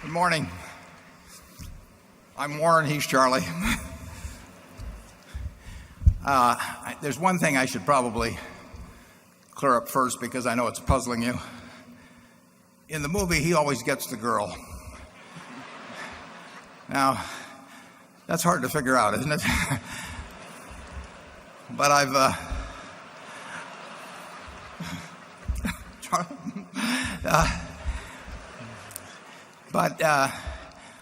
Good morning. I'm Warren, he's Charlie. There's one thing I should probably clear up first because I know it's puzzling you. In the movie, he always gets the girl. Now, that's hard to figure out, isn't it? But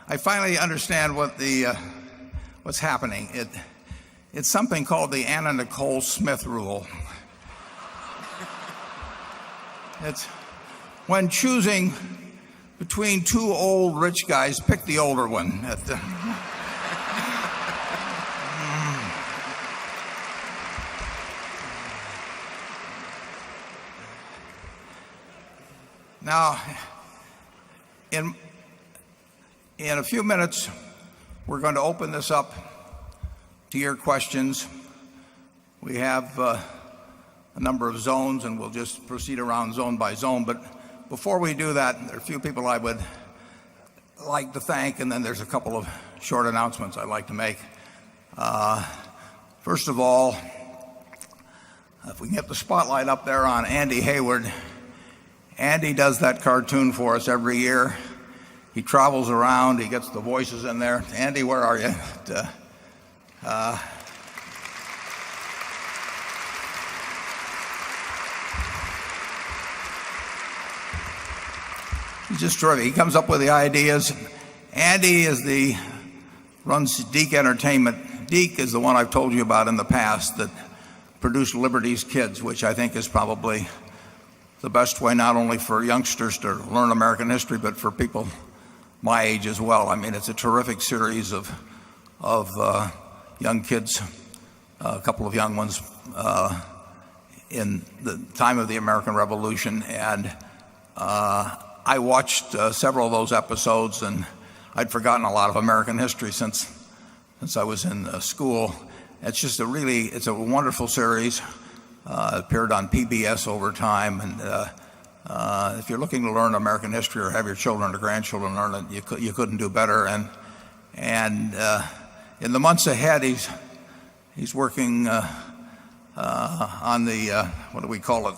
I finally understand what's happening. It's something called the Anna Nicole Smith rule. It's when choosing between two old rich guys, pick the older one. Now, in a few minutes, we're going to open this up to your questions. We have a number of zones, and we'll just proceed around zone by zone. But before we do that, there are a few people I would like to thank, and then there's a couple of short announcements I'd like to make. First of all, if we can get the spotlight up there on Andy Hayward. Andy does that cartoon for us every year. He travels around, he gets the voices in there. Andy, where are you? He's just terrific. He comes up with the ideas. Andy runs Deke Entertainment. Deke is the one I've told you about in the past that produced Liberty's Kids, which I think is probably the best way not only for youngsters to learn American history, but for people my age as well. I mean, it's a terrific series of young kids, a couple of young ones in the time of the American Revolution. And I watched several of those episodes, and I'd forgotten a lot of American history since I was in school. It's just it's a wonderful series. Appeared on PBS over time, and if you're looking to learn American history or have your children or grandchildren learn it, you couldn't do better. And in the months ahead, he's working on the what do we call it?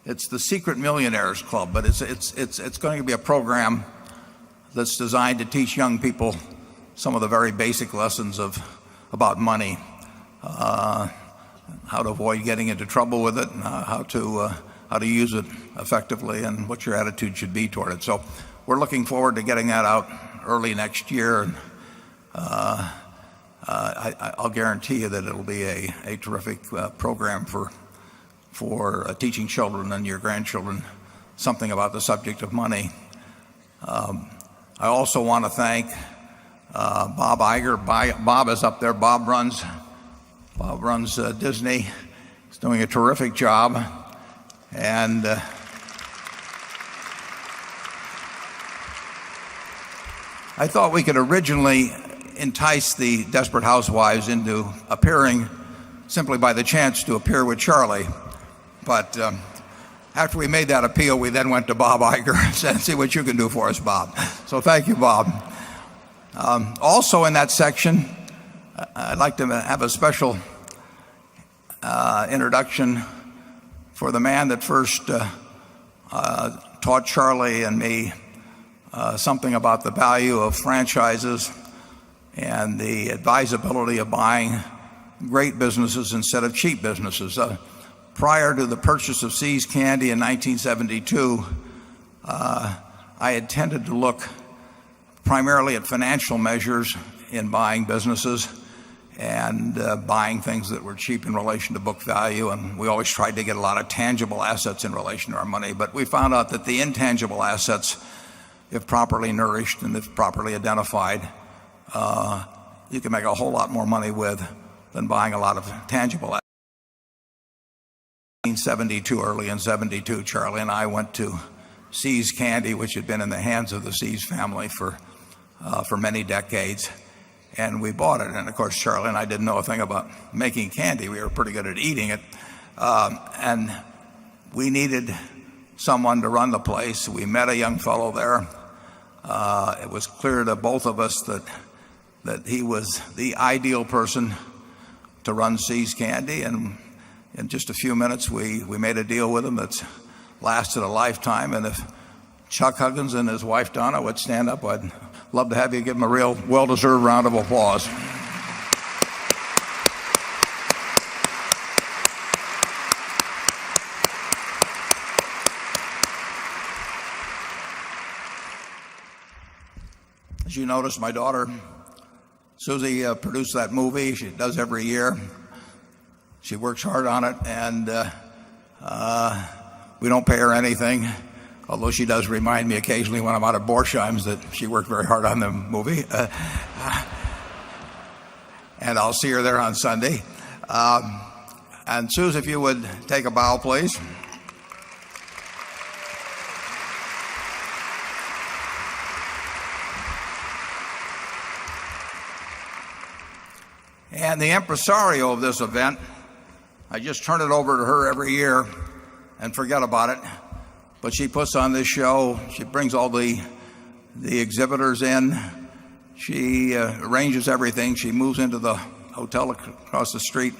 It's the Secret Millionaires Club, but it's going to be a program that's designed to teach young people some of the very basic lessons about money. How to avoid getting into trouble with it, and how to use it effectively, and what your attitude should be toward it. So we're looking forward to getting that out early next year, and I'll guarantee you that it'll be a terrific program for teaching children and your grandchildren something about the subject of money. I also want to thank Bob Iger. Bob is up there. Bob runs Disney. He's doing a terrific job. And I thought we could originally entice the Desperate Housewives into appearing simply by the chance to appear with Charlie. But after we made that appeal, we then went to Bob Iger and said, see what you can do for us, Bob. So thank you, Bob. Also in that section, I'd like to have a special introduction for the man that first taught Charlie and me something about the value of franchises and the advisability of buying great businesses instead of cheap businesses. Prior to the purchase of See's Candy in 1972, I had tended to look primarily at financial measures in buying businesses and buying things that were cheap in relation to book value, and we always tried to get a lot of tangible assets in relation to our money. But we found out that the intangible assets, if properly nourished and if properly identified, you can make a whole lot more money with than buying a lot of tangible assets. 1972, early in 72, Charlie and I went to See's Candy, which had been in the hands of the See's family for many decades, and we bought it. And of course, Charlie and I didn't know a thing about making candy. We were pretty good at eating it, and we needed someone to run the place. We met a young fellow there. It was clear to both of us that he was the ideal person to run See's Candy, and in just a few minutes we made a deal with him that's lasted a lifetime. And if Chuck Huggins and his wife Donna would stand up, I'd love to have you give them a real well-deserved round of applause. As you notice, my daughter Susie produced that movie. She does every year. She works hard on it, and we don't pay her anything, although she does remind me occasionally when I'm out at Borsheim's that she worked very hard on the movie. And I'll see her there on Sunday. And Suze, if you would take a bow, please. And the impresario of this event, I just turn it over to her every year and forget about it. But she puts on this show. She brings all the exhibitors in. She arranges everything. She moves into the hotel across the street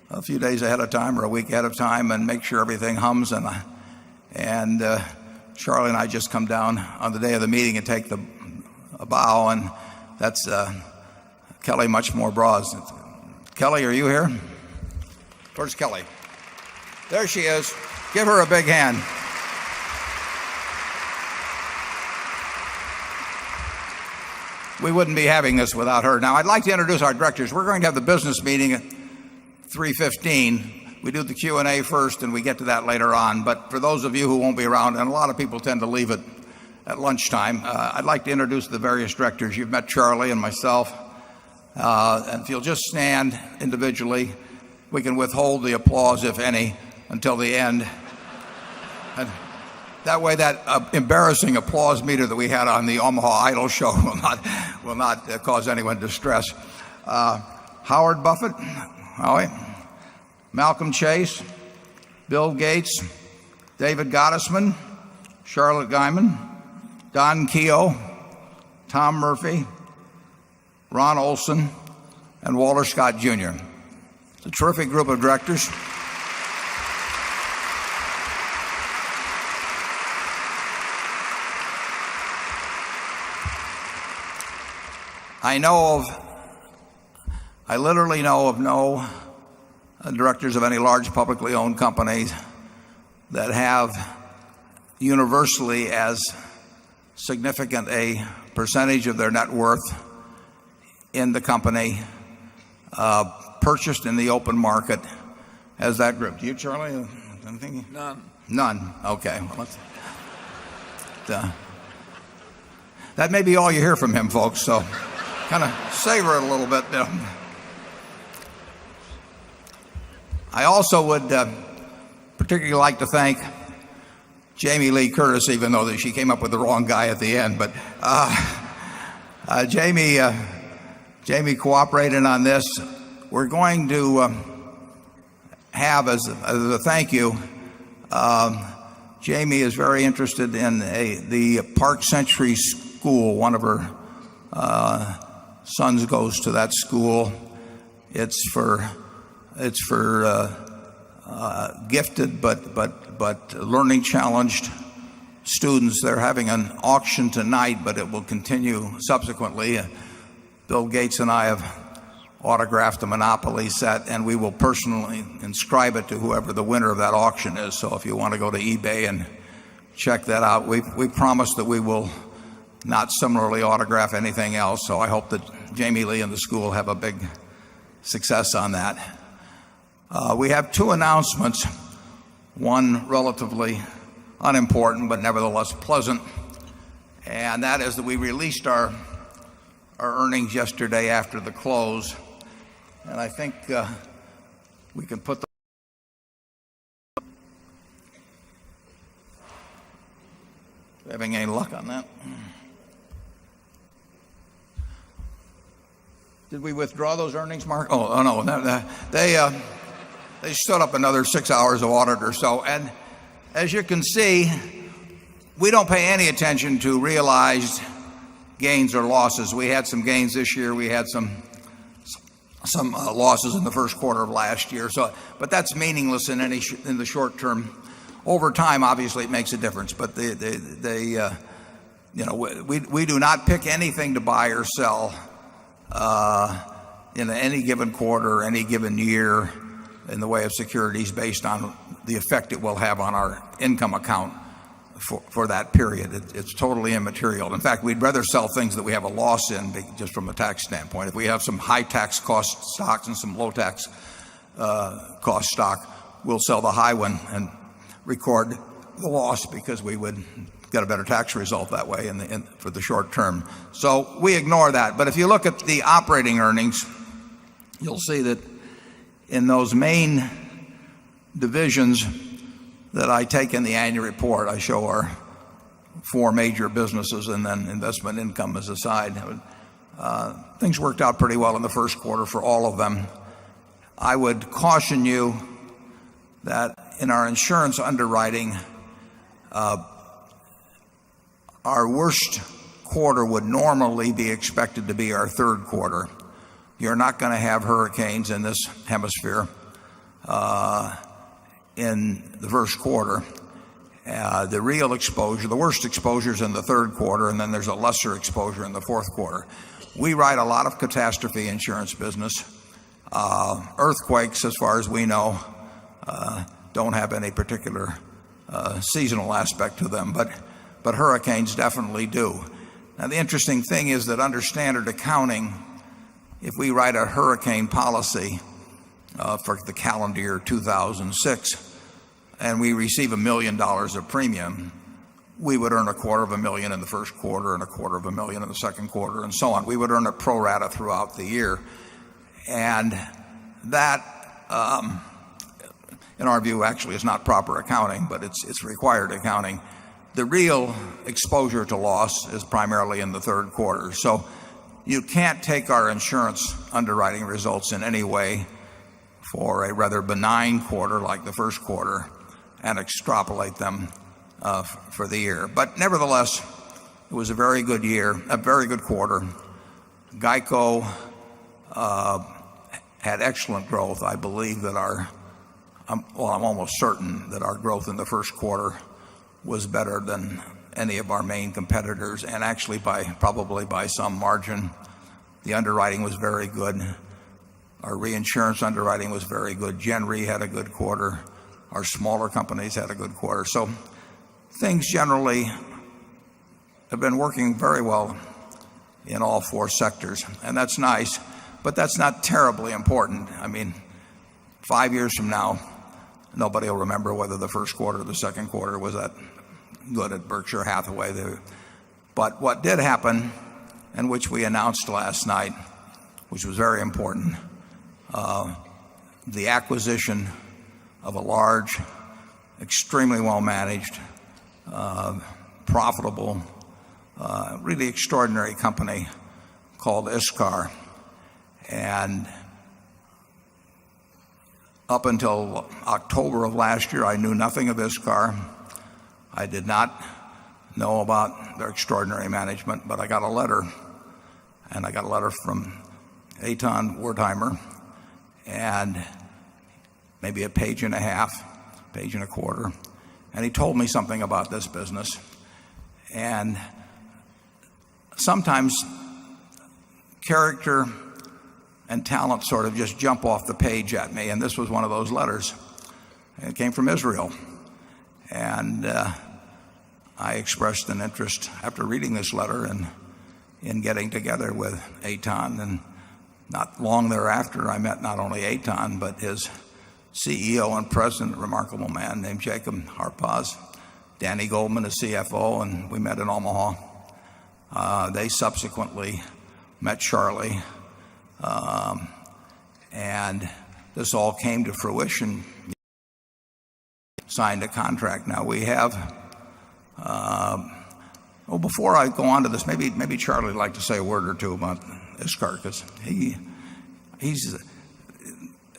a few days ahead of time or a week ahead of time and makes sure everything hums. And Charlie and I just come down on the day of the meeting and take a bow. And that's Kelly Much More Bras. Kelly, are you here? Where's Kelly? There she is. Give her a big hand. We wouldn't be having this without her. Now, I'd like to introduce our directors. We're going to have the business meeting at 3:15. We do the Q&A first, and we get to that later on. But for those of you who won't be around, and a lot of people tend to leave it at lunchtime, I'd like to introduce the various directors. You've met Charlie and myself. And if you'll just stand individually, we can withhold the applause, if any, until the end. And that way, that embarrassing applause meter that we had on the Omaha Idol show will not cause anyone distress. Howard Buffett, Howie, Malcolm Chase, Bill Gates, David Gottesman, Charlotte Guyman, Don Keogh, Tom Murphy, Ron Olson, and Walter Scott Jr. It's a terrific group of directors. I literally know of no directors of any large publicly owned companies that have universally as significant a percentage of their net worth in the company purchased in the open market as that group. Do you, Charlie? None. Okay. Well, that may be all you hear from him, folks. So kind of savor it a little bit. You know. I also would particularly like to thank Jamie Lee Curtis, even though she came up with the wrong guy at the end. But Jamie cooperated on this. We're going to have, as a thank you, Jamie is very interested in the Park Century School. One of her sons goes to that school. It's for gifted but learning challenged students. They're having an auction tonight, but it will continue subsequently. Bill Gates and I have autographed a Monopoly set, and we will personally inscribe it to whoever the winner of that auction is. So if you want to go to eBay and check that out, we promise that we will not similarly autograph anything else. So I hope that Jamie Lee and the school have a big success on that. We have two announcements, one relatively unimportant but nevertheless pleasant, and that is that we released our earnings yesterday after the close, and I think we can put having any luck on that. Did we withdraw those earnings, Mark? Oh no, they stood up another 6 hours of audit or so, and as you can see, we don't pay any attention to realized gains or losses. We had some gains this year. We had some losses in the first quarter of last year. But that's meaningless in the short term. Over time, obviously, it makes a difference. But we do not pick anything to buy or sell in any given quarter or any given year in the way of securities based on the effect it will have on our income account for that period. It's totally immaterial. In fact, we'd rather sell things that we have a loss in just from a tax standpoint. If we have some high tax cost stocks and some low tax cost stock, we'll sell the high one and record the loss because we would get a better tax result that way for the short term. So we ignore that. But if you look at the operating earnings, you'll see that in those main divisions that I take in the annual report, I show our 4 major businesses and then investment income as a side. Things worked out pretty well in the first quarter for all of them. I would caution you that in our insurance underwriting, our worst quarter would normally be expected to be our third quarter. You're not going to have hurricanes in this hemisphere in the first quarter. The real exposure, the worst exposure is in the third quarter, and then there's a lesser exposure in the fourth quarter. We write a lot of catastrophe insurance business. Earthquakes, as far as we know, don't have any particular seasonal aspect to them, but hurricanes definitely do. Now, the interesting thing is that under standard accounting, if we write a hurricane policy for the calendar year 2006 and we receive $1 million of premium, we would earn $250,000 in the first quarter and $250,000 in the second quarter and so on. We would earn it pro rata throughout the year. And that, in our view, actually is not proper accounting, but it's required accounting. The real exposure to loss is primarily in the third quarter. So you can't take our insurance underwriting results in any way for a rather benign quarter like the first quarter and extrapolate them for the year. But nevertheless, it was a very good year, a very good quarter. GEICO had excellent growth. I believe that I'm almost certain that our growth in the first quarter was better than any of our main competitors, and actually probably by some margin. The underwriting was very good. Our reinsurance underwriting was very good. Gen Re had a good quarter. Our smaller companies had a good quarter. So things generally have been working very well in all 4 sectors, and that's nice, but that's not terribly important. I mean, 5 years from now, nobody will remember whether the first quarter or the second quarter was that good at Berkshire Hathaway. But what did happen, and which we announced last night, which was very important, the acquisition of a large, extremely well-managed, profitable, really extraordinary company called Iscar. And up until October of last year, I knew nothing of Iscar. I did not know about their extraordinary management, but I got a letter, and I got a letter from Eitan Wertheimer, and maybe a page and a half, page and a quarter, and he told me something about this business. And sometimes character and talent sort of just jump off the page at me, and this was one of those letters. It came from Israel, and I expressed an interest after reading this letter in getting together with Eitan, and not long thereafter I met not only Eitan but his CEO and president, a remarkable man named Jacob Harpaz Danny Goldman, a CFO, and we met in Omaha. They subsequently met Charlie, and this all came to fruition. Signed a contract. Now we have before I go on to this, maybe Charlie would like to say a word or two about Iscar, because he's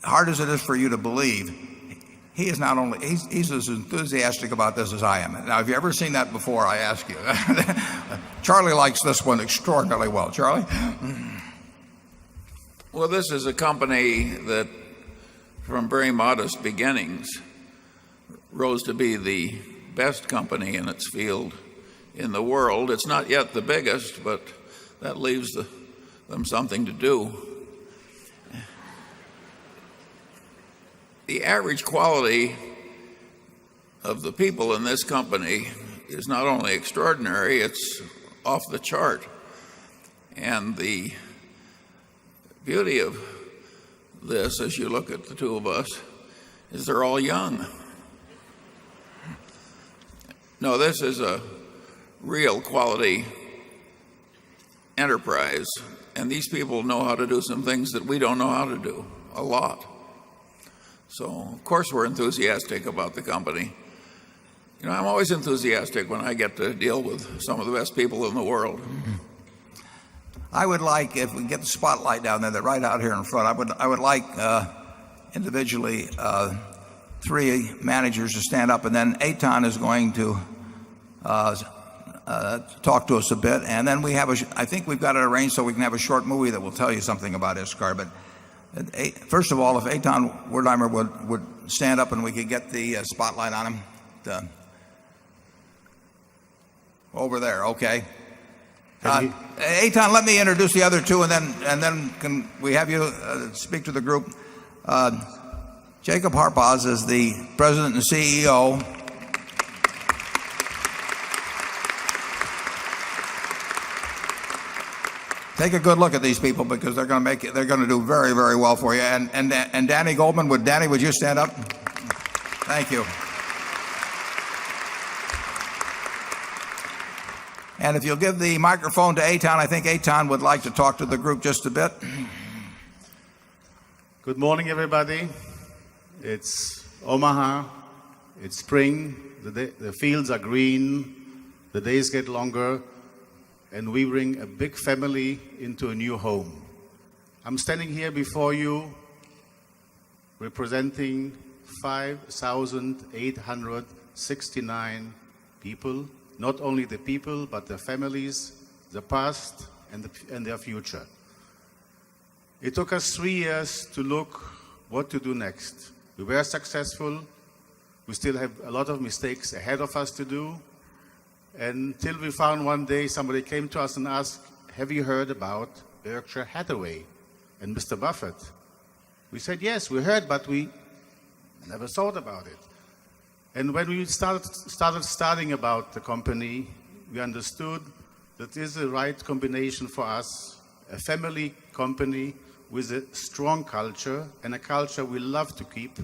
hard as it is for you to believe, he is not only, he's as enthusiastic about this as I am. Now, have you ever seen that before, I ask you? Charlie likes this one extraordinarily well. Charlie? Well, this is a company that, from very modest beginnings, rose to be the best company in its field in the world. It's not yet the biggest, but that leaves them something to do. The average quality of the people in this company is not only extraordinary, it's off the chart. And the beauty of this, as you look at the two of us, is they're all young. No, this is a real quality enterprise, and these people know how to do some things that we don't know how to do, a lot. So, of course, we're enthusiastic about the company. You know, I'm always enthusiastic when I get to deal with some of the best people in the world. I would like, if we get the spotlight down there, right out here in front, I would like individually three managers to stand up, and then Eitan is going to talk to us a bit, and then we have I think we've got it arranged so we can have a short movie that will tell you something about Iscar. But first of all, if Eitan Wertheimer would stand up and we could get the spotlight on him. Over there, okay. Eitan, let me introduce the other two, and then can we have you speak to the group? Jacob Harpaz is the president and CEO. Take a good look at these people because they're going to do very, very well for you. And Danny Goldman, would you stand up? Thank you. And if you'll give the microphone to Eitan, I think Eitan would like to talk to the group just a bit. Good morning, everybody. It's Omaha. It's spring. The fields are green. The days get longer. And we bring a big family into a new home. I'm standing here before you representing 5,869 people. Not only the people, but their families, the past, and their future. It took us 3 years to look what to do next. We were successful. We still have a lot of mistakes ahead of us to do. Until we found one day somebody came to us and asked, have you heard about Berkshire Hathaway and Mr. Buffett? We said, yes, we heard, but we never thought about it. And when we started studying about the company, we understood that this is the right combination for us, a family company with a strong culture and a culture we love to keep,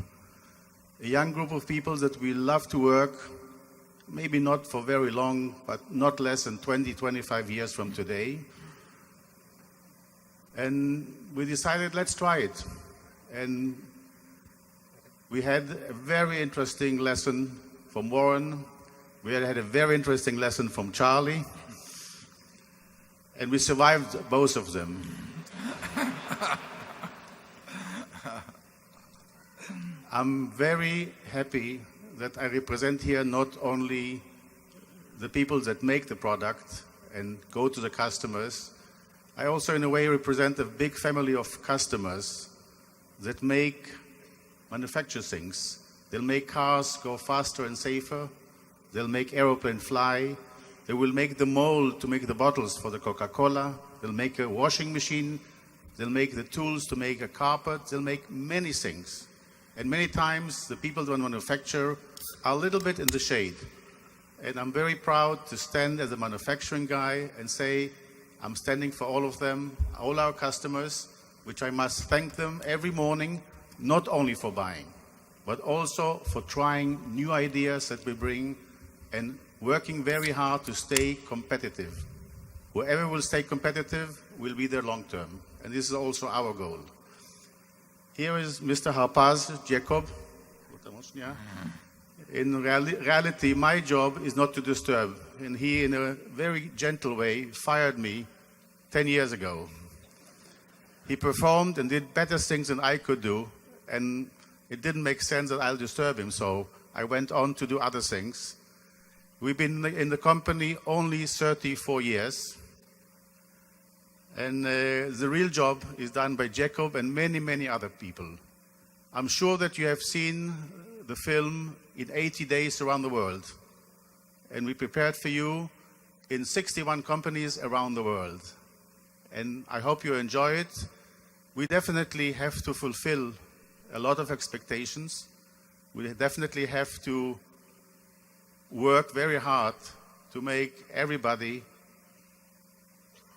a young group of people that we love to work, maybe not for very long, but not less than 20, 25 years from today. And we decided, let's try it. And we had a very interesting lesson from Warren. We had a very interesting lesson from Charlie. And we survived both of them. I'm very happy that I represent here not only the people that make the product and go to the customers. I also, in a way, represent a big family of customers that manufacture things. They'll make cars go faster and safer. They'll make airplanes fly. They will make the mold to make the bottles for the Coca-Cola. They'll make a washing machine. They'll make the tools to make a carpet. They'll make many things. And many times the people that manufacture are a little bit in the shade. And I'm very proud to stand as a manufacturing guy and say, I'm standing for all of them, all our customers, which I must thank them every morning, not only for buying, but also for trying new ideas that we bring and working very hard to stay competitive. Whoever will stay competitive will be there long term. And this is also our goal. Here is Mr. Harpaz, Jacob. In reality, my job is not to disturb. And he, in a very gentle way, fired me 10 years ago. He performed and did better things than I could do. And it didn't make sense that I'll disturb him, so I went on to do other things. We've been in the company only 34 years, and the real job is done by Jacob and many, many other people. I'm sure that you have seen the film in 80 days around the world, and we prepared for you in 61 companies around the world. And I hope you enjoy it. We definitely have to fulfill a lot of expectations. We definitely have to work very hard to make everybody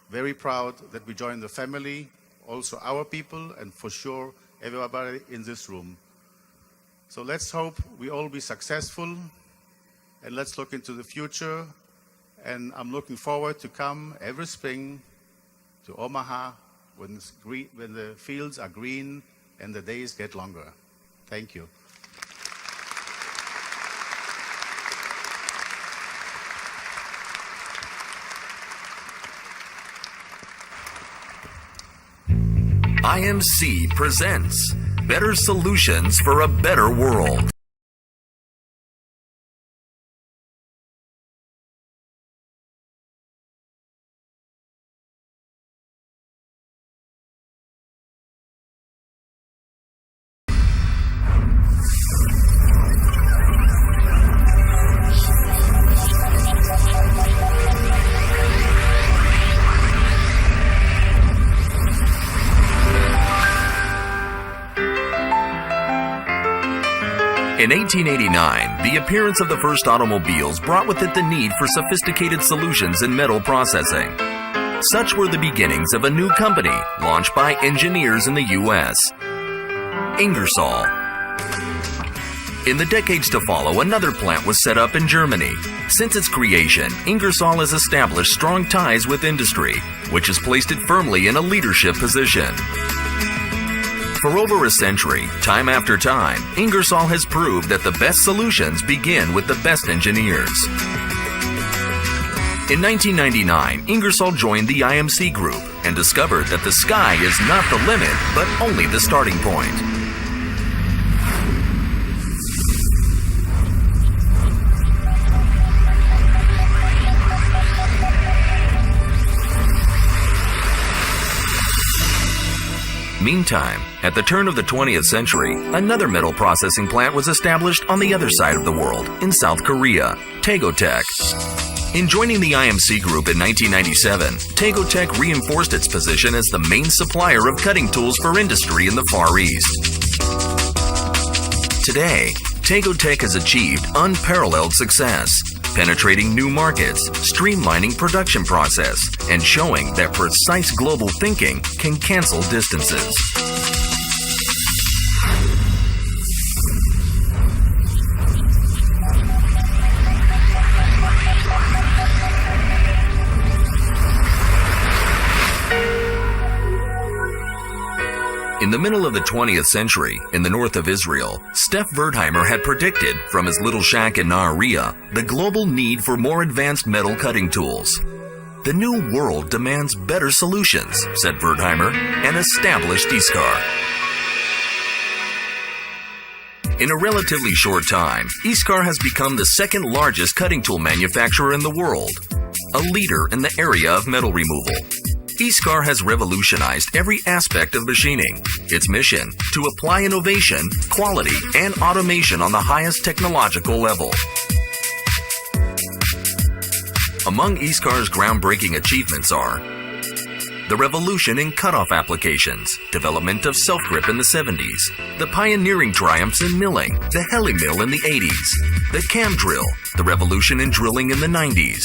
very proud that we join the family, also our people, and for sure everybody in this room. So let's hope we all be successful, and let's look into the future. And I'm looking forward to come every spring to Omaha when the fields are green and the days get longer. Thank you. IMC presents Better Solutions for a Better World. In 1889, the appearance of the first automobiles brought with it the need for sophisticated solutions in metal processing. Such were the beginnings of a new company launched by engineers in the U.S., Ingersoll. In the decades to follow, another plant was set up in Germany. Since its creation, Ingersoll has established strong ties with industry, which has placed it firmly in a leadership position. For over a century, time after time, Ingersoll has proved that the best solutions begin with the best engineers. In 1999, Ingersoll joined the IMC Group and discovered that the sky is not the limit, but only the starting point. Meantime, at the turn of the 20th century, another metal processing plant was established on the other side of the world, in South Korea, Tegotech. In joining the IMC Group in 1997, Tegotech reinforced its position as the main supplier of cutting tools for industry in the Far East. Today, Tegotech has achieved unparalleled success, penetrating new markets, streamlining production process, and showing that precise global thinking can cancel distances. In the middle of the 20th century, in the north of Israel, Steph Wertheimer had predicted, from his little shack in Nahariya, the global need for more advanced metal cutting tools. The new world demands better solutions, said Wertheimer, and established Iscar. In a relatively short time, Iscar has become the second largest cutting tool manufacturer in the world, a leader in the area of metal removal. Iscar has revolutionized every aspect of machining. Its mission, to apply innovation, quality, and automation on the highest technological level. Among Iscar's groundbreaking achievements are the revolution in cutoff applications, development of self-grip in the 70s, the pioneering triumphs in milling, the heli mill in the 80s, the cam drill, the revolution in drilling in the 90s,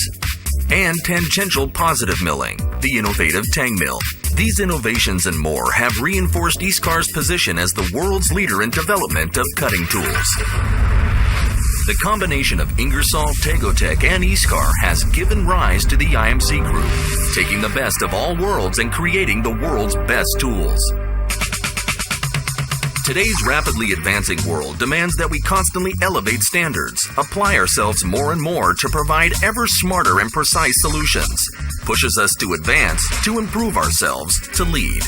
and tangential positive milling, the innovative tang mill. These innovations and more have reinforced Iscar's position as the world's leader in development of cutting tools. The combination of Ingersoll, Tegotech, and Iscar has given rise to the IMC Group, taking the best of all worlds and creating the world's best tools. Today's rapidly advancing world demands that we constantly elevate standards, apply ourselves more and more to provide ever smarter and precise solutions, pushes us to advance, to improve ourselves, to lead.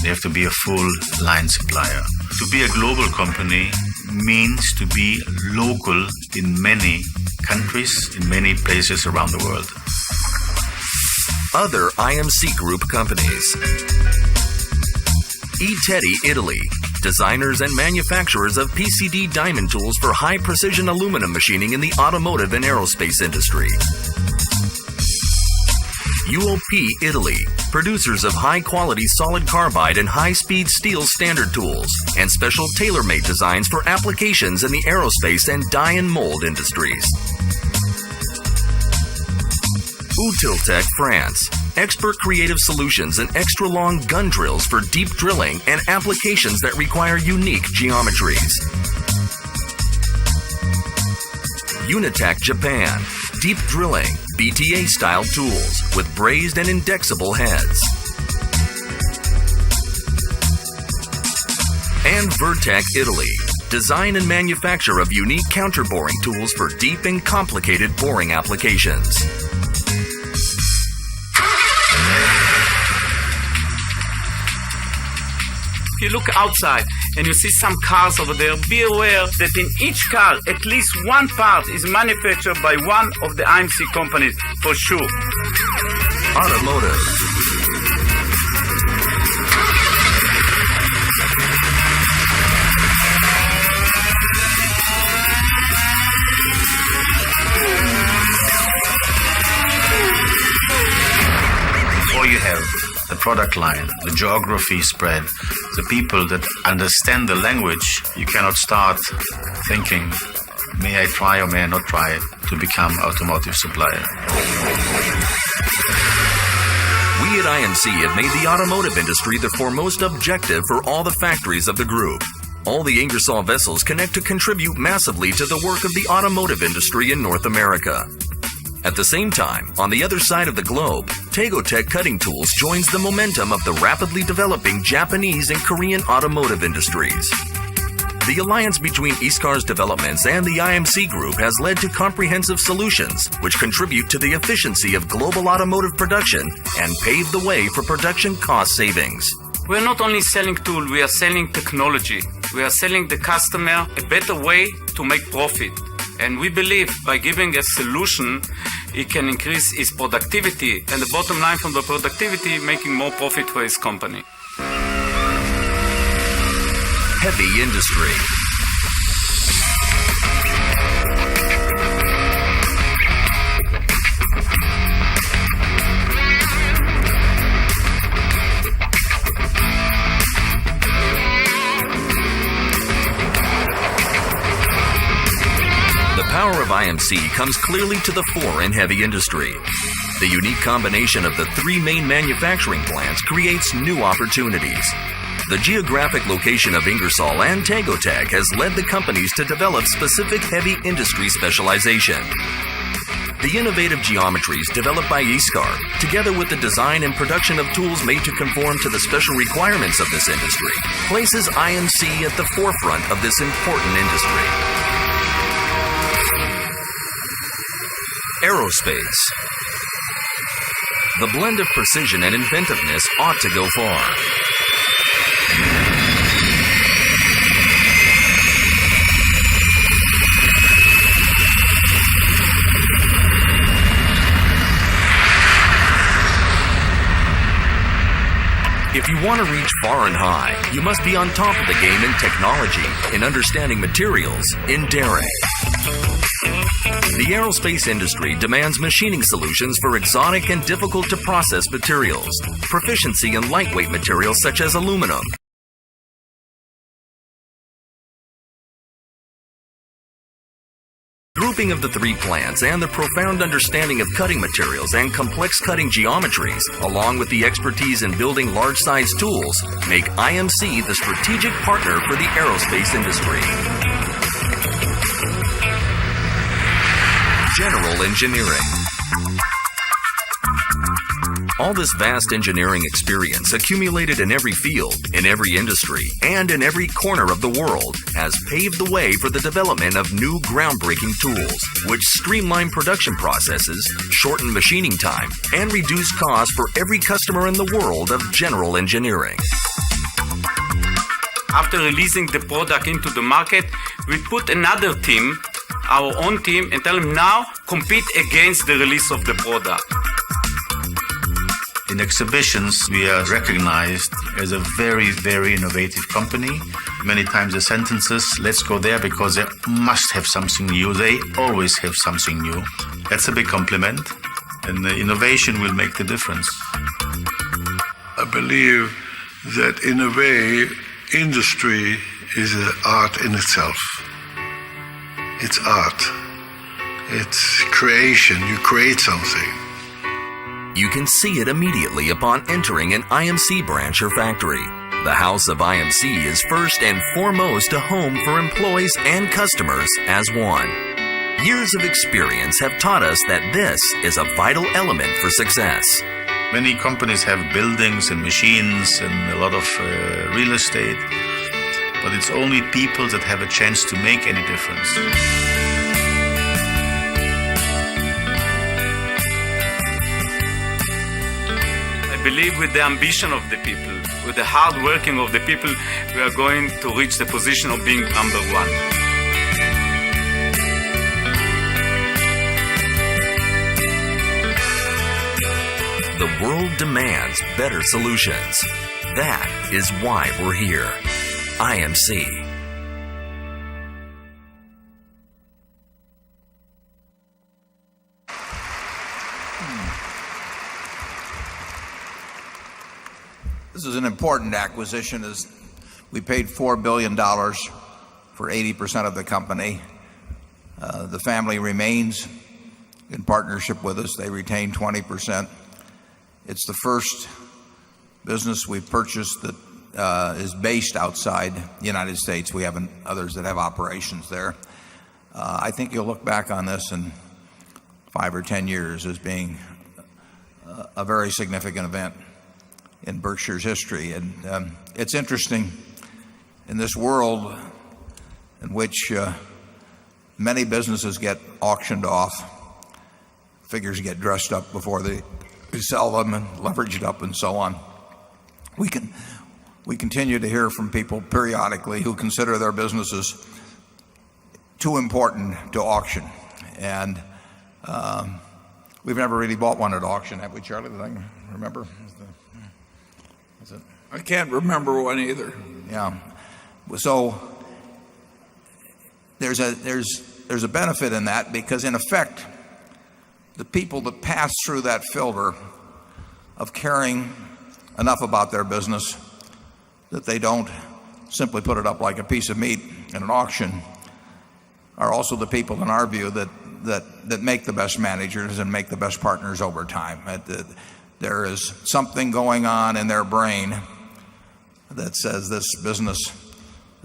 They have to be a full line supplier. To be a global company means to be local in many countries, in many places around the world. Other IMC Group companies. E-Teddy, Italy. Designers and manufacturers of PCD diamond tools for high-precision aluminum machining in the automotive and aerospace industry. UOP, Italy. Producers of high-quality solid carbide and high-speed steel standard tools and special tailor-made designs for applications in the aerospace and die and mold industries. Utiltech, France. Expert creative solutions and extra-long gun drills for deep drilling and applications that require unique geometries. Unitac, Japan. Deep drilling, BTA-style tools with brazed and indexable heads. And Vertec, Italy. Design and manufacture of unique counter-boring tools for deep and complicated boring applications. If you look outside and you see some cars over there, be aware that in each car, at least one part is manufactured by one of the IMC companies, for sure. Automotive. Before you have the product line, the geography spread, the people that understand the language, you cannot start thinking, may I try or may I not try to become automotive supplier. We at IMC have made the automotive industry the foremost objective for all the factories of the group. All the Ingersoll vessels connect to contribute massively to the work of the automotive industry in North America. At the same time, on the other side of the globe, Tegotech Cutting Tools joins the momentum of the rapidly developing Japanese and Korean automotive industries. The alliance between Iscar's developments and the IMC Group has led to comprehensive solutions which contribute to the efficiency of global automotive production and pave the way for production cost savings. We are not only selling tools, we are selling technology. We are selling the customer a better way to make profit. And we believe by giving a solution, it can increase his productivity and the bottom line from the productivity, making more profit for his company. Heavy industry. The power of IMC comes clearly to the fore in heavy industry. The unique combination of the three main manufacturing plants creates new opportunities. The geographic location of Ingersoll and Tegotech has led the companies to develop specific heavy industry specialization. The innovative geometries developed by Iscar, together with the design and production of tools made to conform to the special requirements of this industry, places IMC at the forefront of this important industry. Aerospace. The blend of precision and inventiveness ought to go far. If you want to reach far and high, you must be on top of the game in technology, in understanding materials, in daring. The aerospace industry demands machining solutions for exotic and difficult to process materials, proficiency in lightweight materials such as aluminum. Grouping of the three plants and the profound understanding of cutting materials and complex cutting geometries, along with the expertise in building large-sized tools, make IMC the strategic partner for the aerospace industry. General engineering. All this vast engineering experience accumulated in every field, in every industry, and in every corner of the world has paved the way for the development of new groundbreaking tools, which streamline production processes, shorten machining time, and reduce costs for every customer in the world of general engineering. After releasing the product into the market, we put another team, our own team, and tell them now compete against the release of the product. In exhibitions, we are recognized as a very, very innovative company. Many times the sentences, let's go there because they must have something new. They always have something new. That's a big compliment, and the innovation will make the difference. I believe that in a way, industry is an art in itself. It's art. It's creation. You create something. You can see it immediately upon entering an IMC branch or factory. The House of IMC is first and foremost a home for employees and customers as one. Years of experience have taught us that this is a vital element for success. Many companies have buildings and machines and a lot of real estate, but it's only people that have a chance to make any difference. I believe with the ambition of the people, with the hard working of the people, we are going to reach the position of being number one. The world demands better solutions. That is why we're here. IMC. This is an important acquisition, as we paid $4 billion for 80% of the company. The family remains in partnership with us. They retain 20%. It's the first business we've purchased that is based outside the United States. We have others that have operations there. I think you'll look back on this in 5 or 10 years as being a very significant event in Berkshire's history. And it's interesting in this world in which many businesses get auctioned off, figures get dressed up before they sell them and leveraged up and so on. We continue to hear from people periodically who consider their businesses too important to auction. And we've never really bought one at auction, have we, Charlie? Did I remember? I can't remember one either. Yeah. So there's a benefit in that, because in effect, the people that pass through that filter of caring enough about their business that they don't simply put it up like a piece of meat in an auction are also the people, in our view, that make the best managers and make the best partners over time. There is something going on in their brain that says this business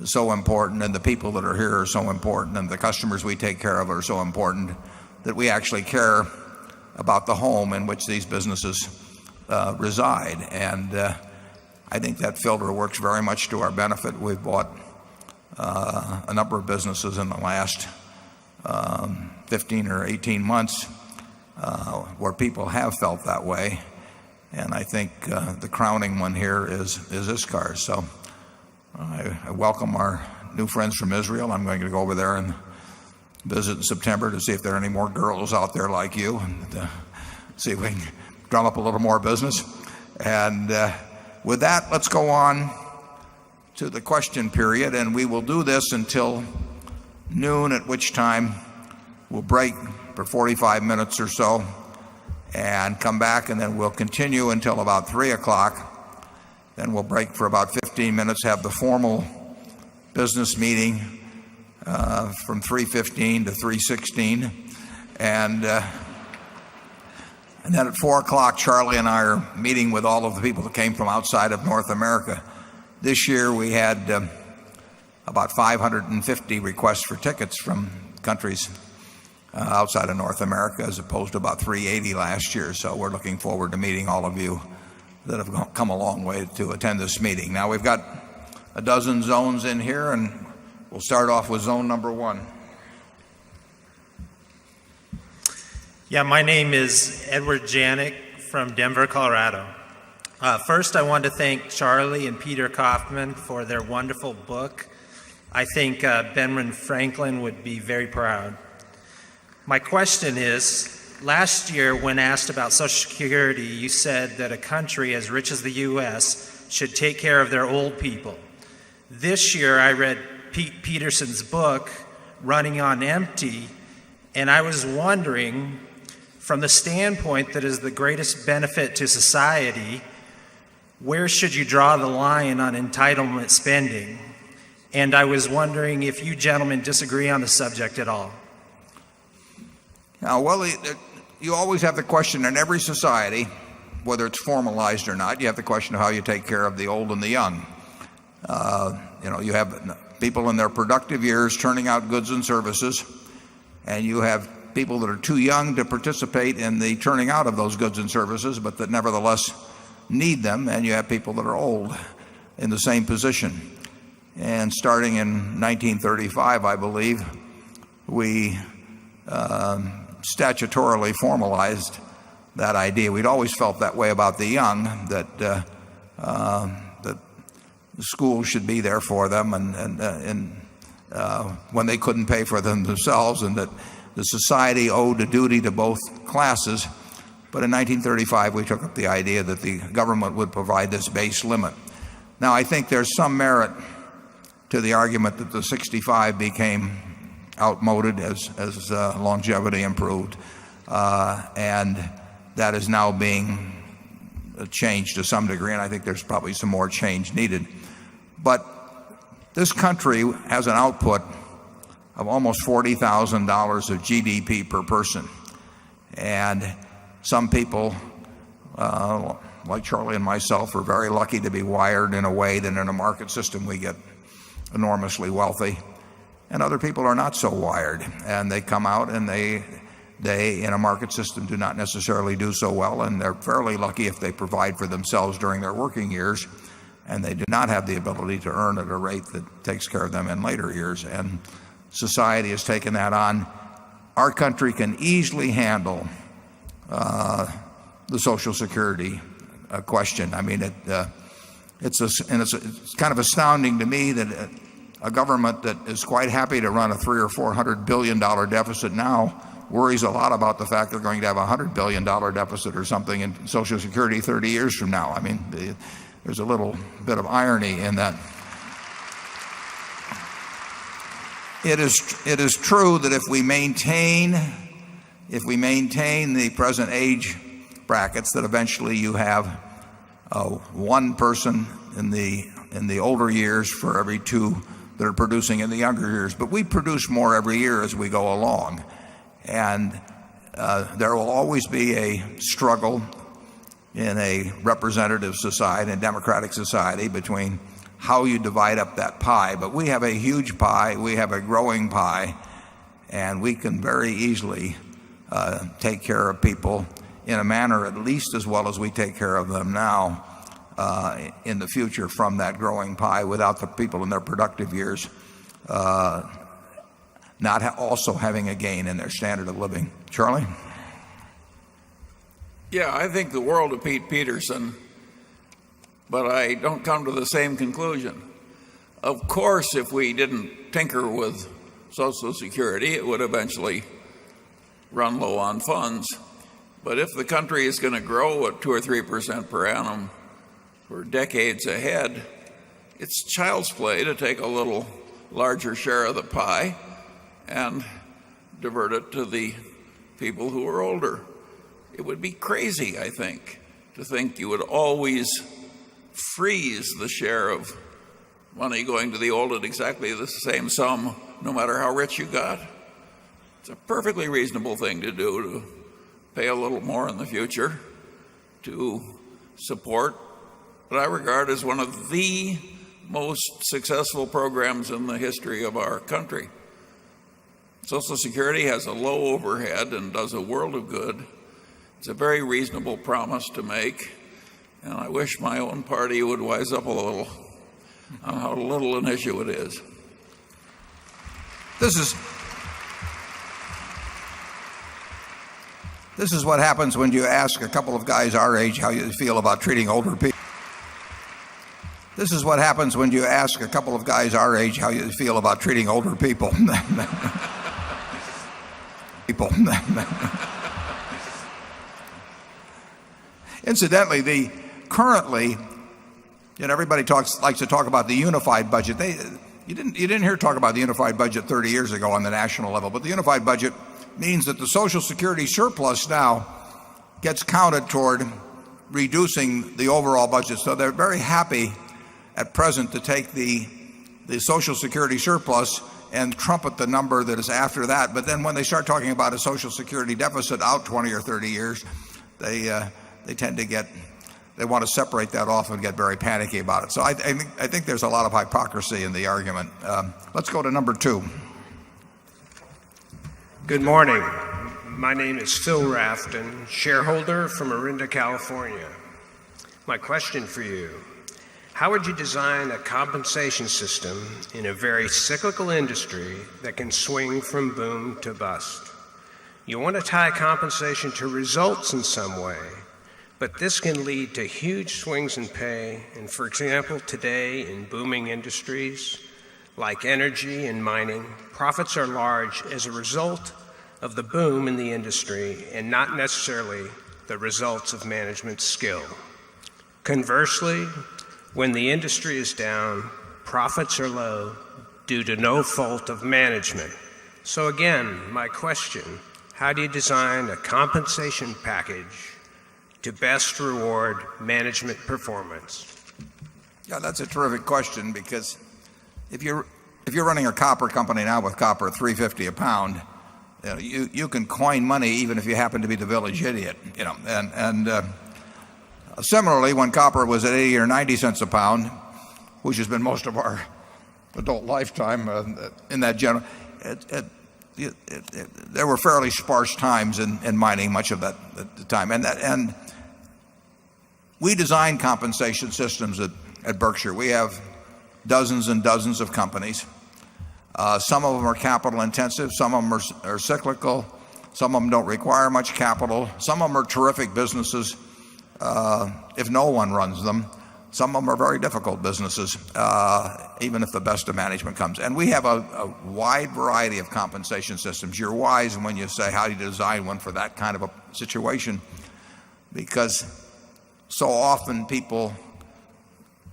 is so important, and the people that are here are so important, and the customers we take care of are so important, that we actually care about the home in which these businesses reside. And I think that filter works very much to our benefit. We've bought a number of businesses in the last 15 or 18 months where people have felt that way. And I think the crowning one here is Iscar. So I welcome our new friends from Israel. I'm going to go over there and visit in September to see if there are any more girls out there like you, and see if we can drum up a little more business. And with that, let's go on to the question period, and we will do this until noon, at which time we'll break for 45 minutes or so and come back, and then we'll continue until about 3 o'clock. Then we'll break for about 15 minutes, have the formal business meeting from 3:15 to 3:16, and then at 4 o'clock, Charlie and I are meeting with all of the people that came from outside of North America. This year we had about 550 requests for tickets from countries outside of North America, as opposed to about 380 last year. So we're looking forward to meeting all of you that have come a long way to attend this meeting. Now we've got a dozen zones in here, and we'll start off with zone number 1. Yeah, my name is Edward Janik from Denver, Colorado. First, I want to thank Charlie and Peter Kaufman for their wonderful book. I think Benjamin Franklin would be very proud. My question is, last year when asked about Social Security, you said that a country as rich as the U.S. should take care of their old people. This year I read Pete Peterson's book, Running on Empty, and I was wondering, from the standpoint that is the greatest benefit to society, where should you draw the line on entitlement spending? And I was wondering if you gentlemen disagree on the subject at all. Well, you always have the question in every society, whether it's formalized or not, you have the question of how you take care of the old and the young. You have people in their productive years turning out goods and services, and you have people that are too young to participate in the turning out of those goods and services, but that nevertheless need them, and you have people that are old in the same position. And starting in 1935, I believe, we statutorily formalized that idea. We'd always felt that way about the young, that the school should be there for them and when they couldn't pay for them themselves, and that the society owed a duty to both classes. But in 1935, we took up the idea that the government would provide this base limit. Now, I think there's some merit to the argument that the 65 became outmoded as longevity improved, and that is now being changed to some degree, and I think there's probably some more change needed. But this country has an output of almost $40,000 of GDP per person, and some people, like Charlie and myself, are very lucky to be wired in a way that in a market system we get enormously wealthy, and other people are not so wired, and they come out and they in a market system do not necessarily do so well, and they're fairly lucky if they provide for themselves during their working years, and they do not have the ability to earn at a rate that takes care of them in later years. And society has taken that on. Our country can easily handle the Social Security question. I mean, it's kind of astounding to me that a government that is quite happy to run a $300 or $400 billion deficit now worries a lot about the fact they're going to have a $100 billion deficit or something in Social Security 30 years from now. I mean, there's a little bit of irony in that. It is true that if we maintain the present age brackets, that eventually you have one person in the older years for every two that are producing in the younger years. But we produce more every year as we go along, and there will always be a struggle in a representative society, a democratic society, between how you divide up that pie. But we have a huge pie, we have a growing pie, and we can very easily take care of people in a manner at least as well as we take care of them now in the future from that growing pie, without the people in their productive years not also having a gain in their standard of living. Charlie? Yeah, I think the world of Pete Peterson, but I don't come to the same conclusion. Of course, if we didn't tinker with Social Security, it would eventually run low on funds. But if the country is going to grow at 2 or 3% per annum for decades ahead, it's child's play to take a little larger share of the pie and divert it to the people who are older. It would be crazy, I think, to think you would always freeze the share of money going to the old at exactly the same sum, no matter how rich you got. It's a perfectly reasonable thing to do, to pay a little more in the future to support what I regard as one of the most successful programs in the history of our country. Social Security has a low overhead and does a world of good. It's a very reasonable promise to make, and I wish my own party would wise up a little on how little an issue it is. This is what happens when you ask a couple of guys our age how you feel about treating older people. this is what happens when you ask a couple of guys our age how you feel about treating older people. Incidentally, currently, everybody likes to talk about the unified budget. You didn't hear talk about the unified budget 30 years ago on the national level, but the unified budget means that the Social Security surplus now gets counted toward reducing the overall budget. So they're very happy at present to take the Social Security surplus and trumpet the number that is after that. But then when they start talking about a Social Security deficit out 20 or 30 years, they tend to they want to separate that off and get very panicky about it. So I think there's a lot of hypocrisy in the argument. Let's go to number 2. Good morning. My name is Phil Rafton, shareholder from Orinda, California. My question for you: how would you design a compensation system in a very cyclical industry that can swing from boom to bust? You want to tie compensation to results in some way, but this can lead to huge swings in pay. And for example, today in booming industries like energy and mining, profits are large as a result of the boom in the industry and not necessarily the results of management skill. Conversely, when the industry is down, profits are low due to no fault of management. So again, my question: how do you design a compensation package to best reward management performance? Yeah, that's a terrific question, because if you're running a copper company now with copper at $3.50 a pound, you can coin money even if you happen to be the village idiot, similarly, when copper was at 80 or 90 cents a pound, which has been most of our adult lifetime in that general, there were fairly sparse times in mining much of that at the time, and we design compensation systems at Berkshire. We have dozens and dozens of companies. Some of them are capital intensive, some of them are cyclical, some of them don't require much capital, some of them are terrific businesses if no one runs them. Some of them are very difficult businesses, even if the best of management comes. And we have a wide variety of compensation systems. You're wise when you say, how do you design one for that kind of a situation? Because so often people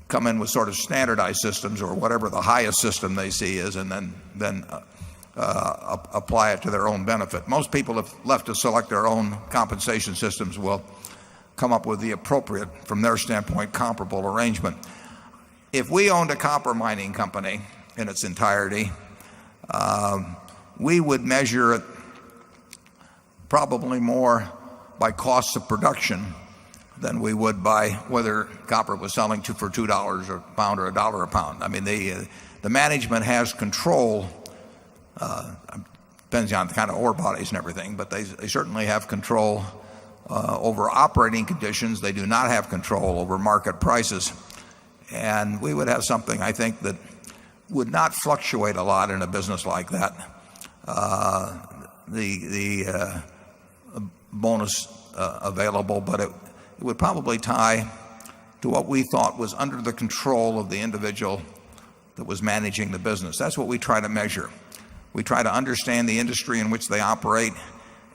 come in with sort of standardized systems or whatever the highest system they see is, and then apply it to their own benefit. Most people, if left to select their own compensation systems, will come up with the appropriate, from their standpoint, comparable arrangement. If we owned a copper mining company in its entirety, we would measure it probably more by costs of production than we would by whether copper was selling for $2 a pound or $1 a pound. I mean, the management has control, depends on the kind of ore bodies and everything, but they certainly have control over operating conditions. They do not have control over market prices. And we would have something, I think, that would not fluctuate a lot in a business like that. The bonus available, but it would probably tie to what we thought was under the control of the individual that was managing the business. That's what we try to measure. We try to understand the industry in which they operate,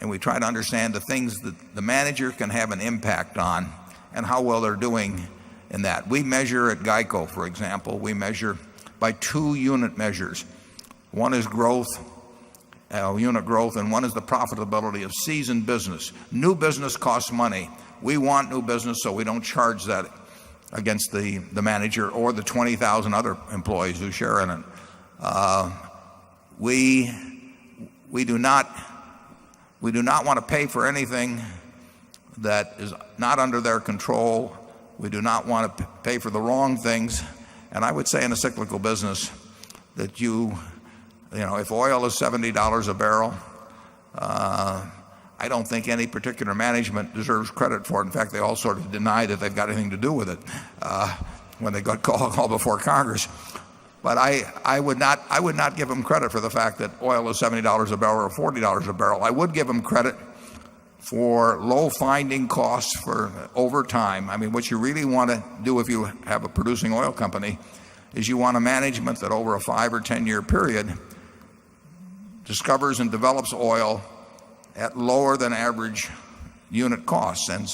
and we try to understand the things that the manager can have an impact on and how well they're doing in that. We measure at GEICO, for example, we measure by 2 unit measures. One is growth, unit growth, and one is the profitability of seasoned business. New business costs money. We want new business, so we don't charge that against the manager or the 20,000 other employees who share in it. We do not want to pay for anything that is not under their control. We do not want to pay for the wrong things. And I would say in a cyclical business that if oil is $70 a barrel, I don't think any particular management deserves credit for it. In fact, they all sort of deny that they've got anything to do with it when they got called before Congress. But I would not give them credit for the fact that oil is $70 a barrel or $40 a barrel. I would give them credit for low finding costs for over time. I mean, what you really want to do if you have a producing oil company is you want a management that over a 5 or 10 year period discovers and develops oil at lower than average unit costs. And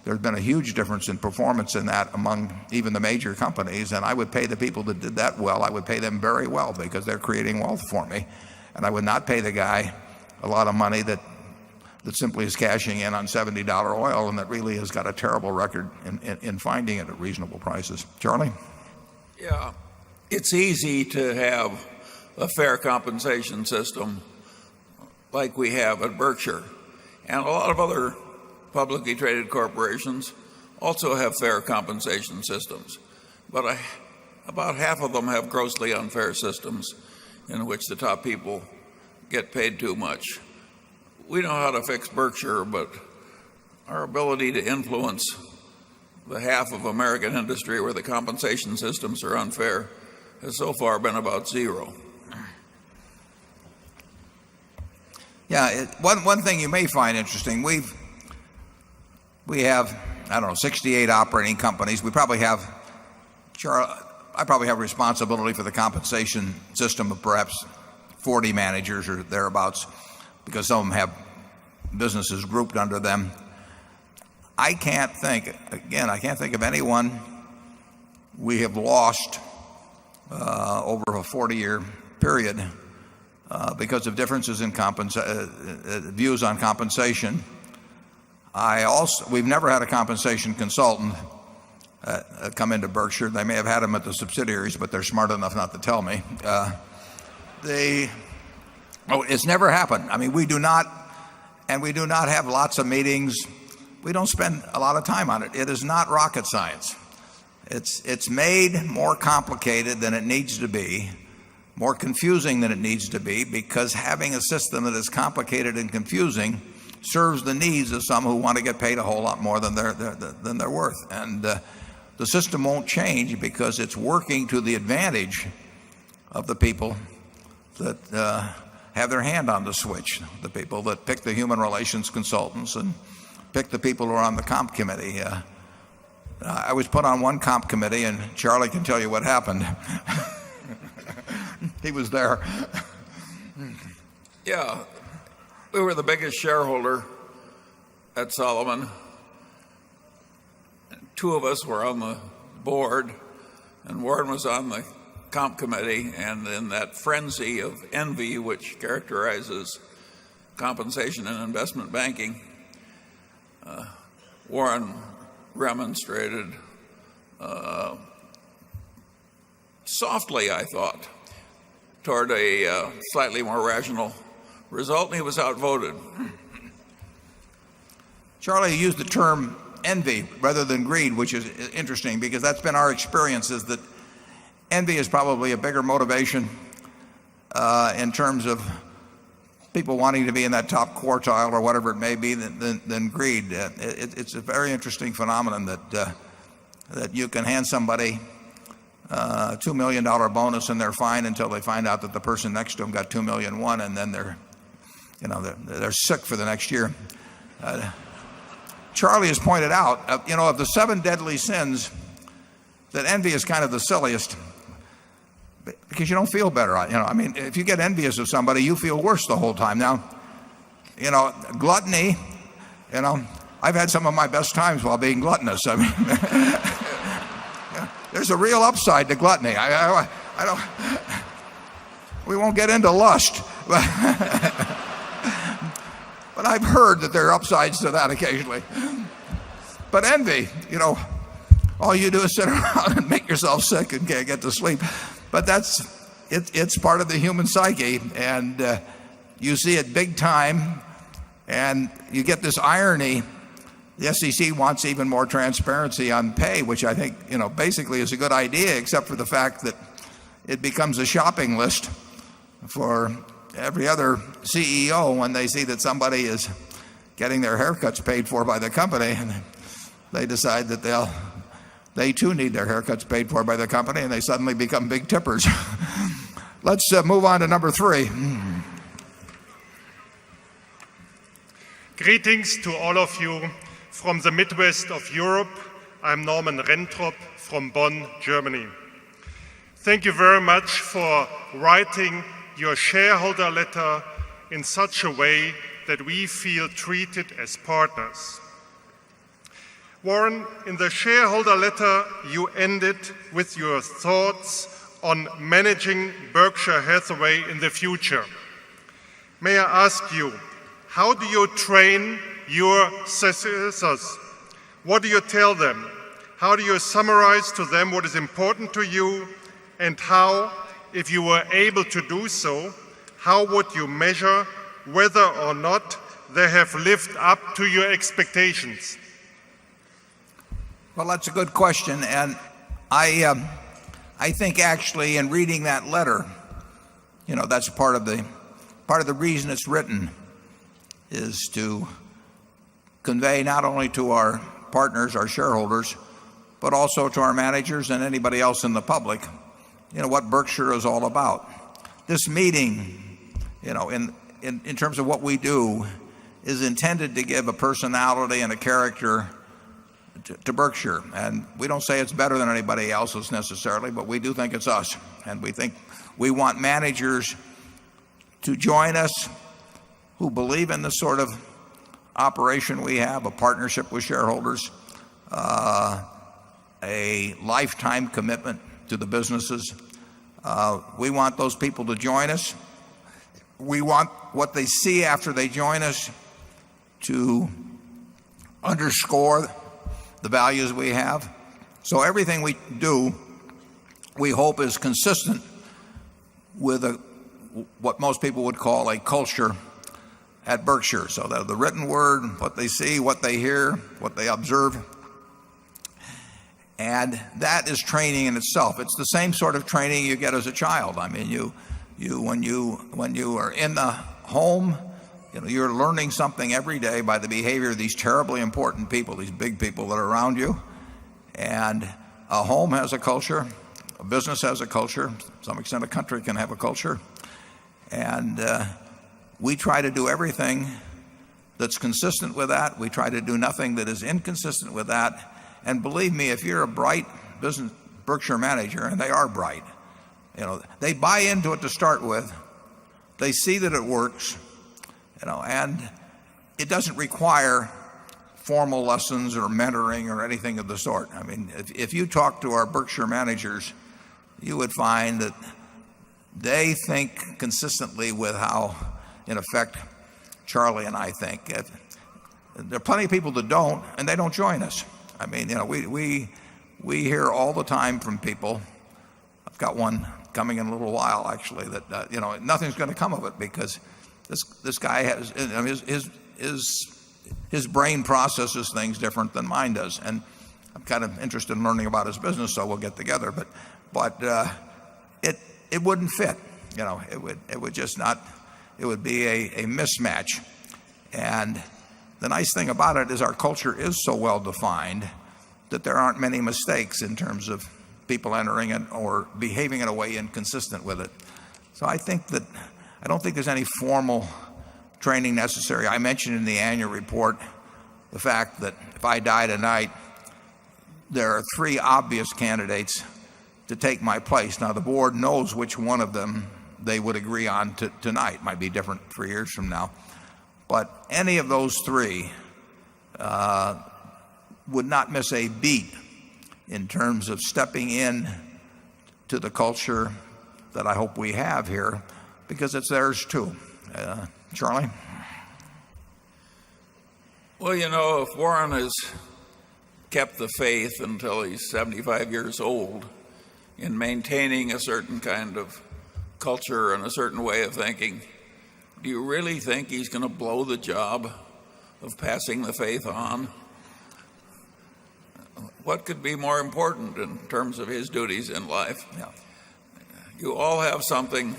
there's been a huge difference in performance in that among even the major companies. And I would pay the people that did that well. I would pay them very well because they're creating wealth for me. And I would not pay the guy a lot of money that simply is cashing in on $70 oil and that really has got a terrible record in finding it at reasonable prices. Charlie? Yeah, it's easy to have a fair compensation system like we have at Berkshire. And a lot of other publicly traded corporations also have fair compensation systems. But about half of them have grossly unfair systems in which the top people get paid too much. We know how to fix Berkshire, but our ability to influence the half of American industry where the compensation systems are unfair has so far been about zero. Yeah, one thing you may find interesting, we have, I don't know, 68 operating companies. We probably have, I probably have responsibility for the compensation system of perhaps 40 managers or thereabouts, because some of them have businesses grouped under them. I can't think of anyone we have lost over a 40-year period because of differences in views on compensation. We've never had a compensation consultant come into Berkshire. They may have had them at the subsidiaries, but they're smart enough not to tell me. It's never happened. I mean, we do not have lots of meetings. We don't spend a lot of time on it. It is not rocket science. It's made more complicated than it needs to be, more confusing than it needs to be, because having a system that is complicated and confusing serves the needs of some who want to get paid a whole lot more than they're worth. And the system won't change because it's working to the advantage of the people that have their hand on the switch, the people that pick the human relations consultants and pick the people who are on the comp committee. I was put on one comp committee, and Charlie can tell you what happened. He was there. Yeah, we were the biggest shareholder at Solomon. Two of us were on the board, and Warren was on the comp committee. And in that frenzy of envy which characterizes compensation and investment banking, Warren remonstrated softly, I thought, toward a slightly more rational result, and he was outvoted. Charlie used the term envy rather than greed, which is interesting because that's been our experience, is that envy is probably a bigger motivation in terms of people wanting to be in that top quartile or whatever it may be than greed. It's a very interesting phenomenon that you can hand somebody a $2 million bonus and they're fine until they find out that the person next to them got $2.1 million, and then they're sick for the next year. Charlie has pointed out, of the 7 deadly sins, that envy is kind of the silliest, because you don't feel better. I mean, if you get envious of somebody, you feel worse the whole time. Now, gluttony, I've had some of my best times while being gluttonous. I mean, there's a real upside to gluttony. I don't. We won't get into lust, but I've heard that there are upsides to that occasionally. But envy, all you do is sit around and make yourself sick and can't get to sleep. But it's part of the human psyche, and you see it big time, and you get this irony. The SEC wants even more transparency on pay, which I think, basically is a good idea, except for the fact that it becomes a shopping list for every other CEO when they see that somebody is getting their haircuts paid for by the company, and they decide that they too need their haircuts paid for by the company, and they suddenly become big tippers. Let's move on to number 3. Greetings to all of you from the Midwest of Europe. I'm Norman Rentrop from Bonn, Germany. Thank you very much for writing your shareholder letter in such a way that we feel treated as partners. Warren, in the shareholder letter, you ended with your thoughts on managing Berkshire Hathaway in the future. May I ask you, how do you train your successors? What do you tell them? How do you summarize to them what is important to you? And how, if you were able to do so, how would you measure whether or not they have lived up to your expectations? Well, that's a good question, and I think actually in reading that letter, that's part of the reason it's written is to convey not only to our partners, our shareholders, but also to our managers and anybody else in the public, what Berkshire is all about. This meeting, in terms of what we do, is intended to give a personality and a character to Berkshire. And we don't say it's better than anybody else's necessarily, but we do think it's us. And we think we want managers to join us who believe in the sort of operation we have, a partnership with shareholders, a lifetime commitment to the businesses. We want those people to join us. We want what they see after they join us to underscore the values we have. So everything we do, we hope is consistent with what most people would call a culture at Berkshire. So that the written word, what they see, what they hear, what they observe. And that is training in itself. It's the same sort of training you get as a child. I mean, when you are in the home, you're learning something every day by the behavior of these terribly important people, these big people that are around you. And a home has a culture, a business has a culture, to some extent a country can have a culture. And we try to do everything that's consistent with that. We try to do nothing that is inconsistent with that. And believe me, if you're a bright business Berkshire manager, and they are bright, they buy into it to start with. They see that it works, and it doesn't require formal lessons or mentoring or anything of the sort. I mean, if you talk to our Berkshire managers, you would find that they think consistently with how, in effect, Charlie and I think. There are plenty of people that don't, and they don't join us. I mean, we hear all the time from people. I've got one coming in a little while, actually, that nothing's going to come of it because this guy has his brain processes things different than mine does, and I'm kind of interested in learning about his business, so we'll get together. But it wouldn't fit. It would just not. It would be a mismatch. And the nice thing about it is our culture is so well defined that there aren't many mistakes in terms of people entering it or behaving in a way inconsistent with it. So I don't think there's any formal training necessary. I mentioned in the annual report the fact that if I die tonight, there are 3 obvious candidates to take my place. Now the board knows which one of them they would agree on tonight. Might be different 3 years from now. But any of those 3 would not miss a beat in terms of stepping in to the culture that I hope we have here, because it's theirs too. Charlie? Well, if Warren has kept the faith until he's 75 years old in maintaining a certain kind of culture and a certain way of thinking, do you really think he's going to blow the job of passing the faith on? What could be more important in terms of his duties in life? Yeah. You all have something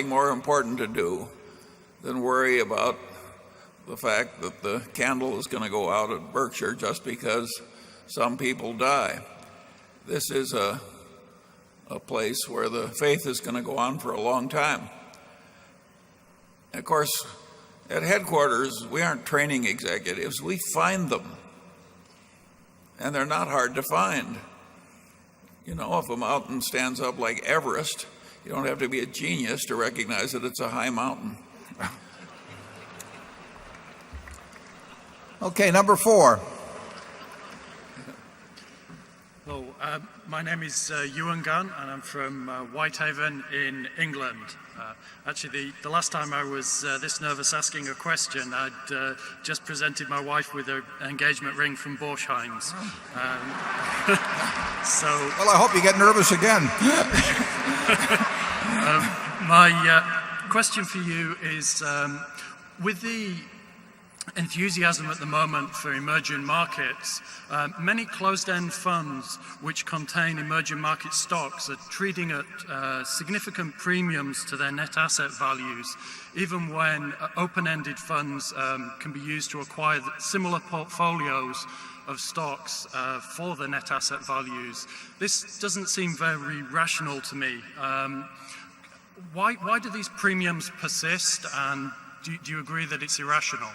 more important to do than worry about the fact that the candle is going to go out at Berkshire just because some people die. This is a a place where the faith is going to go on for a long time. And of course, at headquarters, we aren't training executives. We find them. And they're not hard to find. You know, if a mountain stands up like Everest, you don't have to be a genius to recognize that it's a high mountain. Okay, number 4. Hello, my name is Ewan Gunn, and I'm from Whitehaven in England. Actually, the last time I was this nervous asking a question, I'd just presented my wife with an engagement ring from Borsheims. So, well, I hope you get nervous again. My question for you is, with the enthusiasm at the moment for emerging markets, many closed-end funds which contain emerging market stocks are trading at significant premiums to their net asset values, even when open-ended funds can be used to acquire similar portfolios of stocks for the net asset values. This doesn't seem very rational to me. Why do these premiums persist, and do you agree that it's irrational?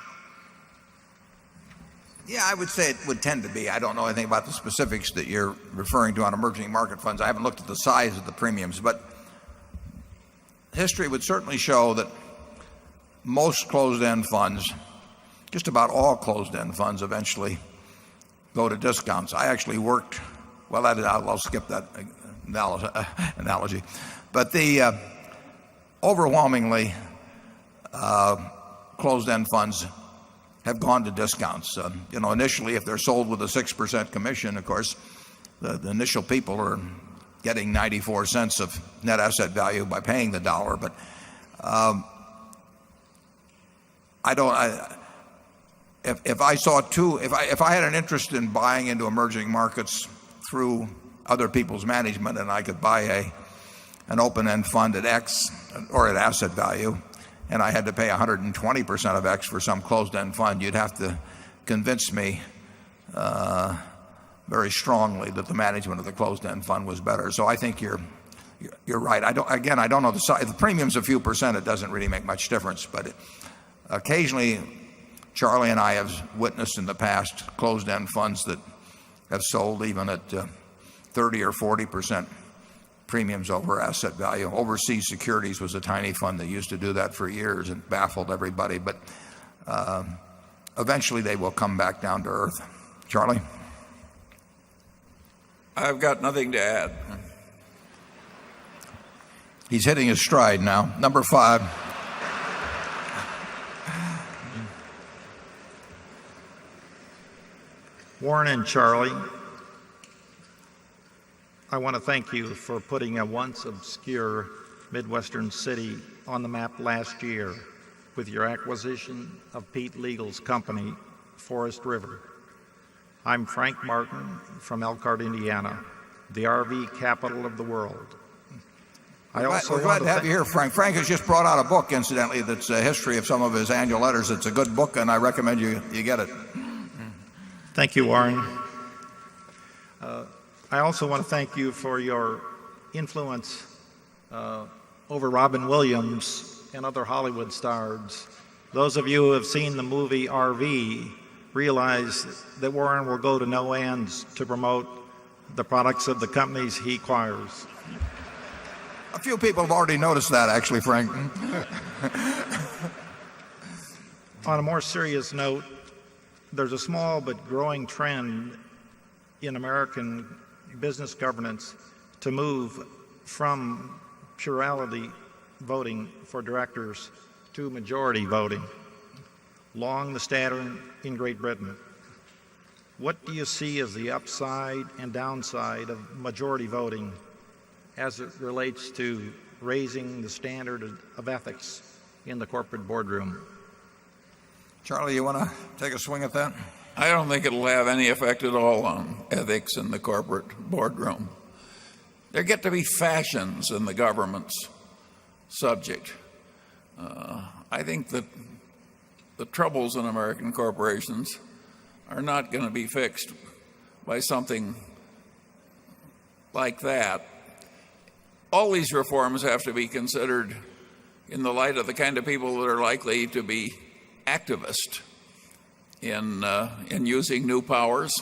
Yeah, I would say it would tend to be. I don't know anything about the specifics that you're referring to on emerging market funds. I haven't looked at the size of the premiums, but history would certainly show that most closed-end funds, just about all closed-end funds, eventually go to discounts. I actually worked, well, I'll skip that analogy, but the overwhelmingly closed-end funds have gone to discounts. You know, initially, if they're sold with a 6% commission, of course, the initial people are getting 94 cents of net asset value by paying the dollar. But if I had an interest in buying into emerging markets through other people's management, and I could buy an open-end fund at X or at asset value, and I had to pay 120% of X for some closed-end fund, you'd have to convince me very strongly that the management of the closed-end fund was better. So I think you're right. I don't know the size. The premium's a few percent. It doesn't really make much difference. But occasionally, Charlie and I have witnessed in the past closed-end funds that have sold even at 30 or 40% premiums over asset value. Overseas Securities was a tiny fund that used to do that for years and baffled everybody. But eventually they will come back down to earth. Charlie? I've got nothing to add. He's hitting his stride now. Number 5. Warren and Charlie, I want to thank you for putting a once obscure Midwestern city on the map last year with your acquisition of Pete Legal's company, Forest River. I'm Frank Martin from Elkhart, Indiana, the RV capital of the world. We're glad to have you here, Frank. Frank has just brought out a book, incidentally, that's a history of some of his annual letters. It's a good book, and I recommend you get it. Thank you, Warren. I also want to thank you for your influence over Robin Williams and other Hollywood stars. Those of you who have seen the movie RV realize that Warren will go to no ends to promote the products of the companies he acquires. A few people have already noticed that, actually, Frank. On a more serious note, there's a small but growing trend in American business governance to move from plurality voting for directors to majority voting, along the standard in Great Britain. What do you see as the upside and downside of majority voting as it relates to raising the standard of ethics in the corporate boardroom? Charlie, you want to take a swing at that? I don't think it'll have any effect at all on ethics in the corporate boardroom. There get to be fashions in the government's subject. I think that the troubles in American corporations are not going to be fixed by something like that. all these reforms have to be considered in the light of the kind of people that are likely to be activist in using new powers.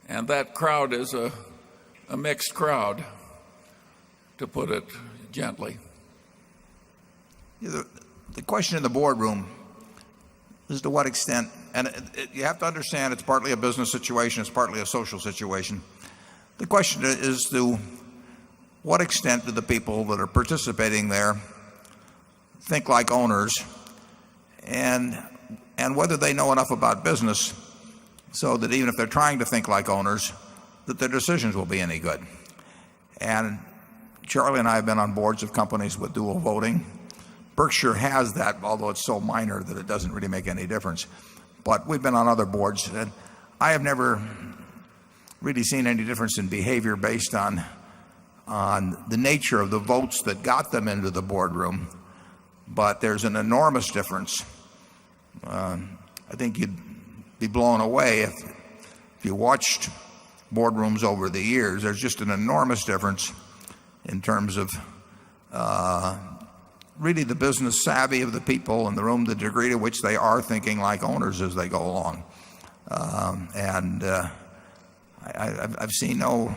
And that crowd is a mixed crowd, to put it gently. The question in the boardroom is to what extent, and you have to understand it's partly a business situation, it's partly a social situation. The question is to what extent do the people that are participating there think like owners, and whether they know enough about business so that even if they're trying to think like owners, that their decisions will be any good. And Charlie and I have been on boards of companies with dual voting. Berkshire has that, although it's so minor that it doesn't really make any difference. But we've been on other boards, and I have never really seen any difference in behavior based on the nature of the votes that got them into the boardroom. But there's an enormous difference. I think you'd be blown away if you watched boardrooms over the years. There's just an enormous difference in terms of really the business savvy of the people in the room, the degree to which they are thinking like owners as they go along. I've seen no,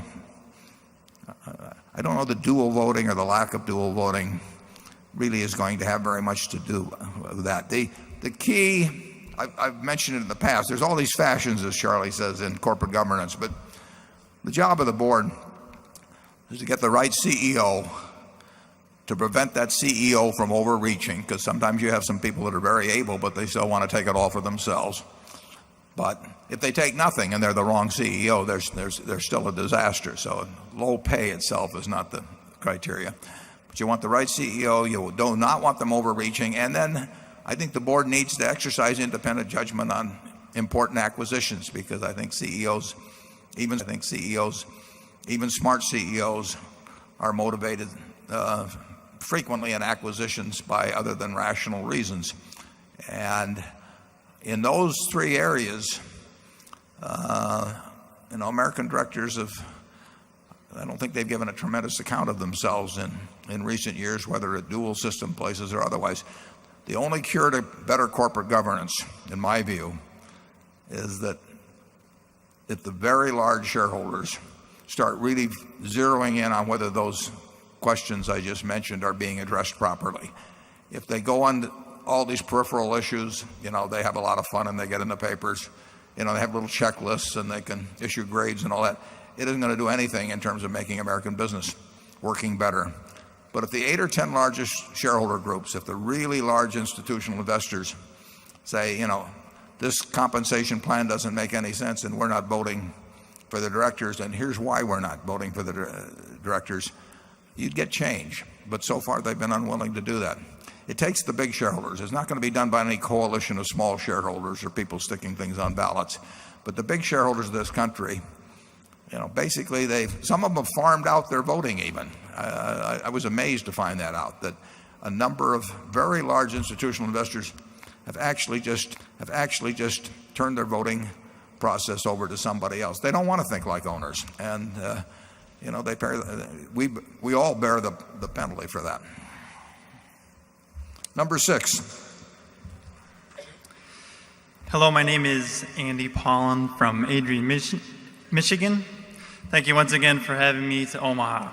I don't know that dual voting or the lack of dual voting really is going to have very much to do with that. The key, I've mentioned it in the past, there's all these fashions, as Charlie says, in corporate governance, but the job of the board is to get the right CEO, to prevent that CEO from overreaching, because sometimes you have some people that are very able, but they still want to take it all for themselves. But if they take nothing and they're the wrong CEO, there's still a disaster. So low pay itself is not the criteria. But you want the right CEO, you do not want them overreaching, and then I think the board needs to exercise independent judgment on important acquisitions, because I think CEOs, even smart CEOs, are motivated frequently in acquisitions by other than rational reasons. And in those three areas, American directors I don't think they've given a tremendous account of themselves in recent years, whether at dual system places or otherwise. The only cure to better corporate governance, in my view, is that if the very large shareholders start really zeroing in on whether those questions I just mentioned are being addressed properly. If they go on all these peripheral issues, they have a lot of fun and they get in the papers, they have little checklists and they can issue grades and all that. It isn't going to do anything in terms of making American business working better. But if the 8 or 10 largest shareholder groups, if the really large institutional investors say, this compensation plan doesn't make any sense and we're not voting for the directors, and here's why we're not voting for the directors, you'd get change. But so far they've been unwilling to do that. It takes the big shareholders. It's not going to be done by any coalition of small shareholders or people sticking things on ballots. But the big shareholders of this country, basically some of them have farmed out their voting even. I was amazed to find that out, that a number of very large institutional investors have actually just turned their voting process over to somebody else. They don't want to think like owners, and we all bear the penalty for that. Number 6. Hello, my name is Andy Pollan from Adrian, Michigan. Thank you once again for having me to Omaha.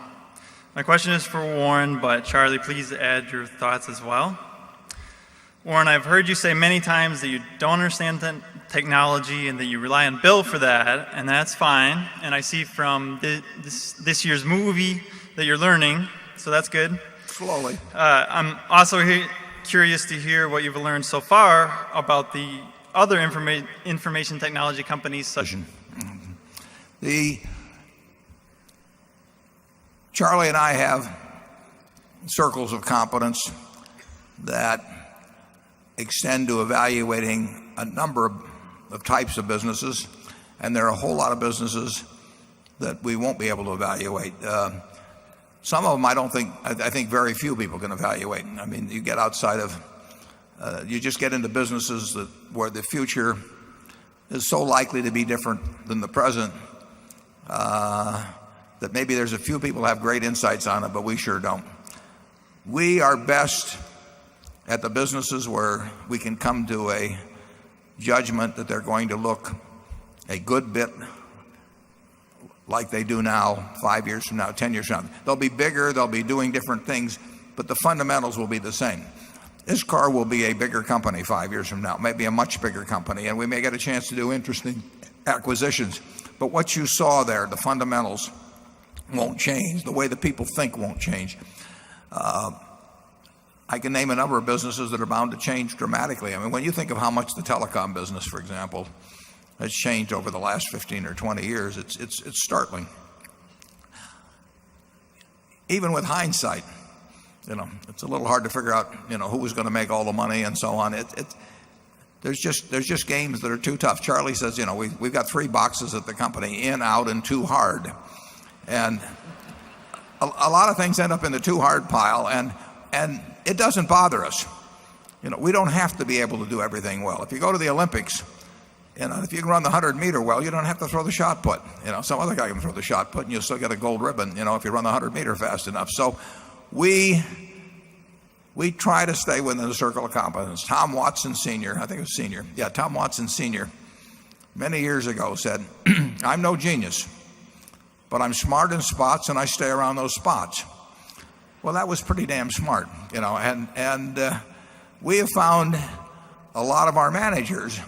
My question is for Warren, but Charlie, please add your thoughts as well. Warren, I've heard you say many times that you don't understand technology and that you rely on Bill for that, and that's fine. And I see from this year's movie that you're learning, so that's good. Slowly. I'm also curious to hear what you've learned so far about the other information technology companies such as Charlie and I have circles of competence that extend to evaluating a number of types of businesses, and there are a whole lot of businesses that we won't be able to evaluate. Some of them I think very few people can evaluate. I mean, you get outside of, you just get into businesses where the future is so likely to be different than the present. that maybe there's a few people who have great insights on it, but we sure don't. We are best at the businesses where we can come to a judgment that they're going to look a good bit like they do now, 5 years from now, 10 years from now. They'll be bigger, they'll be doing different things, but the fundamentals will be the same. Iscar will be a bigger company 5 years from now, maybe a much bigger company, and we may get a chance to do interesting acquisitions. But what you saw there, the fundamentals won't change. The way the people think won't change. I can name a number of businesses that are bound to change dramatically. I mean, when you think of how much the telecom business, for example, has changed over the last 15 or 20 years, it's startling. Even with hindsight, it's a little hard to figure out, who was going to make all the money and so on. There's just games that are too tough. Charlie says, we've got 3 boxes at the company: in, out, and too hard. And a lot of things end up in the too hard pile, and it doesn't bother us. We don't have to be able to do everything well. If you go to the Olympics, if you can run the 100-meter well, you don't have to throw the shot put. Some other guy can throw the shot put, and you'll still get a gold ribbon, if you run the 100-meter fast enough. So we try to stay within the circle of competence. Tom Watson Sr., I think it was Sr. Yeah, Tom Watson Sr. many years ago said, I'm no genius, but I'm smart in spots and I stay around those spots. Well, that was pretty damn smart, and we have found a lot of our managers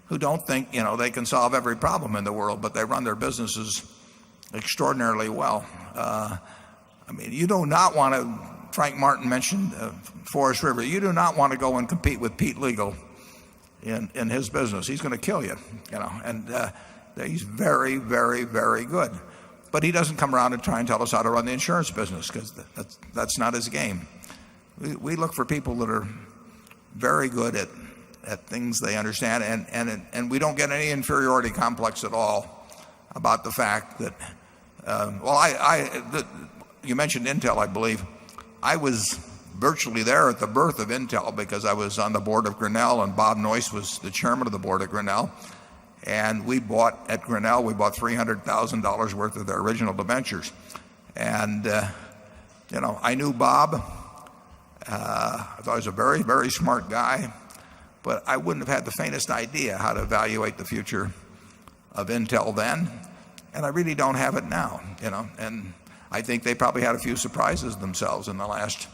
who don't think, they can solve every problem in the world, but they run their businesses extraordinarily well. You do not want to, Frank Martin mentioned Forest River, you do not want to go and compete with Pete Legal in his business. He's going to kill you, and he's very, very, very good. But he doesn't come around and try and tell us how to run the insurance business, because that's not his game. We look for people that are very good at things they understand, and we don't get any inferiority complex at all about the fact that, you mentioned Intel, I believe. I was virtually there at the birth of Intel because I was on the board of Grinnell, and Bob Noyce was the chairman of the board of Grinnell. And we bought $300,000 worth of their original debentures. And, I knew Bob. I thought he was a very, very smart guy. But I wouldn't have had the faintest idea how to evaluate the future of Intel then. And I really don't have it now, And I think they probably had a few surprises themselves in the last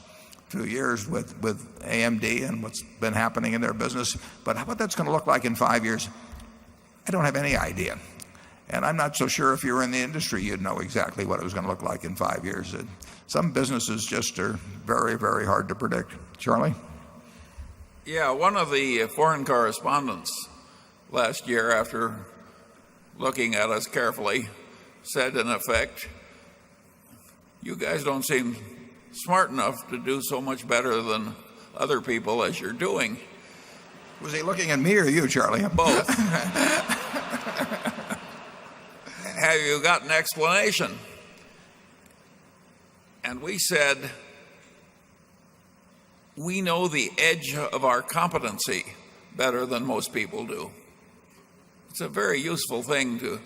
few years with AMD and what's been happening in their business. But what that's going to look like in 5 years, I don't have any idea. And I'm not so sure if you were in the industry, you'd know exactly what it was going to look like in 5 years. Some businesses just are very, very hard to predict. Charlie? Yeah, one of the foreign correspondents last year, after looking at us carefully, said in effect, you guys don't seem smart enough to do so much better than other people as you're doing. Was he looking at me or you, Charlie? Both. Have you got an explanation? And we said, we know the edge of our competency better than most people do. It's a very useful thing to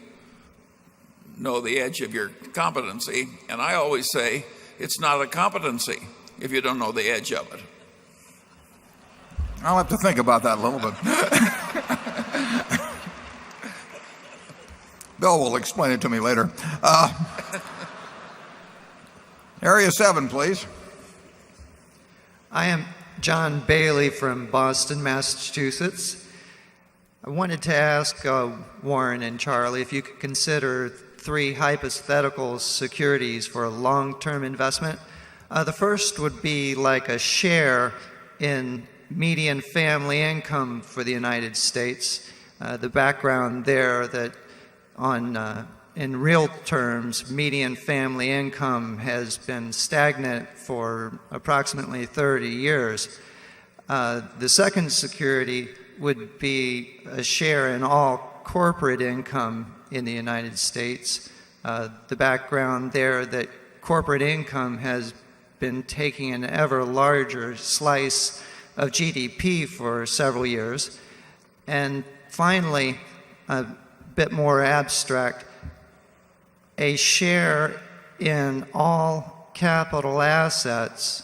know the edge of your competency. And I always say, it's not a competency if you don't know the edge of it. I'll have to think about that a little bit. Bill will explain it to me later. Area 7, please. I am John Bailey from Boston, Massachusetts. I wanted to ask Warren and Charlie if you could consider 3 hypothetical securities for a long-term investment. The first would be like a share in median family income for the United States. The background there that in real terms, median family income has been stagnant for approximately 30 years. The second security would be a share in all corporate income in the United States. The background there that corporate income has been taking an ever larger slice of GDP for several years. And finally, a bit more abstract, a share in all capital assets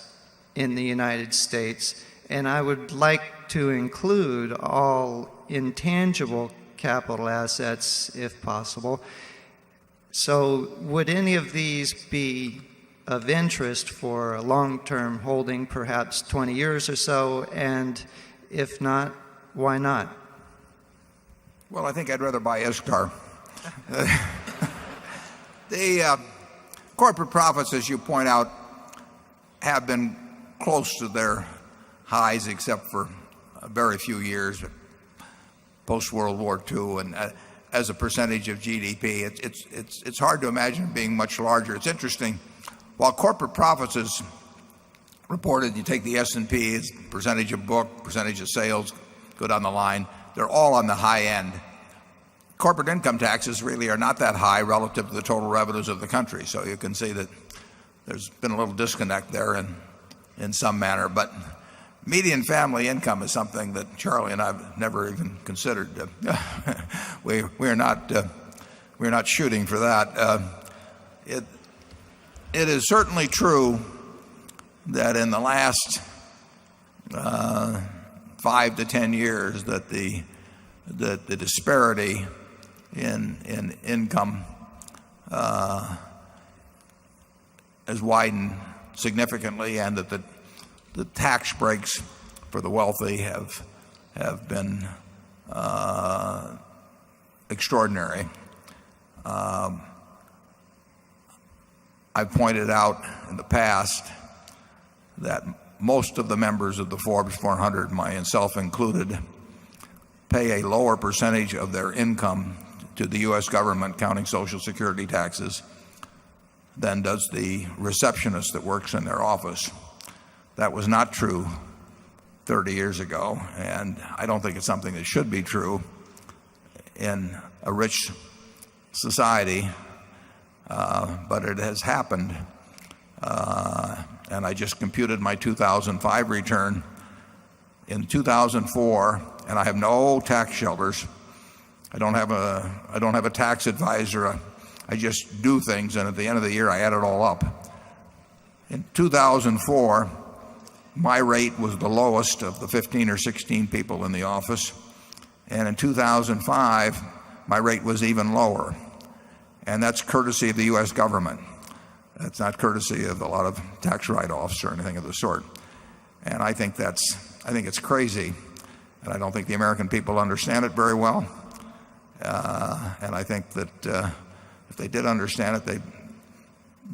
in the United States, and I would like to include all intangible capital assets if possible. So would any of these be of interest for a long-term holding, perhaps 20 years or so, and if not, why not? Well, I think I'd rather buy Iscar. The corporate profits, as you point out, have been close to their highs except for a very few years post-World War II, and as a percentage of GDP. It's hard to imagine it being much larger. It's interesting. While corporate profits is reported, you take the S&P, it's percentage of book, percentage of sales, go down the line, they're all on the high end. Corporate income taxes really are not that high relative to the total revenues of the country. So you can see that there's been a little disconnect there in some manner. But median family income is something that Charlie and I have never even considered. We're not shooting for that. It is certainly true that in the last 5 to 10 years that the disparity in income has widened significantly, and that the tax breaks for the wealthy have been extraordinary. I've pointed out in the past that most of the members of the Forbes 400, myself included, pay a lower percentage of their income to the U.S. government, counting Social Security taxes, than does the receptionist that works in their office. That was not true 30 years ago, and I don't think it's something that should be true in a rich society, but it has happened. And I just computed my 2005 return. In 2004, and I have no tax shelters. I don't have a tax advisor. I just do things, and at the end of the year I add it all up. In 2004, my rate was the lowest of the 15 or 16 people in the office, and in 2005 my rate was even lower. And that's courtesy of the US government. That's not courtesy of a lot of tax write-offs or anything of the sort. And I think it's crazy, and I don't think the American people understand it very well. And I think that if they did understand it,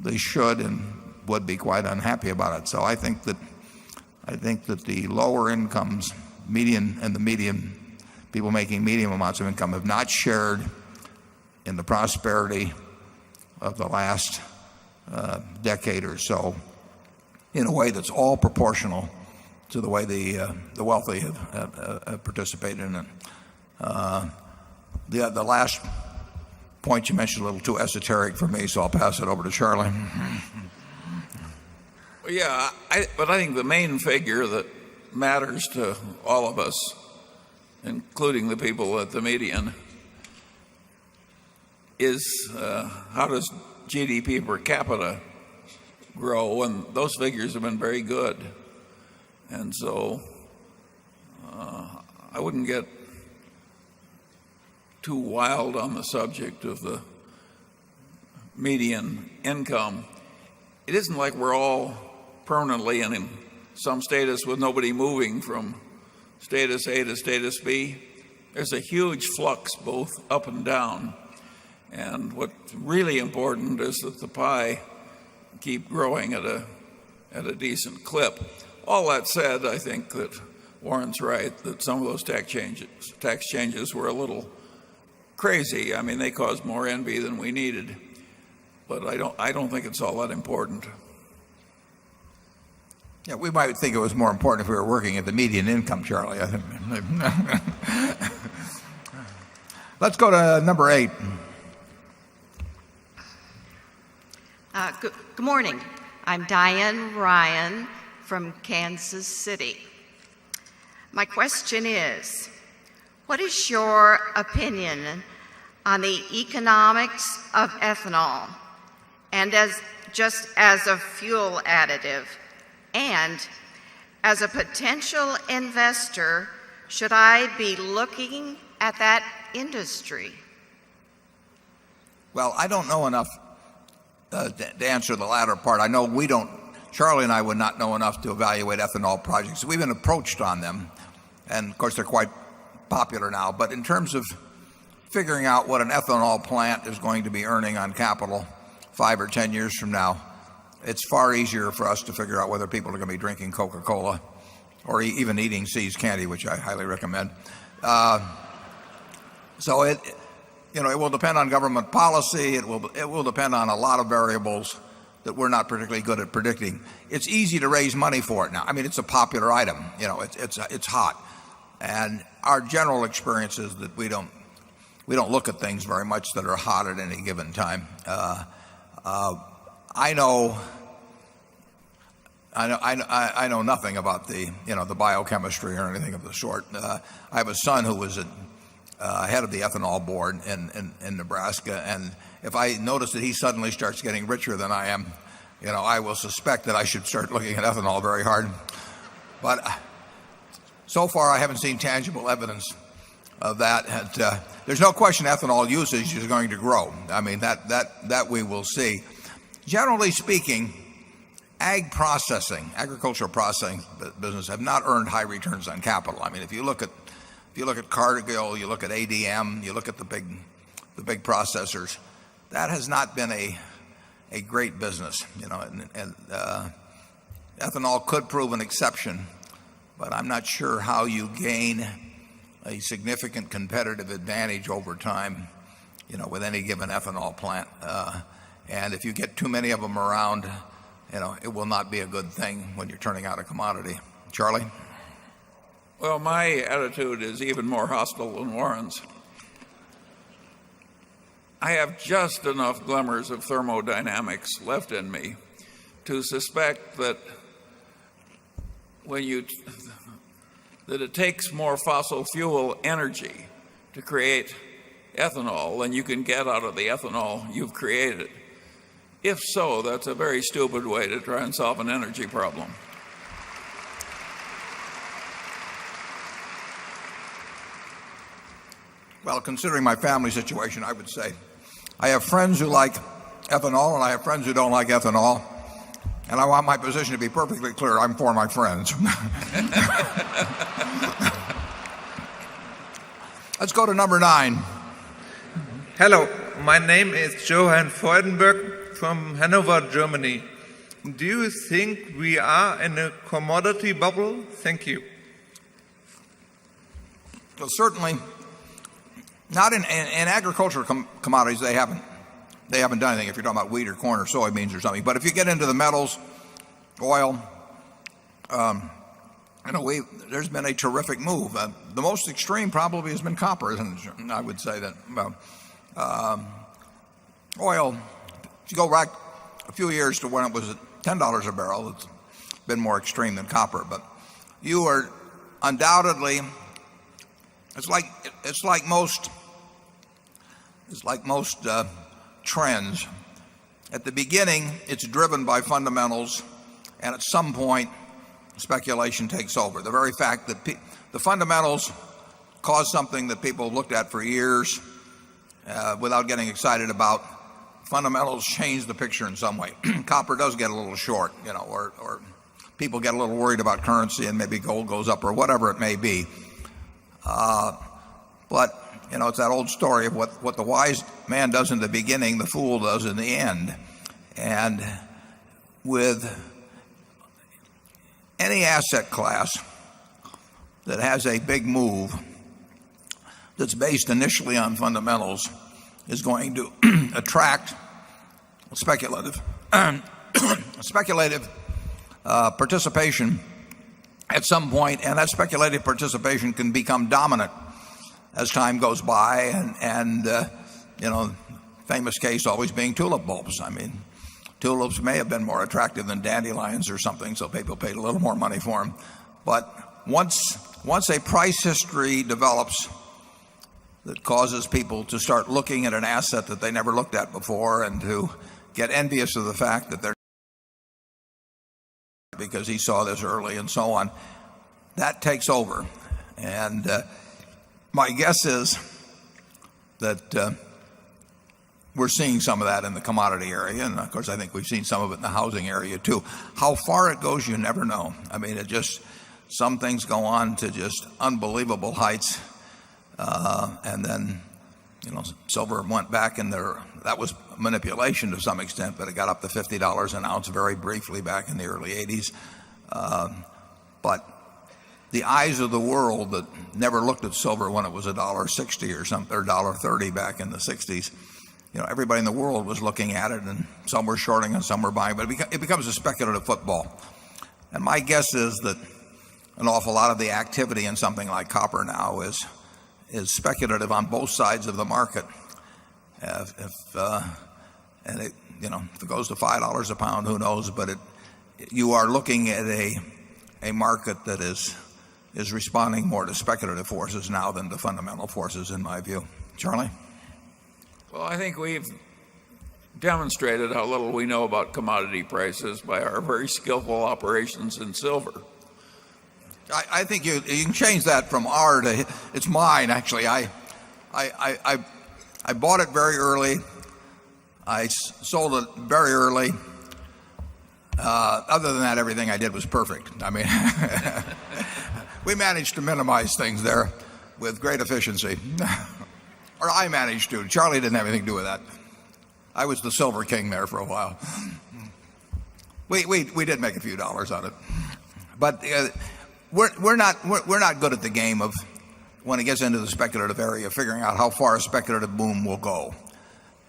they should and would be quite unhappy about it. So I think that the lower incomes, median people making medium amounts of income have not shared in the prosperity of the last decade or so in a way that's all proportional to the way the wealthy have participated in it. The last point you mentioned a little too esoteric for me, so I'll pass it over to Charlie. Well, yeah, but I think the main figure that matters to all of us, including the people at the median, is how does GDP per capita grow, and those figures have been very good. And so I wouldn't get too wild on the subject of the median income. It isn't like we're all permanently in some status with nobody moving from status A to status B. There's a huge flux both up and down. And what's really important is that the pie keep growing at a decent clip. All that said, I think that Warren's right that some of those tax changes were a little crazy. I mean, they caused more envy than we needed. But I don't think it's all that important. Yeah, we might think it was more important if we were working at the median income, Charlie. I think. Let's go to number 8. Good morning. I'm Diane Ryan from Kansas City. My question is, what is your opinion on the economics of ethanol and just as a fuel additive? And as a potential investor, should I be looking at that industry? Well, I don't know enough to answer the latter part. I know Charlie and I would not know enough to evaluate ethanol projects. We've been approached on them, and of course they're quite popular now. But in terms of figuring out what an ethanol plant is going to be earning on capital 5 or 10 years from now, it's far easier for us to figure out whether people are going to be drinking Coca-Cola or even eating See's candy, which I highly recommend. So it will depend on government policy. It will depend on a lot of variables that we're not particularly good at predicting. It's easy to raise money for it now. I mean, it's a popular item. It's hot, and our general experience is that we don't look at things very much that are hot at any given time. I know nothing about the biochemistry or anything of the sort. I have a son who was head of the ethanol board in Nebraska, and if I notice that he suddenly starts getting richer than I am, I will suspect that I should start looking at ethanol very hard. But so far I haven't seen tangible evidence of that. And, there's no question ethanol usage is going to grow. I mean, that we will see. Generally speaking, agricultural processing business have not earned high returns on capital. I mean, if you look at Cargill, you look at ADM, you look at the big processors, that has not been a great business, and ethanol could prove an exception, but I'm not sure how you gain a significant competitive advantage over time, with any given ethanol plant. And if you get too many of them around, it will not be a good thing when you're turning out a commodity. Charlie? Well, my attitude is even more hostile than Warren's. I have just enough glimmers of thermodynamics left in me to suspect that that it takes more fossil fuel energy to create ethanol than you can get out of the ethanol you've created. If so, that's a very stupid way to try and solve an energy problem. Well, considering my family situation, I would say I have friends who like ethanol and I have friends who don't like ethanol. And I want my position to be perfectly clear. I'm for my friends. Let's go to number 9. Hello, my name is Johann Freudenberg from Hanover, Germany. Do you think we are in a commodity bubble? Thank you. Well, certainly not in agricultural commodities. They haven't done anything if you're talking about wheat or corn or soybeans or something. But if you get into the metals, oil, there's been a terrific move. The most extreme probably has been copper, and I would say that oil, if you go back a few years to when it was at $10 a barrel, it's been more extreme than copper. But you are undoubtedly, it's like most trends. At the beginning, it's driven by fundamentals, and at some point, speculation takes over. The very fact that the fundamentals cause something that people have looked at for years without getting excited about, fundamentals change the picture in some way. Copper does get a little short, or people get a little worried about currency and maybe gold goes up or whatever it may be. But it's that old story of what the wise man does in the beginning, the fool does in the end. And with any asset class that has a big move that's based initially on fundamentals is going to attract speculative participation at some point, and that speculative participation can become dominant as time goes by, and famous case always being tulip bulbs. I mean, tulips may have been more attractive than dandelions or something, so people paid a little more money for them. But once a price history develops that causes people to start looking at an asset that they never looked at before and to get envious of the fact that they're because he saw this early and so on. That takes over. And my guess is that we're seeing some of that in the commodity area. And of course, I think we've seen some of it in the housing area too. How far it goes, you never know. I mean, some things go on to just unbelievable heights. And then, silver went back in there. That was manipulation to some extent, but it got up to $50 an ounce very briefly back in the early 80s. But the eyes of the world that never looked at silver when it was $1.60 or something, or $1.30 back in the 60s, everybody in the world was looking at it, and some were shorting and some were buying, but it becomes a speculative football. And my guess is that an awful lot of the activity in something like copper now is speculative on both sides of the market. If it goes to $5 a pound, who knows? But you are looking at a market that is responding more to speculative forces now than to fundamental forces, in my view. Charlie? Well, I think we've demonstrated how little we know about commodity prices by our very skillful operations in silver. I think you can change that from R to it's mine. Actually, I bought it very early. I sold it very early. Other than that, everything I did was perfect. I mean, we managed to minimize things there with great efficiency. Or I managed to. Charlie didn't have anything to do with that. I was the silver king there for a while. We did make a few dollars on it, but we're not good at the game of, when it gets into the speculative area, figuring out how far a speculative boom will go.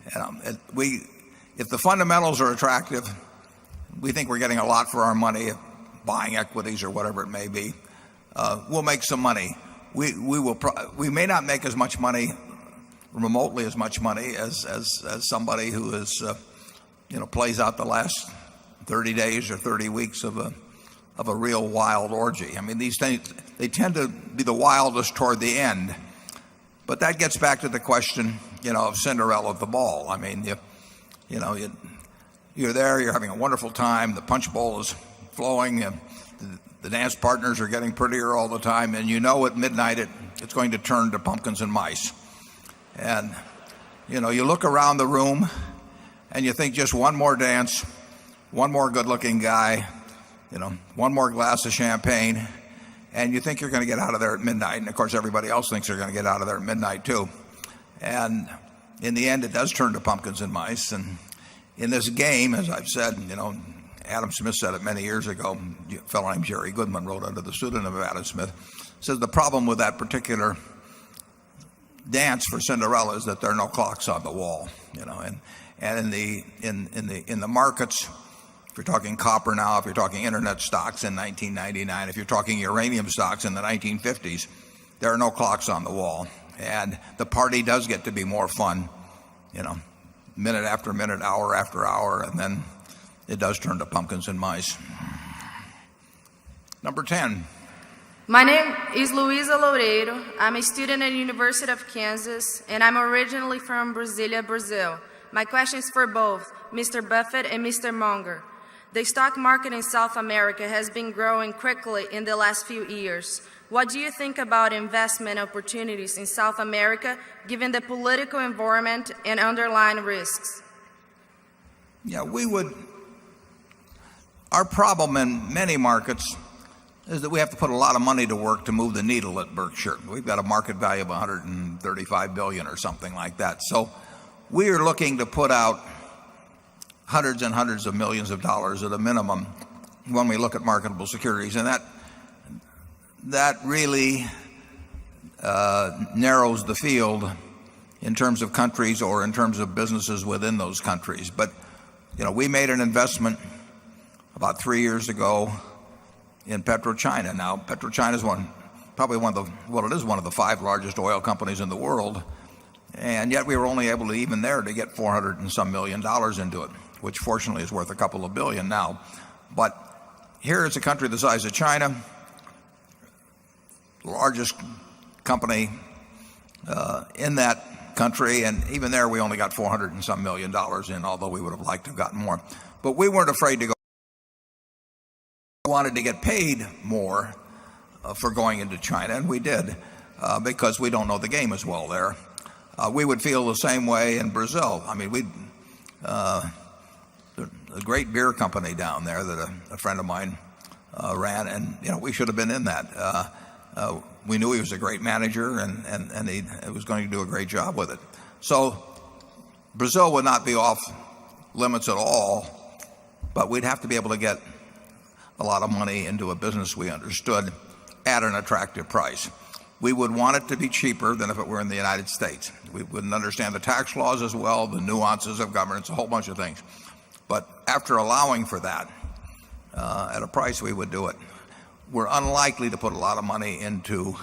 If the fundamentals are attractive, we think we're getting a lot for our money, buying equities or whatever it may be. We'll make some money. We may not make as much money, remotely as much money as somebody who is plays out the last 30 days or 30 weeks of a real wild orgy. I mean, these things, they tend to be the wildest toward the end. But that gets back to the question, of Cinderella of the ball. I mean, you're there, you're having a wonderful time, the punch bowl is flowing, the dance partners are getting prettier all the time, and at midnight it's going to turn to pumpkins and mice. And you look around the room and you think just one more dance, one more good-looking guy, one more glass of champagne, and you think you're going to get out of there at midnight. And of course, everybody else thinks they're going to get out of there at midnight too. And in the end, it does turn to pumpkins and mice. And in this game, as I've said, Adam Smith said it many years ago. A fellow named Jerry Goodman wrote under the pseudonym of Adam Smith. Says the problem with that particular dance for Cinderella is that there are no clocks on the wall. And in the markets, if you're talking copper now, if you're talking internet stocks in 1999, if you're talking uranium stocks in the 1950s, there are no clocks on the wall. And the party does get to be more fun, minute after minute, hour after hour, and then it does turn to pumpkins and mice. Number 10. My name is Luisa Loureiro. I'm a student at the University of Kansas, and I'm originally from Brasilia, Brazil. My question is for both Mr. Buffett and Mr. Munger. The stock market in South America has been growing quickly in the last few years. What do you think about investment opportunities in South America, given the political environment and underlying risks? Yeah, our problem in many markets is that we have to put a lot of money to work to move the needle at Berkshire. We've got a market value of $135 billion or something like that. So we are looking to put out hundreds and hundreds of millions of dollars at a minimum when we look at marketable securities. And that really narrows the field in terms of countries or in terms of businesses within those countries. But, we made an investment about 3 years ago in PetroChina. Now, PetroChina is one of the 5 largest oil companies in the world. And yet we were only able to, even there, to get $400 and some million into it, which fortunately is worth a couple of billion now. But here is a country the size of China, the largest company in that country, and even there we only got $400 and some million in, although we would have liked to have gotten more. But we weren't afraid to go. We wanted to get paid more for going into China, and we did, because we don't know the game as well there. We would feel the same way in Brazil. I mean, a great beer company down there that a friend of mine ran, and we should have been in that. We knew he was a great manager, and he was going to do a great job with it. So Brazil would not be off limits at all, but we'd have to be able to get a lot of money into a business we understood at an attractive price. We would want it to be cheaper than if it were in the United States. We wouldn't understand the tax laws as well, the nuances of governance, a whole bunch of things. But after allowing for that, at a price, we would do it. We're unlikely to put a lot of money into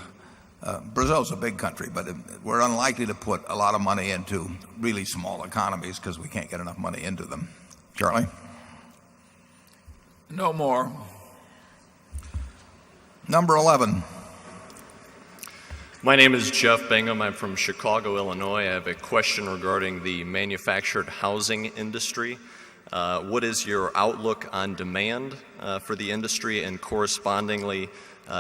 Brazil's a big country, but we're unlikely to put a lot of money into really small economies because we can't get enough money into them. Charlie? No more. Number 11. My name is Jeff Bingham. I'm from Chicago, Illinois. I have a question regarding the manufactured housing industry. What is your outlook on demand for the industry, and correspondingly,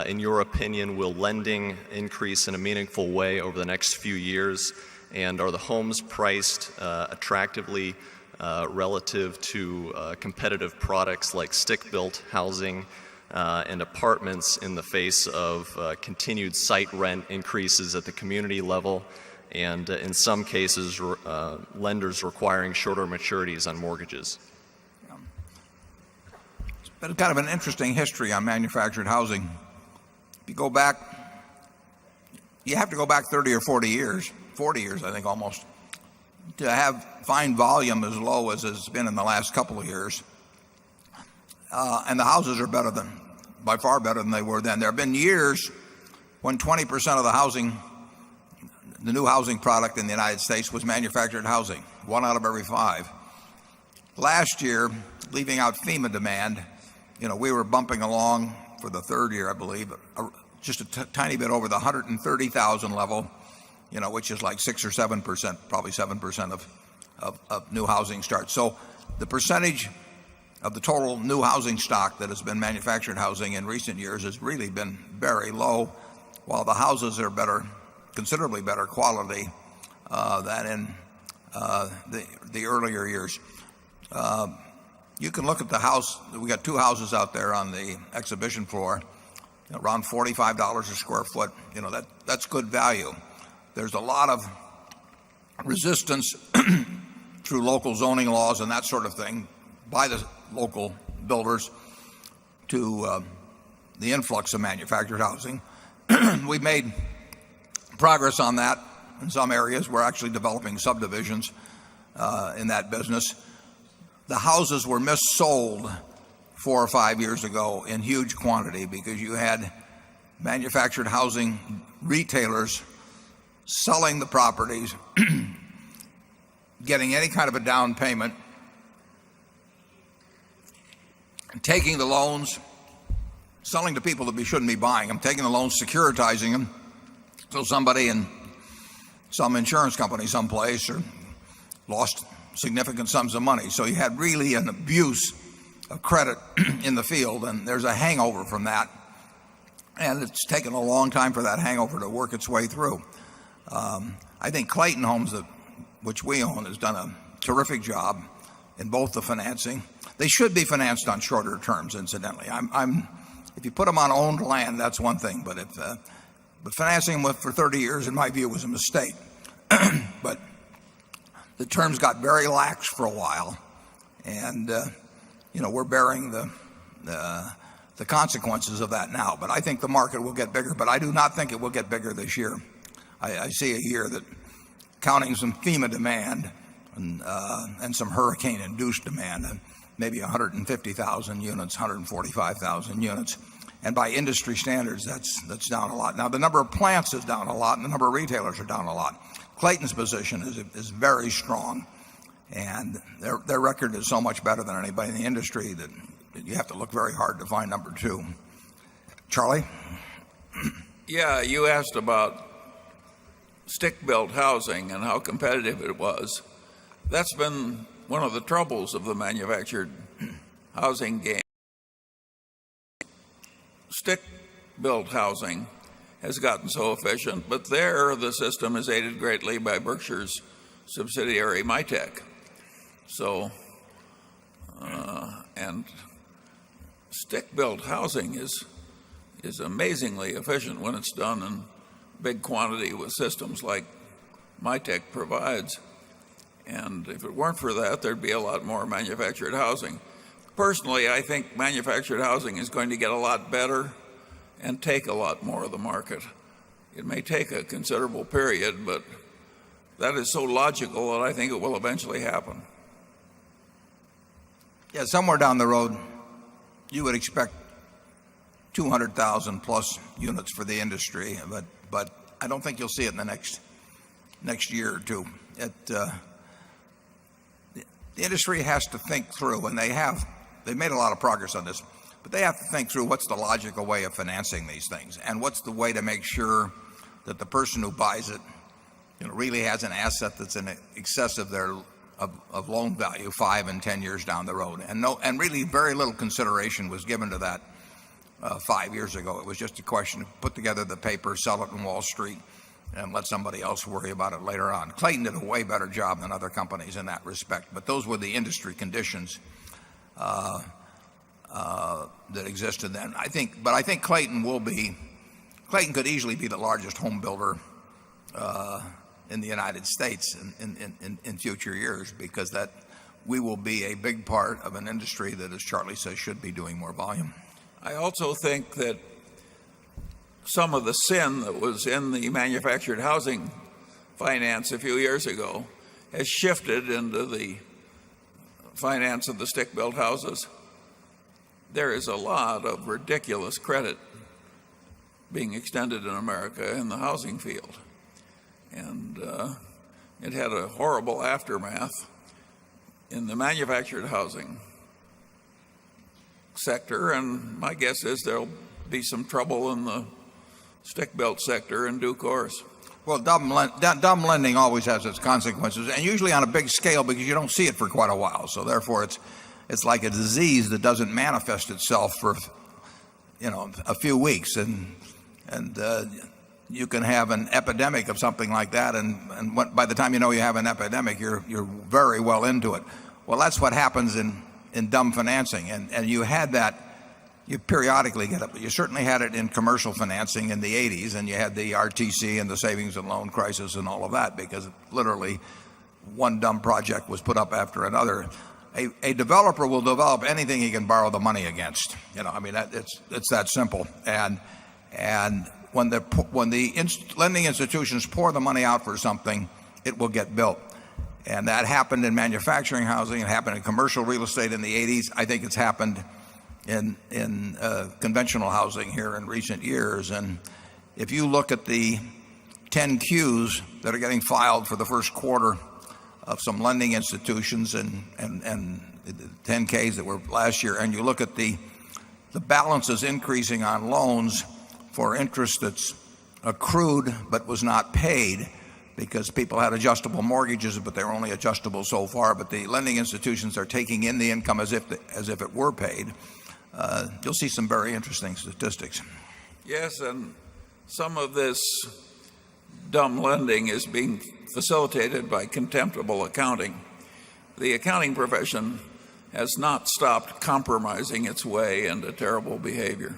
in your opinion, will lending increase in a meaningful way over the next few years? And are the homes priced attractively relative to competitive products like stick-built housing and apartments in the face of continued site rent increases at the community level, and in some cases lenders requiring shorter maturities on mortgages? It's been kind of an interesting history on manufactured housing. If you go back, you have to go back 30 or 40 years, I think almost, to find volume as low as it's been in the last couple of years. And the houses are by far better than they were then. There have been years when 20% of the new housing product in the United States was manufactured housing, 1 out of every 5. Last year, leaving out FEMA demand, we were bumping along for the third year, I believe, just a tiny bit over the 130,000 level, which is like 6 or 7%, probably 7% of new housing starts. So the percentage of the total new housing stock that has been manufactured housing in recent years has really been very low, while the houses are considerably better quality than in the earlier years. You can look at the house. We got 2 houses out there on the exhibition floor, around $45 a square foot. That's good value. There's a lot of resistance through local zoning laws and that sort of thing by the local builders to the influx of manufactured housing. We've made progress on that in some areas. We're actually developing subdivisions in that business. The houses were missold 4 or 5 years ago in huge quantity because you had manufactured housing retailers selling the properties, getting any kind of a down payment, taking the loans, selling to people that we shouldn't be buying them, taking the loans, securitizing them, so somebody in some insurance company someplace or lost significant sums of money. So you had really an abuse of credit in the field, and there's a hangover from that, and it's taken a long time for that hangover to work its way through. I think Clayton Homes, which we own, has done a terrific job in both the financing. They should be financed on shorter terms, incidentally. If you put them on owned land, that's one thing, but financing them for 30 years, in my view, was a mistake. But the terms got very lax for a while, and we're bearing the consequences of that now. But I think the market will get bigger, but I do not think it will get bigger this year. I see a year that, counting some FEMA demand and some hurricane-induced demand, maybe 150,000 units, 145,000 units. And by industry standards, that's down a lot. Now, the number of plants is down a lot, and the number of retailers are down a lot. Clayton's position is very strong, and their record is so much better than anybody in the industry that you have to look very hard to find number 2. Charlie? Yeah, you asked about stick-built housing and how competitive it was, that's been one of the troubles of the manufactured housing game. Stick-built housing has gotten so efficient, but there the system is aided greatly by Berkshire's subsidiary Mytec. So, and stick-built housing is amazingly efficient when it's done in big quantity with systems like Mytec provides. And if it weren't for that, there'd be a lot more manufactured housing. Personally, I think manufactured housing is going to get a lot better and take a lot more of the market. It may take a considerable period, but that is so logical that I think it will eventually happen. Yeah, somewhere down the road, you would expect 200,000 plus units for the industry, but I don't think you'll see it in the next year or two. The industry has to think through, and they've made a lot of progress on this, but they have to think through what's the logical way of financing these things, and what's the way to make sure that the person who buys it, really has an asset that's in excess of their of loan value 5 and 10 years down the road. And really very little consideration was given to that 5 years ago. It was just a question of put together the paper, sell it in Wall Street, and let somebody else worry about it later on. Clayton did a way better job than other companies in that respect, but those were the industry conditions that existed then. I think Clayton could easily be the largest home builder in the United States in future years, because that we will be a big part of an industry that, as Charlie says, should be doing more volume. I also think that some of the sin that was in the manufactured housing finance a few years ago has shifted into the finance of the stick-built houses. There is a lot of ridiculous credit being extended in America in the housing field. And it had a horrible aftermath in the manufactured housing sector, and my guess is there'll be some trouble in the stick-built sector in due course. Well, dumb lending always has its consequences, and usually on a big scale, because you don't see it for quite a while. So therefore, it's like a disease that doesn't manifest itself for a few weeks, and you can have an epidemic of something like that, and by the time you know you have an epidemic, you're very well into it. Well, that's what happens in dumb financing, and you had that. You periodically get it, but you certainly had it in commercial financing in the 80s, and you had the RTC and the savings and loan crisis and all of that, because literally one dumb project was put up after another. A developer will develop anything he can borrow the money against. It's that simple. And when the lending institutions pour the money out for something, it will get built. And that happened in manufacturing housing. It happened in commercial real estate in the 80s. I think it's happened in conventional housing here in recent years. And if you look at the 10 Qs that are getting filed for the first quarter of some lending institutions and the 10 Ks that were last year, and you look at the balances increasing on loans for interest that's accrued but was not paid, because people had adjustable mortgages, but they were only adjustable so far, but the lending institutions are taking in the income as if it were paid. You'll see some very interesting statistics. Yes, and some of this dumb lending is being facilitated by contemptible accounting. The accounting profession has not stopped compromising its way into terrible behavior.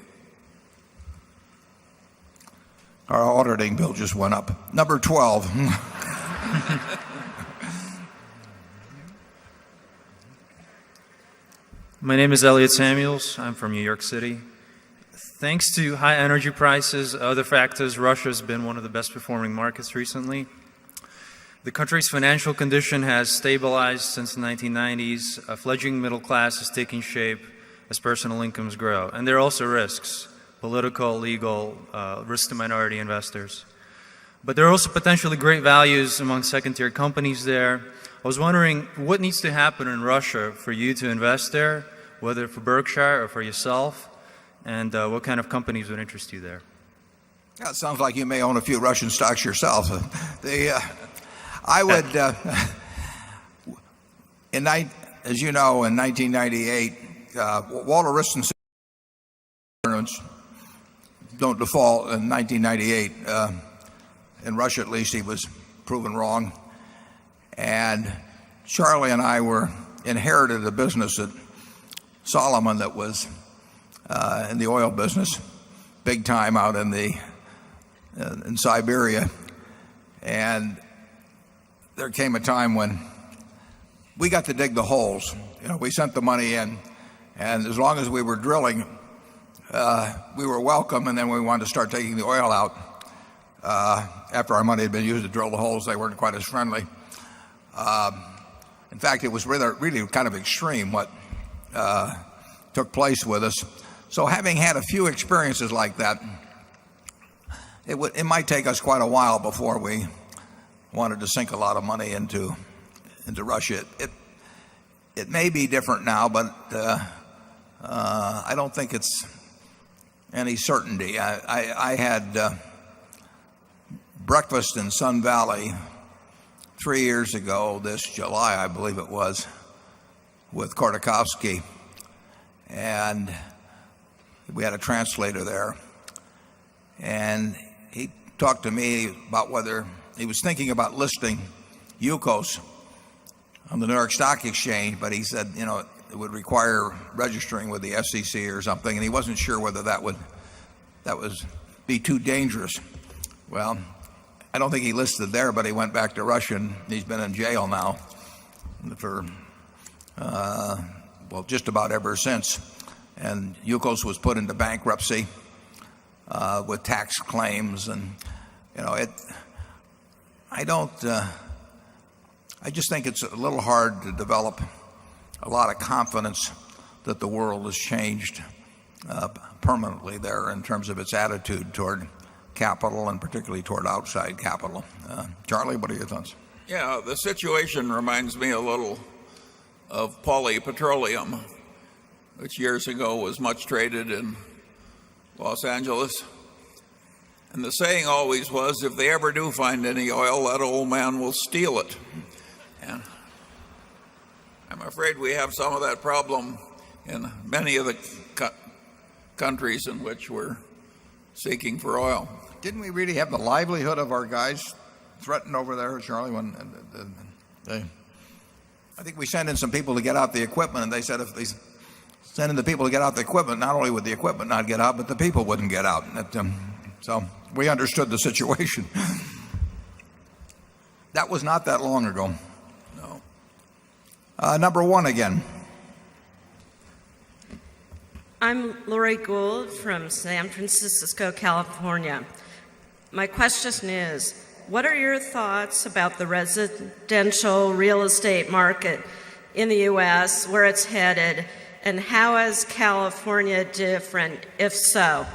Our auditing bill just went up. Number 12. My name is Elliot Samuels. I'm from New York City. Thanks to high energy prices, other factors, Russia has been one of the best performing markets recently. The country's financial condition has stabilized since the 1990s. A fledgling middle class is taking shape as personal incomes grow. And there are also risks, political, legal, risk to minority investors. But there are also potentially great values among second-tier companies there. I was wondering what needs to happen in Russia for you to invest there, whether for Berkshire or for yourself, and what kind of companies would interest you there? That sounds like you may own a few Russian stocks yourself. I would, as you know, in 1998, Walter Wriston don't default in 1998. In Russia, at least, he was proven wrong. And Charlie and I inherited a business at Solomon that was in the oil business, big time out in Siberia. And there came a time when we got to dig the holes. We sent the money in, and as long as we were drilling, we were welcome. And then we wanted to start taking the oil out. After our money had been used to drill the holes, they weren't quite as friendly. In fact, it was really kind of extreme what took place with us. So having had a few experiences like that, it might take us quite a while before we wanted to sink a lot of money into Russia. It may be different now, but I don't think it's any certainty. I had breakfast in Sun Valley 3 years ago, this July, I believe it was, with Kordakovsky, and we had a translator there, and he talked to me about whether he was thinking about listing Yukos on the New York Stock Exchange, but he said, it would require registering with the SEC or something, and he wasn't sure whether that would be too dangerous. Well, I don't think he listed there, but he went back to Russia, and he's been in jail now for just about ever since. And Yukos was put into bankruptcy with tax claims, and I just think it's a little hard to develop a lot of confidence that the world has changed permanently there in terms of its attitude toward capital, and particularly toward outside capital. Charlie, what are your thoughts? Yeah, the situation reminds me a little of polypetroleum, which years ago was much traded in Los Angeles. And the saying always was, if they ever do find any oil, that old man will steal it. And I'm afraid we have some of that problem in many of the countries in which we're seeking for oil. Didn't we really have the livelihood of our guys threatened over there, Charlie? I think we sent in some people to get out the equipment, and they said if they sent in the people to get out the equipment, not only would the equipment not get out, but the people wouldn't get out. So we understood the situation. That was not that long ago. No. Number one again. I'm Lori Gould from San Francisco, California. My question is, what are your thoughts about the residential real estate market in the U.S., where it's headed, and how is California different, if so?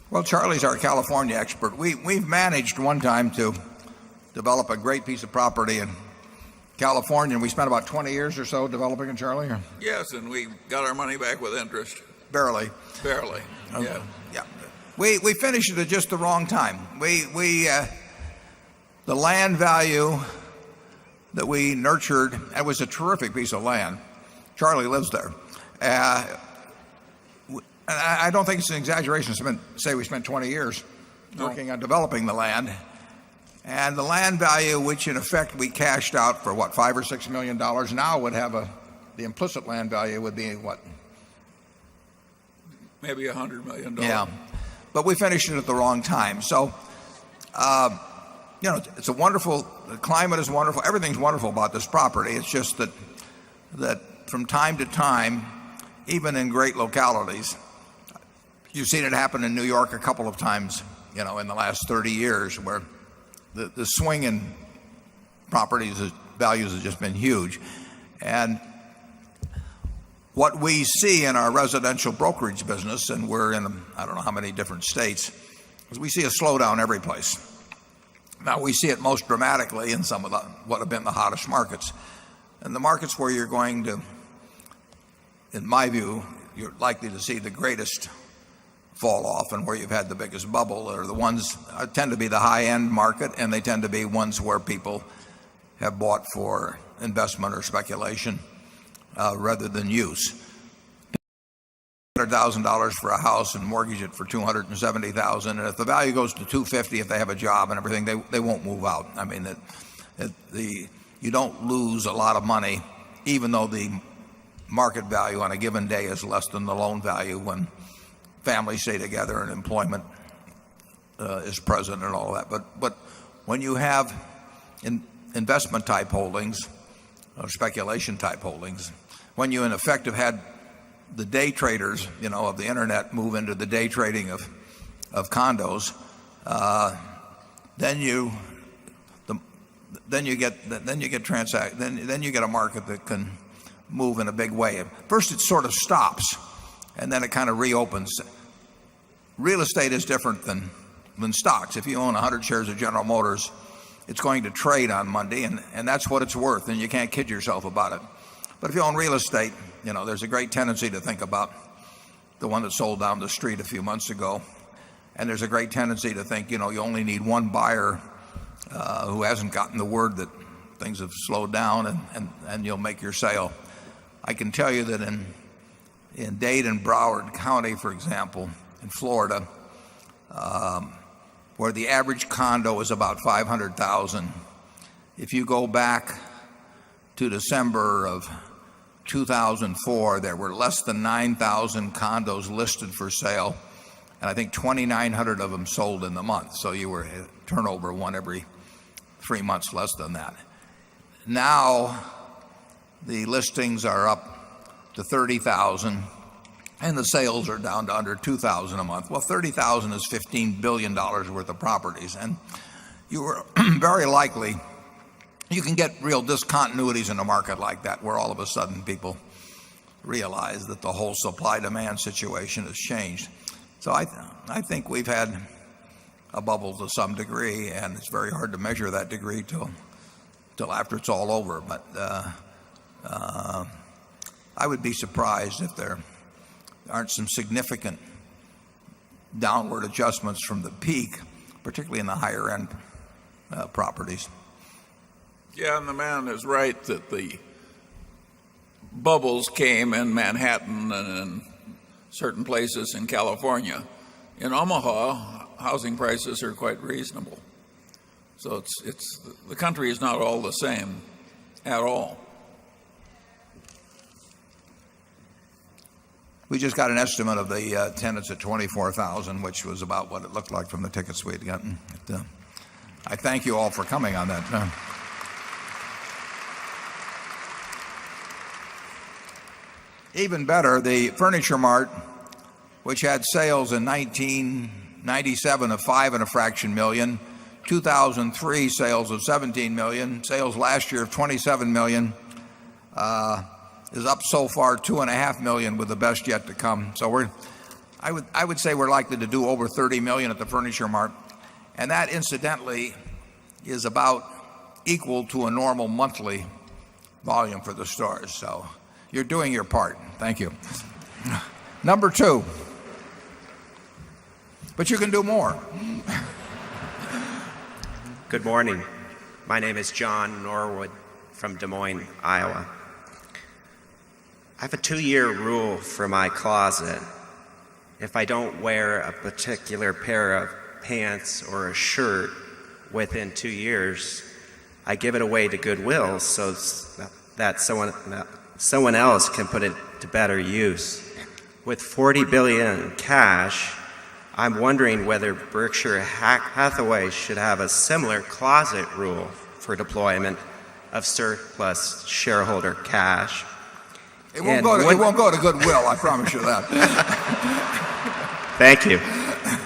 Well, Charlie's our California expert. We've managed one time to develop a great piece of property in California, and we spent about 20 years or so developing it, Charlie? Or? Yes, and we got our money back with interest. Barely. Barely. Okay. Yeah. We finished it at just the wrong time. The land value that we nurtured, it was a terrific piece of land. Charlie lives there. I don't think it's an exaggeration to say we spent 20 years working on developing the land. And the land value, which in effect we cashed out for what, $5 or $6 million, now would have the implicit land value would be what? Maybe $100 million. Yeah. But we finished it at the wrong time. So, it's a wonderful, the climate is wonderful. Everything's wonderful about this property. It's just that from time to time, even in great localities, you've seen it happen in New York a couple of times, in the last 30 years, where the swing in properties values has just been huge. And what we see in our residential brokerage business, and we're in I don't know how many different states, is we see a slowdown every place. Now we see it most dramatically in some of what have been the hottest markets. And the markets where you're going to, in my view, you're likely to see the greatest fall off and where you've had the biggest bubble are the ones tend to be the high-end market, and they tend to be ones where people have bought for investment or speculation rather than use. $100,000 for a house and mortgage it for $270,000, and if the value goes to $250,000, if they have a job and everything, they won't move out. I mean, you don't lose a lot of money, even though the market value on a given day is less than the loan value when families stay together and employment is present and all that. But when you have investment type holdings or speculation type holdings, when you in effect have had the day traders, of the internet move into the day trading of condos, then you get a market that can move in a big way. First it sort of stops, and then it kind of reopens. Real estate is different than stocks. If you own 100 shares of General Motors, it's going to trade on Monday, and that's what it's worth, and you can't kid yourself about it. But if you own real estate, there's a great tendency to think about the one that sold down the street a few months ago, and there's a great tendency to think, you only need one buyer who hasn't gotten the word that things have slowed down, and you'll make your sale. I can tell you that in Dade and Broward County, for example, in Florida, where the average condo is about $500,000, if you go back to December of 2004, there were less than 9,000 condos listed for sale, and I think 2,900 of them sold in the month. So you were turnover one every 3 months, less than that. Now the listings are up to 30,000, and the sales are down to under 2,000 a month. Well, 30,000 is $15 billion worth of properties, and you were very likely. You can get real discontinuities in a market like that, where all of a sudden people realize that the whole supply-demand situation has changed. So I think we've had a bubble to some degree, and it's very hard to measure that degree till after it's all over. But I would be surprised if there aren't some significant downward adjustments from the peak, particularly in the higher end properties. Yeah, and the man is right that the bubbles came in Manhattan and in certain places in California. In Omaha, housing prices are quite reasonable. So the country is not all the same at all. We just got an estimate of the attendance at 24,000, which was about what it looked like from the tickets we had gotten. I thank you all for coming on that. Even better, the Furniture Mart, which had sales in 1997 of 5 and a fraction million, 2003 sales of 17 million, sales last year of 27 million, is up so far 2.5 million, with the best yet to come. So I would say we're likely to do over 30 million at the Furniture Mart, and that incidentally is about equal to a normal monthly volume for the stores. So you're doing your part. Thank you. Number 2. But you can do more. Good morning. My name is John Norwood from Des Moines, Iowa. I have a 2-year rule for my closet. If I don't wear a particular pair of pants or a shirt within 2 years, I give it away to Goodwill so that someone else can put it to better use. With $40 billion in cash, I'm wondering whether Berkshire Hathaway should have a similar closet rule for deployment of surplus shareholder cash. It won't go to Goodwill, I promise you that. Thank you.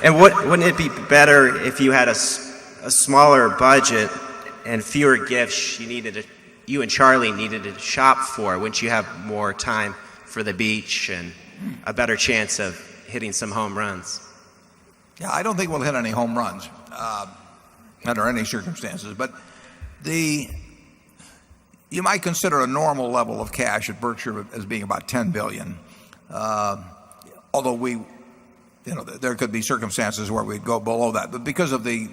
And wouldn't it be better if you had a smaller budget and fewer gifts you and Charlie needed to shop for? Wouldn't you have more time for the beach and a better chance of hitting some home runs? Yeah, I don't think we'll hit any home runs under any circumstances. But you might consider a normal level of cash at Berkshire as being about $10 billion. Although there could be circumstances where we'd go below that. But because of the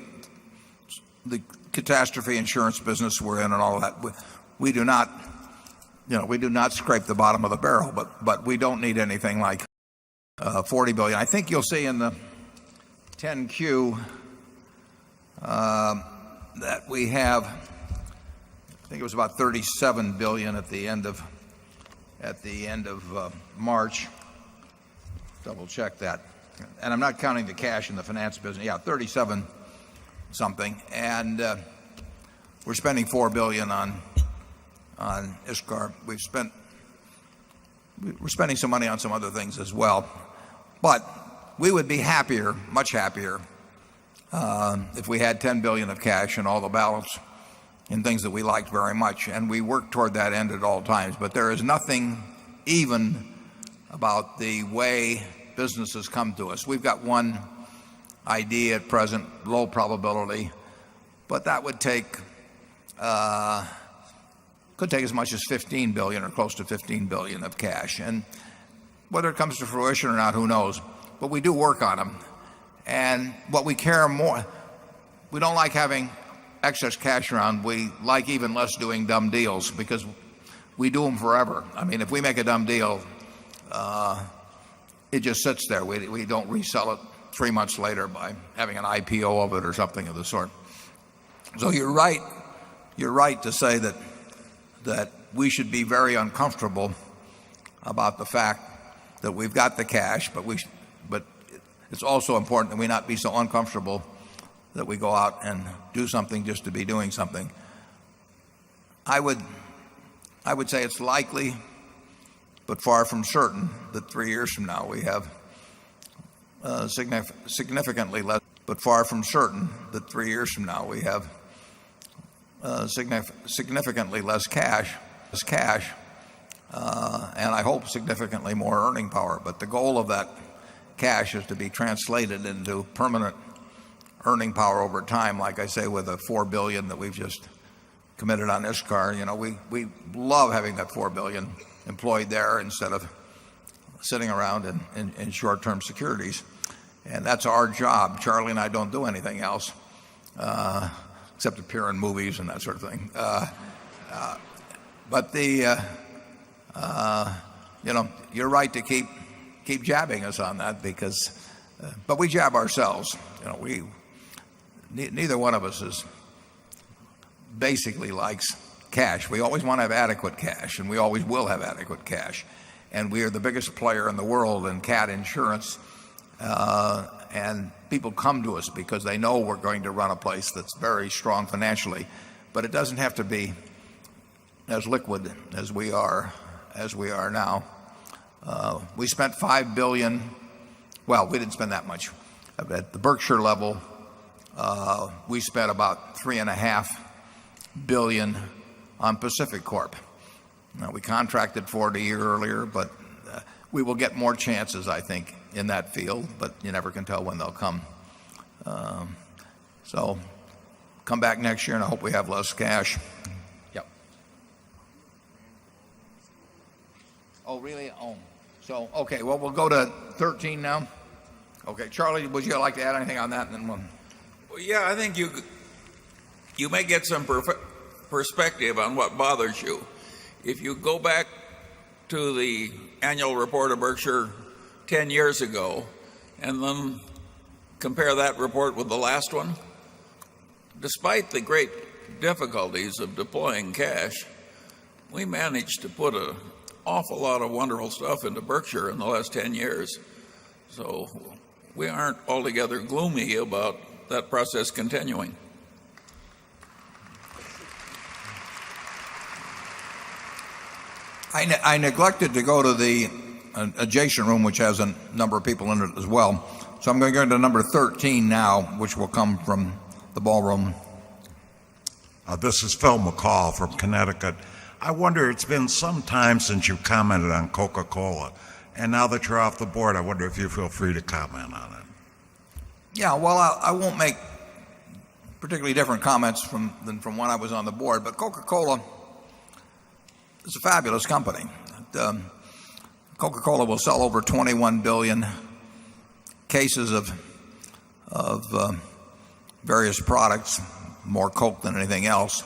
catastrophe insurance business we're in and all of that, we do not scrape the bottom of the barrel, but we don't need anything like $40 billion. I think you'll see in the 10Q that we have, I think it was about $37 billion at the end of March. Double check that. And I'm not counting the cash in the finance business. Yeah, 37 something. And we're spending $4 billion on Iscar. We're spending some money on some other things as well. But we would be happier, much happier, if we had $10 billion of cash and all the balance in things that we liked very much. And we work toward that end at all times. But there is nothing even about the way businesses come to us. We've got one idea at present, low probability, but that would could take as much as $15 billion or close to $15 billion of cash. And whether it comes to fruition or not, who knows? But we do work on them. And what we care more, we don't like having excess cash around. We like even less doing dumb deals because we do them forever. I mean, if we make a dumb deal, it just sits there. We don't resell it 3 months later by having an IPO of it or something of the sort. So you're right. You're right to say that we should be very uncomfortable about the fact that we've got the cash, but it's also important that we not be so uncomfortable that we go out and do something just to be doing something. I would say it's likely, but far from certain, that 3 years from now we have significantly less. But far from certain that 3 years from now we have significantly less cash, and I hope significantly more earning power. But the goal of that cash is to be translated into permanent earning power over time. Like I say, with the $4 billion that we've just committed on Iscar, we love having that $4 billion employed there instead of sitting around in short-term securities. And that's our job. Charlie and I don't do anything else except appear in movies and that sort of thing. But you're right to keep jabbing us on that because, but we jab ourselves. Neither one of us basically likes cash. We always want to have adequate cash, and we always will have adequate cash. And we are the biggest player in the world in cat insurance. And people come to us because they know we're going to run a place that's very strong financially, but it doesn't have to be as liquid as we are now. We spent $5 billion. Well, we didn't spend that much. At the Berkshire level, we spent about $3.5 billion on Pacific Corp. Now, we contracted for it a year earlier, but we will get more chances, I think, in that field, but you never can tell when they'll come. So come back next year, and I hope we have less cash. Yep. Oh, really? Oh. So, okay, well, we'll go to 13 now. Okay, Charlie, would you like to add anything on that? And then Well, yeah, I think you may get some perspective on what bothers you. If you go back to the annual report of Berkshire 10 years ago and then compare that report with the last one, despite the great difficulties of deploying cash, we managed to put an awful lot of wonderful stuff into Berkshire in the last 10 years. So we aren't altogether gloomy about that process continuing. I neglected to go to the adjacent room, which has a number of people in it as well. So I'm going to go to number 13 now, which will come from the ballroom. This is Phil McCall from Connecticut. I wonder, it's been some time since you commented on Coca-Cola. And now that you're off the board, I wonder if you feel free to comment on it. Yeah, well, I won't make particularly different comments than from when I was on the board, but Coca-Cola is a fabulous company. Coca-Cola will sell over 21 billion cases of various products, more Coke than anything else,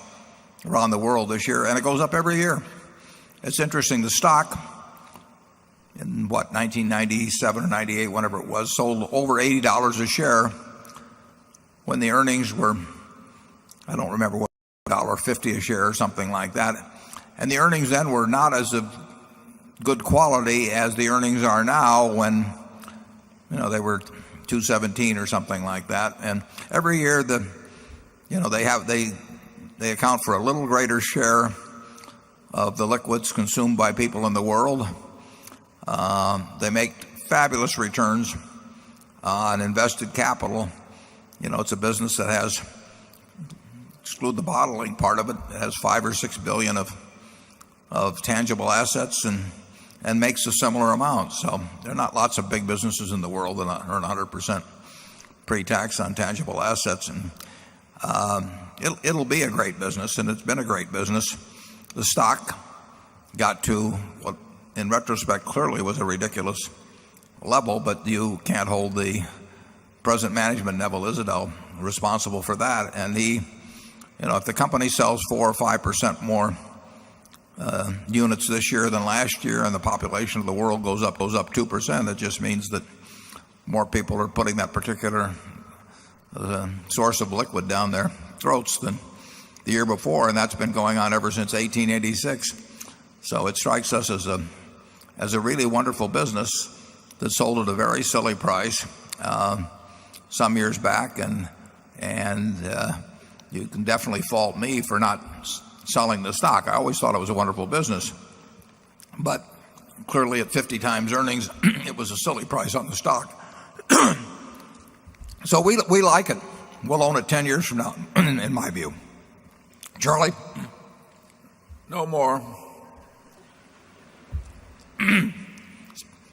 around the world this year, and it goes up every year. It's interesting. The stock in 1997 or 98, whenever it was, sold over $80 a share when the earnings were, I don't remember what, $1.50 a share or something like that. And the earnings then were not as of good quality as the earnings are now when, they were $2.17 or something like that. And every year they account for a little greater share of the liquids consumed by people in the world. They make fabulous returns on invested capital. It's a business that has, exclude the bottling part of it, it has $5 or $6 billion of tangible assets and makes a similar amount. So there are not lots of big businesses in the world that earn 100% pre-tax on tangible assets. And it'll be a great business, and it's been a great business. The stock got to what, in retrospect, clearly was a ridiculous level, but you can't hold the present management, Neville Isidell, responsible for that. And he, if the company sells 4 or 5% more units this year than last year, and the population of the world goes up 2%, it just means that more people are putting that particular source of liquid down their throats than the year before, and that's been going on ever since 1886. So it strikes us as a really wonderful business that sold at a very silly price some years back, and you can definitely fault me for not selling the stock. I always thought it was a wonderful business, but clearly at 50 times earnings, it was a silly price on the stock. So we like it. We'll own it 10 years from now, in my view. Charlie? No more.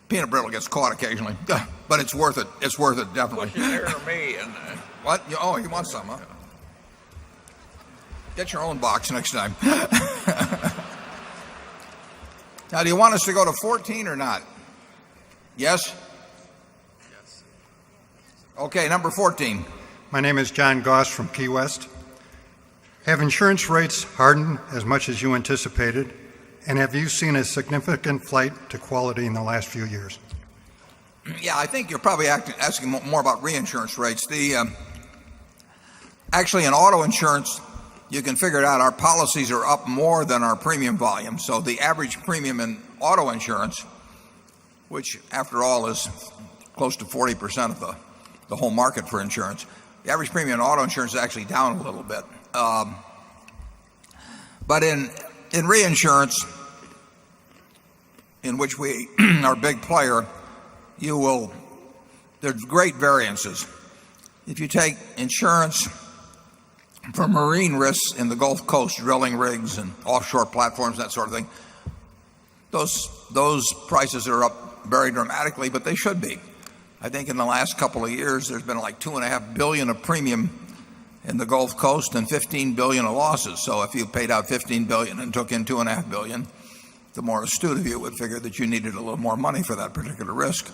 Peanut brittle gets caught occasionally, but it's worth it. It's worth it, definitely. Push it near me. What? Oh, you want some, huh? Get your own box next time. Now, do you want us to go to 14 or not? Yes? Yes. Okay, number 14. My name is John Goss from Key West. Have insurance rates hardened as much as you anticipated? And have you seen a significant flight to quality in the last few years? Yeah, I think you're probably asking more about reinsurance rates. Actually, in auto insurance, you can figure it out. Our policies are up more than our premium volume. So the average premium in auto insurance, which after all is close to 40% of the whole market for insurance, the average premium in auto insurance is actually down a little bit. But in reinsurance, in which we are a big player, there's great variances. If you take insurance for marine risks in the Gulf Coast, drilling rigs and offshore platforms, that sort of thing, those prices are up very dramatically, but they should be. I think in the last couple of years, there's been like $2.5 billion of premium in the Gulf Coast and $15 billion of losses. So if you paid out $15 billion and took in $2.5 billion, the more astute of you would figure that you needed a little more money for that particular risk.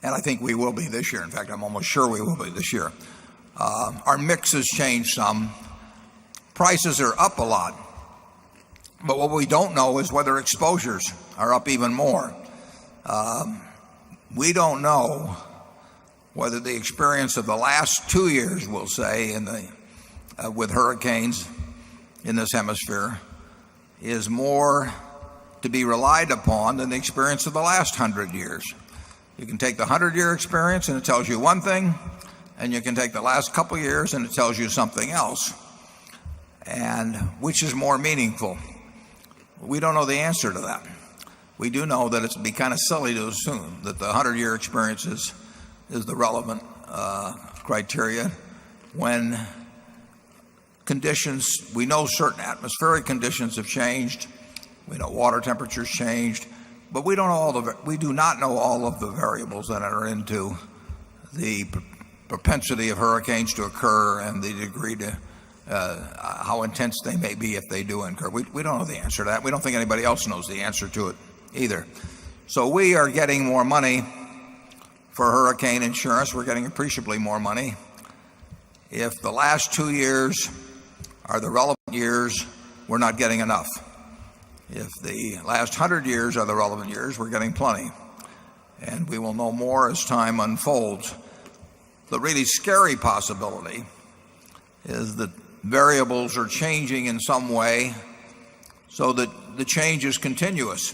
And I think we will be this year. In fact, I'm almost sure we will be this year. Our mix has changed some. Prices are up a lot. But what we don't know is whether exposures are up even more. We don't know whether the experience of the last 2 years, we'll say, with hurricanes in this hemisphere is more to be relied upon than the experience of the last 100 years. You can take the 100-year experience and it tells you one thing, and you can take the last couple of years and it tells you something else. And which is more meaningful? We don't know the answer to that. We do know that it'd be kind of silly to assume that the 100-year experience is the relevant criteria when conditions, we know certain atmospheric conditions have changed, we know water temperatures changed, but we do not know all of the variables that are into the propensity of hurricanes to occur and the degree to how intense they may be if they do occur. We don't know the answer to that. We don't think anybody else knows the answer to it either. So we are getting more money for hurricane insurance. We're getting appreciably more money. If the last 2 years are the relevant years, we're not getting enough. If the last 100 years are the relevant years, we're getting plenty. And we will know more as time unfolds. The really scary possibility is that variables are changing in some way so that the change is continuous,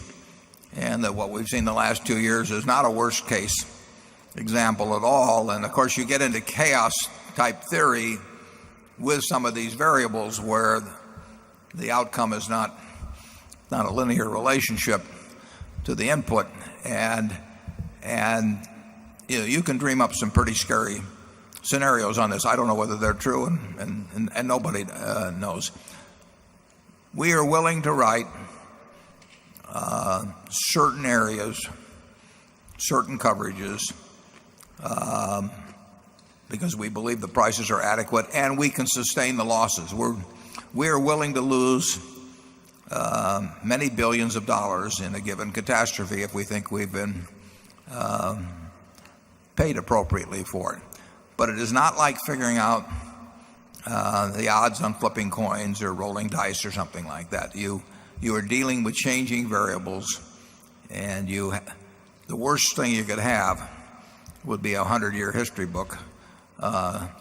and that what we've seen the last 2 years is not a worst case example at all. And of course you get into chaos type theory with some of these variables where the outcome is not a linear relationship to the input, and you can dream up some pretty scary scenarios on this. I don't know whether they're true, and nobody knows. We are willing to write certain areas, certain coverages, because we believe the prices are adequate and we can sustain the losses. We are willing to lose many billions of dollars in a given catastrophe if we think we've been paid appropriately for it. But it is not like figuring out the odds on flipping coins or rolling dice or something like that. You are dealing with changing variables, and the worst thing you could have would be a 100-year history book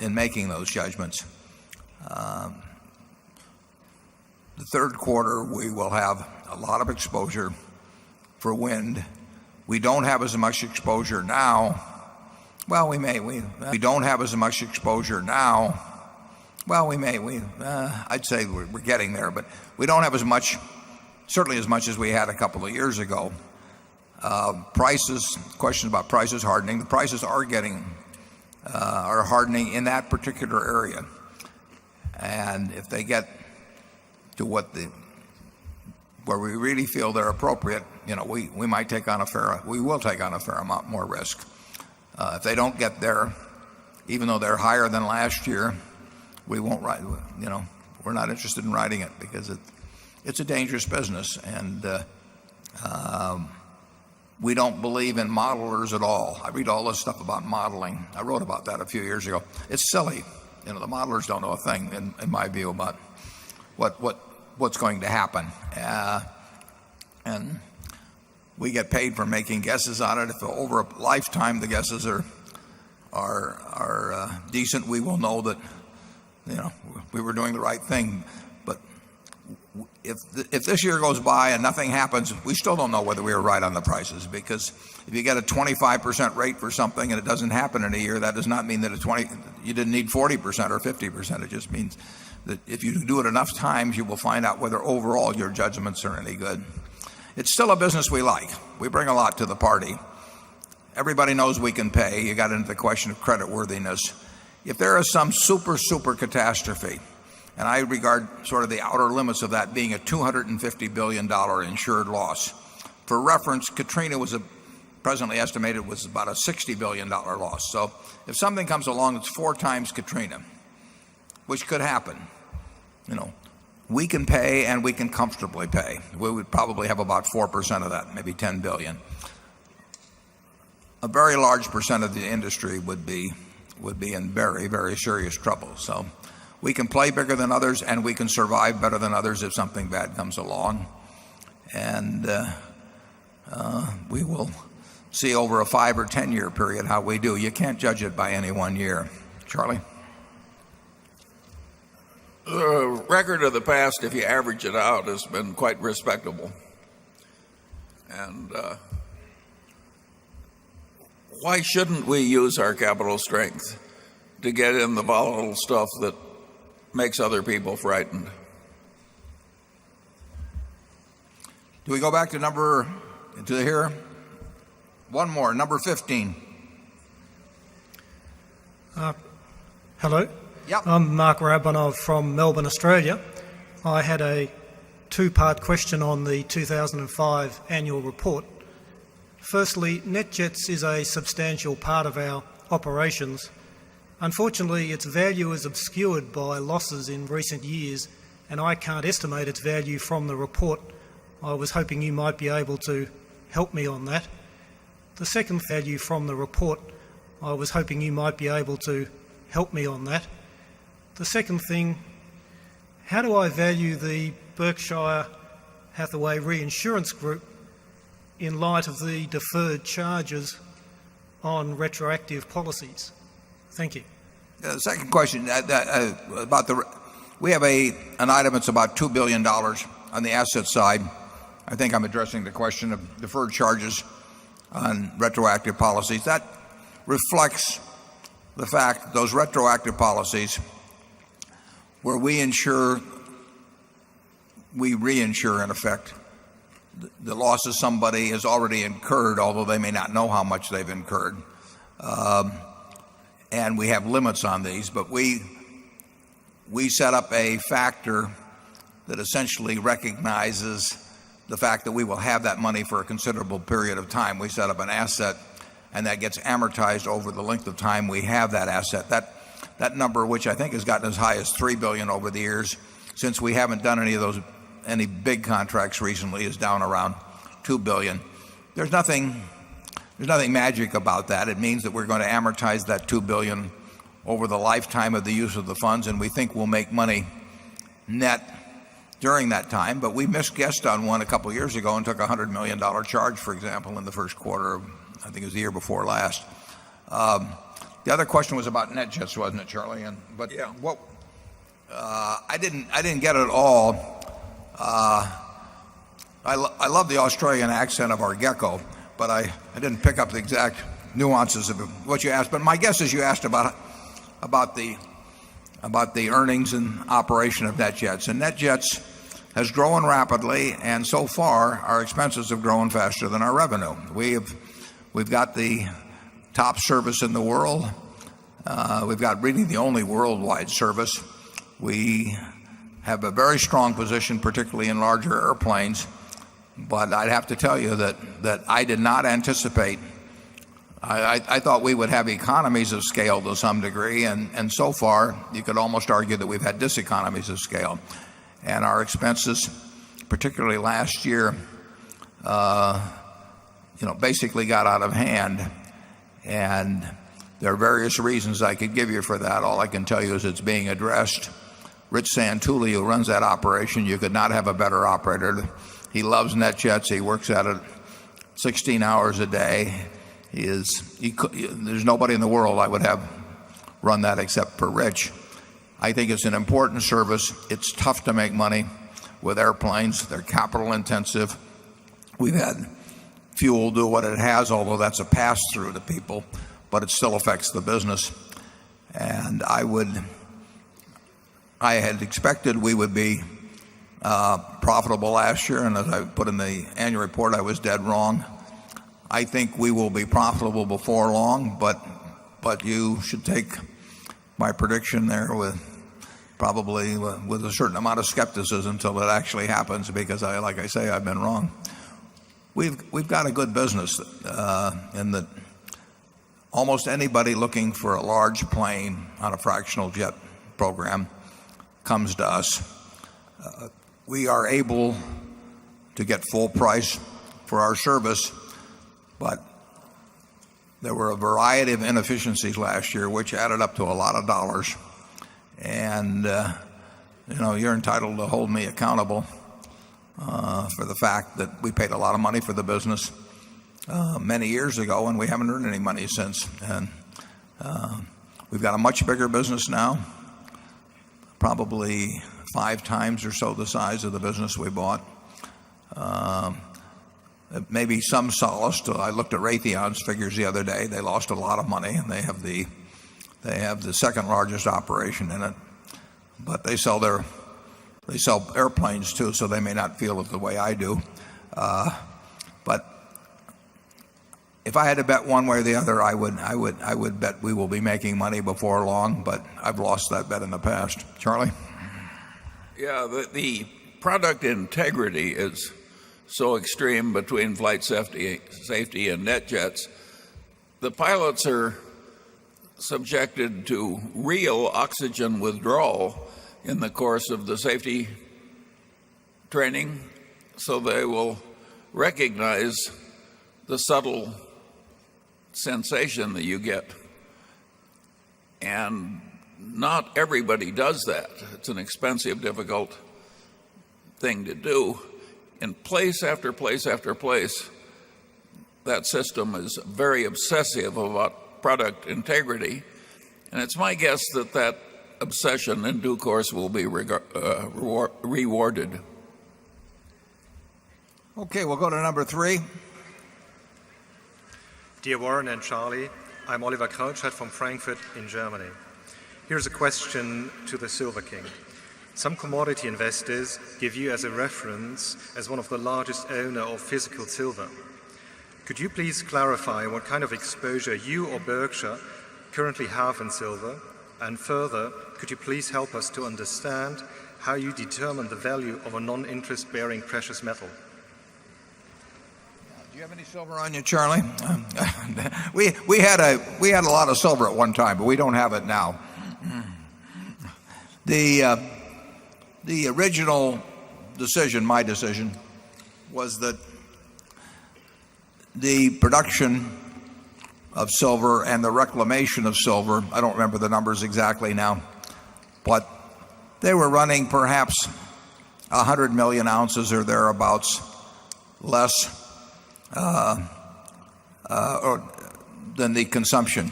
in making those judgments. The third quarter, we will have a lot of exposure for wind. We don't have as much exposure now. Well, we may. We don't have as much exposure now. Well, we may. I'd say we're getting there, but we don't have as much, certainly as much as we had a couple of years ago. Prices, questions about prices hardening. The prices are hardening in that particular area. And if they get to where we really feel they're appropriate, we might take on we will take on a fair amount more risk. If they don't get there, even though they're higher than last year, we won't write. We're not interested in writing it because it's a dangerous business, and we don't believe in modelers at all. I read all this stuff about modeling. I wrote about that a few years ago. It's silly. The modelers don't know a thing, in my view, about what's going to happen. And we get paid for making guesses on it. If over a lifetime the guesses are decent, we will know that we were doing the right thing. But if this year goes by and nothing happens, we still don't know whether we were right on the prices, because if you get a 25% rate for something and it doesn't happen in a year, that does not mean that you didn't need 40% or 50%. It just means that if you do it enough times, you will find out whether overall your judgments are any good. It's still a business we like. We bring a lot to the party. Everybody knows we can pay. You got into the question of creditworthiness. If there is some super catastrophe, and I regard sort of the outer limits of that being a $250 billion insured loss. For reference, Katrina presently estimated was about a $60 billion loss. So if something comes along that's 4 times Katrina, which could happen, we can pay, and we can comfortably pay. We would probably have about 4% of that, maybe 10 billion. A very large percent of the industry would be in very, very serious trouble. So we can play bigger than others, and we can survive better than others if something bad comes along. And we will see over a 5 or 10 year period how we do. You can't judge it by any one year. Charlie? The record of the past, if you average it out, has been quite respectable. And why shouldn't we use our capital strength to get in the volatile stuff that makes other people frightened? Do we go back to here? One more, number 15. Hello. Yep. I'm Mark Rabinov from Melbourne, Australia. I had a 2-part question on the 2005 annual report. Firstly, NetJets is a substantial part of our operations. Unfortunately, its value is obscured by losses in recent years, and I can't estimate its value from the report. I was hoping you might be able to help me on that. The second value from the report, I was hoping you might be able to help me on that. The second thing, how do I value the Berkshire Hathaway Reinsurance Group in light of the deferred charges on retroactive policies? Thank you. The second question about we have an item that's about $2 billion on the asset side. I think I'm addressing the question of deferred charges on retroactive policies. That reflects the fact that those retroactive policies where we reinsure in effect the losses somebody has already incurred, although they may not know how much they've incurred. And we have limits on these, but we set up a factor that essentially recognizes the fact that we will have that money for a considerable period of time. We set up an asset, and that gets amortized over the length of time we have that asset. That number, which I think has gotten as high as $3 billion over the years, since we haven't done any big contracts recently, is down around $2 billion. There's nothing magic about that. It means that we're going to amortize that $2 billion over the lifetime of the use of the funds, and we think we'll make money net during that time. But we misguessed on one a couple of years ago and took a $100 million charge, for example, in the first quarter of, I think it was the year before last. The other question was about NetJets, wasn't it, Charlie? But yeah, I didn't get it all. I love the Australian accent of our gecko, but I didn't pick up the exact nuances of what you asked. But my guess is you asked about the earnings and operation of NetJets. And NetJets has grown rapidly, and so far our expenses have grown faster than our revenue. We've got the top service in the world. We've got really the only worldwide service. We have a very strong position, particularly in larger airplanes. But I'd have to tell you that I did not anticipate. I thought we would have economies of scale to some degree, and so far you could almost argue that we've had diseconomies of scale. And our expenses, particularly last year, basically got out of hand. And there are various reasons I could give you for that. All I can tell you is it's being addressed. Rich Santulli, who runs that operation, you could not have a better operator. He loves NetJets. He works at it 16 hours a day. There's nobody in the world I would have run that except for Rich. I think it's an important service. It's tough to make money with airplanes. They're capital intensive. We've had fuel do what it has, although that's a pass-through to people, but it still affects the business. And I had expected we would be profitable last year, and as I put in the annual report, I was dead wrong. I think we will be profitable before long, but you should take my prediction there with a certain amount of skepticism until it actually happens, because like I say, I've been wrong. We've got a good business in that almost anybody looking for a large plane on a fractional jet program comes to us. We are able to get full price for our service, but there were a variety of inefficiencies last year which added up to a lot of dollars. And you're entitled to hold me accountable for the fact that we paid a lot of money for the business many years ago, and we haven't earned any money since. And we've got a much bigger business now, probably 5 times or so the size of the business we bought. Maybe some solace. I looked at Raytheon's figures the other day. They lost a lot of money, and they have the second largest operation in it. But they sell airplanes too, so they may not feel it the way I do. But if I had to bet one way or the other, I would bet we will be making money before long. But I've lost that bet in the past. Charlie? Yeah, the product integrity is so extreme between flight safety and NetJets. The pilots are subjected to real oxygen withdrawal in the course of the safety training, so they will recognize the subtle sensation that you get. And not everybody does that. It's an expensive, difficult thing to do. In place after place after place, that system is very obsessive about product integrity. And it's my guess that that obsession in due course will be rewarded. Okay, we'll go to number 3. Dear Warren and Charlie, I'm Oliver Krautschat from Frankfurt in Germany. Here's a question to the Silver King. Some commodity investors give you as a reference as one of the largest owner of physical silver. Could you please clarify what kind of exposure you or Berkshire currently have in silver? And further, could you please help us to understand how you determine the value of a non-interest-bearing precious metal? Do you have any silver on you, Charlie? we had a lot of silver at one time, but we don't have it now. The original decision, my decision, was that the production of silver and the reclamation of silver, I don't remember the numbers exactly now, but they were running perhaps 100 million ounces or thereabouts less than the consumption.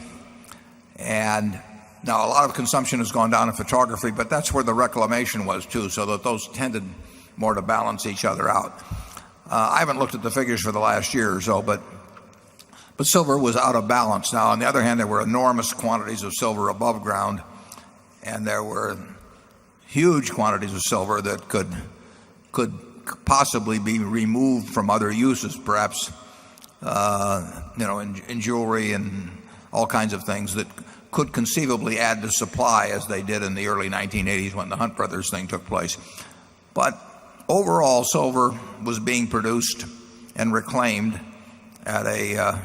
And now a lot of consumption has gone down in photography, but that's where the reclamation was too, so that those tended more to balance each other out. I haven't looked at the figures for the last year or so, but silver was out of balance. Now, on the other hand, there were enormous quantities of silver above ground, and there were huge quantities of silver that could possibly be removed from other uses, perhaps in jewelry and all kinds of things that could conceivably add to supply, as they did in the early 1980s when the Hunt Brothers thing took place. But overall, silver was being produced and reclaimed at a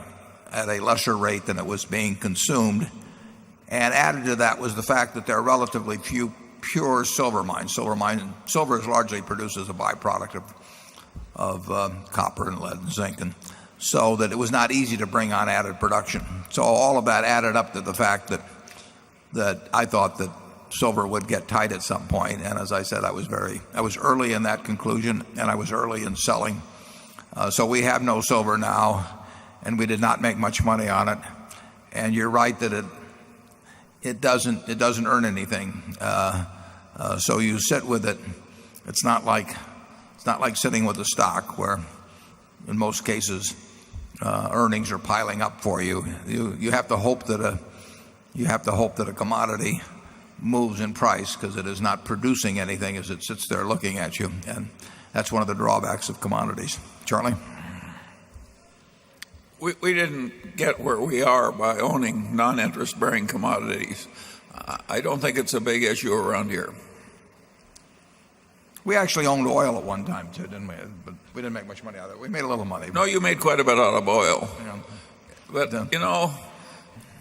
lesser rate than it was being consumed. And added to that was the fact that there are relatively few pure silver mines. Silver is largely produced as a byproduct of copper and lead and zinc, and so that it was not easy to bring on added production. So all of that added up to the fact that I thought that silver would get tight at some point. And as I said, I was early in that conclusion, and I was early in selling. So we have no silver now, and we did not make much money on it. And you're right that it doesn't earn anything. So you sit with it. It's not like sitting with a stock where, in most cases, earnings are piling up for you. You have to hope that a commodity moves in price, because it is not producing anything as it sits there looking at you, and that's one of the drawbacks of commodities. Charlie? We didn't get where we are by owning non-interest bearing commodities. I don't think it's a big issue around here. We actually owned oil at one time too, didn't we? But we didn't make much money out of it. We made a little money. No, you made quite a bit out of oil. Yeah. But,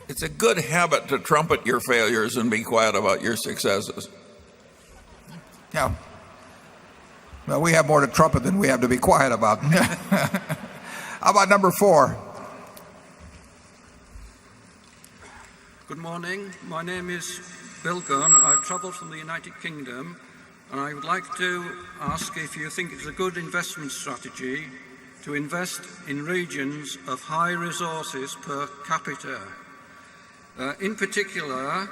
it's a good habit to trumpet your failures and be quiet about your successes. Yeah. Well, we have more to trumpet than we have to be quiet about. How about number 4? Good morning. My name is Bill Gunn. I've travelled from the United Kingdom, and I would like to ask if you think it's a good investment strategy to invest in regions of high resources per capita. In particular,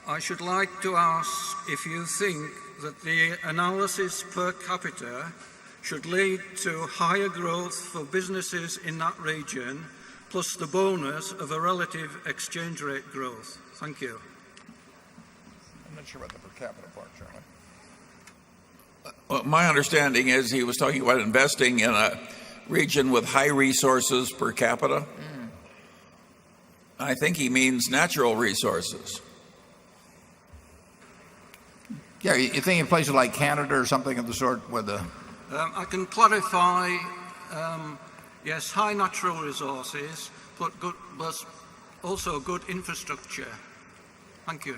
I should like to ask if you think that the analysis per capita should lead to higher growth for businesses in that region, plus the bonus of a relative exchange rate growth. Thank you. I'm not sure about the per capita part, Charlie. Well, my understanding is he was talking about investing in a region with high resources per capita. I think he means natural resources. Yeah, you think in places like Canada or something of the sort where the... I can clarify, yes, high natural resources, but also good infrastructure. Thank you.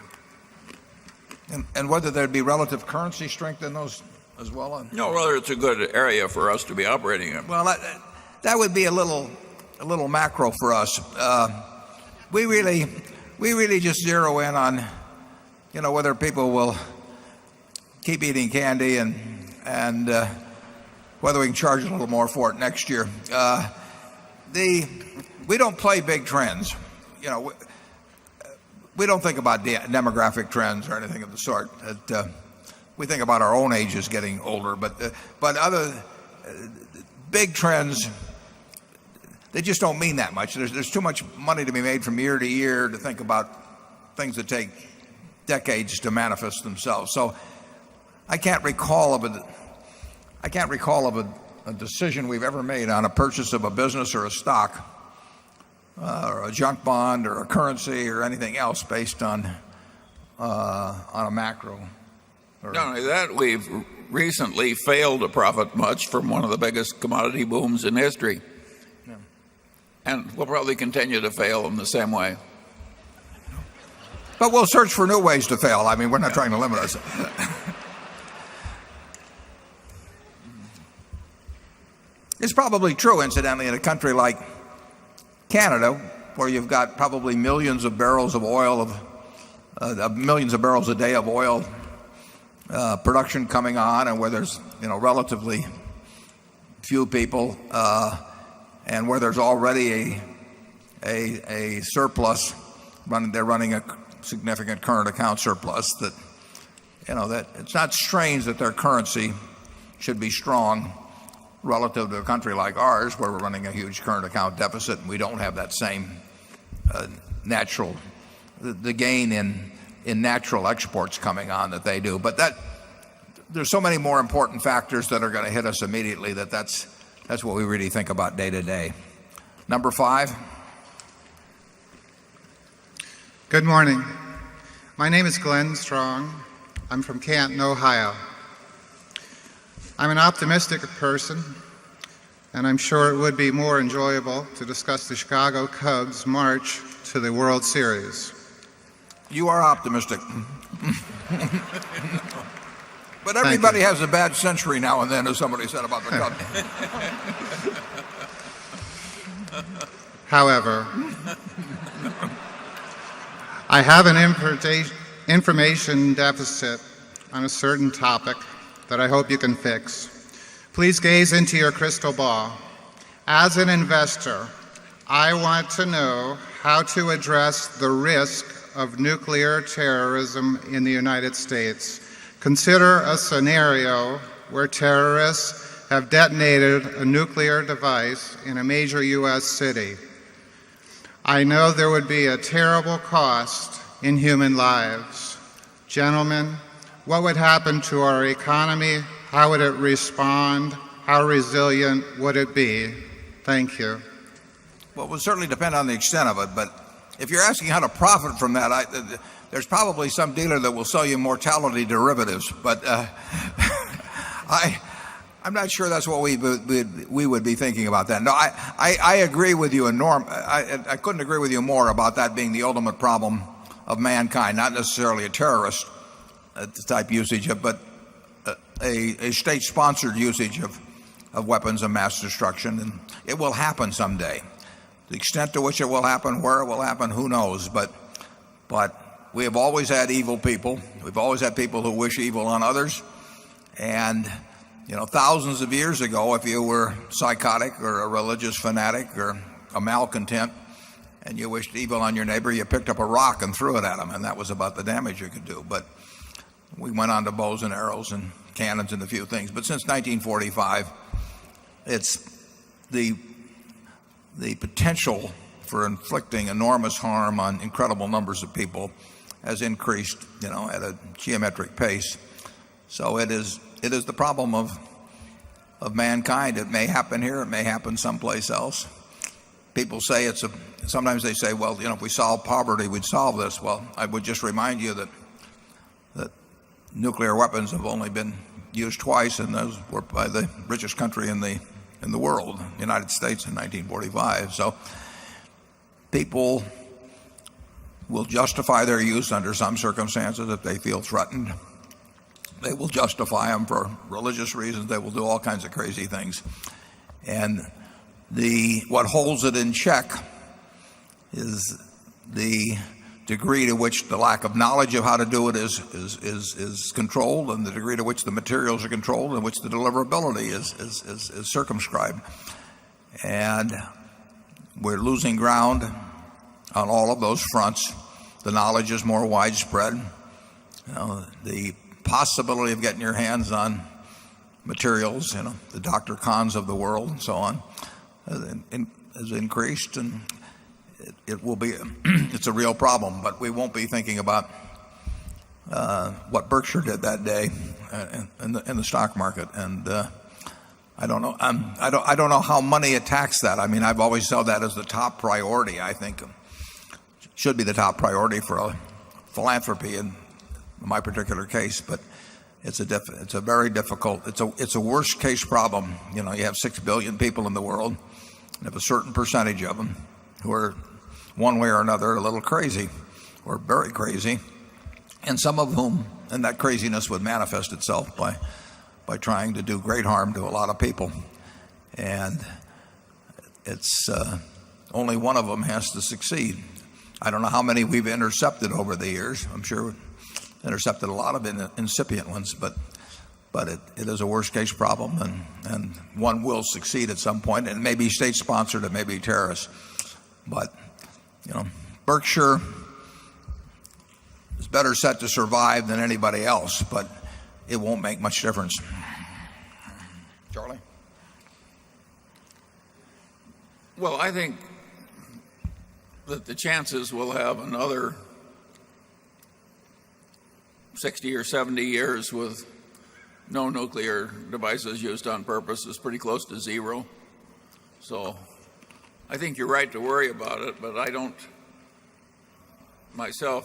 And whether there'd be relative currency strength in those as well? No, whether it's a good area for us to be operating in. Well, that would be a little macro for us. We really just zero in on, whether people will keep eating candy and whether we can charge a little more for it next year. We don't play big trends. We don't think about demographic trends or anything of the sort. We think about our own ages getting older, but other big trends, they just don't mean that much. There's too much money to be made from year to year to think about things that take decades to manifest themselves. So I can't recall of a decision we've ever made on a purchase of a business or a stock or a junk bond or a currency or anything else based on a macro. Not only that, we've recently failed to profit much from one of the biggest commodity booms in history. Yeah. And we'll probably continue to fail in the same way. But we'll search for new ways to fail. I mean, we're not trying to limit ourselves. It's probably true, incidentally, in a country like Canada, where you've got probably millions of barrels of oil, millions of barrels a day of oil production coming on, and where there's relatively few people, and where there's already a surplus. They're running a significant current account surplus. That it's not strange that their currency should be strong relative to a country like ours, where we're running a huge current account deficit, and we don't have that same natural the gain in natural exports coming on that they do. But there's so many more important factors that are going to hit us immediately that's what we really think about day to day. Number 5. Good morning. My name is Glenn Strong. I'm from Canton, Ohio. I'm an optimistic person, and I'm sure it would be more enjoyable to discuss the Chicago Cubs' march to the World Series. You are optimistic. But everybody has a bad century now and then, as somebody said about the Cubs. However, I have an information deficit on a certain topic that I hope you can fix. Please gaze into your crystal ball. As an investor, I want to know how to address the risk of nuclear terrorism in the United States. Consider a scenario where terrorists have detonated a nuclear device in a major U.S. city. I know there would be a terrible cost in human lives. Gentlemen, what would happen to our economy? How would it respond? How resilient would it be? Thank you. Well, it would certainly depend on the extent of it, but if you're asking how to profit from that, there's probably some dealer that will sell you mortality derivatives, but I'm not sure that's what we would be thinking about that. No, I agree with you, and Norm, I couldn't agree with you more about that being the ultimate problem of mankind, not necessarily a terrorist type usage of, but a state-sponsored usage of weapons of mass destruction, and it will happen someday. The extent to which it will happen, where it will happen, who knows? But we have always had evil people. We've always had people who wish evil on others, and thousands of years ago, if you were psychotic or a religious fanatic or a malcontent, and you wished evil on your neighbor, you picked up a rock and threw it at him, and that was about the damage you could do. But we went on to bows and arrows and cannons and a few things. But since 1945, it's the potential for inflicting enormous harm on incredible numbers of people has increased, at a geometric pace. So it is the problem of mankind. It may happen here, it may happen someplace else. People say sometimes they say, well, if we solve poverty, we'd solve this. Well, I would just remind you that nuclear weapons have only been used twice, and those were by the richest country in the world, the United States, in 1945. So people will justify their use under some circumstances if they feel threatened. They will justify them for religious reasons. They will do all kinds of crazy things. And what holds it in check is the degree to which the lack of knowledge of how to do it is controlled, and the degree to which the materials are controlled, and which the deliverability is circumscribed. And we're losing ground on all of those fronts. The knowledge is more widespread. The possibility of getting your hands on materials, the Dr. Kahns of the world and so on, has increased, and it will be it's a real problem. But we won't be thinking about what Berkshire did that day in the stock market. And I don't know. I don't know how money attacks that. I mean, I've always held that as the top priority. I think should be the top priority for a philanthropy in my particular case. But it's a very difficult. It's a worst case problem. You have 6 billion people in the world, and if a certain percentage of them who are one way or another a little crazy or very crazy, and some of whom, and that craziness would manifest itself by trying to do great harm to a lot of people. And it's only one of them has to succeed. I don't know how many we've intercepted over the years. I'm sure we've intercepted a lot of incipient ones, but it is a worst case problem, and one will succeed at some point, and it may be state sponsored, it may be terrorists. But Berkshire is better set to survive than anybody else, but it won't make much difference. Charlie? Well, I think that the chances we'll have another 60 or 70 years with no nuclear devices used on purpose is pretty close to zero. So I think you're right to worry about it, but I don't myself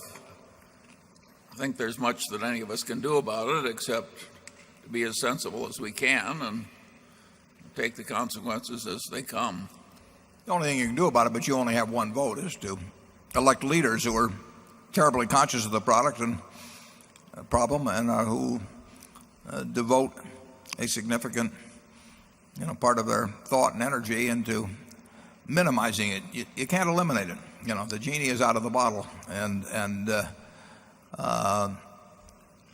think there's much that any of us can do about it except to be as sensible as we can and take the consequences as they come. The only thing you can do about it, but you only have one vote, is to elect leaders who are terribly conscious of the product and problem, and who devote a significant part of their thought and energy into minimizing it. You can't eliminate it. The genie is out of the bottle, and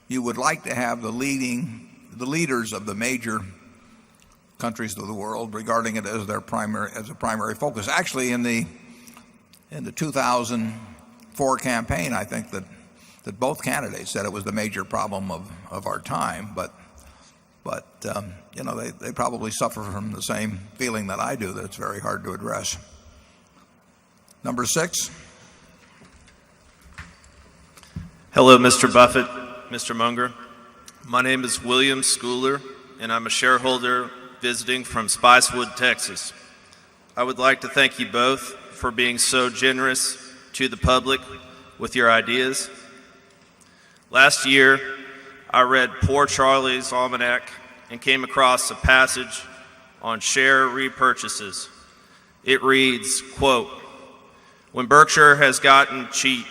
you would like to have the leaders of the major countries of the world regarding it as a primary focus. Actually, in the 2004 campaign, I think that both candidates said it was the major problem of our time, but they probably suffer from the same feeling that I do, that it's very hard to address. Number 6. Hello, Mr. Buffett, Mr. Munger. My name is William Schooler, and I'm a shareholder visiting from Spicewood, Texas. I would like to thank you both for being so generous to the public with your ideas. Last year, I read Poor Charlie's Almanac and came across a passage on share repurchases. It reads, quote, "When Berkshire has gotten cheap,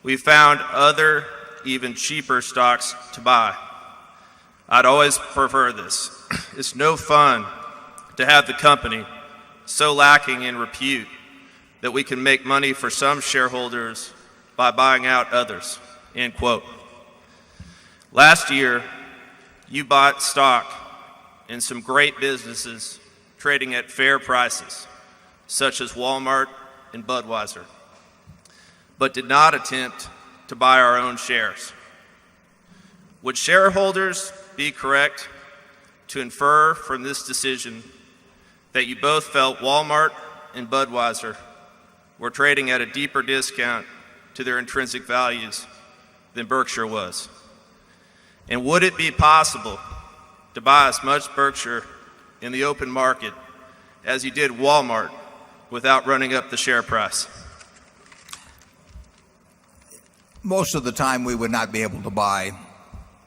we found other, even cheaper stocks to buy. I'd always prefer this. It's no fun to have the company so lacking in repute that we can make money for some shareholders by buying out others," end quote. Last year, you bought stock in some great businesses trading at fair prices, such as Walmart and Budweiser, but did not attempt to buy our own shares. Would shareholders be correct to infer from this decision that you both felt Walmart and Budweiser were trading at a deeper discount to their intrinsic values than Berkshire was? And would it be possible to buy as much Berkshire in the open market as you did Walmart without running up the share price? Most of the time we would not be able to buy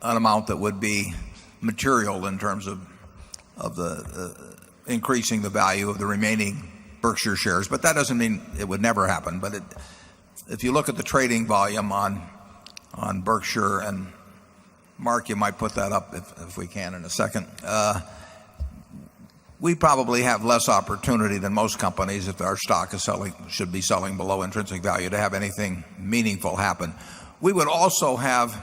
an amount that would be material in terms of the increasing the value of the remaining Berkshire shares, but that doesn't mean it would never happen. But if you look at the trading volume on Berkshire, and Mark, you might put that up if we can in a second, we probably have less opportunity than most companies if our stock is should be selling below intrinsic value to have anything meaningful happen. We would also have,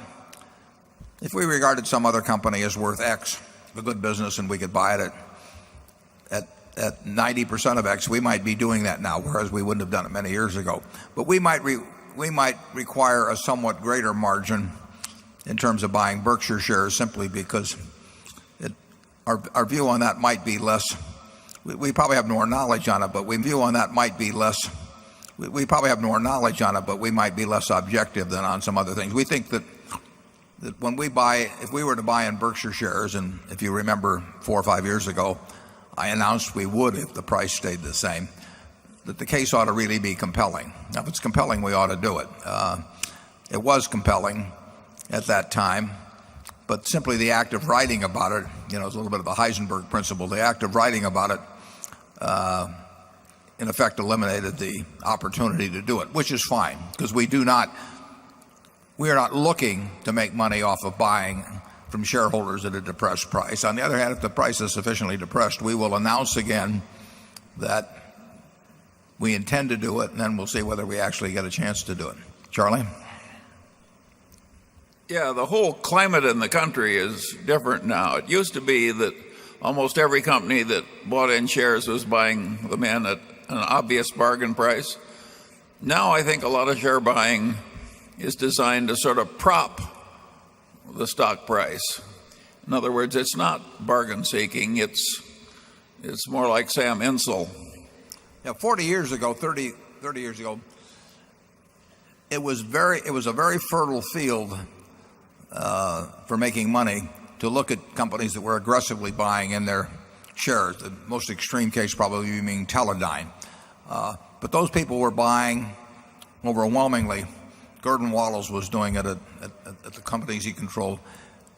if we regarded some other company as worth X, a good business, and we could buy it at 90% of X, we might be doing that now, whereas we wouldn't have done it many years ago. But we might require a somewhat greater margin in terms of buying Berkshire shares, simply because our view on that might be less. We probably have more knowledge on it, but we view on that might be less. We probably have more knowledge on it, but we might be less objective than on some other things. We think that when we buy, if we were to buy in Berkshire shares, and if you remember 4 or 5 years ago, I announced we would if the price stayed the same, that the case ought to really be compelling. Now, if it's compelling, we ought to do it. It was compelling at that time, but simply the act of writing about it, it's a little bit of the Heisenberg principle. The act of writing about it, in effect, eliminated the opportunity to do it, which is fine, because we are not looking to make money off of buying from shareholders at a depressed price. On the other hand, if the price is sufficiently depressed, we will announce again that we intend to do it, and then we'll see whether we actually get a chance to do it. Charlie? Yeah, the whole climate in the country is different now. It used to be that almost every company that bought in shares was buying them in at an obvious bargain price. Now I think a lot of share buying is designed to sort of prop the stock price. In other words, it's not bargain seeking, it's more like Sam Insel. Yeah, 40 years ago, 30 years ago, it was a very fertile field for making money to look at companies that were aggressively buying in their shares. The most extreme case probably being Teledyne. But those people were buying overwhelmingly. Gordon Wallows was doing it at the companies he controlled.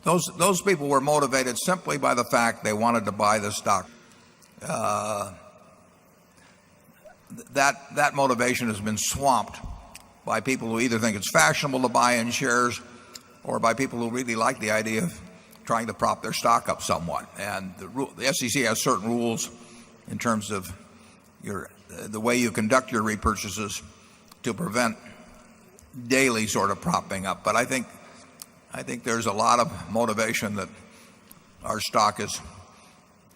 Those people were motivated simply by the fact they wanted to buy the stock. That motivation has been swamped by people who either think it's fashionable to buy in shares or by people who really like the idea of trying to prop their stock up somewhat. And the SEC has certain rules in terms of the way you conduct your repurchases to prevent daily sort of propping up. But I think there's a lot of motivation that our stock has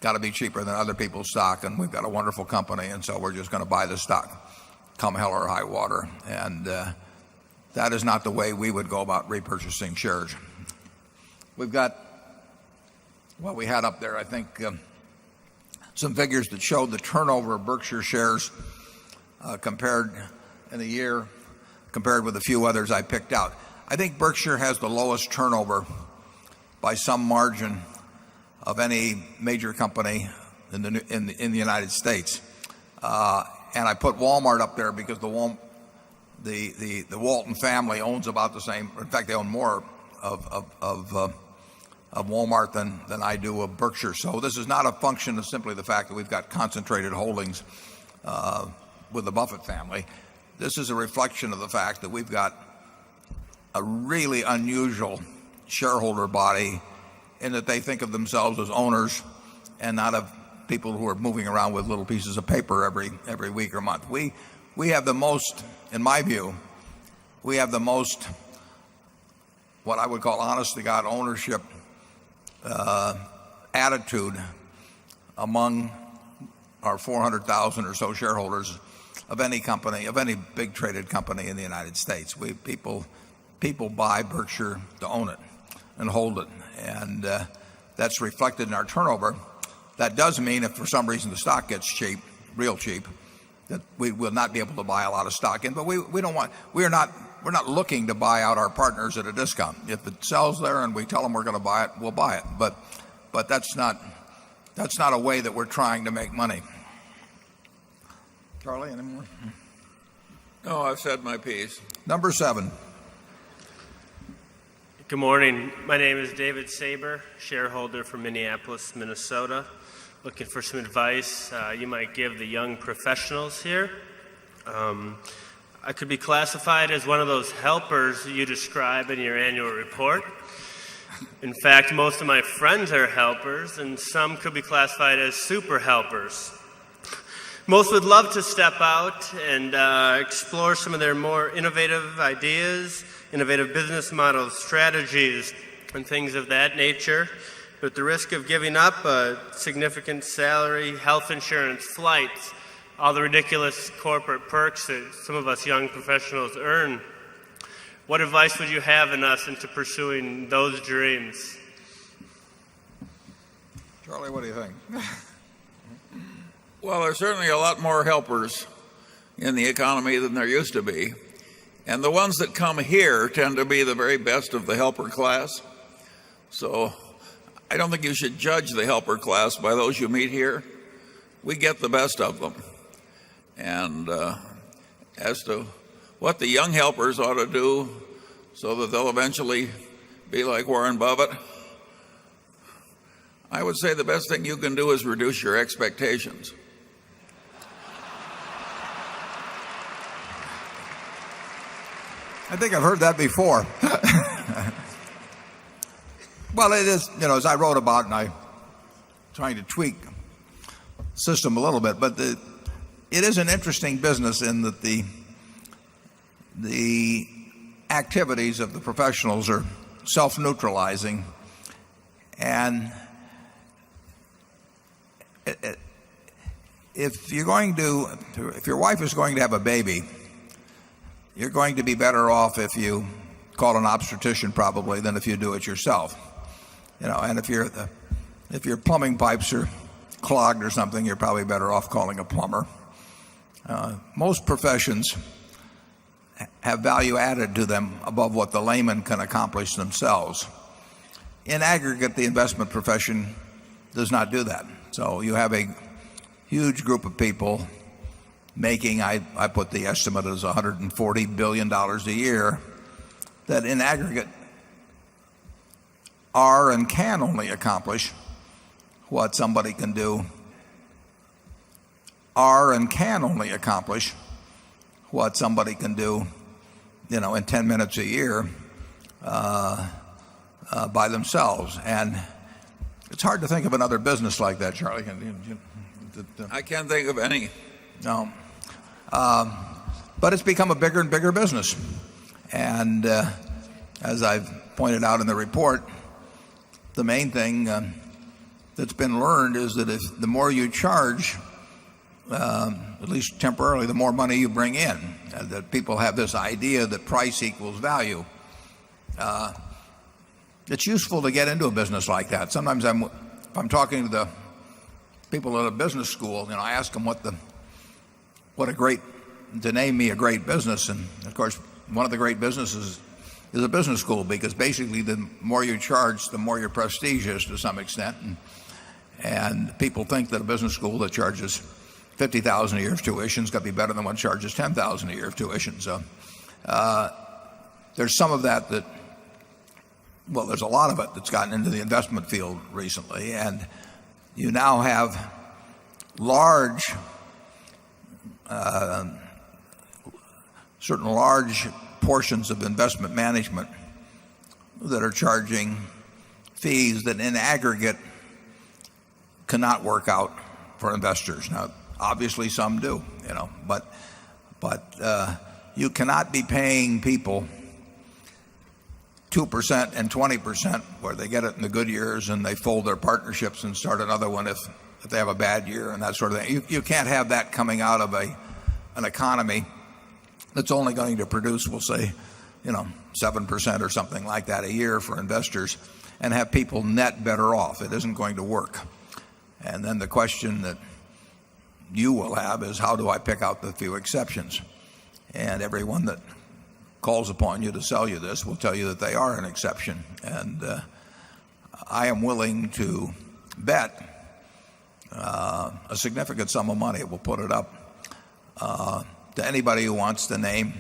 got to be cheaper than other people's stock, and we've got a wonderful company, and so we're just going to buy the stock come hell or high water. And that is not the way we would go about repurchasing shares. We've got, we had up there, I think, some figures that showed the turnover of Berkshire shares compared in a year, compared with a few others I picked out. I think Berkshire has the lowest turnover by some margin of any major company in the United States. And I put Walmart up there because the Walton family owns about the same. In fact, they own more of Walmart than I do of Berkshire. So this is not a function of simply the fact that we've got concentrated holdings with the Buffett family. This is a reflection of the fact that we've got a really unusual shareholder body in that they think of themselves as owners and not of people who are moving around with little pieces of paper every week or month. We have the most, in my view, we have the most what I would call honest to God ownership attitude among our 400,000 or so shareholders of any company, of any big traded company in the United States. People buy Berkshire to own it and hold it, and that's reflected in our turnover. That does mean if for some reason the stock gets cheap, real cheap, that we will not be able to buy a lot of stock in. But we're not looking to buy out our partners at a discount. If it sells there and we tell them we're going to buy it, we'll buy it. But that's not a way that we're trying to make money. Charlie, any more? No, I've said my piece. Number 7. Good morning. My name is David Saber, shareholder from Minneapolis, Minnesota. Looking for some advice you might give the young professionals here. I could be classified as one of those helpers you describe in your annual report. In fact, most of my friends are helpers, and some could be classified as super helpers. Most would love to step out and explore some of their more innovative ideas, innovative business models, strategies, and things of that nature. But at the risk of giving up a significant salary, health insurance, flights, all the ridiculous corporate perks that some of us young professionals earn, what advice would you have in us into pursuing those dreams? Charlie, what do you think? Well, there's certainly a lot more helpers in the economy than there used to be. And the ones that come here tend to be the very best of the helper class. So I don't think you should judge the helper class by those you meet here. We get the best of them. And as to what the young helpers ought to do so that they'll eventually be like Warren Buffett, I would say the best thing you can do is reduce your expectations. I think I've heard that before. Well, it is, as I wrote about, and I'm trying to tweak the system a little bit, but it is an interesting business in that the activities of the professionals are self-neutralizing, and if your wife is going to have a baby, you're going to be better off if you call an obstetrician probably than if you do it yourself. And if your plumbing pipes are clogged or something, you're probably better off calling a plumber. Most professions have value added to them above what the layman can accomplish themselves. In aggregate, the investment profession does not do that. So you have a huge group of people making, I put the estimate as $140 billion a year, that in aggregate are and can only accomplish what somebody can do, in 10 minutes a year by themselves. And it's hard to think of another business like that, Charlie. I can't think of any. No. But it's become a bigger and bigger business. And as I've pointed out in the report, the main thing that's been learned is that if the more you charge, at least temporarily, the more money you bring in. That people have this idea that price equals value. It's useful to get into a business like that. Sometimes if I'm talking to the people at a business school, I ask them to name me a great business. And of course, one of the great businesses is a business school, because basically the more you charge, the more your prestige is to some extent. And people think that a business school that charges $50,000 a year of tuition is going to be better than one charges $10,000 a year of tuition. So there's some of that there's a lot of it that's gotten into the investment field recently, and you now have certain large portions of investment management that are charging fees that in aggregate cannot work out for investors. Now, obviously some do, but you cannot be paying people 2% and 20% where they get it in the good years and they fold their partnerships and start another one if they have a bad year and that sort of thing. You can't have that coming out of an economy that's only going to produce, we'll say, 7% or something like that a year for investors, and have people net better off. It isn't going to work. And then the question that you will have is, how do I pick out the few exceptions? And everyone that calls upon you to sell you this will tell you that they are an exception. And I am willing to bet a significant sum of money, we'll put it up, to anybody who wants to name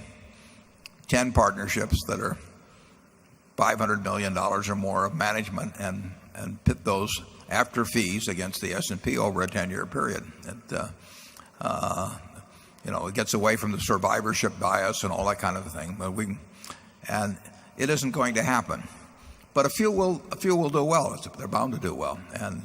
10 partnerships that are $500 million or more of management and pit those after fees against the S&P over a 10-year period. It gets away from the survivorship bias and all that kind of thing. And it isn't going to happen. but a few will do well. They're bound to do well. And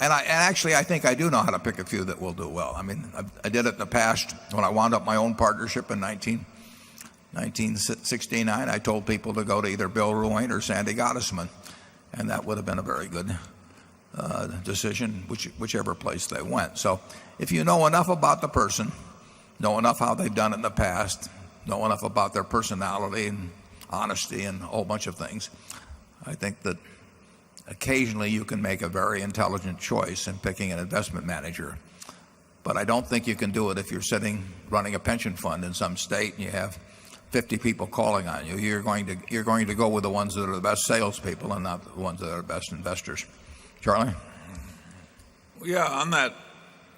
I think I do know how to pick a few that will do well. I mean, I did it in the past when I wound up my own partnership in 1969. I told people to go to either Bill Ruane or Sandy Gottesman, and that would have been a very good decision, whichever place they went. So if you know enough about the person, know enough how they've done it in the past, know enough about their personality and honesty and a whole bunch of things, I think that occasionally you can make a very intelligent choice in picking an investment manager. But I don't think you can do it if you're running a pension fund in some state and you have 50 people calling on you. You're going to go with the ones that are the best salespeople and not the ones that are the best investors. Charlie? Well, yeah, on that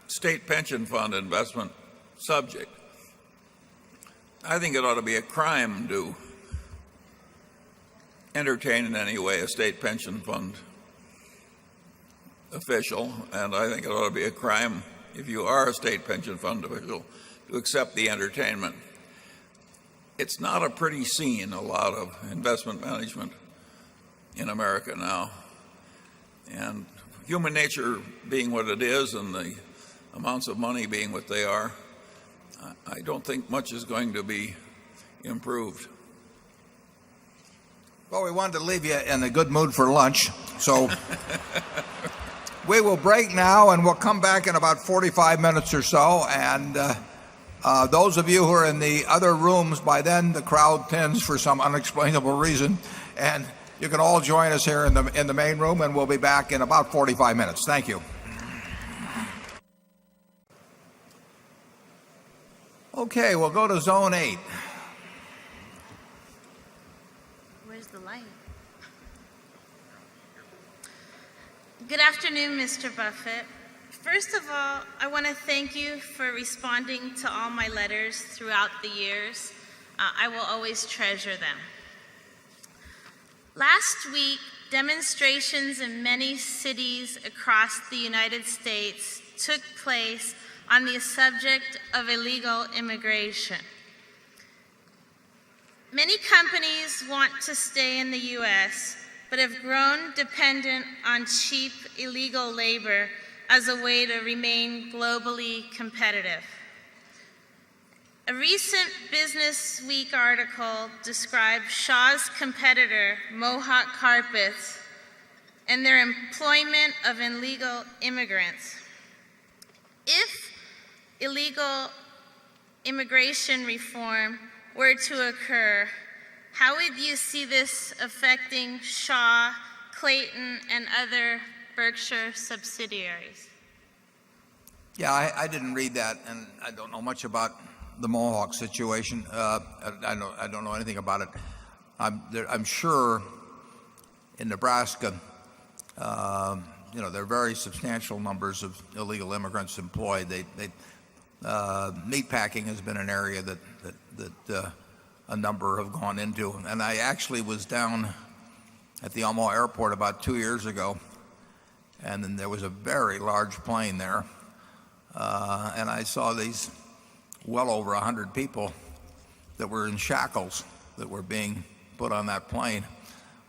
state pension fund investment subject, I think it ought to be a crime to entertain in any way a state pension fund official, and I think it ought to be a crime if you are a state pension fund official to accept the entertainment. It's not a pretty scene, a lot of investment management in America now. And human nature being what it is and the amounts of money being what they are, I don't think much is going to be improved. Well, we wanted to leave you in a good mood for lunch, so we will break now and we'll come back in about 45 minutes or so. And those of you who are in the other rooms, by then the crowd thins for some unexplainable reason, and you can all join us here in the main room, and we'll be back in about 45 minutes. Thank you. Okay, we'll go to Zone 8. Where's the light? Good afternoon, Mr. Buffett. First of all, I want to thank you for responding to all my letters throughout the years. I will always treasure them. Last week, demonstrations in many cities across the United States took place on the subject of illegal immigration. Many companies want to stay in the U.S., but have grown dependent on cheap illegal labor as a way to remain globally competitive. A recent Business Week article described Shaw's competitor, Mohawk Carpets, and their employment of illegal immigrants. If illegal immigration reform were to occur, how would you see this affecting Shaw, Clayton, and other Berkshire subsidiaries? Yeah, I didn't read that, and I don't know much about the Mohawk situation. I don't know anything about it. I'm sure in Nebraska, there are very substantial numbers of illegal immigrants employed. Meatpacking has been an area that a number have gone into. And I actually was down at the Omaha airport about 2 years ago, and then there was a very large plane there. And I saw these well over 100 people that were in shackles that were being put on that plane.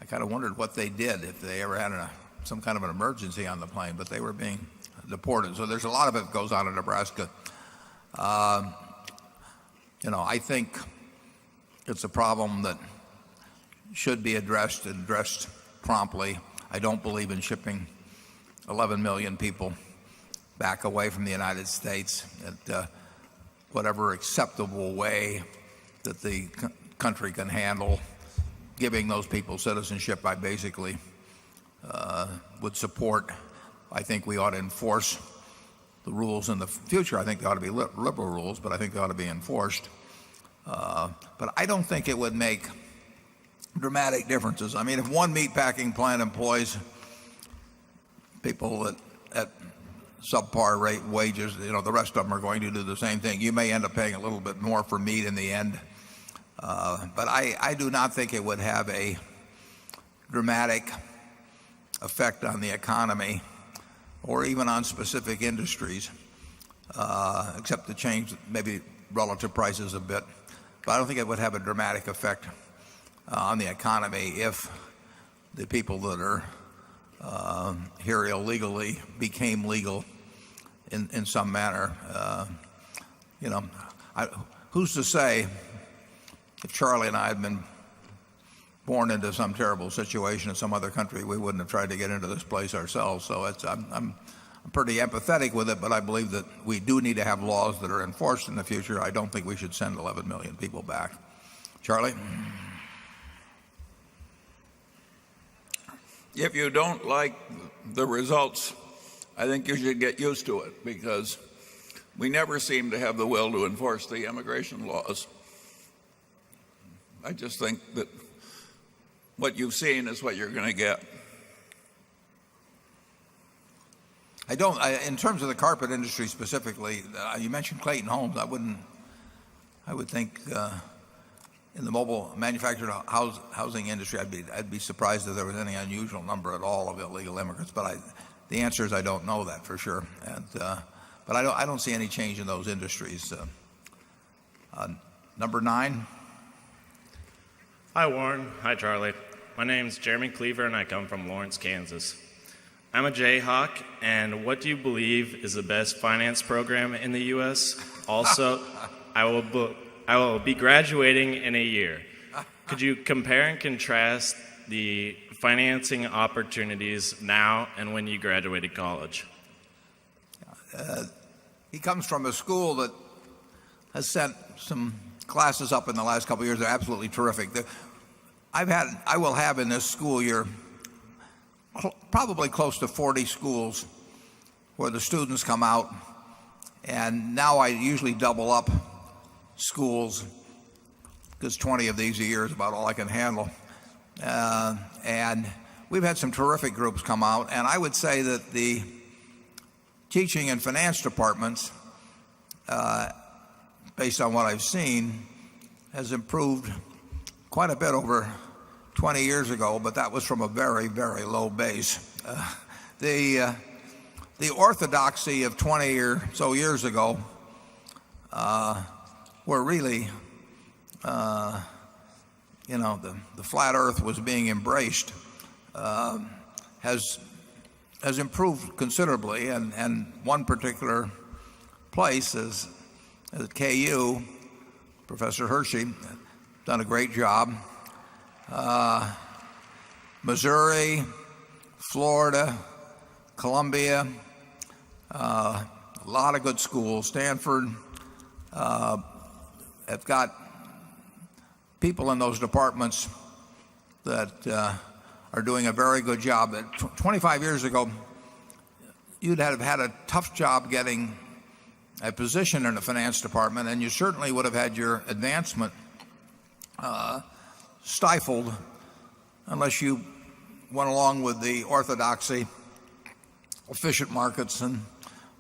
I kind of wondered what they did, if they ever had some kind of an emergency on the plane, but they were being deported. So there's a lot of it that goes on in Nebraska. I think it's a problem that should be addressed promptly. I don't believe in shipping 11 million people back away from the United States at whatever acceptable way that the country can handle giving those people citizenship. I basically would support. I think we ought to enforce the rules in the future. I think they ought to be liberal rules, but I think they ought to be enforced. But I don't think it would make dramatic differences. I mean, if one meatpacking plant employs people at subpar rate wages, the rest of them are going to do the same thing. You may end up paying a little bit more for meat in the end. But I do not think it would have a dramatic effect on the economy or even on specific industries, except to change maybe relative prices a bit. But I don't think it would have a dramatic effect on the economy if the people that are here illegally became legal in some manner. Who's to say if Charlie and I had been born into some terrible situation in some other country, we wouldn't have tried to get into this place ourselves. So I'm pretty empathetic with it, but I believe that we do need to have laws that are enforced in the future. I don't think we should send 11 million people back. Charlie? If you don't like the results, I think you should get used to it, because we never seem to have the will to enforce the immigration laws. I just think that what you've seen is what you're going to get. In terms of the carpet industry specifically, you mentioned Clayton Homes. I would think in the mobile manufactured housing industry, I'd be surprised if there was any unusual number at all of illegal immigrants. But the answer is I don't know that for sure. But I don't see any change in those industries. Number 9. Hi, Warren. Hi, Charlie. My name's Jeremy Cleaver, and I come from Lawrence, Kansas. I'm a Jayhawk, and what do you believe is the best finance program in the U.S.? Also, I will be graduating in a year. Could you compare and contrast the financing opportunities now and when you graduated college? He comes from a school that has sent some classes up in the last couple of years. They're absolutely terrific. I will have in this school year probably close to 40 schools where the students come out, and now I usually double up schools because 20 of these a year is about all I can handle. And we've had some terrific groups come out, and I would say that the teaching and finance departments, based on what I've seen, has improved quite a bit over 20 years ago, but that was from a very, very low base. The orthodoxy of 20 or so years ago, where really, the flat earth was being embraced, has improved considerably. And one particular place is at KU, Professor Hershey done a great job. Missouri, Florida, Columbia, a lot of good schools. Stanford have got people in those departments that are doing a very good job. 25 years ago, you'd have had a tough job getting a position in the finance department, and you certainly would have had your advancement stifled unless you went along with the orthodoxy, efficient markets and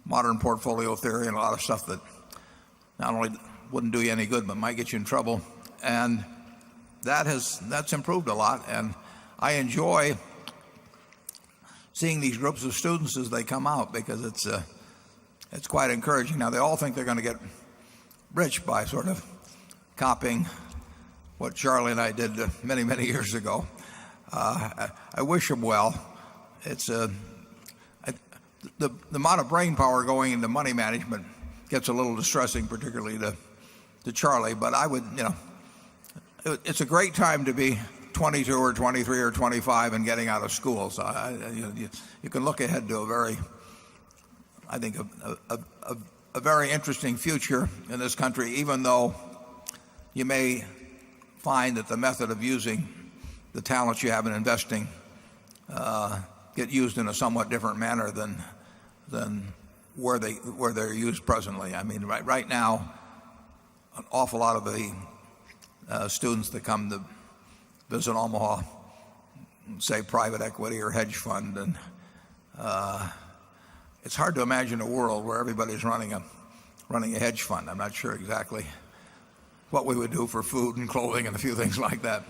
modern portfolio theory and a lot of stuff that not only wouldn't do you any good but might get you in trouble. And that's improved a lot, and I enjoy seeing these groups of students as they come out, because it's quite encouraging. Now, they all think they're going to get rich by sort of copying what Charlie and I did many, many years ago. I wish them well. It's the amount of brain power going into money management gets a little distressing, particularly to Charlie. But I would, it's a great time to be 22 or 23 or 25 and getting out of school. So you can look ahead to a very, I think, a very interesting future in this country, even though you may find that the method of using the talents you have in investing get used in a somewhat different manner than where they're used presently. I mean, right now, an awful lot of the students that come to visit Omaha, say private equity or hedge fund, and it's hard to imagine a world where everybody's running a hedge fund. I'm not sure exactly what we would do for food and clothing and a few things like that.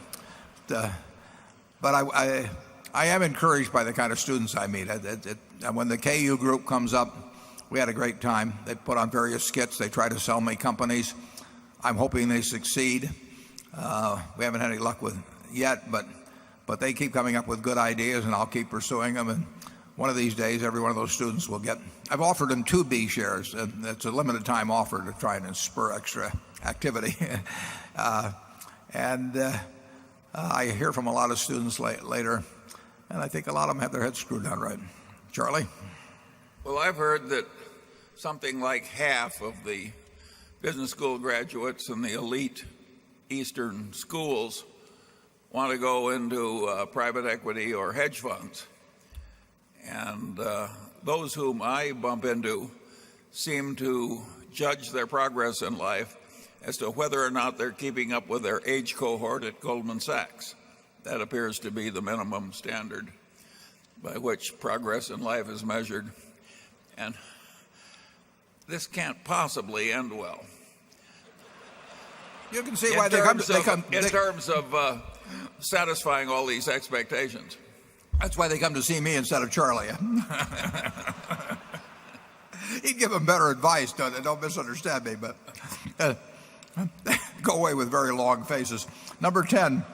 But I am encouraged by the kind of students I meet. When the KU group comes up, we had a great time. They put on various skits. They try to sell me companies. I'm hoping they succeed. We haven't had any luck with yet, but they keep coming up with good ideas, and I'll keep pursuing them. And one of these days, every one of those students will get. I've offered them 2 B shares. It's a limited time offer to try and spur extra activity. I hear from a lot of students later, and I think a lot of them have their heads screwed on right. Charlie? Well, I've heard that something like half of the business school graduates in the elite Eastern schools want to go into private equity or hedge funds. And those whom I bump into seem to judge their progress in life as to whether or not they're keeping up with their age cohort at Goldman Sachs. That appears to be the minimum standard by which progress in life is measured. And this can't possibly end well. You can see why they come in terms of satisfying all these expectations. That's why they come to see me instead of Charlie. He'd give them better advice. Don't misunderstand me, but go away with very long faces. Number 10.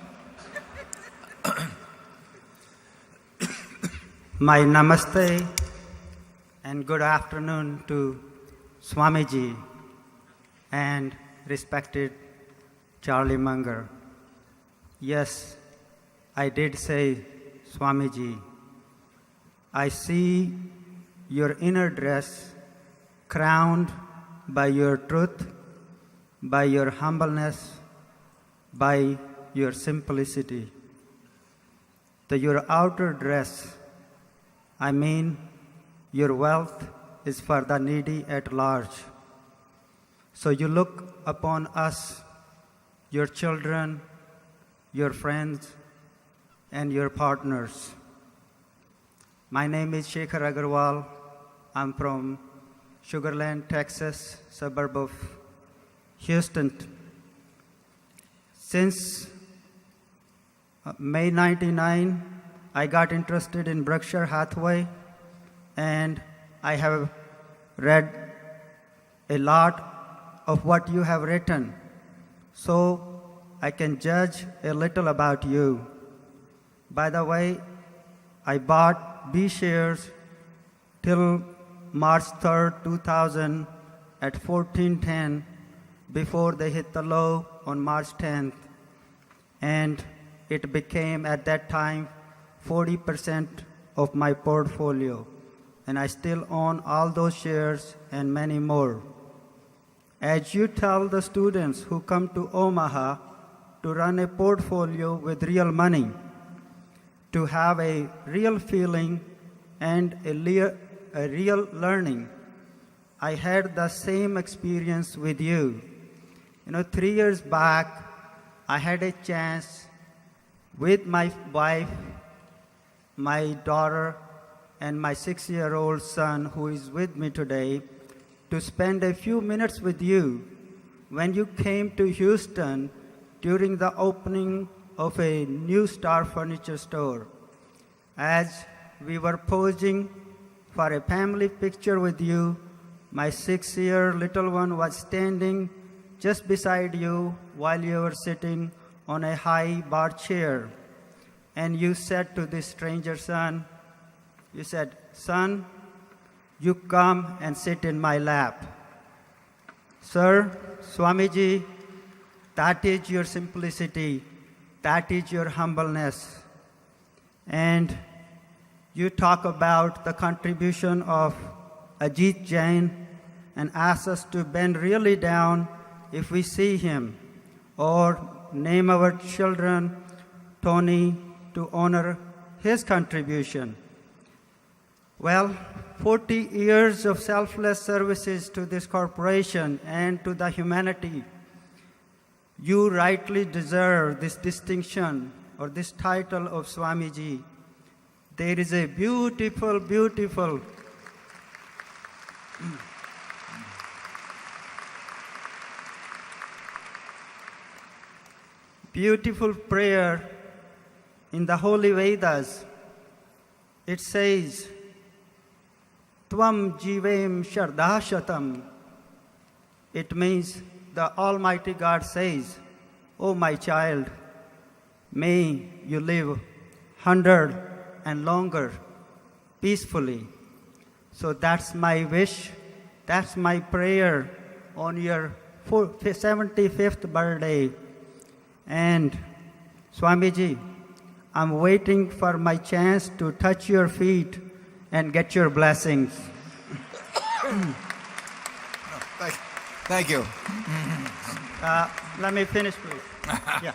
My namaste and good afternoon to Swamiji and respected Charlie Munger. Yes, I did say Swamiji. I see your inner dress crowned by your truth, by your humbleness, by your simplicity. Your outer dress, I mean your wealth, is for the needy at large. So you look upon us, your children, your friends, and your partners. My name is Shekhar Agarwal. I'm from Sugarland, Texas, suburb of Houston. Since May 99, I got interested in Berkshire Hathaway, and I have read a lot of what you have written, so I can judge a little about you. By the way, I bought B shares till March 3rd, 2000 at 1410 before they hit the low on March 10th. And it became at that time 40% of my portfolio. And I still own all those shares and many more. As you tell the students who come to Omaha to run a portfolio with real money, to have a real feeling and a real learning, I had the same experience with you. 3 years back, I had a chance with my wife, my daughter, and my 6-year-old son, who is with me today, to spend a few minutes with you when you came to Houston during the opening of a new Star Furniture store. As we were posing for a family picture with you, my 6-year little one was standing just beside you while you were sitting on a high bar chair. And you said to this stranger son, you said, "Son, you come and sit in my lap." Sir, Swamiji, that is your simplicity, that is your humbleness. And you talk about the contribution of Ajit Jain and ask us to bend really down if we see him, or name our children Tony to honor his contribution. Well, 40 years of selfless services to this corporation and to the humanity. You rightly deserve this distinction or this title of Swamiji. There is a beautiful, beautiful beautiful prayer in the Holy Vedas. It says, Tvam jivem shardashatam. It means the Almighty God says, "Oh my child, May you live 100 and longer peacefully. So that's my wish, that's my prayer on your 75th birthday. And Swamiji, I'm waiting for my chance to touch your feet and get your blessings. Thank you. Let me finish, please. Yeah.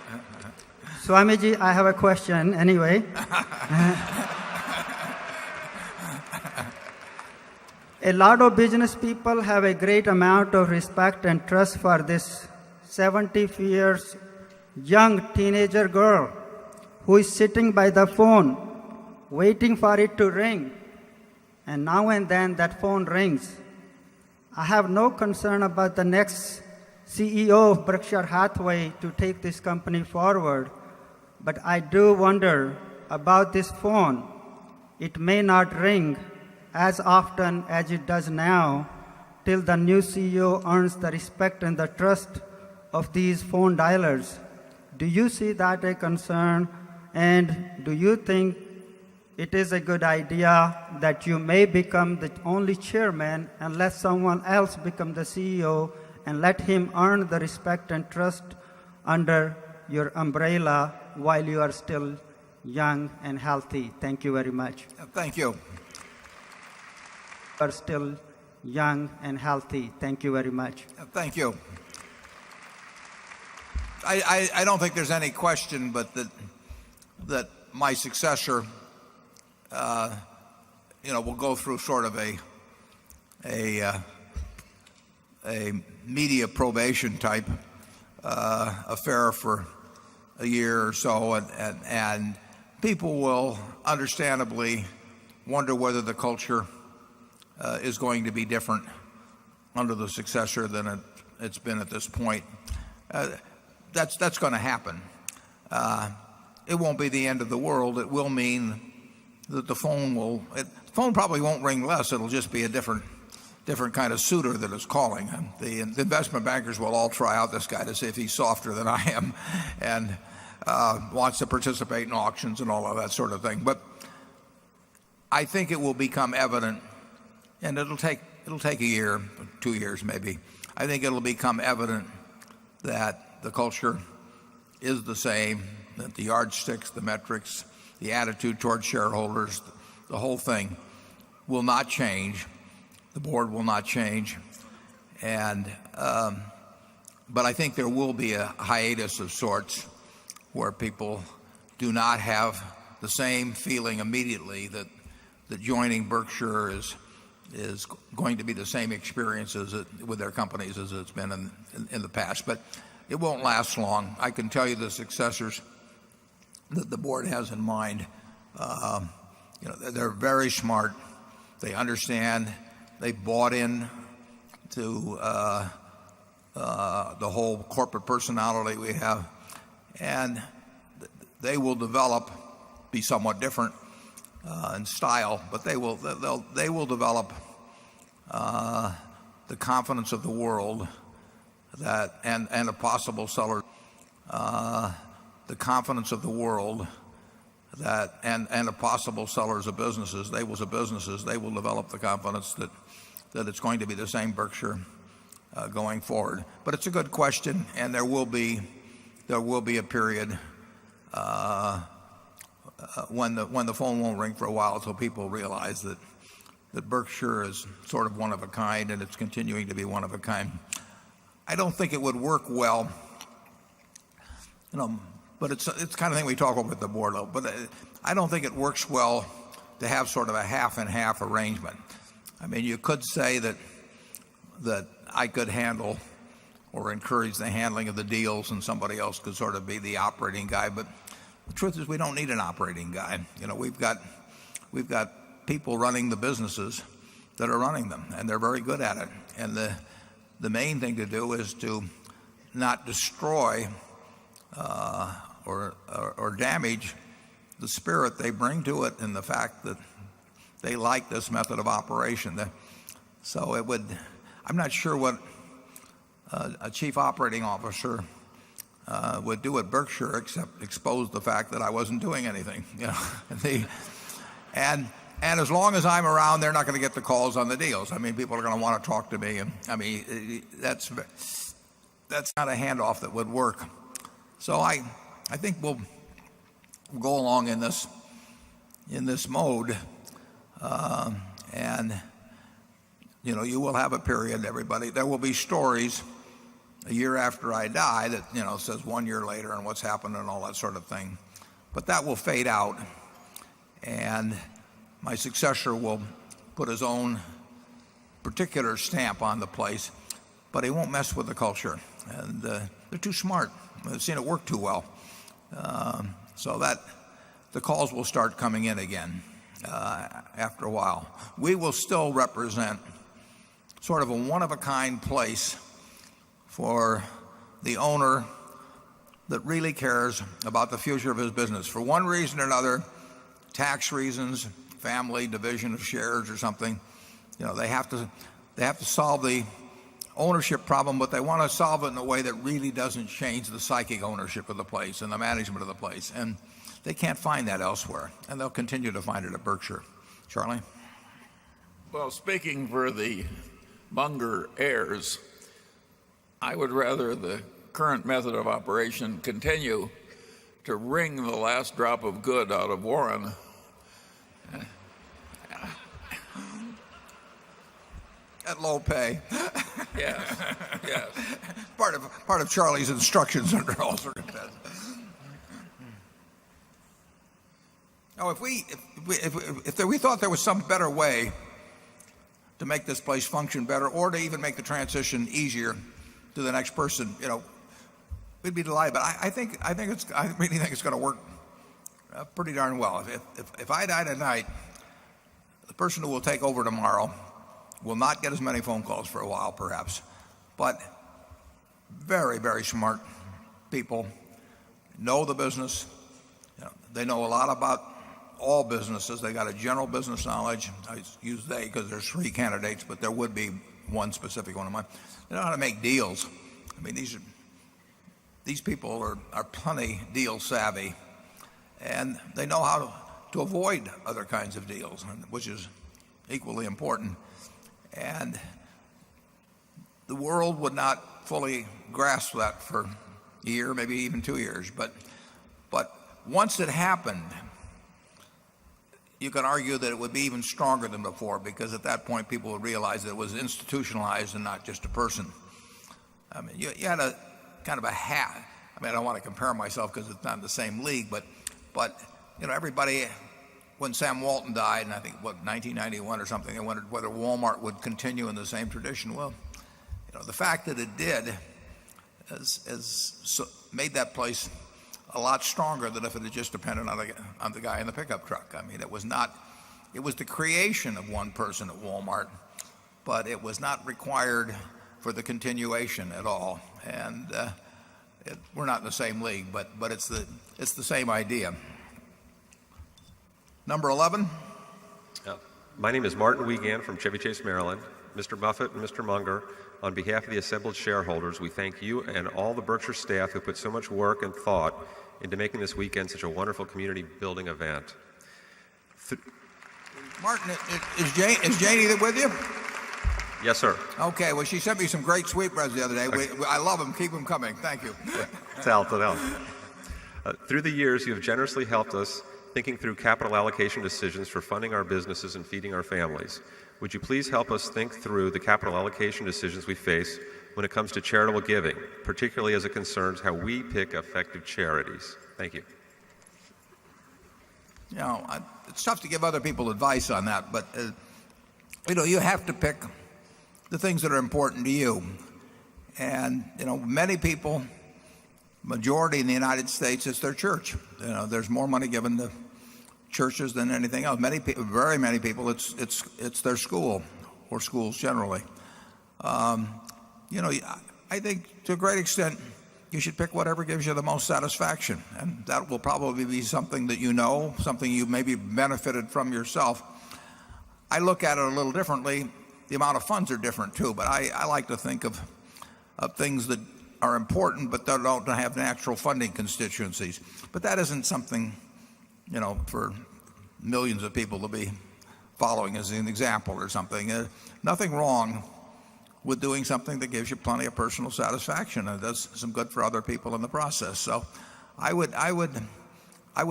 Swamiji, I have a question anyway. A lot of business people have a great amount of respect and trust for this 70 years young teenager girl who is sitting by the phone waiting for it to ring. And now and then that phone rings. I have no concern about the next CEO of Berkshire Hathaway to take this company forward, but I do wonder about this phone. It may not ring as often as it does now till the new CEO earns the respect and the trust of these phone dialers. Do you see that a concern? And do you think it is a good idea that you may become the only chairman and let someone else become the CEO and let him earn the respect and trust under your umbrella while you are still young and healthy? Thank you very much. Thank you. Are still young and healthy. Thank you very much. Thank you. I don't think there's any question but that my successor will go through sort of a media probation type affair for a year or so, and people will understandably wonder whether the culture is going to be different under the successor than it's been at this point. That's going to happen. It won't be the end of the world. It will mean that the phone probably won't ring less. It'll just be a different kind of suitor that is calling. The investment bankers will all try out this guy to see if he's softer than I am and wants to participate in auctions and all of that sort of thing. But I think it will become evident, and it'll take a year, 2 years maybe. I think it'll become evident that the culture is the same, that the yardsticks, the metrics, the attitude toward shareholders, the whole thing will not change. The board will not change. And but I think there will be a hiatus of sorts where people do not have the same feeling immediately that joining Berkshire is going to be the same experience with their companies as it's been in the past. But it won't last long. I can tell you the successors that the board has in mind, they're very smart. They understand. They bought in to the whole corporate personality we have, and they will be somewhat different in style, but they will develop the confidence of the world that and a possible seller, the confidence of the world that and a possible sellers of businesses. They will develop the confidence that it's going to be the same Berkshire going forward. But it's a good question, and there will be a period when the phone won't ring for a while until people realize that Berkshire is sort of one of a kind, and it's continuing to be one of a kind. I don't think it would work well, but it's the kind of thing we talk about with the board. But I don't think it works well to have sort of a half and half arrangement. I mean, you could say that I could handle or encourage the handling of the deals, and somebody else could sort of be the operating guy. But the truth is, we don't need an operating guy. We've got people running the businesses that are running them, and they're very good at it. And the main thing to do is to not destroy or damage the spirit they bring to it, and the fact that they like this method of operation. So I'm not sure what a chief operating officer would do at Berkshire except expose the fact that I wasn't doing anything. And as long as I'm around, they're not going to get the calls on the deals. I mean, people are going to want to talk to me. And I mean, that's not a handoff that would work. So I think we'll go along in this mode, and you will have a period. Everybody, there will be stories a year after I die that says 1 year later and what's happened and all that sort of thing. But that will fade out, and my successor will put his own particular stamp on the place, but he won't mess with the culture. And they're too smart. They've seen it work too well. So that the calls will start coming in again after a while. We will still represent sort of a one-of-a-kind place for the owner that really cares about the future of his business. For one reason or another, tax reasons, family, division of shares or something, they have to solve the ownership problem, but they want to solve it in a way that really doesn't change the psychic ownership of the place and the management of the place. And they can't find that elsewhere, and they'll continue to find it at Berkshire. Charlie? Well, speaking for the Munger heirs, I would rather the current method of operation continue to wring the last drop of good out of Warren. At low pay. Yes. Part of Charlie's instructions under all circumstances. Now, if we thought there was some better way to make this place function better, or to even make the transition easier to the next person, we'd be delighted. But I really think it's going to work pretty darn well. If I die tonight, the person who will take over tomorrow will not get as many phone calls for a while, perhaps, but very, very smart people, know the business. They know a lot about all businesses. They got a general business knowledge. I use they because there's 3 candidates, but there would be one specific one of mine. They know how to make deals. I mean, these people are plenty deal savvy, and they know how to avoid other kinds of deals, which is equally important. And the world would not fully grasp that for a year, maybe even 2 years. But once it happened, you can argue that it would be even stronger than before, because at that point people would realize that it was institutionalized and not just a person. I mean, you had a kind of a hat. I mean, I don't want to compare myself because it's not in the same league, but everybody, when Sam Walton died, and I think 1991 or something, they wondered whether Walmart would continue in the same tradition. Well, the fact that it did has made that place a lot stronger than if it had just depended on the guy in the pickup truck. I mean, it was the creation of one person at Walmart, but it was not required for the continuation at all. And we're not in the same league, but it's the same idea. Number 11. My name is Martin Wiegand from Chevy Chase, Maryland. Mr. Buffett and Mr. Munger, on behalf of the assembled shareholders, we thank you and all the Berkshire staff who put so much work and thought into making this weekend such a wonderful community building event. Martin, is Janie with you? Yes, sir. Okay, well, she sent me some great sweetbreads the other day. I love them. Keep them coming. Thank you. Through the years, you have generously helped us thinking through capital allocation decisions for funding our businesses and feeding our families. Would you please help us think through the capital allocation decisions we face when it comes to charitable giving, particularly as it concerns how we pick effective charities? Thank you. It's tough to give other people advice on that, but you have to pick the things that are important to you. And many people, majority in the United States, it's their church. There's more money given to churches than anything else. Very many people, it's their school or schools generally. I think to a great extent you should pick whatever gives you the most satisfaction, and that will probably be something that something you maybe benefited from yourself. I look at it a little differently. The amount of funds are different too, but I like to think of things that are important, but they don't have natural funding constituencies. But that isn't something, for millions of people to be following as an example or something. Nothing wrong with doing something that gives you plenty of personal satisfaction and does some good for other people in the process. So I would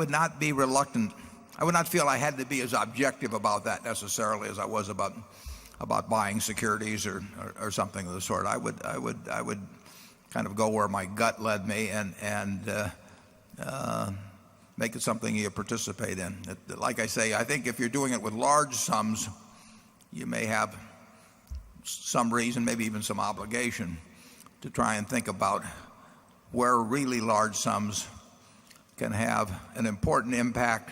not be reluctant. I would not feel I had to be as objective about that necessarily as I was about buying securities or something of the sort. I would kind of go where my gut led me and make it something you participate in. Like I say, I think if you're doing it with large sums, you may have some reason, maybe even some obligation, to try and think about where really large sums can have an important impact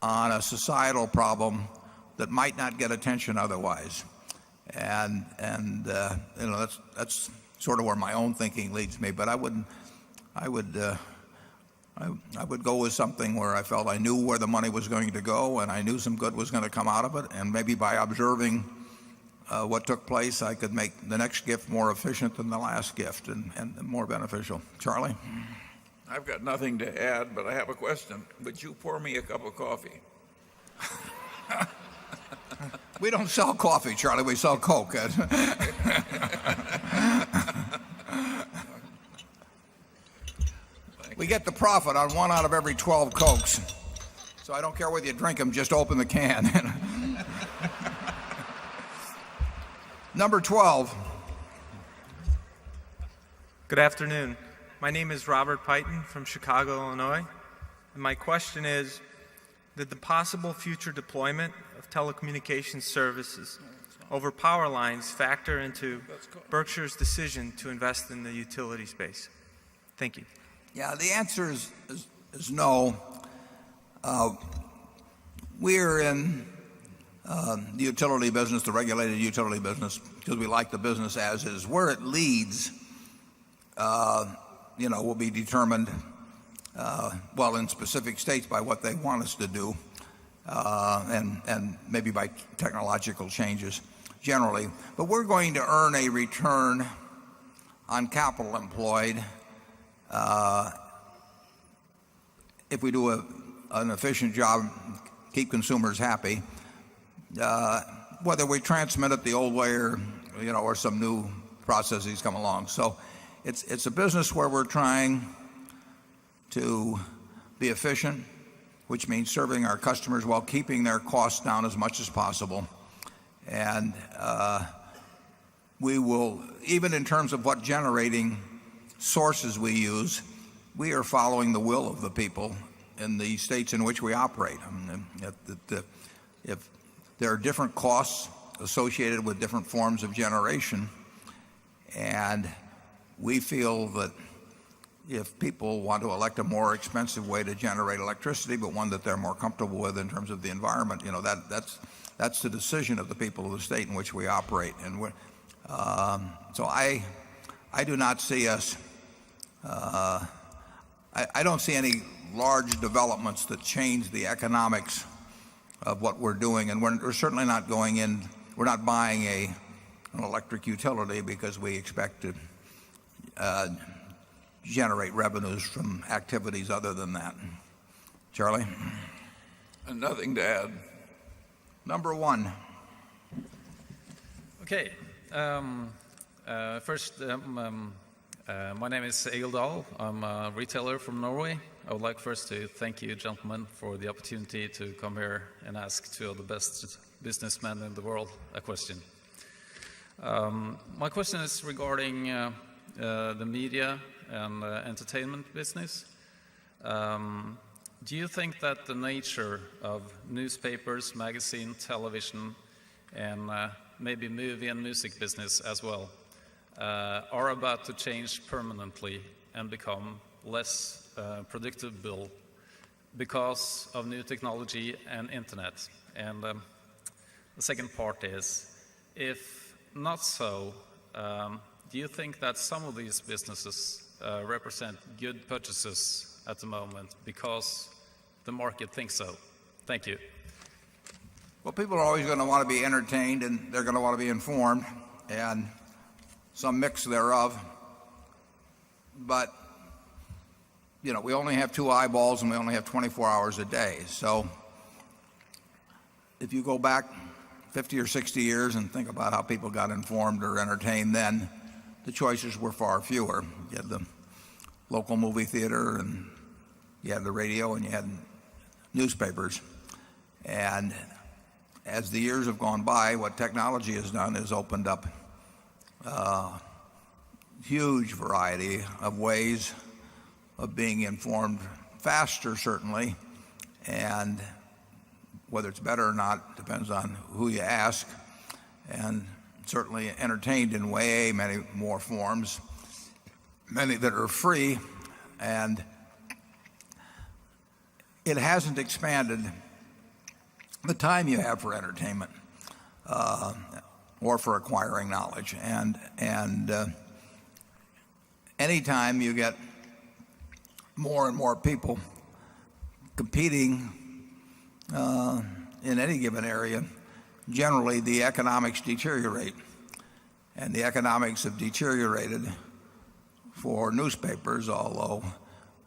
on a societal problem that might not get attention otherwise. And that's sort of where my own thinking leads me. But I would go with something where I felt I knew where the money was going to go and I knew some good was going to come out of it, and maybe by observing what took place, I could make the next gift more efficient than the last gift and more beneficial. Charlie? I've got nothing to add, but I have a question. Would you pour me a cup of coffee? We don't sell coffee, Charlie. We sell Coke. We get the profit on 1 out of every 12 Cokes. So I don't care whether you drink them, just open the can. Number 12. Good afternoon. My name is Robert Peyton from Chicago, Illinois. And my question is, did the possible future deployment of telecommunications services over power lines factor into Berkshire's decision to invest in the utility space? Thank you. Yeah, the answer is no. We're in the utility business, the regulated utility business, because we like the business as is. Where it leads, will be determined, in specific states by what they want us to do, and maybe by technological changes generally. But we're going to earn a return on capital employed if we do an efficient job, keep consumers happy, whether we transmit it the old way or some new processes come along. So it's a business where we're trying to be efficient, which means serving our customers while keeping their costs down as much as possible. And we will, even in terms of what generating sources we use, we are following the will of the people in the states in which we operate. If there are different costs associated with different forms of generation, and we feel that if people want to elect a more expensive way to generate electricity, but one that they're more comfortable with in terms of the environment, that's the decision of the people of the state in which we operate. And so I do not see us. I don't see any large developments that change the economics of what we're doing, and we're certainly not going in. We're not buying an electric utility because we expect to generate revenues from activities other than that. Charlie? Nothing to add. Number 1. Okay. First, my name is Egil Dahl. I'm a retailer from Norway. I would like first to thank you, gentlemen, for the opportunity to come here and ask two of the best businessmen in the world a question. My question is regarding the media and entertainment business. Do you think that the nature of newspapers, magazine, television, and maybe movie and music business as well are about to change permanently and become less predictable because of new technology and internet? And the second part is, if not so, do you think that some of these businesses represent good purchases at the moment because the market thinks so? Thank you. Well, people are always going to want to be entertained, and they're going to want to be informed, and some mix thereof but we only have 2 eyeballs and we only have 24 hours a day. So if you go back 50 or 60 years and think about how people got informed or entertained then, the choices were far fewer. You had the local movie theater, and you had the radio, and you had newspapers. And as the years have gone by, what technology has done is opened up a huge variety of ways of being informed faster, certainly, and whether it's better or not depends on who you ask, and certainly entertained in way many more forms, many that are free, and it hasn't expanded the time you have for entertainment or for acquiring knowledge. And anytime you get more and more people competing in any given area, generally the economics deteriorate. And the economics have deteriorated for newspapers, although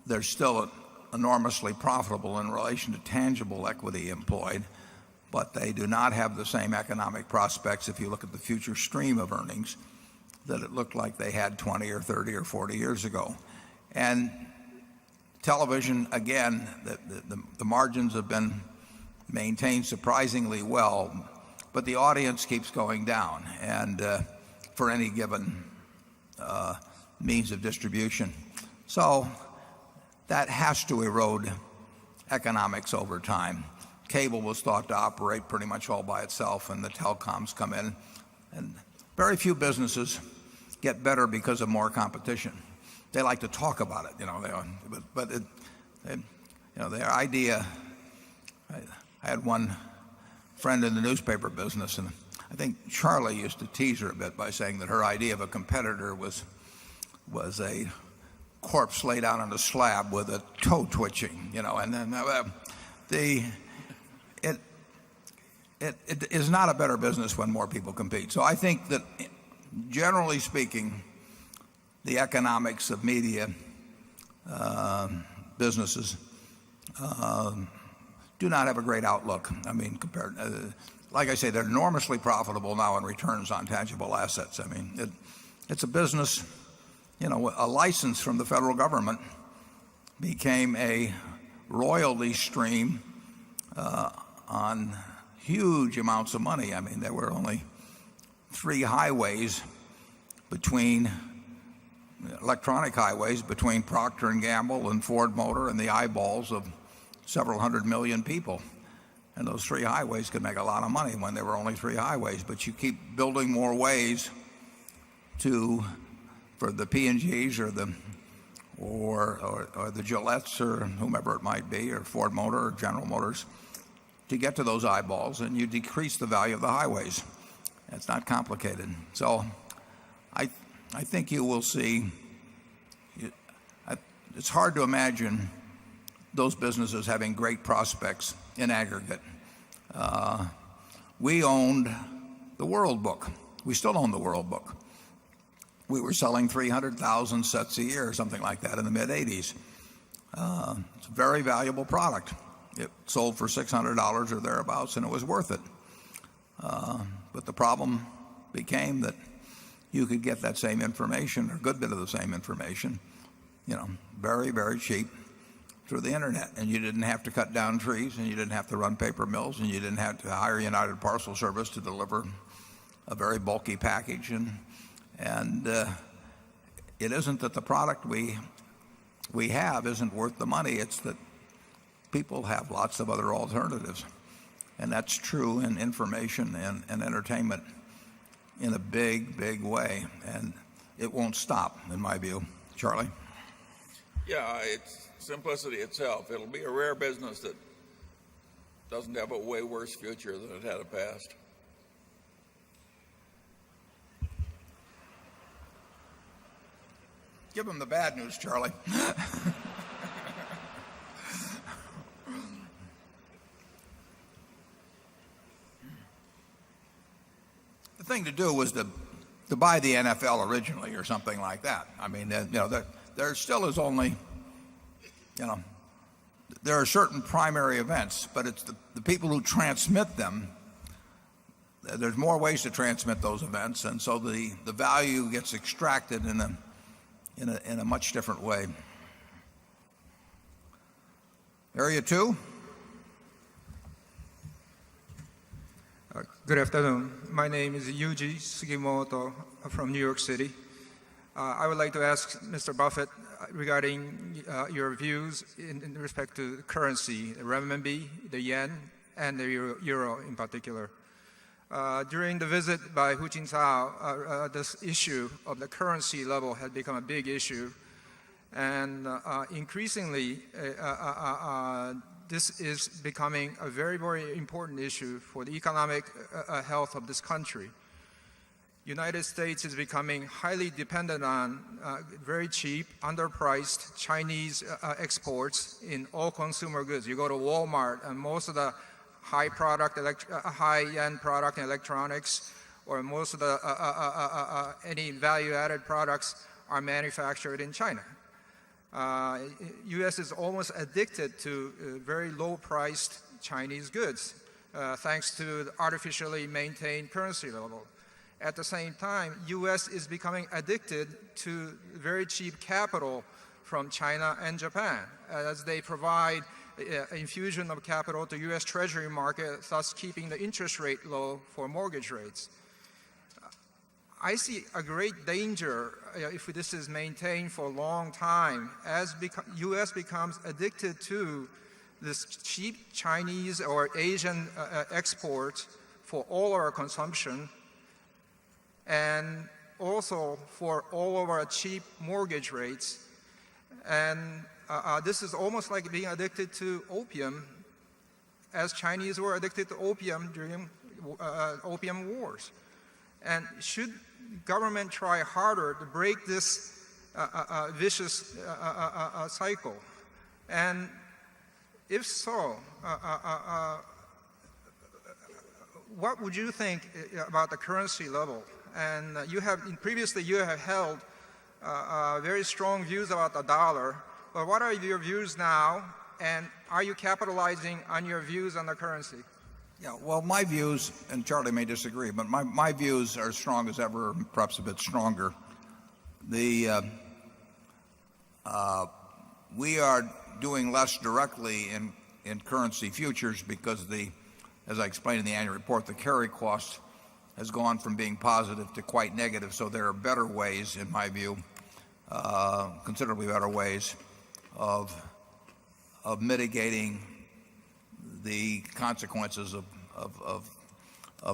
they're still enormously profitable in relation to tangible equity employed, but they do not have the same economic prospects if you look at the future stream of earnings that it looked like they had 20 or 30 or 40 years ago. And television, again, the margins have been maintained surprisingly well, but the audience keeps going down, and for any given means of distribution. So that has to erode economics over time. Cable was thought to operate pretty much all by itself, and the telecoms come in, and very few businesses get better because of more competition. They like to talk about it, but their idea. I had one friend in the newspaper business, and I think Charlie used to tease her a bit by saying that her idea of a competitor was a corpse laid out on a slab with a toe twitching, and then it is not a better business when more people compete. So I think that, generally speaking, the economics of media businesses do not have a great outlook. I mean, compared, like I say, they're enormously profitable now in returns on tangible assets. I mean, it's a business. A license from the federal government became a royalty stream on huge amounts of money. I mean, there were only 3 highways electronic highways between Procter & Gamble and Ford Motor and the eyeballs of several hundred million people. And those 3 highways could make a lot of money when there were only 3 highways. But you keep building more ways for the P&Gs or the Gillettes or whomever it might be, or Ford Motor or General Motors, to get to those eyeballs, and you decrease the value of the highways. It's not complicated. So I think you will see, it's hard to imagine those businesses having great prospects in aggregate. We owned the World Book. We still own the World Book. We were selling 300,000 sets a year, something like that, in the mid-'80s. It's a very valuable product. It sold for $600 or thereabouts, and it was worth it. But the problem became that you could get that same information, or a good bit of the same information, very, very cheap through the internet. And you didn't have to cut down trees, and you didn't have to run paper mills, and you didn't have to hire United Parcel Service to deliver a very bulky package. And it isn't that the product we have isn't worth the money. It's that people have lots of other alternatives. And that's true in information and entertainment in a big, big way. And it won't stop, in my view. Charlie? Yeah, it's simplicity itself. It'll be a rare business that doesn't have a way worse future than it had a past. Give them the bad news, Charlie. The thing to do was to buy the NFL originally or something like that. I mean, there still is only, there are certain primary events, but it's the people who transmit them. There's more ways to transmit those events, and so the value gets extracted in a much different way. Area 2. Good afternoon. My name is Yuji Sugimoto from New York City. I would like to ask Mr. Buffett regarding your views in respect to currency, the renminbi, the yen, and the euro in particular. During the visit by Hu Jintao, this issue of the currency level had become a big issue, and increasingly this is becoming a very, very important issue for the economic health of this country. United States is becoming highly dependent on very cheap, underpriced Chinese exports in all consumer goods. You go to Walmart, and most of the high-end product in electronics, or most of the any value-added products are manufactured in China. U.S. is almost addicted to very low-priced Chinese goods, thanks to the artificially maintained currency level. At the same time, U.S. is becoming addicted to very cheap capital from China and Japan, as they provide infusion of capital to U.S. Treasury market, thus keeping the interest rate low for mortgage rates. I see a great danger if this is maintained for a long time, as U.S. becomes addicted to this cheap Chinese or Asian export for all our consumption, and also for all of our cheap mortgage rates. And this is almost like being addicted to opium, as Chinese were addicted to opium during opium wars. And should government try harder to break this vicious cycle? And if so, what would you think about the currency level? And previously you have held very strong views about the dollar, but what are your views now, and are you capitalizing on your views on the currency? Yeah, well, my views, and Charlie may disagree, but my views are as strong as ever, perhaps a bit stronger. We are doing less directly in currency futures because as I explained in the annual report, the carry cost has gone from being positive to quite negative. So there are better ways, in my view, considerably better ways of mitigating the consequences of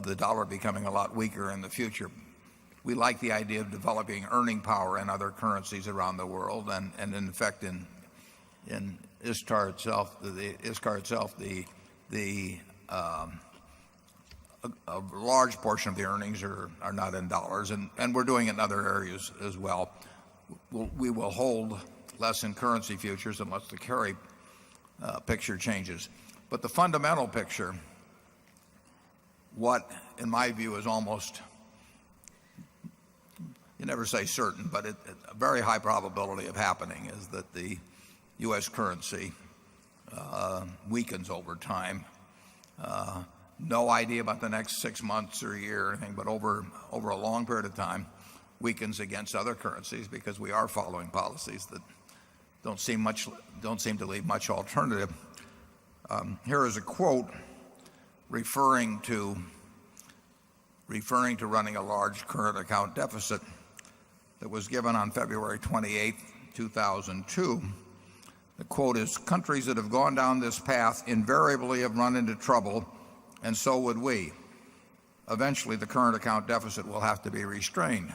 the dollar becoming a lot weaker in the future. We like the idea of developing earning power in other currencies around the world, and in fact in Iscar itself, a large portion of the earnings are not in dollars, and we're doing it in other areas as well. We will hold less in currency futures unless the carry picture changes. But the fundamental picture, what in my view is almost, you never say certain, but a very high probability of happening, is that the U.S. currency weakens over time. No idea about the next 6 months or a year or anything, but over a long period of time, weakens against other currencies because we are following policies that don't seem to leave much alternative. Here is a quote referring to running a large current account deficit that was given on February 28, 2002. The quote is, "Countries that have gone down this path invariably have run into trouble, and so would we. Eventually, the current account deficit will have to be restrained."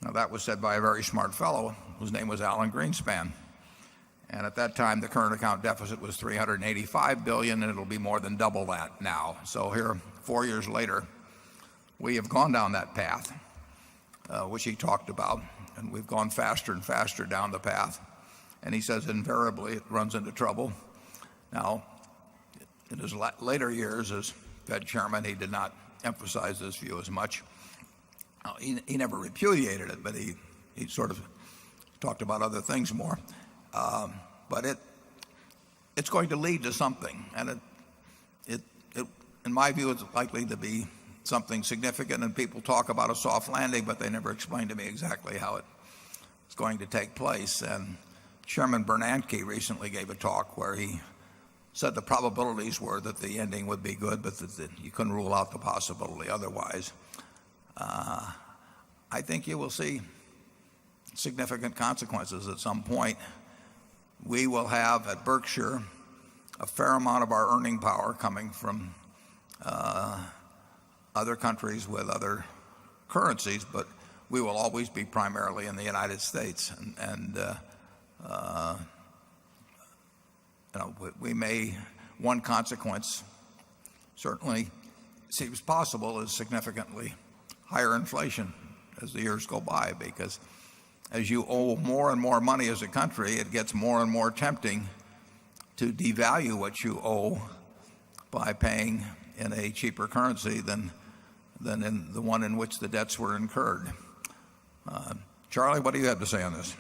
Now, that was said by a very smart fellow whose name was Alan Greenspan. And at that time, the current account deficit was $385 billion, and it'll be more than double that now. So here, 4 years later, we have gone down that path, which he talked about, and we've gone faster and faster down the path. And he says invariably it runs into trouble. Now, in his later years as Fed chairman, he did not emphasize this view as much. He never repudiated it, but he sort of talked about other things more. But it's going to lead to something, and it in my view, it's likely to be something significant. And people talk about a soft landing, but they never explain to me exactly how it's going to take place. And Chairman Bernanke recently gave a talk where he said the probabilities were that the ending would be good, but that you couldn't rule out the possibility otherwise. I think you will see significant consequences at some point. We will have at Berkshire a fair amount of our earning power coming from other countries with other currencies, but we will always be primarily in the United States. We may, one consequence certainly seems possible is significantly higher inflation as the years go by, because as you owe more and more money as a country, it gets more and more tempting to devalue what you owe by paying in a cheaper currency than in the one in which the debts were incurred. Charlie, what do you have to say on this?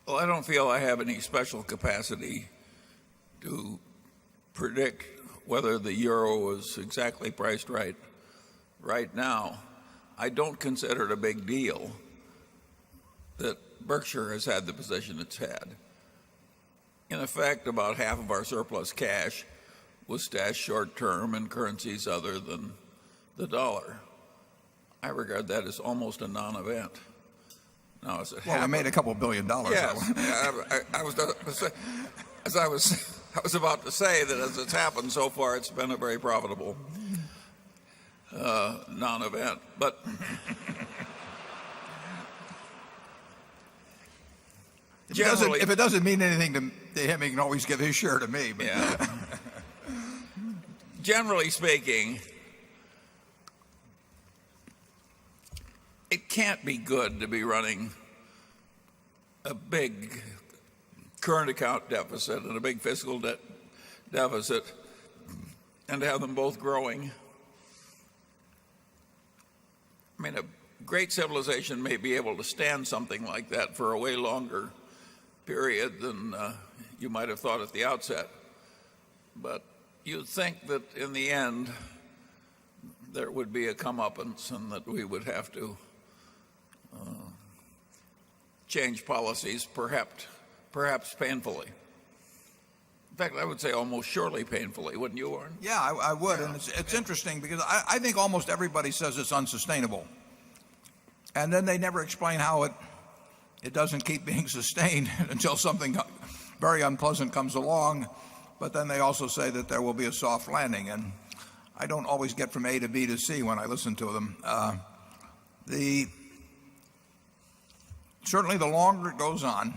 Well, I don't feel I have any special capacity to predict whether the euro is exactly priced right now. I don't consider it a big deal that Berkshire has had the position it's had. In effect, about half of our surplus cash was stashed short-term in currencies other than the dollar. I regard that as almost a non-event. Now, as it I made a couple $1 billion. Yes, I was about to say that as it's happened so far, it's been a very profitable non-event. But if it doesn't mean anything to him, he can always give his share to me. But yeah. Generally speaking, it can't be good to be running a big current account deficit and a big fiscal deficit and to have them both growing. I mean, a great civilization may be able to stand something like that for a way longer period than you might have thought at the outset. But you'd think that in the end there would be a comeuppance and that we would have to change policies, perhaps painfully. In fact, I would say almost surely painfully, wouldn't you, Warren? Yeah, I would. And it's interesting because I think almost everybody says it's unsustainable. And then they never explain how it doesn't keep being sustained until something very unpleasant comes along. But then they also say that there will be a soft landing. And I don't always get from A to B to C when I listen to them. Certainly the longer it goes on,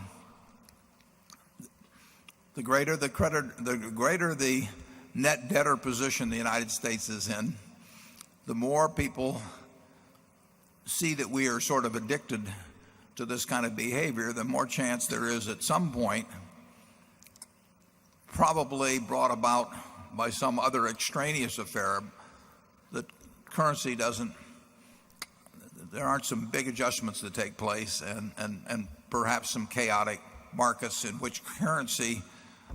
the greater the net debtor position the United States is in, the more people see that we are sort of addicted to this kind of behavior, the more chance there is at some point, probably brought about by some other extraneous affair, that currency there aren't some big adjustments that take place and perhaps some chaotic markets in which currency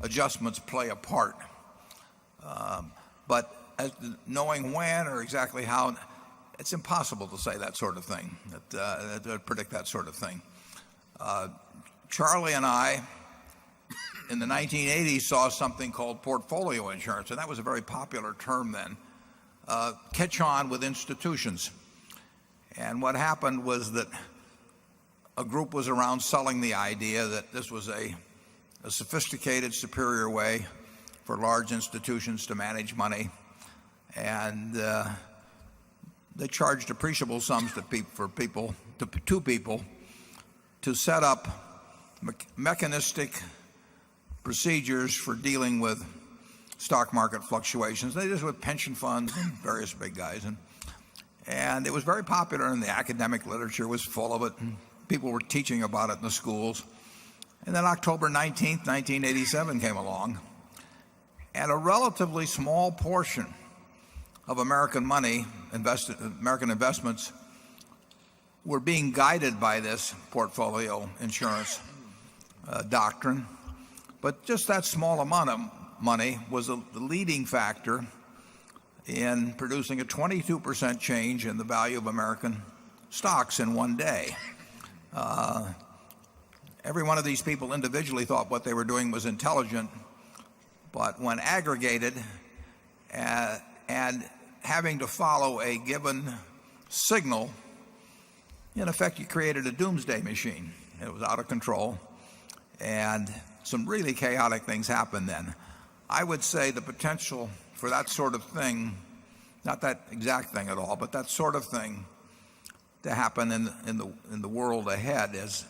adjustments play a part. But knowing when or exactly how, it's impossible to say that sort of thing, to predict that sort of thing. Charlie and I, in the 1980s, saw something called portfolio insurance, and that was a very popular term then, catch on with institutions. And what happened was that a group was around selling the idea that this was a sophisticated, superior way for large institutions to manage money. And they charged appreciable sums to people to set up mechanistic procedures for dealing with stock market fluctuations. They did this with pension funds and various big guys. And it was very popular, and the academic literature was full of it. And people were teaching about it in the schools. And then October 19th, 1987 came along, and a relatively small portion of American money, American investments, were being guided by this portfolio insurance doctrine. But just that small amount of money was the leading factor in producing a 22% change in the value of American stocks in one day. Every one of these people individually thought what they were doing was intelligent, but when aggregated and having to follow a given signal, in effect you created a doomsday machine. It was out of control, and some really chaotic things happened then. I would say the potential for that sort of thing, not that exact thing at all, but that sort of thing to happen in the world ahead is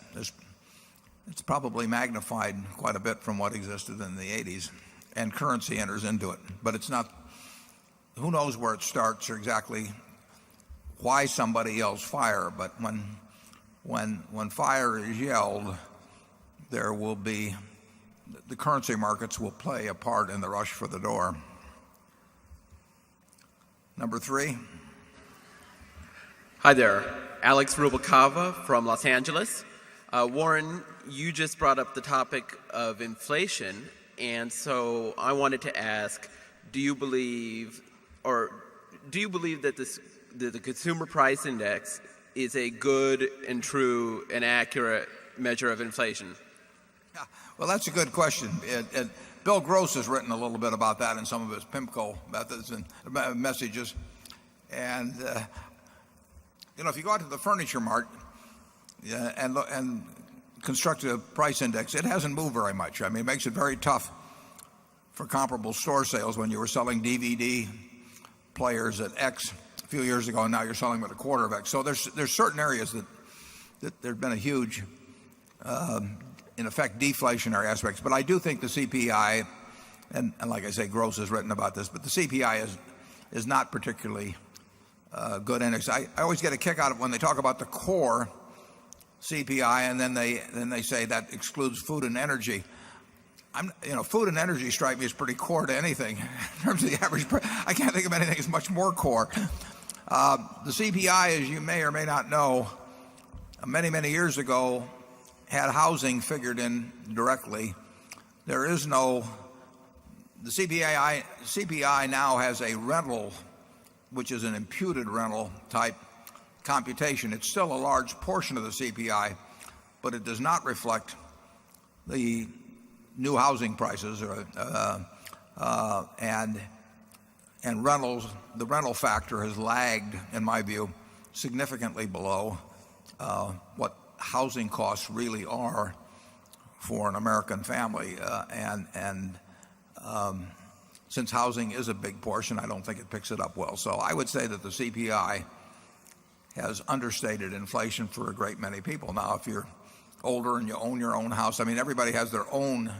it's probably magnified quite a bit from what existed in the 80s, and currency enters into it. But it's not, who knows where it starts or exactly why somebody yells fire, but when fire is yelled, there will be, the currency markets will play a part in the rush for the door. Number 3. Hi there, Alex Rubalcava from Los Angeles. Warren, you just brought up the topic of inflation, and so I wanted to ask, do you believe that the consumer price index is a good and true and accurate measure of inflation? Yeah, well, that's a good question. Bill Gross has written a little bit about that in some of his PIMCO methods and messages. And if you go out to the furniture mart and construct a price index, it hasn't moved very much. I mean, it makes it very tough for comparable store sales when you were selling DVD players at X a few years ago, and now you're selling them at a quarter of X. So there's certain areas that there's been a huge, in effect, deflationary aspects. But I do think the CPI, and like I say, Gross has written about this, but the CPI is not particularly good index. I always get a kick out of when they talk about the core CPI, and then they say that excludes food and energy. Food and energy strike me as pretty core to anything in terms of the average price. I can't think of anything that's much more core. The CPI, as you may or may not know, many years ago had housing figured in directly. There is no, the CPI now has a rental, which is an imputed rental type computation. It's still a large portion of the CPI, but it does not reflect the new housing prices and rentals. The rental factor has lagged, in my view, significantly below what housing costs really are for an American family. Since housing is a big portion, I don't think it picks it up well. So I would say that the CPI has understated inflation for a great many people. Now, if you're older and you own your own house, I mean, everybody has their own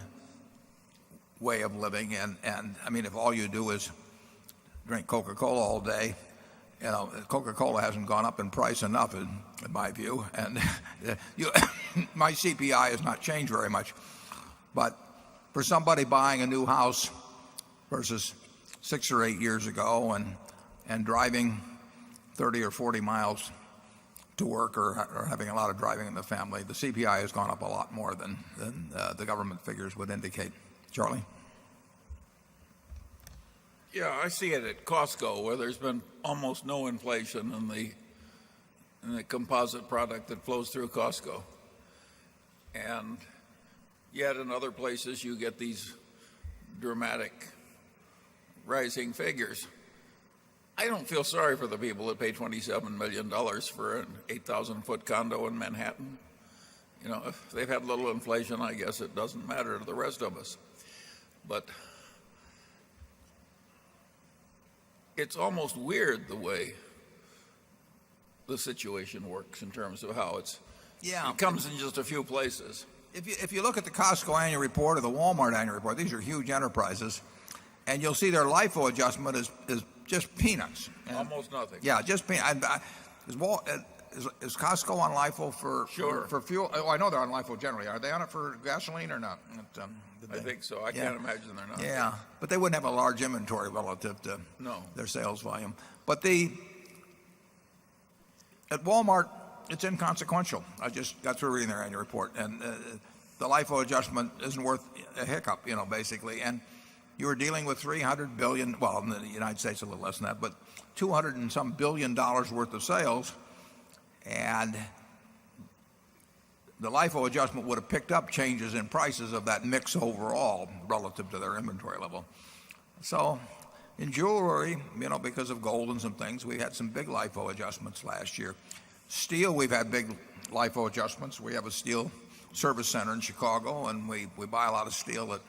way of living. And I mean, if all you do is drink Coca-Cola all day, Coca-Cola hasn't gone up in price enough, in my view. And my CPI has not changed very much. But for somebody buying a new house versus 6 or 8 years ago and driving 30 or 40 miles to work or having a lot of driving in the family, the CPI has gone up a lot more than the government figures would indicate. Charlie? Yeah, I see it at Costco, where there's been almost no inflation in the composite product that flows through Costco. And yet in other places you get these dramatic rising figures. I don't feel sorry for the people that pay $27 million for an 8,000-foot condo in Manhattan. If they've had little inflation, I guess it doesn't matter to the rest of us. But it's almost weird the way the situation works in terms of how it comes in just a few places. If you look at the Costco annual report or the Walmart annual report, these are huge enterprises, and you'll see their LIFO adjustment is just peanuts. Almost nothing. Yeah, just peanuts. Is Costco on LIFO for fuel? Oh, I know they're on LIFO generally. Are they on it for gasoline or not? I think so. I can't imagine they're not. Yeah, but they wouldn't have a large inventory relative to their sales volume. But at Walmart, it's inconsequential. I just got through reading their annual report, and the LIFO adjustment isn't worth a hiccup, basically. And you were dealing with $300 billion, well, in the United States a little less than that, but $200 and some billion worth of sales, and the LIFO adjustment would have picked up changes in prices of that mix overall relative to their inventory level. So in jewelry, because of gold and some things, we had some big LIFO adjustments last year. Steel, we've had big LIFO adjustments. We have a steel service center in Chicago, and we buy a lot of steel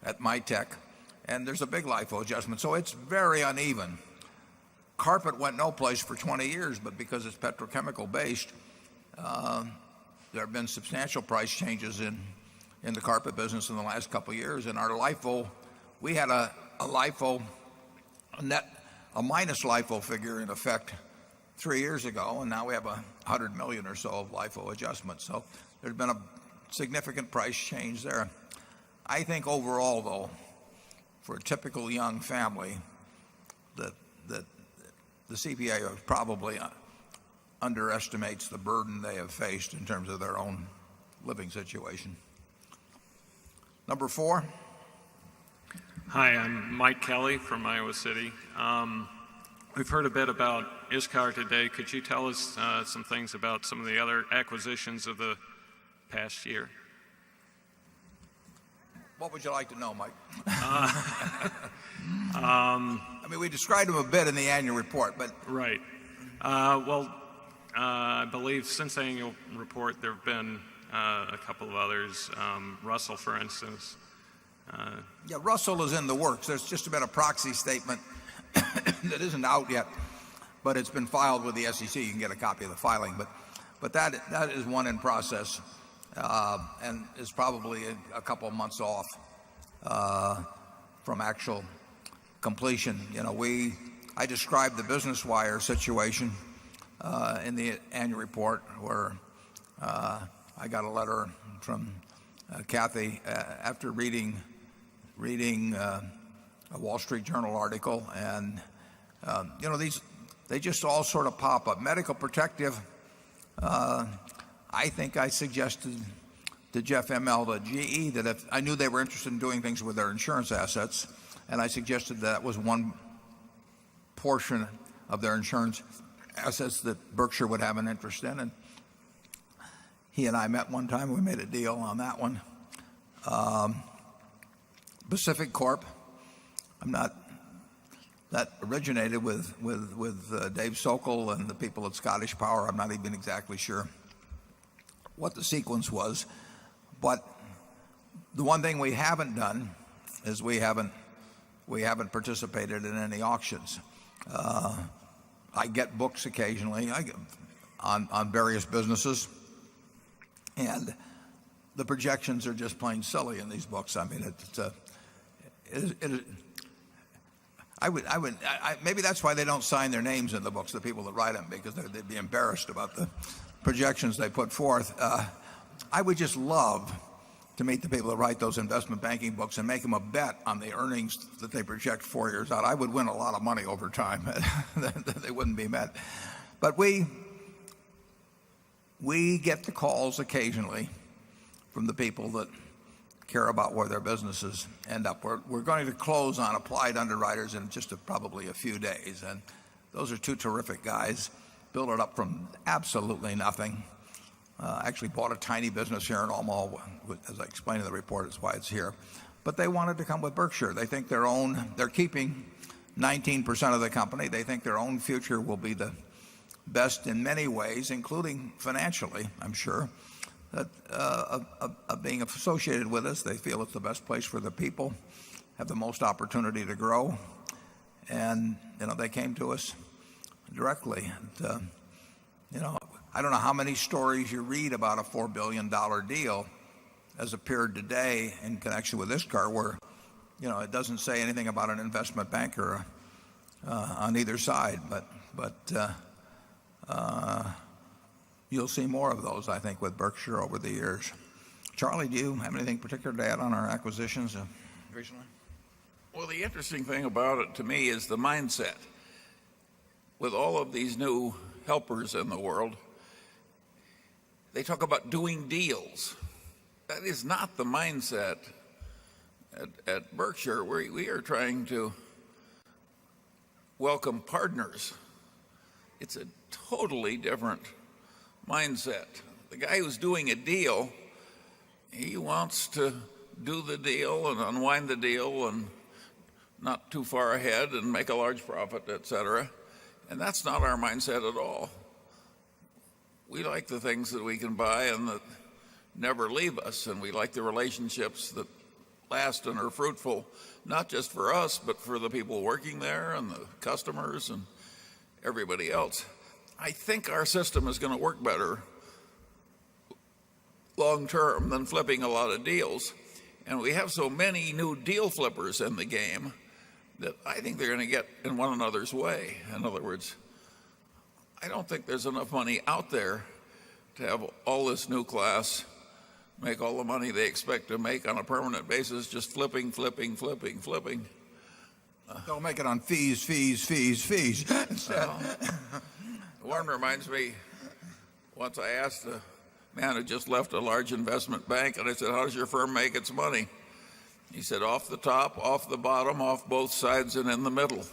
at MyTech, and there's a big LIFO adjustment. So it's very uneven. Carpet went no place for 20 years, but because it's petrochemical based, there have been substantial price changes in the carpet business in the last couple of years. And our LIFO, we had a LIFO, a minus LIFO figure in effect 3 years ago, and now we have $100 million or so of LIFO adjustments. So there's been a significant price change there. I think overall, though, for a typical young family, that the CPA probably underestimates the burden they have faced in terms of their own living situation. Number 4. Hi, I'm Mike Kelly from Iowa City. We've heard a bit about Iscar today. Could you tell us some things about some of the other acquisitions of the past year? What would you like to know, Mike? I mean, we described them a bit in the annual report, but... Right. I believe since the annual report there have been a couple of others. Russell, for instance. Yeah, Russell is in the works. There's just been a proxy statement that isn't out yet, but it's been filed with the SEC. You can get a copy of the filing, but that is one in process, and is probably a couple of months off from actual completion. I described the Business Wire situation in the annual report, where I got a letter from Kathy after reading a Wall Street Journal article, and they just all sort of pop up. Medical Protective, I think I suggested to Jeff ML at GE that if I knew they were interested in doing things with their insurance assets, and I suggested that was one portion of their insurance assets that Berkshire would have an interest in, and he and I met one time. We made a deal on that one. Pacific Corp, that originated with Dave Sokol and the people at Scottish Power. I'm not even exactly sure what the sequence was, but the one thing we haven't done is we haven't participated in any auctions. I get books occasionally on various businesses, and the projections are just plain silly in these books. I mean, maybe that's why they don't sign their names in the books, the people that write them, because they'd be embarrassed about the projections they put forth. I would just love to meet the people that write those investment banking books and make them a bet on the earnings that they project 4 years out. I would win a lot of money over time. They wouldn't be met. But we get the calls occasionally from the people that care about where their businesses end up. We're going to close on Applied Underwriters in just probably a few days, and those are two terrific guys. Built it up from absolutely nothing. Actually bought a tiny business here in Omaha, as I explained in the report. That's why it's here. But they wanted to come with Berkshire. They think they're keeping 19% of the company. They think their own future will be the best in many ways, including financially, I'm sure, that of being associated with us. They feel it's the best place for the people, have the most opportunity to grow, and they came to us directly. And, I don't know how many stories you read about a $4 billion deal as appeared today in connection with Iscar, where it doesn't say anything about an investment banker on either side, but you'll see more of those, I think, with Berkshire over the years. Charlie, do you have anything particular to add on our acquisitions recently? Well, the interesting thing about it to me is the mindset. With all of these new helpers in the world, they talk about doing deals. That is not the mindset at Berkshire. We are trying to welcome partners. It's a totally different mindset. The guy who's doing a deal, he wants to do the deal and unwind the deal and not too far ahead and make a large profit, etc. And that's not our mindset at all. We like the things that we can buy and that never leave us, and we like the relationships that last and are fruitful, not just for us, but for the people working there and the customers and everybody else. I think our system is going to work better long term than flipping a lot of deals. And we have so many new deal flippers in the game that I think they're going to get in one another's way. In other words, I don't think there's enough money out there to have all this new class make all the money they expect to make on a permanent basis, just flipping. They'll make it on fees. Warren reminds me, once I asked a man who just left a large investment bank, and I said, how does your firm make its money? He said, off the top, off the bottom, off both sides, and in the middle.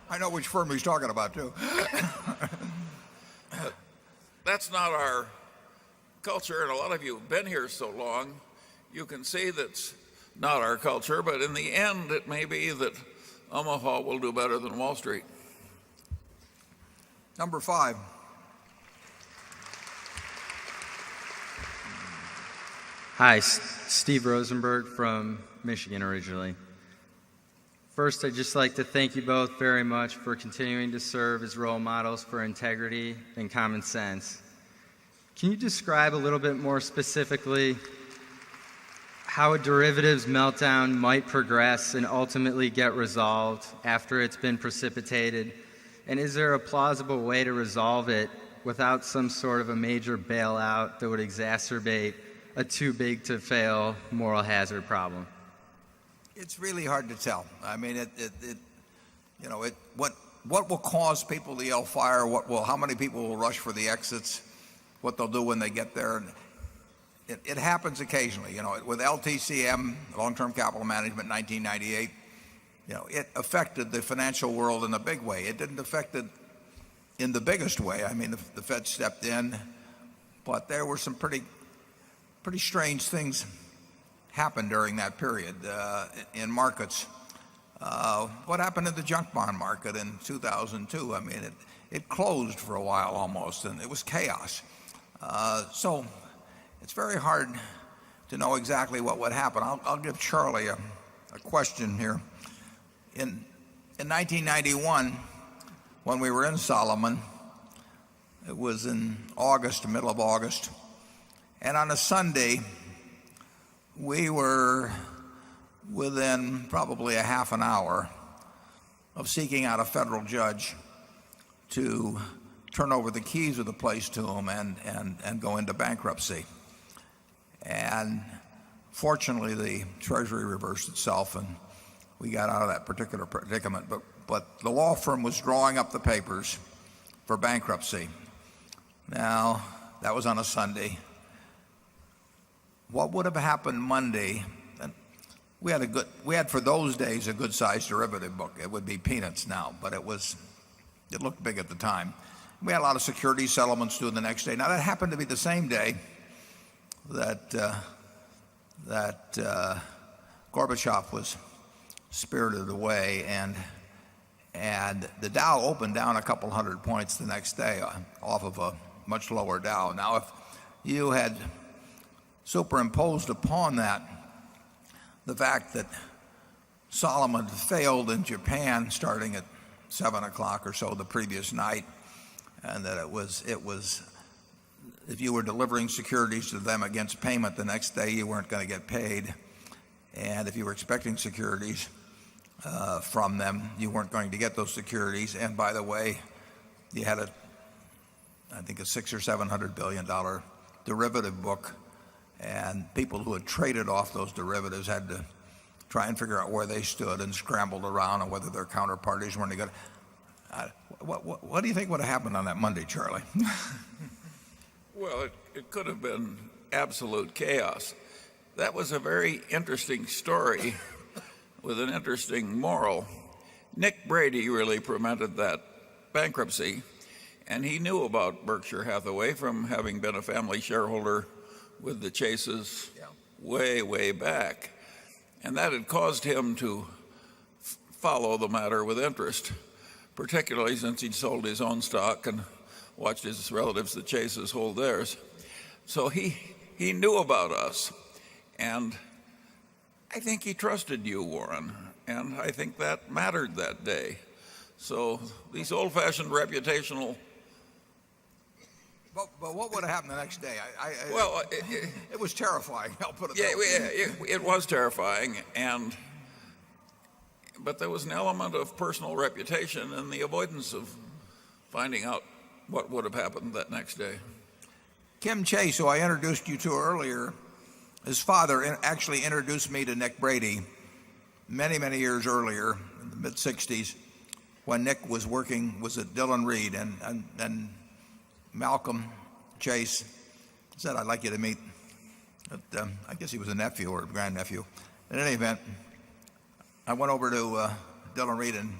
I know which firm he's talking about, too. That's not our culture, and a lot of you have been here so long, you can see that's not our culture, but in the end, it may be that Omaha will do better than Wall Street. Number 5. Hi, Steve Rosenberg from Michigan originally. First, I'd just like to thank you both very much for continuing to serve as role models for integrity and common sense. Can you describe a little bit more specifically how a derivatives meltdown might progress and ultimately get resolved after it's been precipitated? And is there a plausible way to resolve it without some sort of a major bailout that would exacerbate a too-big-to-fail moral hazard problem? It's really hard to tell. I mean, what will cause people to yell fire? How many people will rush for the exits? What they'll do when they get there? It happens occasionally. With LTCM, Long-Term Capital Management, in 1998, it affected the financial world in a big way. It didn't affect it in the biggest way. I mean, the Fed stepped in, but there were some pretty strange things happened during that period in markets. What happened in the junk bond market in 2002? I mean, it closed for a while almost, and it was chaos. So it's very hard to know exactly what would happen. I'll give Charlie a question here. In 1991, when we were in Solomon, it was in August, middle of August, and on a Sunday, we were within probably a half an hour of seeking out a federal judge to turn over the keys of the place to him and go into bankruptcy. And fortunately, the Treasury reversed itself and we got out of that particular predicament. But the law firm was drawing up the papers for bankruptcy. Now, that was on a Sunday. What would have happened Monday? We had for those days a good-sized derivative book. It would be peanuts now, but it looked big at the time. We had a lot of security settlements due the next day. Now that happened to be the same day that Gorbachev was spirited away, and the Dow opened down a couple hundred points the next day off of a much lower Dow. Now, if you had superimposed upon that the fact that Solomon failed in Japan starting at 7 o'clock or so the previous night, and that it was if you were delivering securities to them against payment the next day, you weren't going to get paid, and if you were expecting securities from them, you weren't going to get those securities. And by the way, you had I think a $600 or $700 billion derivative book, and people who had traded off those derivatives had to try and figure out where they stood and scrambled around and whether their counterparties were any good. What do you think would have happened on that Monday, Charlie? Well, it could have been absolute chaos. That was a very interesting story with an interesting moral. Nick Brady really prevented that bankruptcy, and he knew about Berkshire Hathaway from having been a family shareholder with the Chases way, way back. And that had caused him to follow the matter with interest, particularly since he'd sold his own stock and watched his relatives, the Chases, hold theirs. So he knew about us, and I think he trusted you, Warren, and I think that mattered that day. So these old-fashioned reputational... But what would have happened the next day? Well, it was terrifying, I'll put it yeah, that way. it was terrifying, but there was an element of personal reputation and the avoidance of finding out what would have happened that next day. Kim Chase, who I introduced you to earlier, his father actually introduced me to Nick Brady many, many years earlier, in the mid-'60s, when Nick was at Dillon Reed, and Malcolm Chase said, "I'd like you to meet," I guess he was a nephew or a grandnephew. In any event, I went over to Dillon Reed, and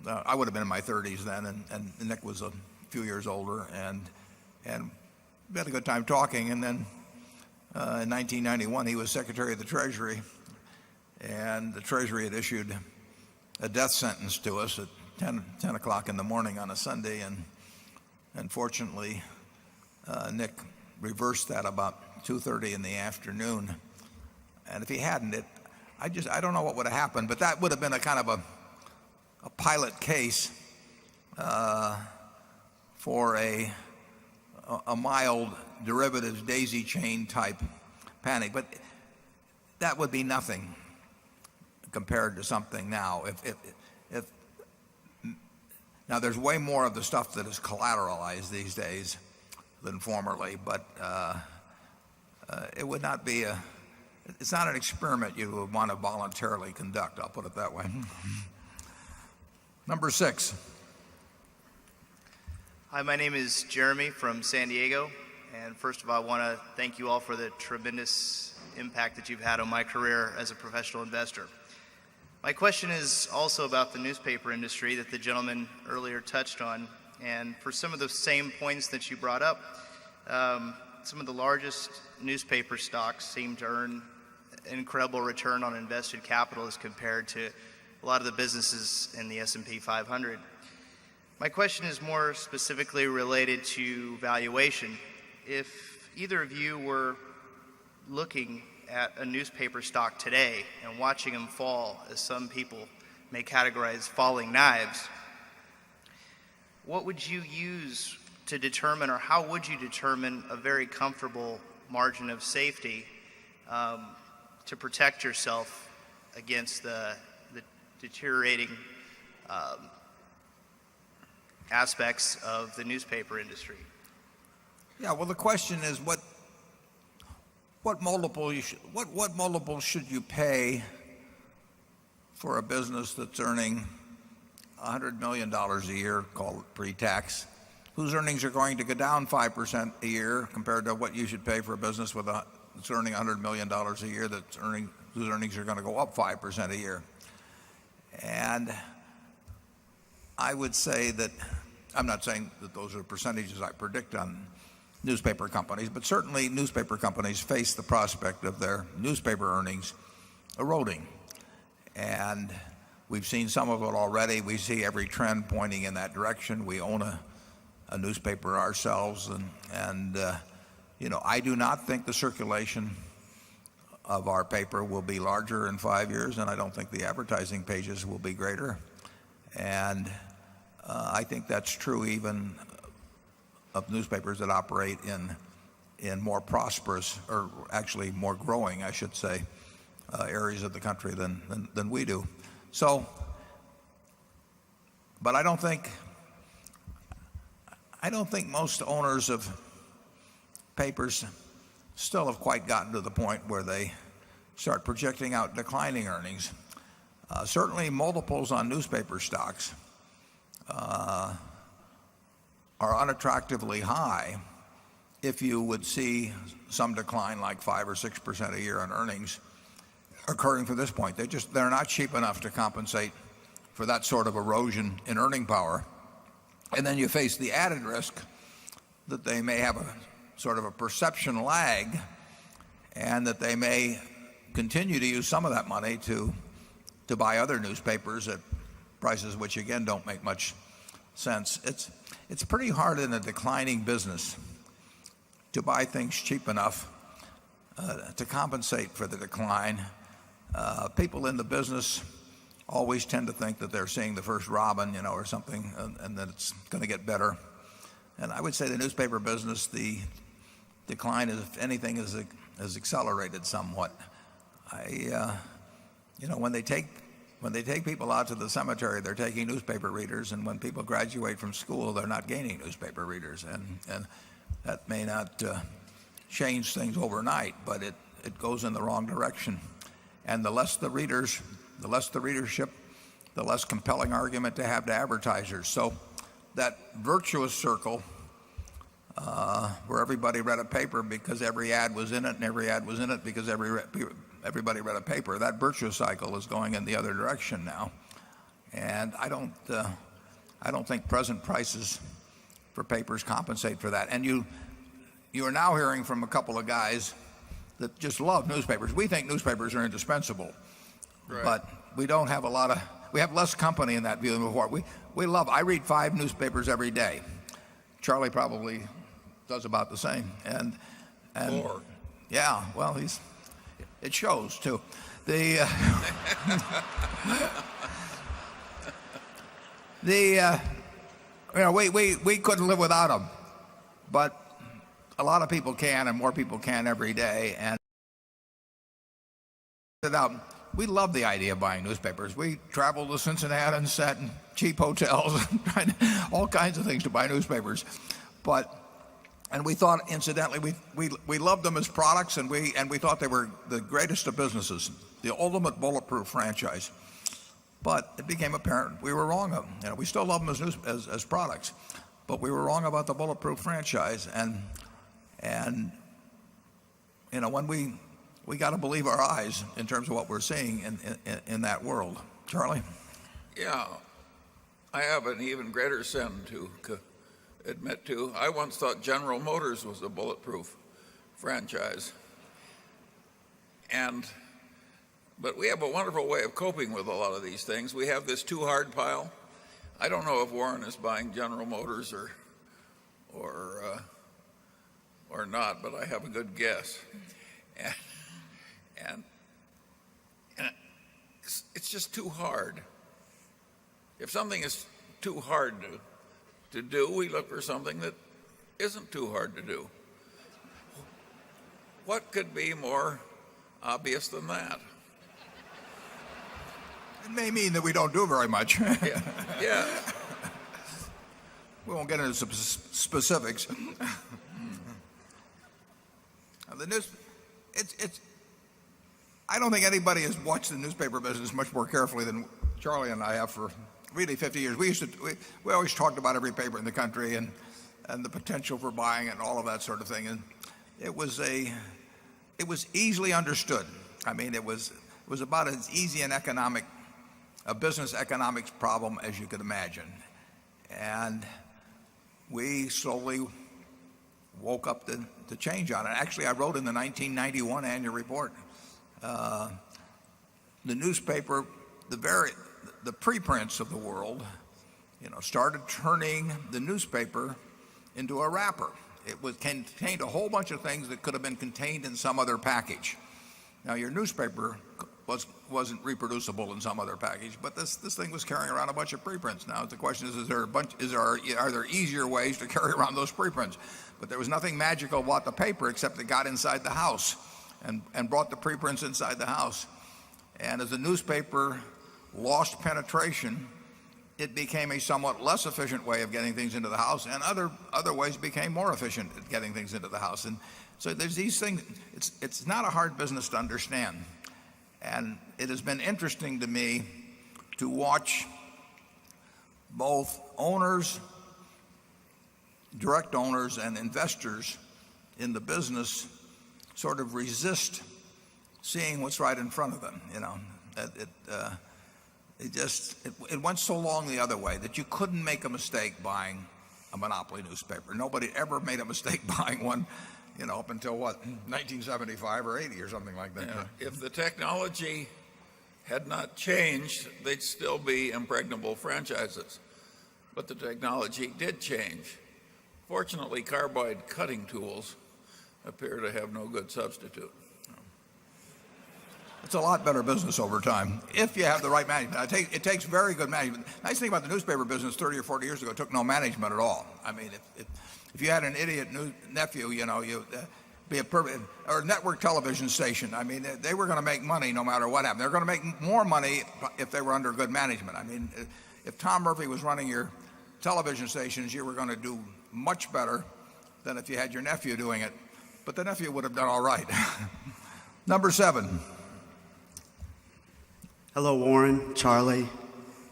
I would have been in my 30s then, and Nick was a few years older, and we had a good time talking. And then in 1991, he was Secretary of the Treasury, and the Treasury had issued a death sentence to us at 10 o'clock in the morning on a Sunday, and fortunately, Nick reversed that about 2:30 in the afternoon. And if he hadn't, I don't know what would have happened, but that would have been a kind of a pilot case for a mild derivatives daisy chain type panic. But that would be nothing compared to something now. Now, there's way more of the stuff that is collateralized these days than formerly, but it would not be it's not an experiment you would want to voluntarily conduct, I'll put it that way. Number 6. Hi, my name is Jeremy from San Diego, and first of all, I want to thank you all for the tremendous impact that you've had on my career as a professional investor. My question is also about the newspaper industry that the gentleman earlier touched on, and for some of the same points that you brought up, some of the largest newspaper stocks seem to earn an incredible return on invested capital as compared to a lot of the businesses in the S&P 500. My question is more specifically related to valuation. If either of you were looking at a newspaper stock today and watching them fall, as some people may categorize falling knives, what would you use to determine, or how would you determine a very comfortable margin of safety to protect yourself against the deteriorating aspects of the newspaper industry? Yeah, well, the question is what multiple should you pay for a business that's earning $100 million a year, called pre-tax, whose earnings are going to go down 5% a year compared to what you should pay for a business that's earning $100 million a year whose earnings are going to go up 5% a year. And I would say that, I'm not saying that those are percentages I predict on newspaper companies, but certainly newspaper companies face the prospect of their newspaper earnings eroding. And we've seen some of it already. We see every trend pointing in that direction. We own a newspaper ourselves, and I do not think the circulation of our paper will be larger in 5 years, and I don't think the advertising pages will be greater. And I think that's true even of newspapers that operate in more prosperous, or actually more growing, I should say, areas of the country than we do. So, but I don't think most owners of papers still have quite gotten to the point where they start projecting out declining earnings. Certainly multiples on newspaper stocks are unattractively high if you would see some decline like 5 or 6% a year in earnings occurring from this point. They're not cheap enough to compensate for that sort of erosion in earning power. And then you face the added risk that they may have a sort of a perception lag, and that they may continue to use some of that money to buy other newspapers at prices which again don't make much sense. It's pretty hard in a declining business to buy things cheap enough to compensate for the decline. People in the business always tend to think that they're seeing the first robin, or something, and that it's going to get better. And I would say the newspaper business, the decline, if anything, has accelerated somewhat. When they take people out to the cemetery, they're taking newspaper readers, and when people graduate from school, they're not gaining newspaper readers, and that may not change things overnight, but it goes in the wrong direction. And the less the readership, the less compelling argument to have to advertisers. So that virtuous circle where everybody read a paper because every ad was in it, and every ad was in it because everybody read a paper, that virtuous cycle is going in the other direction now. And I don't think present prices for papers compensate for that. And you are now hearing from a couple of guys that just love newspapers. We think newspapers are indispensable, right, but we don't have we have less company in that view than before. I read 5 newspapers every day. Charlie probably does about the same. And more. Yeah, well, it shows too. We couldn't live without them, but a lot of people can, and more people can every day. And we love the idea of buying newspapers. We traveled to Cincinnati and sat in cheap hotels and all kinds of things to buy newspapers. And we thought, incidentally, we loved them as products, and we thought they were the greatest of businesses, the ultimate bulletproof franchise. But it became apparent we were wrong. We still love them as products, but we were wrong about the bulletproof franchise. And when we got to believe our eyes in terms of what we're seeing in that world. Charlie? Yeah, I have an even greater sin to admit to. I once thought General Motors was a bulletproof franchise. But we have a wonderful way of coping with a lot of these things. We have this too hard pile. I don't know if Warren is buying General Motors or not, but I have a good guess. And it's just too hard. If something is too hard to do, we look for something that isn't too hard to do. What could be more obvious than that? It may mean that we don't do very much. Yeah. We won't get into some specifics. I don't think anybody has watched the newspaper business much more carefully than Charlie and I have for really 50 years. We always talked about every paper in the country and the potential for buying it and all of that sort of thing. And it was easily understood. I mean, it was about as easy a business economics problem as you could imagine. And we slowly woke up to change on it. Actually, I wrote in the 1991 annual report, the newspaper, the preprints of the world, started turning the newspaper into a wrapper. It contained a whole bunch of things that could have been contained in some other package. Now, your newspaper wasn't reproducible in some other package, but this thing was carrying around a bunch of preprints. Now the question is are there easier ways to carry around those preprints? But there was nothing magical about the paper except it got inside the house and brought the preprints inside the house. And as the newspaper lost penetration, it became a somewhat less efficient way of getting things into the house, and other ways became more efficient at getting things into the house. And so there's these things. It's not a hard business to understand. And it has been interesting to me to watch both owners, direct owners, and investors in the business sort of resist seeing what's right in front of them. It went so long the other way that you couldn't make a mistake buying a monopoly newspaper. Nobody ever made a mistake buying one, up until 1975 or 80 or something like that. Yeah. If the technology had not changed, they'd still be impregnable franchises. But the technology did change. Fortunately, carbide cutting tools appear to have no good substitute. It's a lot better business over time if you have the right management. It takes very good management. Nice thing about the newspaper business 30 or 40 years ago, it took no management at all. I mean, if you had an idiot nephew, you'd be a perfect, or a network television station. I mean, they were going to make money no matter what happened. They're going to make more money if they were under good management. I mean, if Tom Murphy was running your television stations, you were going to do much better than if you had your nephew doing it. But the nephew would have done all right. Number 7. Hello, Warren, Charlie.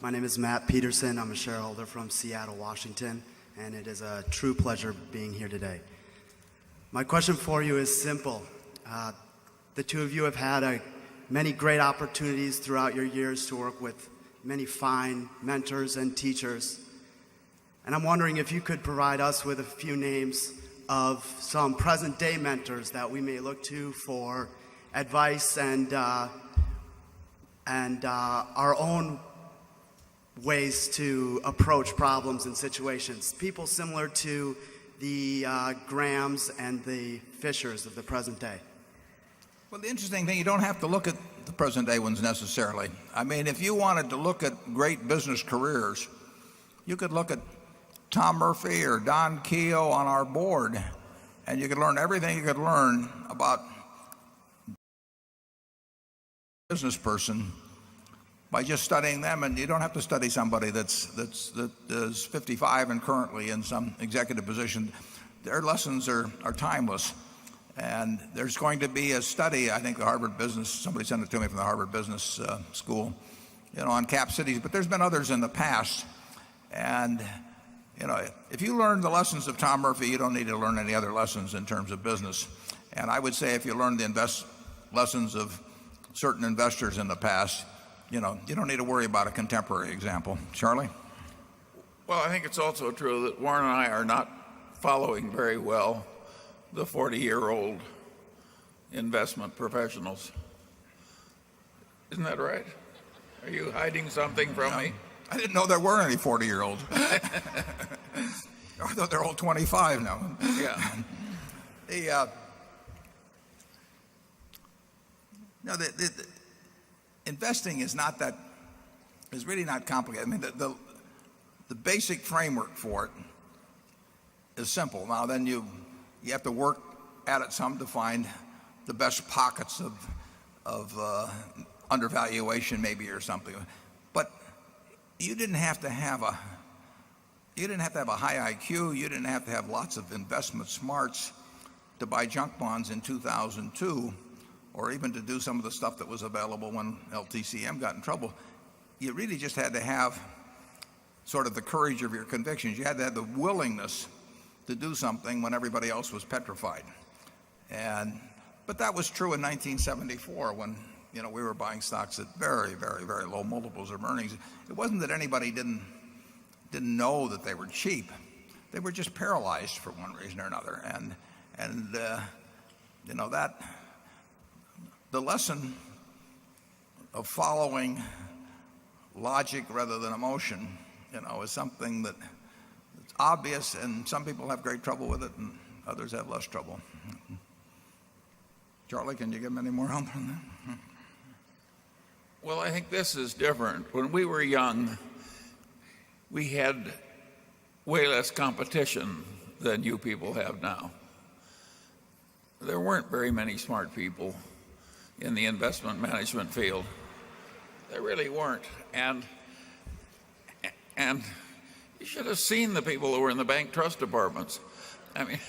My name is Matt Peterson. I'm a shareholder from Seattle, Washington, and it is a true pleasure being here today. My question for you is simple. The two of you have had many great opportunities throughout your years to work with many fine mentors and teachers. And I'm wondering if you could provide us with a few names of some present-day mentors that we may look to for advice and our own ways to approach problems and situations. People similar to the Grahams and the Fishers of the present day. Well, the interesting thing, you don't have to look at the present day ones necessarily. I mean, if you wanted to look at great business careers, you could look at Tom Murphy or Don Keogh on our board, and you could learn everything you could learn about a business person by just studying them. And you don't have to study somebody that is 55 and currently in some executive position. Their lessons are timeless. And there's going to be a study, I think the Harvard Business, somebody sent it to me from the Harvard Business School, on cap cities, but there's been others in the past. And if you learn the lessons of Tom Murphy, you don't need to learn any other lessons in terms of business. And I would say if you learn the lessons of certain investors in the past, you don't need to worry about a contemporary example. Charlie? Well, I think it's also true that Warren and I are not following very well the 40-year-old investment professionals. Isn't that right? Are you hiding something from me? I didn't know there were any 40-year-olds. I thought they're all 25 now. Yeah. The investing is really not complicated. I mean, the basic framework for it is simple. Now, then you have to work at it some to find the best pockets of undervaluation, maybe, or something. But you didn't have to have a high IQ. You didn't have to have lots of investment smarts to buy junk bonds in 2002, or even to do some of the stuff that was available when LTCM got in trouble. You really just had to have sort of the courage of your convictions. You had to have the willingness to do something when everybody else was petrified. But that was true in 1974 when we were buying stocks at very, very, very low multiples of earnings. It wasn't that anybody didn't know that they were cheap. They were just paralyzed for one reason or another. And that the lesson of following logic rather than emotion, is something that's obvious, and some people have great trouble with it, and others have less trouble. Charlie, can you give them any more help on that? Well, I think this is different. When we were young, we had way less competition than you people have now. There weren't very many smart people in the investment management field. There really weren't. And you should have seen the people who were in the bank trust departments. I mean,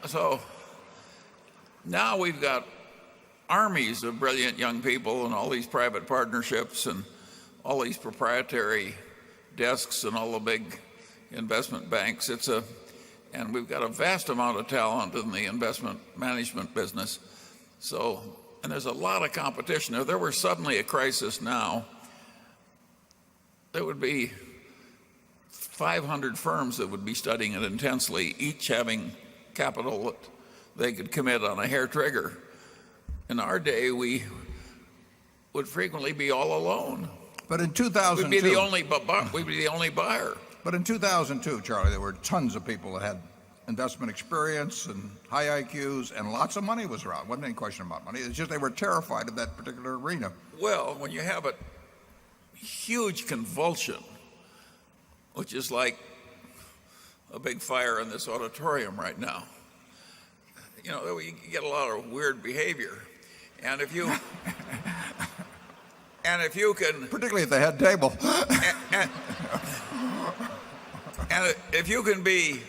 so now we've got armies of brilliant young people and all these private partnerships and all these proprietary desks in all the big investment banks. And we've got a vast amount of talent in the investment management business. And there's a lot of competition. If there were suddenly a crisis now, there would be 500 firms that would be studying it intensely, each having capital that they could commit on a hair trigger. In our day, we would frequently be all alone. But in 2002, we'd be the only buyer. But in 2002, Charlie, there were tons of people that had investment experience and high IQs, and lots of money was around. Wasn't any question about money. It's just they were terrified of that particular arena. Well, when you have a huge convulsion, which is like a big fire in this auditorium right now, you get a lot of weird behavior. And if you can, particularly at the head table, and if you can be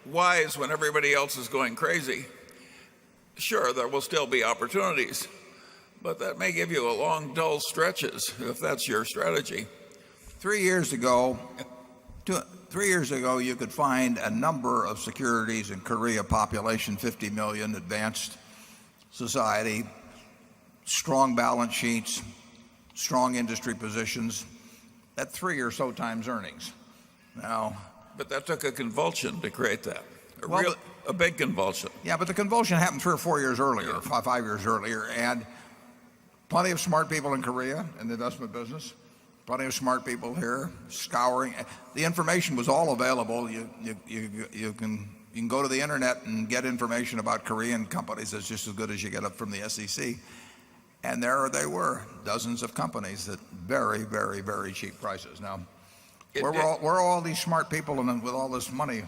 wise when everybody else is going crazy, sure, there will still be opportunities, but that may give you a long, dull stretches if that's your strategy. 3 years ago, you could find a number of securities in Korea, population 50 million, advanced society, strong balance sheets, strong industry positions at 3 or so times earnings. Now, but that took a convulsion to create that. A big convulsion. Yeah, but the convulsion happened 3 or 4 years earlier, 5 years earlier, and plenty of smart people in Korea in the investment business, plenty of smart people here scouring. The information was all available. You can go to the internet and get information about Korean companies that's just as good as you get up from the SEC. And there they were, dozens of companies at very, very, very cheap prices. Now, where are all these smart people and with all this money?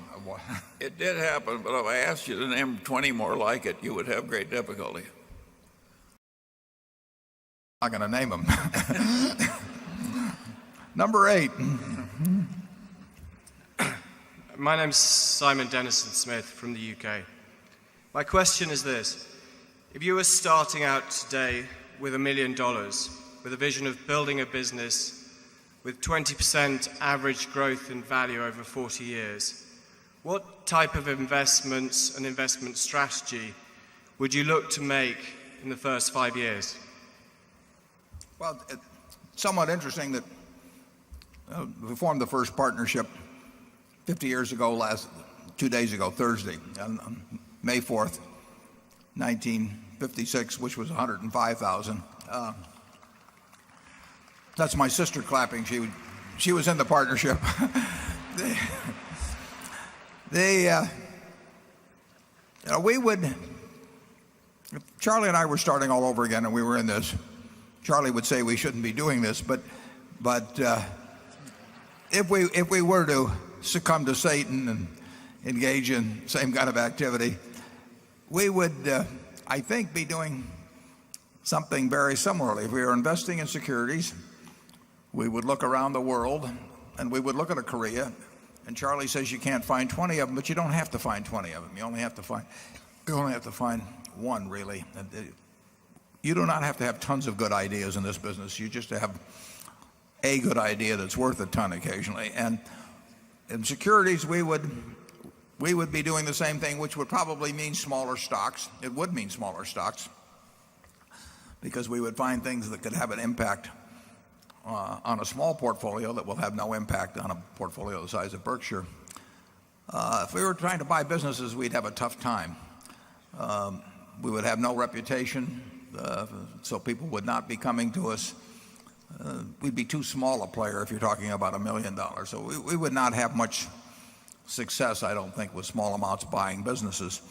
It did happen, but if I asked you to name 20 more like it, you would have great difficulty. I'm not going to name them. Number 8. My name's Simon Dennison Smith from the UK. My question is this. If you were starting out today with $1 million, with a vision of building a business with 20% average growth in value over 40 years, what type of investments and investment strategy would you look to make in the first 5 years? Well, it's somewhat interesting that we formed the first partnership 50 years ago, 2 days ago, Thursday, on May 4th, 1956, which was 105,000. That's my sister clapping. She was in the partnership. We would, if Charlie and I were starting all over again and we were in this, Charlie would say we shouldn't be doing this, but if we were to succumb to Satan and engage in the same kind of activity, we would, I think, be doing something very similarly. If we were investing in securities, we would look around the world and we would look at a Korea, and Charlie says you can't find 20 of them, but you don't have to find 20 of them. You only have to find one, really. You do not have to have tons of good ideas in this business. You just have a good idea that's worth a ton occasionally. And in securities, we would be doing the same thing, which would probably mean smaller stocks. It would mean smaller stocks because we would find things that could have an impact on a small portfolio that will have no impact on a portfolio the size of Berkshire. If we were trying to buy businesses, we'd have a tough time. We would have no reputation, so people would not be coming to us. We'd be too small a player if you're talking about $1 million. So we would not have much success, I don't think, with small amounts buying businesses.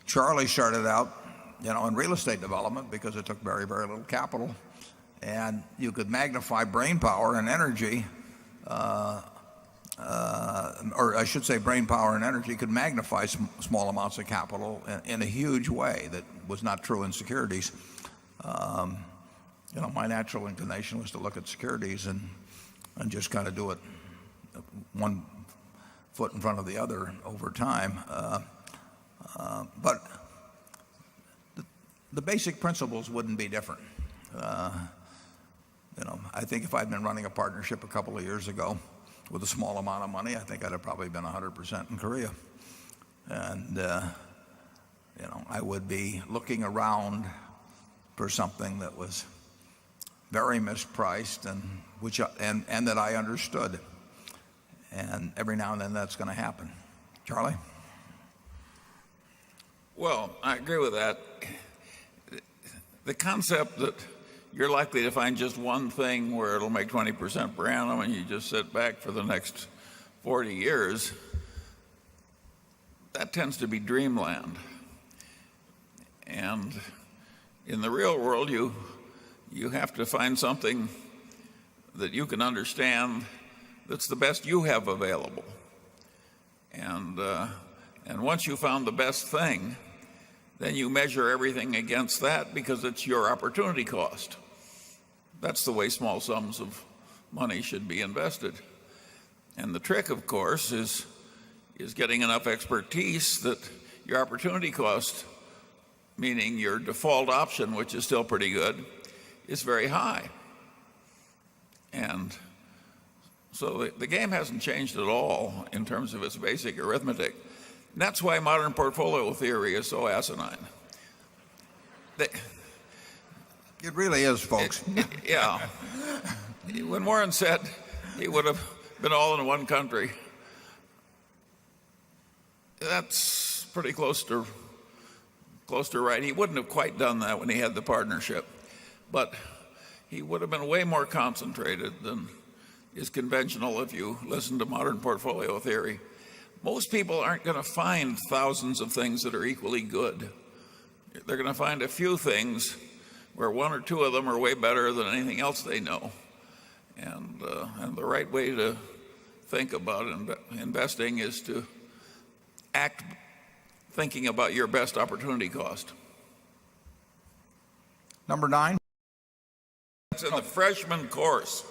Charlie started out, in real estate development because it took very, very little capital, and you could magnify brain power and energy, or I should say brain power and energy could magnify small amounts of capital in a huge way that was not true in securities. My natural inclination was to look at securities and just kind of do it one foot in front of the other over time. But the basic principles wouldn't be different. I think if I'd been running a partnership a couple of years ago, with a small amount of money, I think I'd have probably been 100% in Korea. And, I would be looking around for something that was very mispriced and that I understood. And every now and then that's going to happen. Charlie? Well, I agree with that. The concept that you're likely to find just one thing where it'll make 20% per annum and you just sit back for the next 40 years, that tends to be dreamland. And in the real world, you have to find something that you can understand that's the best you have available. And once you found the best thing, then you measure everything against that because it's your opportunity cost. That's the way small sums of money should be invested. And the trick, of course, is getting enough expertise that your opportunity cost, meaning your default option, which is still pretty good, is very high. And so the game hasn't changed at all in terms of its basic arithmetic. And that's why modern portfolio theory is so asinine. It really is, folks. Yeah. When Warren said he would have been all in one country, that's pretty close to right. He wouldn't have quite done that when he had the partnership, but he would have been way more concentrated than is conventional if you listen to modern portfolio theory. Most people aren't going to find thousands of things that are equally good. They're going to find a few things where one or two of them are way better than anything else they know. And the right way to think about investing is to act thinking about your best opportunity cost. Number 9. It's in the freshman course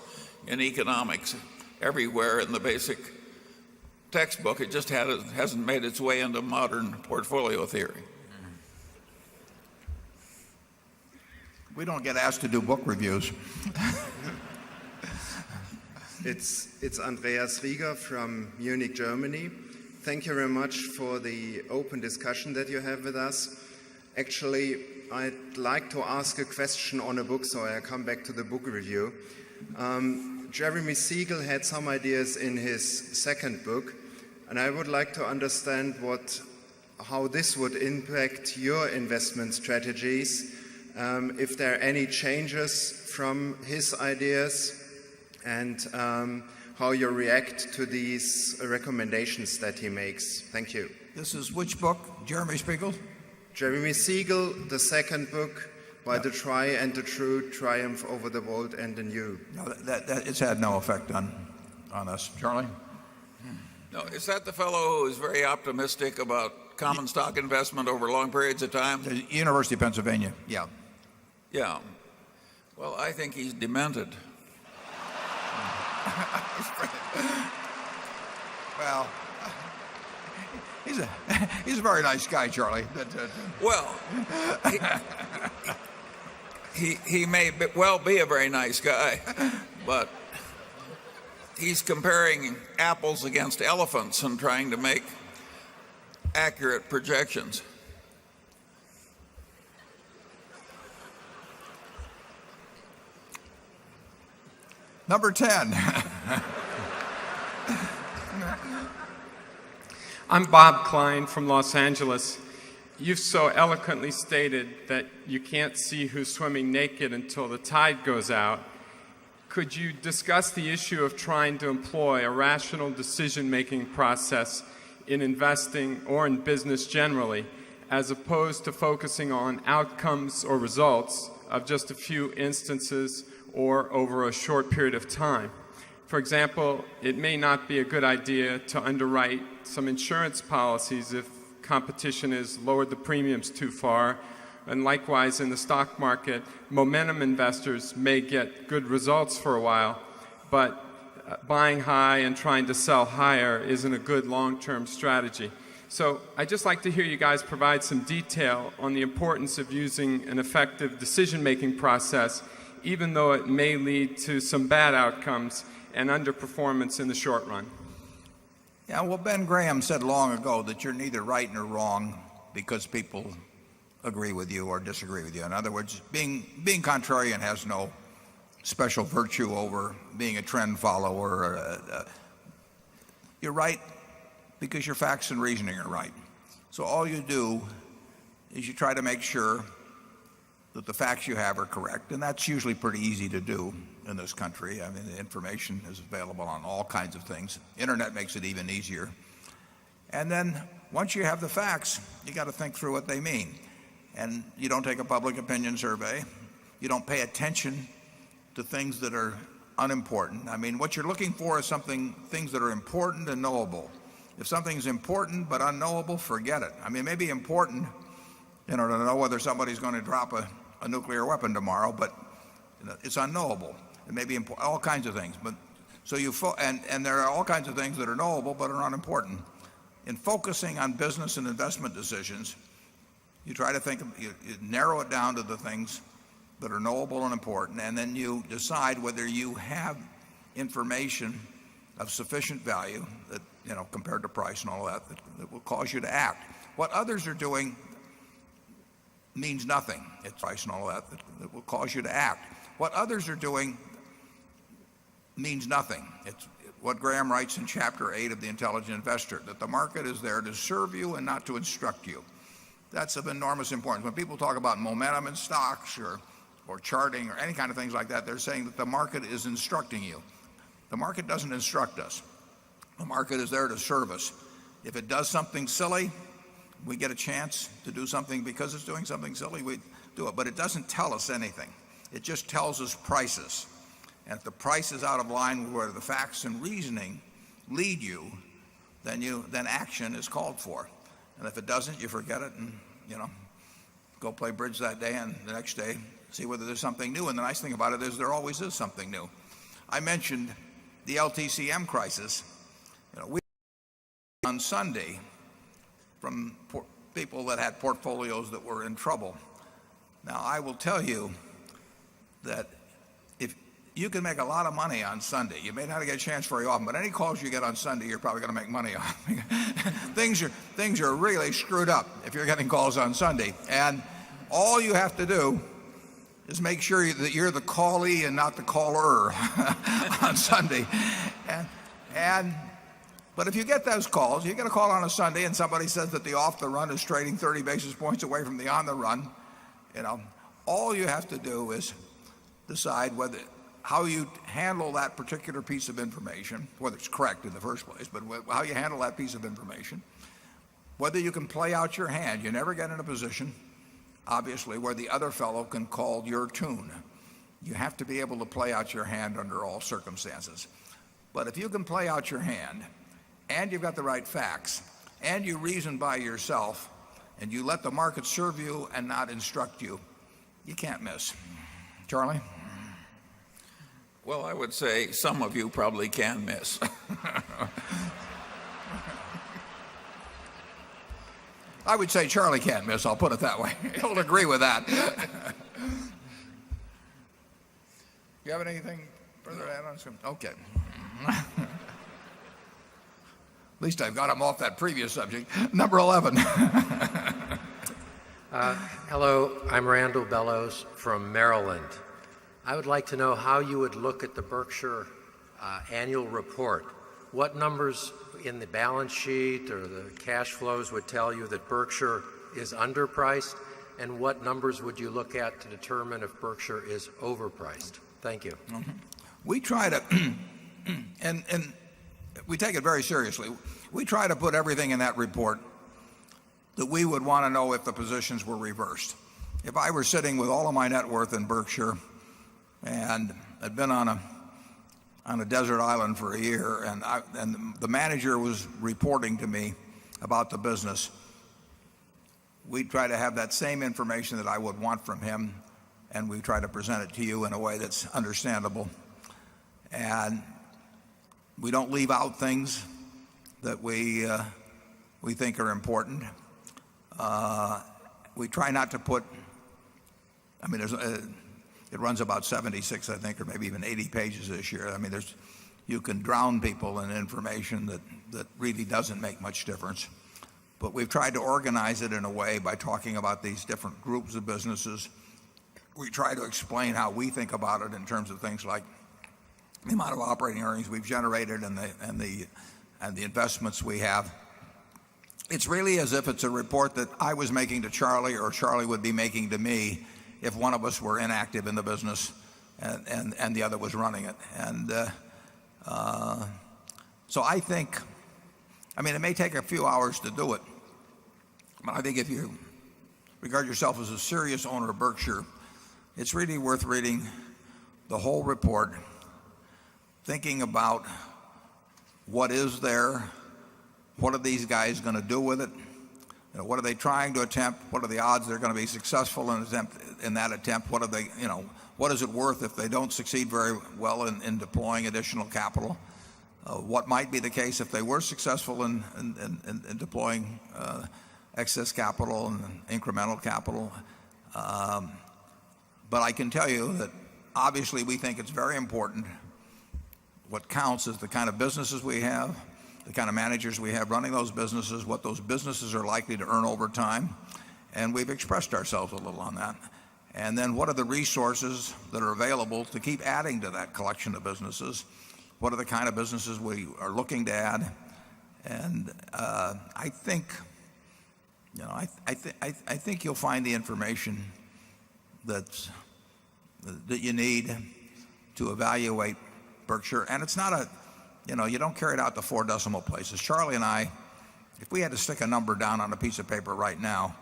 in economics everywhere in the basic textbook. It just hasn't made its way into modern portfolio theory. We don't get asked to do book reviews. It's Andreas Rieger from Munich, Germany. Thank you very much for the open discussion that you have with us. Actually, I'd like to ask a question on a book, so I come back to the book review. Jeremy Siegel had some ideas in his second book, and I would like to understand how this would impact your investment strategies, if there are any changes from his ideas, and how you react to these recommendations that he makes. Thank you. This is which book? Jeremy Siegel? Jeremy Siegel, the second book, by the Try and the True, Triumph over the Old and the New. No, it's had no effect on us. Charlie? No, is that the fellow who is very optimistic about common stock investment over long periods of time? The University of Pennsylvania, yeah. Yeah. Well, I think he's demented. Well, he's a very nice guy, Charlie. Well, he may well be a very nice guy, but he's comparing apples against elephants and trying to make accurate projections. Number 10. I'm Bob Klein from Los Angeles. You've so eloquently stated that you can't see who's swimming naked until the tide goes out. Could you discuss the issue of trying to employ a rational decision-making process in investing or in business generally, as opposed to focusing on outcomes or results of just a few instances or over a short period of time? For example, it may not be a good idea to underwrite some insurance policies if competition has lowered the premiums too far. And likewise, in the stock market, momentum investors may get good results for a while, but buying high and trying to sell higher isn't a good long-term strategy. So I'd just like to hear you guys provide some detail on the importance of using an effective decision-making process, even though it may lead to some bad outcomes, and underperformance in the short run? Yeah, well, Ben Graham said long ago that you're neither right nor wrong because people agree with you or disagree with you. In other words, being contrarian has no special virtue over being a trend follower. You're right because your facts and reasoning are right. So all you do is you try to make sure that the facts you have are correct, and that's usually pretty easy to do in this country. I mean, the information is available on all kinds of things. Internet makes it even easier. And then once you have the facts, you got to think through what they mean. And you don't take a public opinion survey. You don't pay attention to things that are unimportant. I mean, what you're looking for is things that are important and knowable. If something's important but unknowable, forget it. I mean, it may be important, to know whether somebody's going to drop a nuclear weapon tomorrow, but it's unknowable. It may be all kinds of things. But so and there are all kinds of things that are knowable but are unimportant. In focusing on business and investment decisions, you try to you narrow it down to the things that are knowable and important, and then you decide whether you have information of sufficient value that, compared to price and all that will cause you to act. What others are doing means nothing. It's price and all that will cause you to act. What others are doing means nothing. It's what Graham writes in chapter 8 of The Intelligent Investor, that the market is there to serve you and not to instruct you. That's of enormous importance. When people talk about momentum in stocks or charting or any kind of things like that, they're saying that the market is instructing you. The market doesn't instruct us. The market is there to serve us. If it does something silly, we get a chance to do something because it's doing something silly, we do it. But it doesn't tell us anything. It just tells us prices. And if the price is out of line with where the facts and reasoning lead you, then action is called for. And if it doesn't, you forget it and, go play bridge that day and the next day see whether there's something new. And the nice thing about it is there always is something new. I mentioned the LTCM crisis. We on Sunday from people that had portfolios that were in trouble. Now, I will tell you that if you can make a lot of money on Sunday, you may not get a chance very often, but any calls you get on Sunday, you're probably going to make money on. Things are really screwed up if you're getting calls on Sunday. And all you have to do is make sure that you're the callee and not the caller on Sunday. But if you get those calls, you get a call on a Sunday and somebody says that the off the run is trading 30 basis points away from the on the run, all you have to do is decide how you handle that particular piece of information, whether it's correct in the first place, but how you handle that piece of information, whether you can play out your hand. You never get in a position, obviously, where the other fellow can call your tune. You have to be able to play out your hand under all circumstances. But if you can play out your hand, and you've got the right facts, and you reason by yourself, and you let the market serve you and not instruct you, you can't miss. Charlie? Well, I would say some of you probably can miss. I would say Charlie can't miss, I'll put it that way. He'll agree with that. You have anything further to add on? Okay. At least I've got him off that previous subject. Number 11. Hello, I'm Randall Bellows from Maryland. I would like to know how you would look at the Berkshire annual report. What numbers in the balance sheet or the cash flows would tell you that Berkshire is underpriced, and what numbers would you look at to determine if Berkshire is overpriced? Thank you. Mm-hmm. We try to, and we take it very seriously. We try to put everything in that report that we would want to know if the positions were reversed. If I were sitting with all of my net worth in Berkshire and had been on a desert island for a year, and the manager was reporting to me about the business, we'd try to have that same information that I would want from him, and we try to present it to you in a way that's understandable. And we don't leave out things that we think are important. We try not to put, it runs about 76, I think, or maybe even 80 pages this year. I mean, you can drown people in information that really doesn't make much difference. But we've tried to organize it in a way by talking about these different groups of businesses. We try to explain how we think about it in terms of things like the amount of operating earnings we've generated and the investments we have. It's really as if it's a report that I was making to Charlie or Charlie would be making to me if one of us were inactive in the business and the other was running it. And so I think, I mean, it may take a few hours to do it, but I think if you regard yourself as a serious owner of Berkshire, it's really worth reading the whole report, thinking about what is there, what are these guys going to do with it, what are they trying to attempt, what are the odds they're going to be successful in that attempt, what are they, what is it worth if they don't succeed very well in deploying additional capital, what might be the case if they were successful in deploying excess capital and incremental capital. But I can tell you that obviously we think it's very important. What counts is the kind of businesses we have, the kind of managers we have running those businesses, what those businesses are likely to earn over time, and we've expressed ourselves a little on that. And then what are the resources that are available to keep adding to that collection of businesses? What are the kind of businesses we are looking to add? And I think, I think you'll find the information that you need to evaluate Berkshire. And it's not a, you don't carry it out to 4 decimal places. Charlie and I, if we had to stick a number down on a piece of paper right now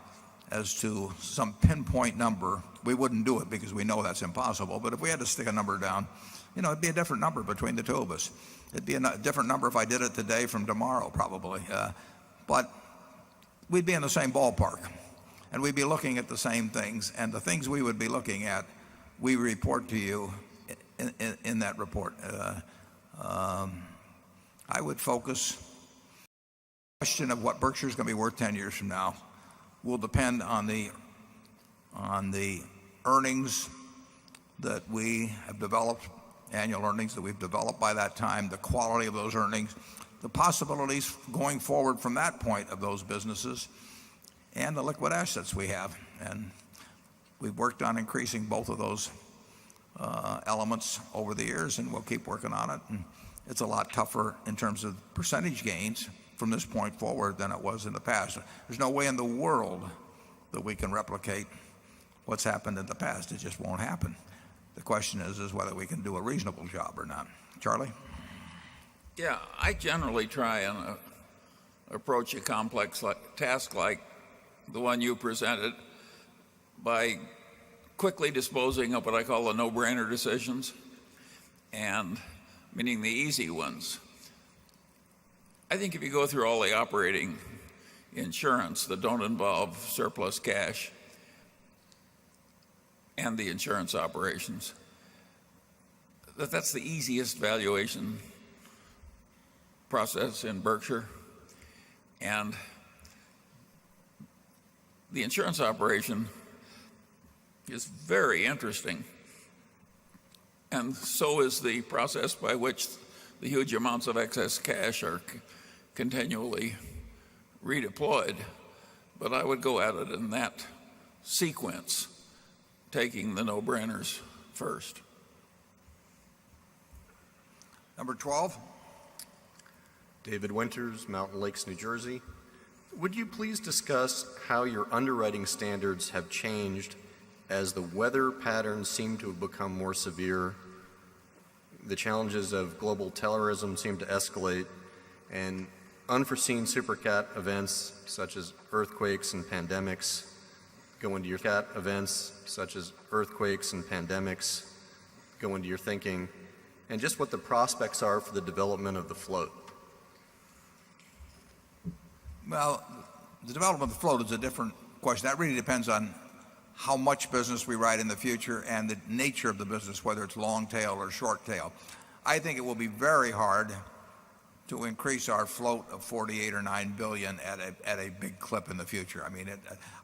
as to some pinpoint number, we wouldn't do it because we know that's impossible. But if we had to stick a number down, it'd be a different number between the two of us. It'd be a different number if I did it today from tomorrow, probably. But we'd be in the same ballpark, and we'd be looking at the same things. And the things we would be looking at, we report to you in that report. I would focus. The question of what Berkshire is going to be worth 10 years from now will depend on the earnings that we have developed, annual earnings that we've developed by that time, the quality of those earnings, the possibilities going forward from that point of those businesses, and the liquid assets we have. And we've worked on increasing both of those elements over the years, and we'll keep working on it. And it's a lot tougher in terms of percentage gains from this point forward than it was in the past. There's no way in the world that we can replicate what's happened in the past. It just won't happen. The question is whether we can do a reasonable job or not. Charlie? Yeah, I generally try and approach a complex task like the one you presented by quickly disposing of what I call the no-brainer decisions, and meaning the easy ones. I think if you go through all the operating insurance that don't involve surplus cash and the insurance operations, that's the easiest valuation process in Berkshire. And the insurance operation is very interesting, and so is the process by which the huge amounts of excess cash are continually redeployed. But I would go at it in that sequence, taking the no-brainers first. Number 12. David Winters, Mountain Lakes, New Jersey. Would you please discuss how your underwriting standards have changed as the weather patterns seem to have become more severe, the challenges of global terrorism seem to escalate, and unforeseen supercat events such as earthquakes and pandemics go into your thinking, and just what the prospects are for the development of the float? Well, the development of the float is a different question. That really depends on how much business we write in the future and the nature of the business, whether it's long tail or short tail. I think it will be very hard to increase our float of 48 or 9 billion at a big clip in the future. I mean,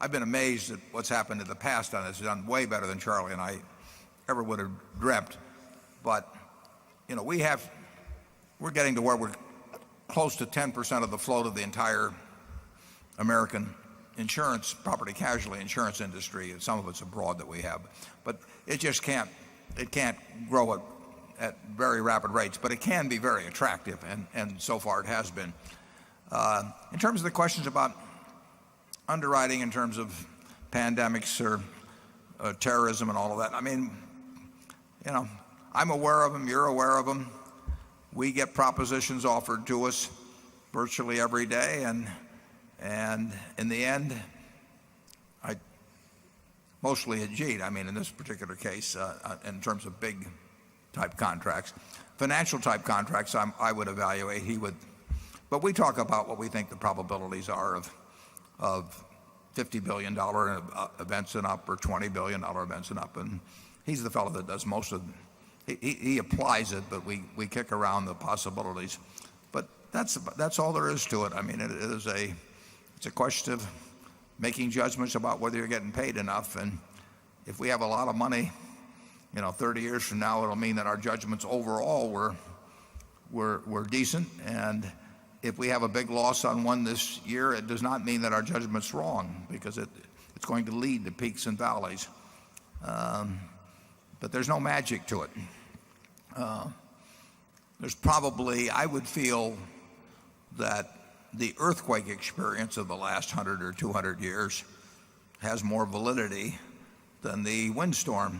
I've been amazed at what's happened in the past on this. It's done way better than Charlie and I ever would have dreamt. But, we have we're getting to where we're close to 10% of the float of the entire American insurance, property casualty insurance industry. Some of it's abroad that we have, but it just can't grow at very rapid rates, but it can be very attractive, and so far it has been. In terms of the questions about underwriting in terms of pandemics or terrorism and all of that, I mean, I'm aware of them, you're aware of them. We get propositions offered to us virtually every day, and in the end, I mostly Ajit, I mean, in this particular case, in terms of big type contracts. Financial type contracts, I would evaluate, he would, but we talk about what we think the probabilities are of $50 billion events and up, or $20 billion events and up, and he's the fellow that does most of he applies it, but we kick around the possibilities. But that's all there is to it. I mean, it's a question of making judgments about whether you're getting paid enough, and if we have a lot of money, 30 years from now, it'll mean that our judgments overall were decent, and if we have a big loss on one this year, it does not mean that our judgment's wrong, because it's going to lead to peaks and valleys. But there's no magic to it. There's probably, I would feel that the earthquake experience of the last 100 or 200 years has more validity than the windstorm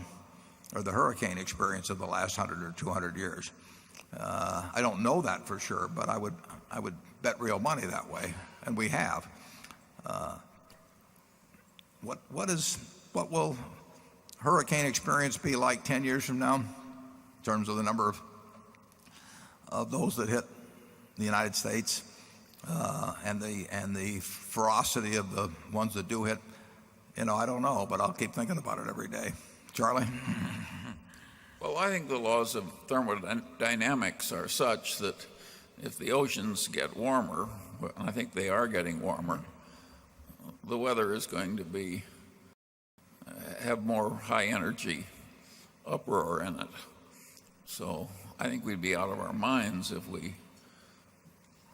or the hurricane experience of the last 100 or 200 years. I don't know that for sure, but I would bet real money that way, and we have. What will hurricane experience be like 10 years from now in terms of the number of those that hit the United States, and the ferocity of the ones that do hit? I don't know, but I'll keep thinking about it every day. Charlie? Well, I think the laws of thermodynamics are such that if the oceans get warmer, and I think they are getting warmer, the weather is going to have more high energy uproar in it. So I think we'd be out of our minds if we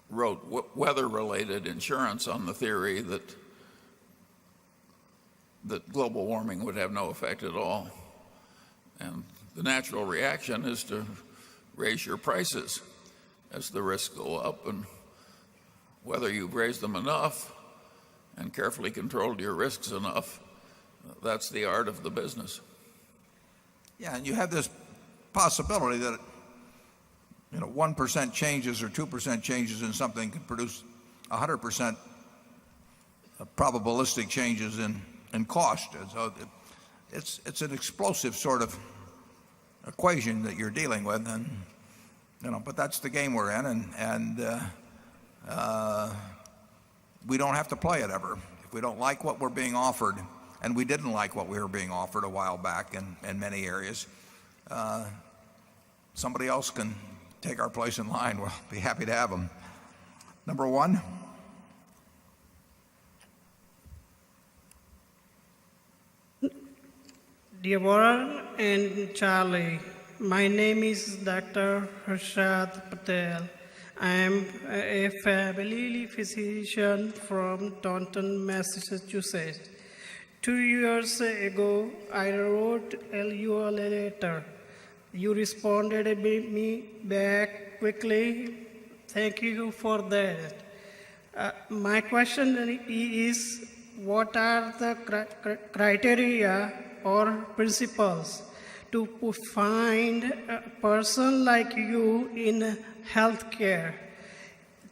wrote weather-related insurance on the theory that global warming would have no effect at all. And the natural reaction is to raise your prices as the risks go up, and whether you've raised them enough and carefully controlled your risks enough, that's the art of the business. Yeah, and you have this possibility that 1% changes or 2% changes in something can produce 100% probabilistic changes in cost. And so it's an explosive sort of equation that you're dealing with, and but that's the game we're in, and we don't have to play it ever. If we don't like what we're being offered, and we didn't like what we were being offered a while back in many areas, somebody else can take our place in line. We'll be happy to have them. Number one. Dear Warren and Charlie, my name is Dr. Harshad Patel. I am a family physician from Taunton, Massachusetts. 2 years ago, I wrote you a letter. You responded me back quickly. Thank you for that. My question is, what are the criteria or principles to find a person like you in healthcare?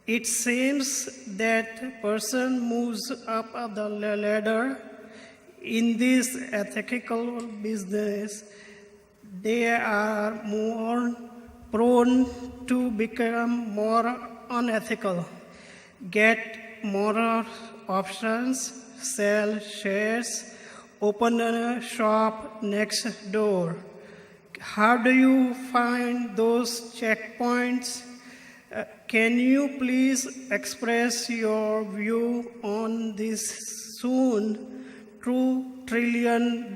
It seems that person moves up the ladder in this ethical business. They are more prone to become more unethical, get more options, sell shares, open a shop next door. How do you find those checkpoints? Can you please express your view on this soon $2 trillion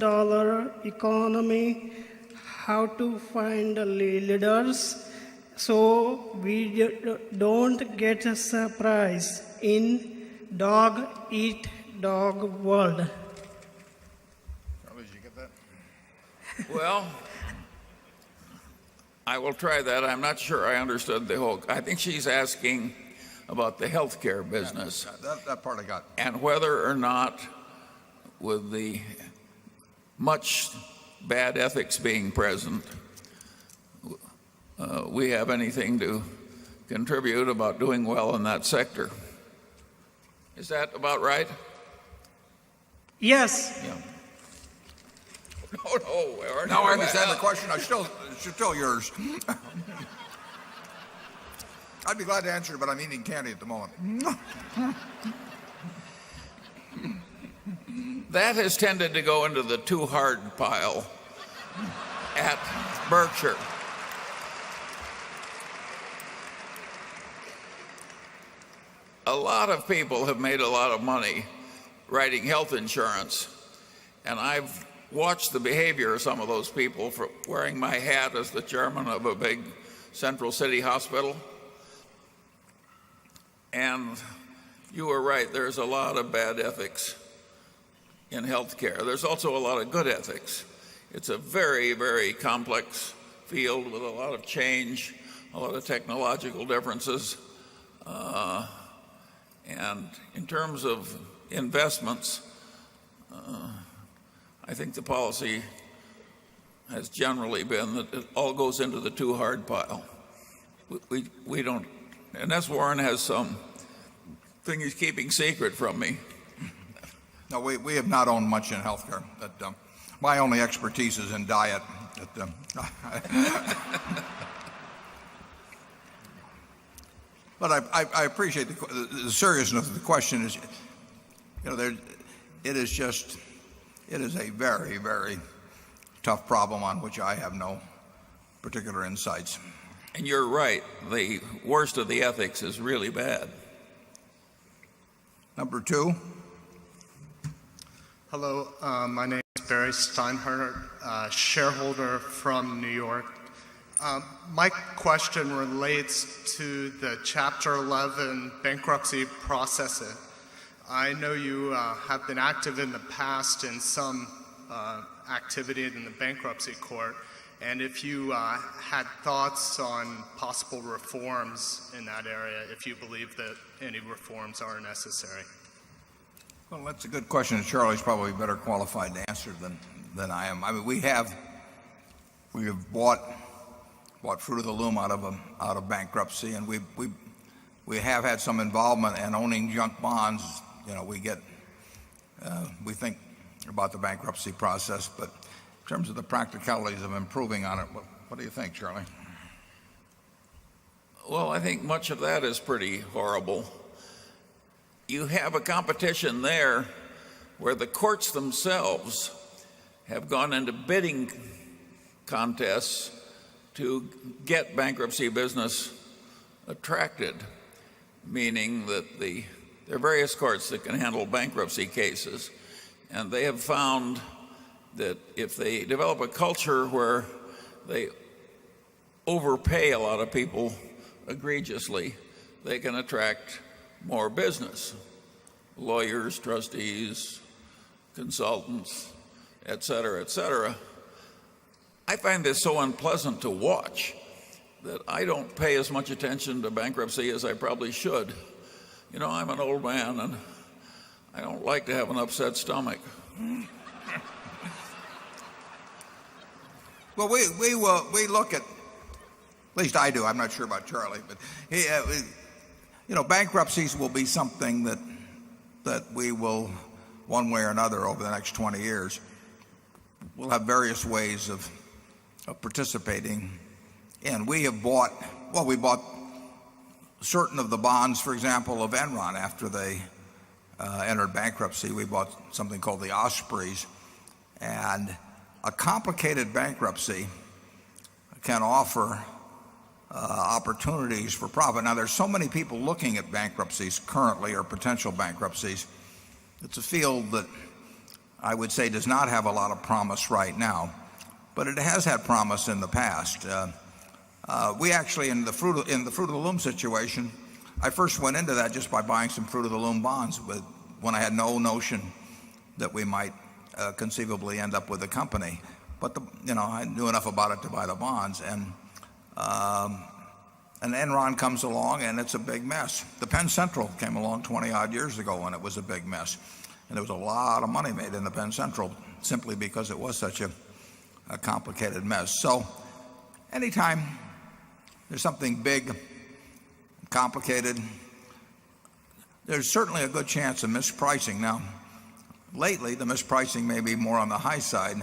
economy? How to find leaders so we don't get a surprise in dog eat dog world. Charlie, did you get that? Well, I will try that. I'm not sure I understood the whole. I think she's asking about the healthcare business. Yeah, that part I got. And whether or not, with the much bad ethics being present, we have anything to contribute about doing well in that sector. Is that about right? Yes. Yeah. No, Now I understand the question. It's still yours. I'd be glad to answer, but I'm eating candy at the moment. That has tended to go into the too hard pile at Berkshire. A lot of people have made a lot of money writing health insurance, and I've watched the behavior of some of those people for wearing my hat as the chairman of a big central city hospital. And you were right, there's a lot of bad ethics in healthcare. There's also a lot of good ethics. It's a very, very complex field with a lot of change, a lot of technological differences. And in terms of investments, I think the policy has generally been that it all goes into the too hard pile. We don't, unless Warren has some thing he's keeping secret from me. No, we have not owned much in healthcare. My only expertise is in diet. But I appreciate the seriousness of the question. Is, it is a very, very tough problem on which I have no particular insights. And you're right. The worst of the ethics is really bad. Number two. Hello, my name is Barry Steinhardt, shareholder from New York. My question relates to the Chapter 11 bankruptcy process. I know you have been active in the past in some activity in the bankruptcy court, and if you had thoughts on possible reforms in that area, if you believe that any reforms are necessary. Well, that's a good question, and Charlie's probably better qualified to answer than I am. I mean, we have bought Fruit of the Loom out of bankruptcy, and we have had some involvement in owning junk bonds. We think about the bankruptcy process, but in terms of the practicalities of improving on it, what do you think, Charlie? Well, I think much of that is pretty horrible. You have a competition there where the courts themselves have gone into bidding contests to get bankruptcy business attracted, meaning that there are various courts that can handle bankruptcy cases, and they have found that if they develop a culture where they overpay a lot of people egregiously, they can attract more business. Lawyers, trustees, consultants, et cetera, et cetera. I find this so unpleasant to watch that I don't pay as much attention to bankruptcy as I probably should. I'm an old man and I don't like to have an upset stomach. Well, we look at least I do. I'm not sure about Charlie, but bankruptcies will be something that we will, one way or another, over the next 20 years, we'll have various ways of participating in. We bought certain of the bonds, for example, of Enron after they entered bankruptcy. We bought something called the Ospreys, and a complicated bankruptcy can offer opportunities for profit. Now, there's so many people looking at bankruptcies currently, or potential bankruptcies. It's a field that I would say does not have a lot of promise right now, but it has had promise in the past. We actually, in the Fruit of the Loom situation, I first went into that just by buying some Fruit of the Loom bonds when I had no notion that we might conceivably end up with a company. But I knew enough about it to buy the bonds, and Enron comes along and it's a big mess. The Penn Central came along 20 odd years ago and it was a big mess, and there was a lot of money made in the Penn Central simply because it was such a complicated mess. So anytime there's something big, complicated, there's certainly a good chance of mispricing. Now, lately the mispricing may be more on the high side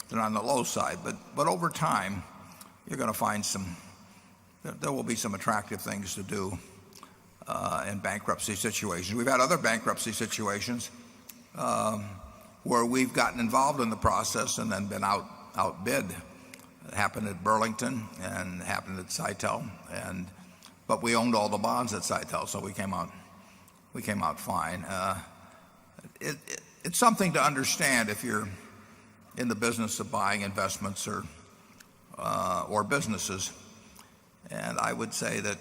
than on the low side, but over time you're going to find there will be some attractive things to do in bankruptcy situations. We've had other bankruptcy situations where we've gotten involved in the process and then been outbid. It happened at Burlington and it happened at Sitel, but we owned all the bonds at Sitel, so we came out fine. It's something to understand if you're in the business of buying investments or businesses. And I would say that,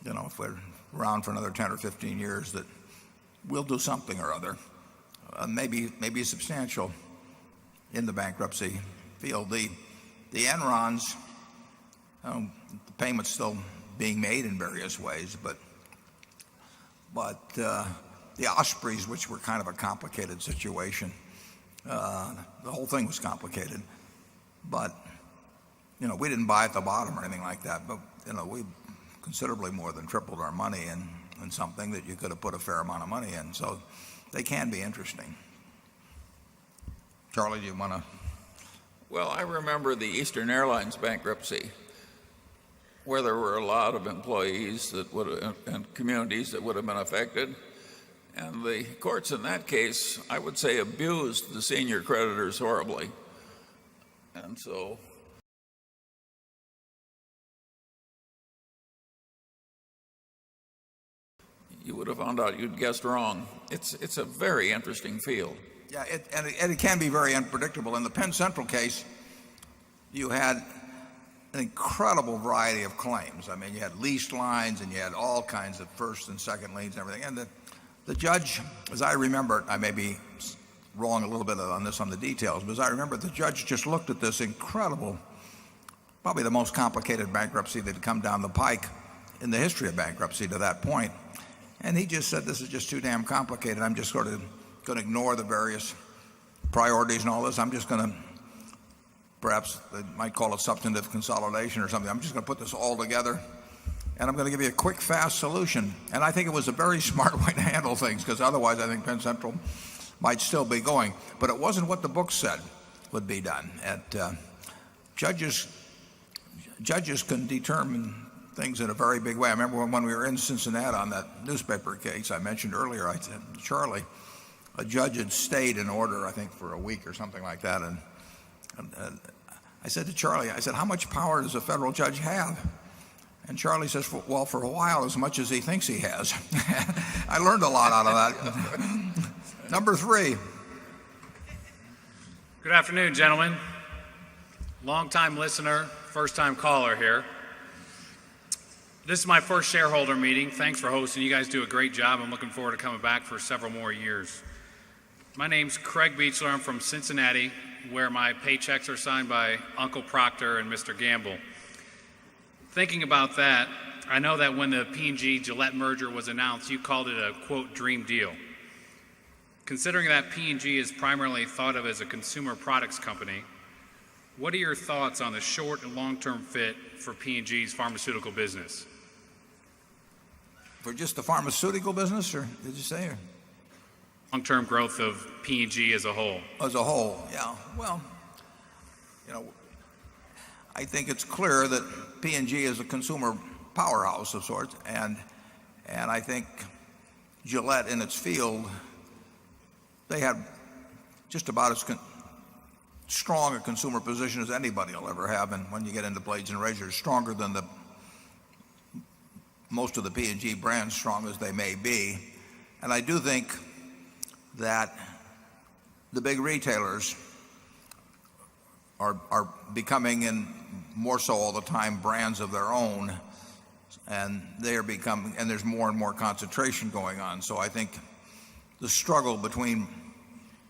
if we're around for another 10 or 15 years, that we'll do something or other, maybe substantial in the bankruptcy field. The Enrons, the payment's still being made in various ways, but the Ospreys, which were kind of a complicated situation, the whole thing was complicated, but we didn't buy at the bottom or anything like that, but we considerably more than tripled our money in something that you could have put a fair amount of money in. So they can be interesting. Charlie, do you want to? Well, I remember the Eastern Airlines bankruptcy, where there were a lot of employees and communities that would have been affected. And the courts in that case, I would say, abused the senior creditors horribly. And so you would have found out you'd guessed wrong. It's a very interesting field. Yeah, and it can be very unpredictable. In the Penn Central case, you had an incredible variety of claims. I mean, you had leased lines and you had all kinds of first and second liens and everything. And the judge, as I remember it, I may be wrong a little bit on the details, but as I remember, the judge just looked at this incredible, probably the most complicated bankruptcy that had come down the pike in the history of bankruptcy to that point. And he just said, this is just too damn complicated. I'm just sort of going to ignore the various priorities and all this. I'm just going to, perhaps they might call it substantive consolidation or something. I'm just going to put this all together, and I'm going to give you a quick, fast solution. And I think it was a very smart way to handle things, because otherwise I think Penn Central might still be going. But it wasn't what the book said would be done. Judges can determine things in a very big way. I remember when we were in Cincinnati on that newspaper case I mentioned earlier, I said to Charlie, a judge had stayed in order, I think, for a week or something like that. And I said to Charlie, I said, how much power does a federal judge have? And Charlie says, well, for a while, as much as he thinks he has. I learned a lot out of that. Number 3. Good afternoon, gentlemen. Long-time listener, first-time caller here. This is my first shareholder meeting. Thanks for hosting. You guys do a great job. I'm looking forward to coming back for several more years. My name's Craig Beechler. I'm from Cincinnati, where my paychecks are signed by Uncle Proctor and Mr. Gamble. Thinking about that, I know that when the P&G Gillette merger was announced, you called it a, quote, dream deal. Considering that P&G is primarily thought of as a consumer products company, what are your thoughts on the short and long-term fit for P&G's pharmaceutical business? For just the pharmaceutical business, or did you say? Or? Long-term growth of P&G as a whole. As a whole, yeah. Well, I think it's clear that P&G is a consumer powerhouse of sorts, and I think Gillette in its field, they have just about as strong a consumer position as anybody will ever have, and when you get into blades and razors, stronger than most of the P&G brands, strong as they may be. And I do think that the big retailers are becoming, and more so all the time, brands of their own, and they are becoming, and there's more and more concentration going on. So I think the struggle between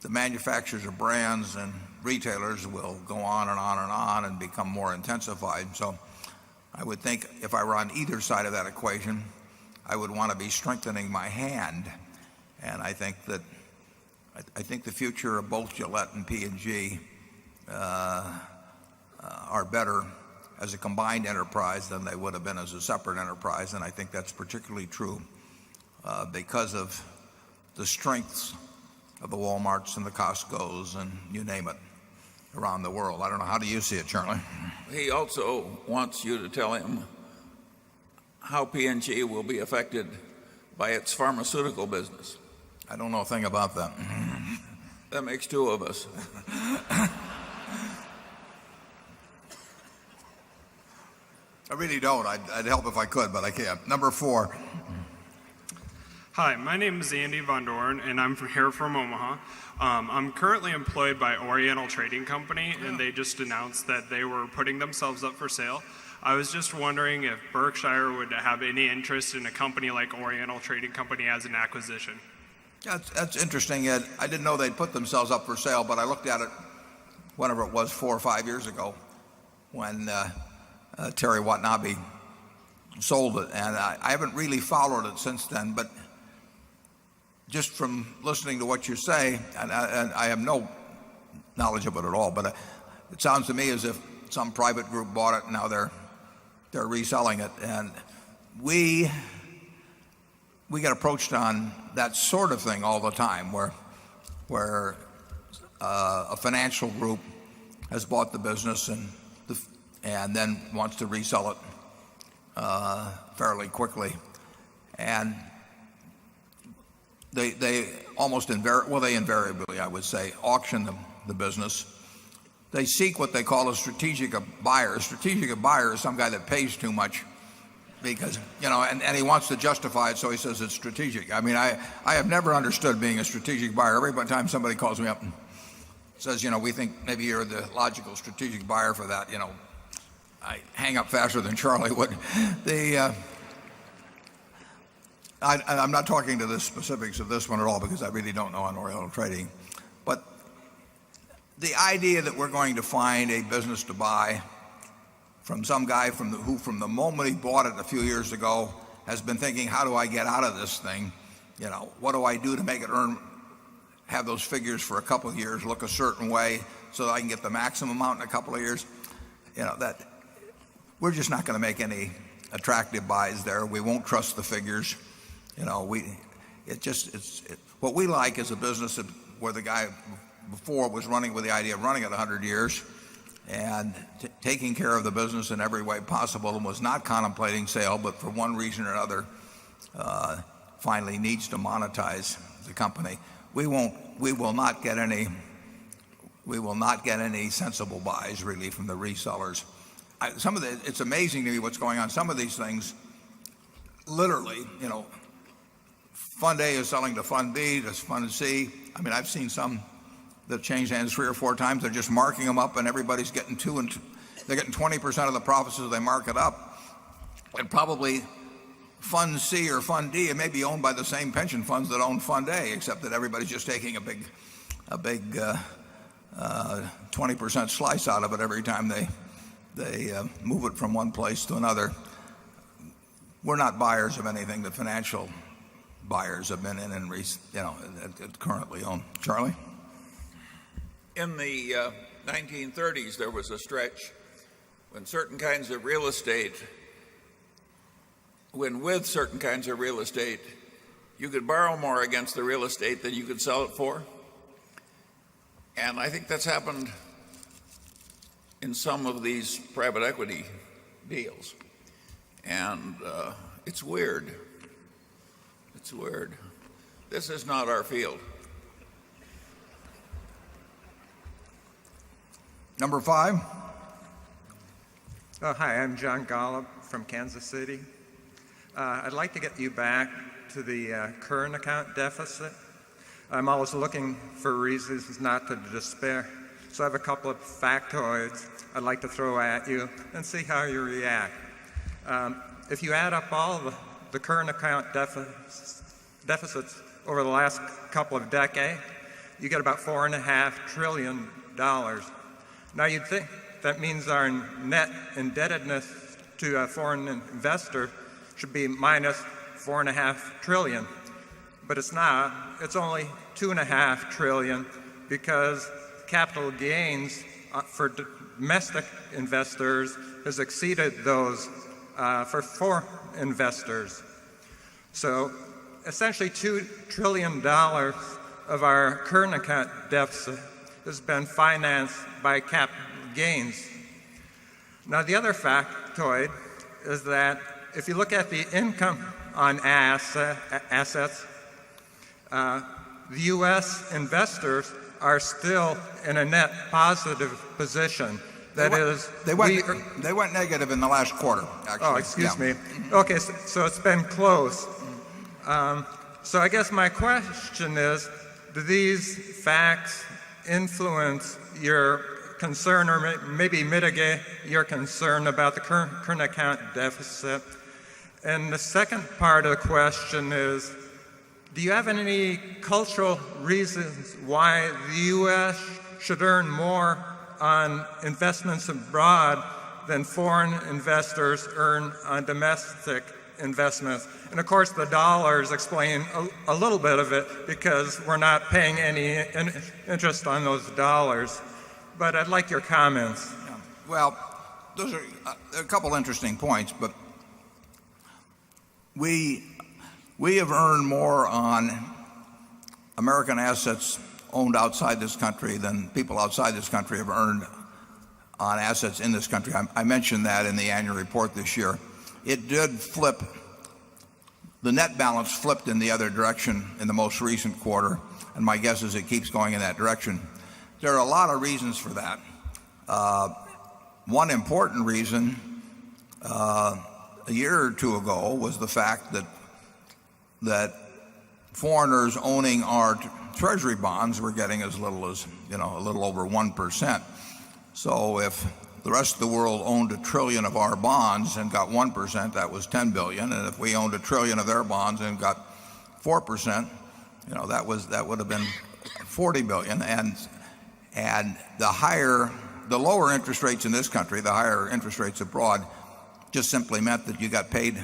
the manufacturers of brands and retailers will go on and on and on and become more intensified. So I would think if I were on either side of that equation, I would want to be strengthening my hand. And I think the future of both Gillette and P&G are better as a combined enterprise than they would have been as a separate enterprise. And I think that's particularly true because of the strengths of the Walmarts and the Costcos and you name it around the world. I don't know. How do you see it, Charlie? He also wants you to tell him how P&G will be affected by its pharmaceutical business. I don't know a thing about that. That makes two of us. I really don't. I'd help if I could, but I can't. Number 4. Hi, my name is Andy Von Dorn, and I'm here from Omaha. I'm currently employed by Oriental Trading Company, and they just announced that they were putting themselves up for sale. I was just wondering if Berkshire would have any interest in a company like Oriental Trading Company as an acquisition. That's interesting, Ed. I didn't know they'd put themselves up for sale, but I looked at it whenever it was 4 or 5 years ago when Terry Watanabe sold it, and I haven't really followed it since then, but just from listening to what you say, and I have no knowledge of it at all, but it sounds to me as if some private group bought it and now they're reselling it. And we get approached on that sort of thing all the time, where a financial group has bought the business and then wants to resell it fairly quickly, and they almost invariably, I would say, auction the business. They seek what they call a strategic buyer. A strategic buyer is some guy that pays too much because, and he wants to justify it, so he says it's strategic. I mean, I have never understood being a strategic buyer. Every time somebody calls me up and says, we think maybe you're the logical strategic buyer for that, I hang up faster than Charlie would. I'm not talking to the specifics of this one at all because I really don't know on Oriental Trading. But the idea that we're going to find a business to buy from some guy who from the moment he bought it a few years ago has been thinking, how do I get out of this thing? What do I do to make it have those figures for a couple of years, look a certain way so that I can get the maximum amount in a couple of years? That we're just not going to make any attractive buys there. We won't trust the figures. What we like is a business where the guy before was running with the idea of running it 100 years and taking care of the business in every way possible and was not contemplating sale, but for one reason or another finally needs to monetize the company. We will not get any sensible buys really from the resellers. It's amazing to me what's going on. Some of these things, literally, Fund A is selling to Fund B, to Fund C. I mean, I've seen some that changed hands 3 or 4 times. They're just marking them up, and everybody's getting they're getting 20% of the profits as they mark it up. And probably Fund C or Fund D, it may be owned by the same pension funds that own Fund A, except that everybody's just taking a big 20% slice out of it every time they move it from one place to another. We're not buyers of anything the financial buyers have been in and currently own. Charlie? In the 1930s, there was a stretch when with certain kinds of real estate, you could borrow more against the real estate than you could sell it for. And I think that's happened in some of these private equity deals. And it's weird. It's weird. This is not our field. Number 5. Hi, I'm John Golub from Kansas City. I'd like to get you back to the current account deficit. I'm always looking for reasons not to despair. So I have a couple of factoids I'd like to throw at you and see how you react. If you add up all the current account deficits over the last couple of decades, you get about $4.5 trillion. Now you'd think that means our net indebtedness to a foreign investor should be minus $4.5 trillion, but it's not. It's only $2.5 trillion because capital gains for domestic investors has exceeded those for foreign investors. So essentially $2 trillion of our current account deficit has been financed by capital gains. Now the other factoid is that if you look at the income on assets, the U.S. investors are still in a net positive position. That is, they went negative in the last quarter, actually. Oh, excuse me. Okay, so it's been close. So I guess my question is, do these facts influence your concern or maybe mitigate your concern about the current account deficit? And the second part of the question is, do you have any cultural reasons why the U.S. should earn more on investments abroad than foreign investors earn on domestic investments? And of course the dollars explain a little bit of it because we're not paying any interest on those dollars. But I'd like your comments. Yeah. Well, those are a couple interesting points, but we have earned more on American assets owned outside this country than people outside this country have earned on assets in this country. I mentioned that in the annual report this year. It did flip. The net balance flipped in the other direction in the most recent quarter, and my guess is it keeps going in that direction. There are a lot of reasons for that. One important reason a year or two ago was the fact that foreigners owning our treasury bonds were getting as little as, a little over 1%. So if the rest of the world owned $1 trillion of our bonds and got 1%, that was $10 billion. And if we owned $1 trillion of their bonds and got 4%, that would have been $40 billion. And the lower interest rates in this country, the higher interest rates abroad, just simply meant that you got paid,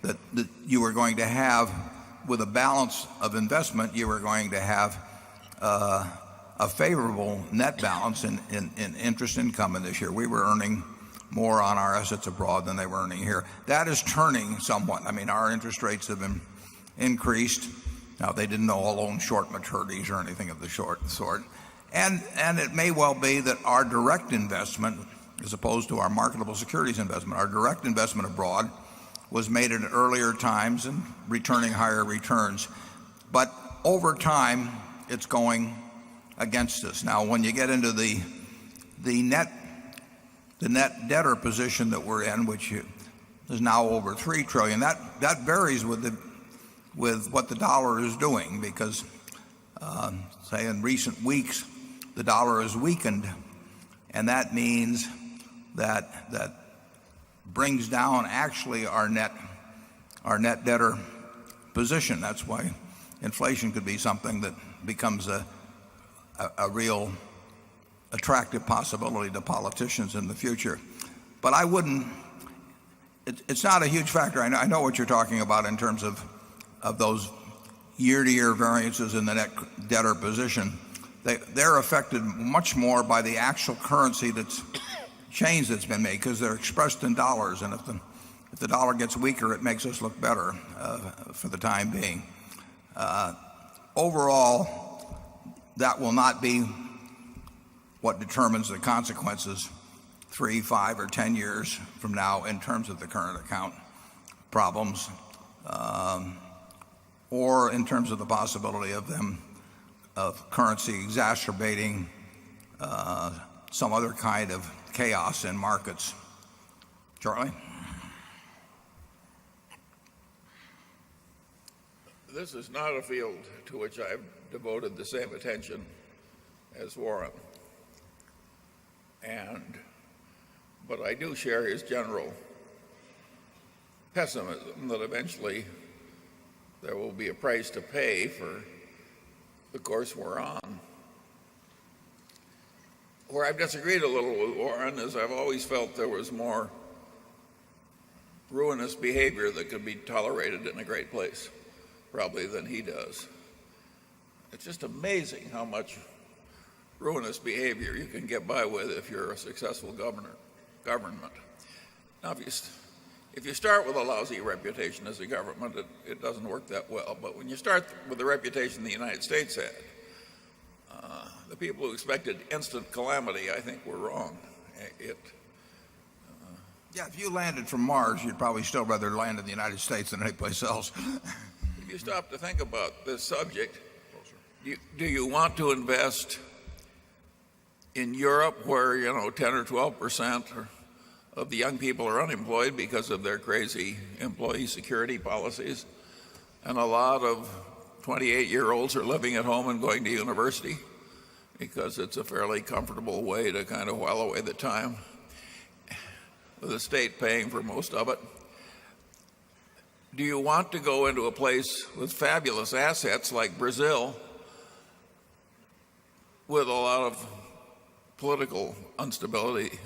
that you were going to have, with a balance of investment, you were going to have a favorable net balance in interest income in this year. We were earning more on our assets abroad than they were earning here. That is turning somewhat. I mean, our interest rates have been increased. Now, they didn't all own short maturities or anything of the sort. And it may well be that our direct investment, as opposed to our marketable securities investment, our direct investment abroad was made at earlier times and returning higher returns. But over time, it's going against us. Now, when you get into the net debtor position that we're in, which is now over $3 trillion, that varies with what the dollar is doing, because say in recent weeks the dollar has weakened, and that means that brings down actually our net debtor position. That's why inflation could be something that becomes a real attractive possibility to politicians in the future. But I wouldn't, it's not a huge factor. I know what you're talking about in terms of those year-to-year variances in the net debtor position. They're affected much more by the actual currency change that's been made, because they're expressed in dollars, and if the dollar gets weaker, it makes us look better for the time being. Overall, that will not be what determines the consequences 3, 5, or 10 years from now in terms of the current account problems, or in terms of the possibility of currency exacerbating some other kind of chaos in markets. Charlie? This is not a field to which I've devoted the same attention as Warren. But I do share his general pessimism that eventually there will be a price to pay for the course we're on. Where I've disagreed a little with Warren is I've always felt there was more ruinous behavior that could be tolerated in a great place, probably, than he does. It's just amazing how much ruinous behavior you can get by with if you're a successful government. Now, if you start with a lousy reputation as a government, it doesn't work that well. But when you start with the reputation the United States had, the people who expected instant calamity, I think, were wrong. Yeah, if you landed from Mars, you'd probably still rather land in the United States than anyplace else. If you stop to think about this subject, do you want to invest in Europe where, 10 or 12% of the young people are unemployed because of their crazy employee security policies, and a lot of 28-year-olds are living at home and going to university because it's a fairly comfortable way to kind of while away the time, with the state paying for most of it? Do you want to go into a place with fabulous assets like Brazil with a lot of political instability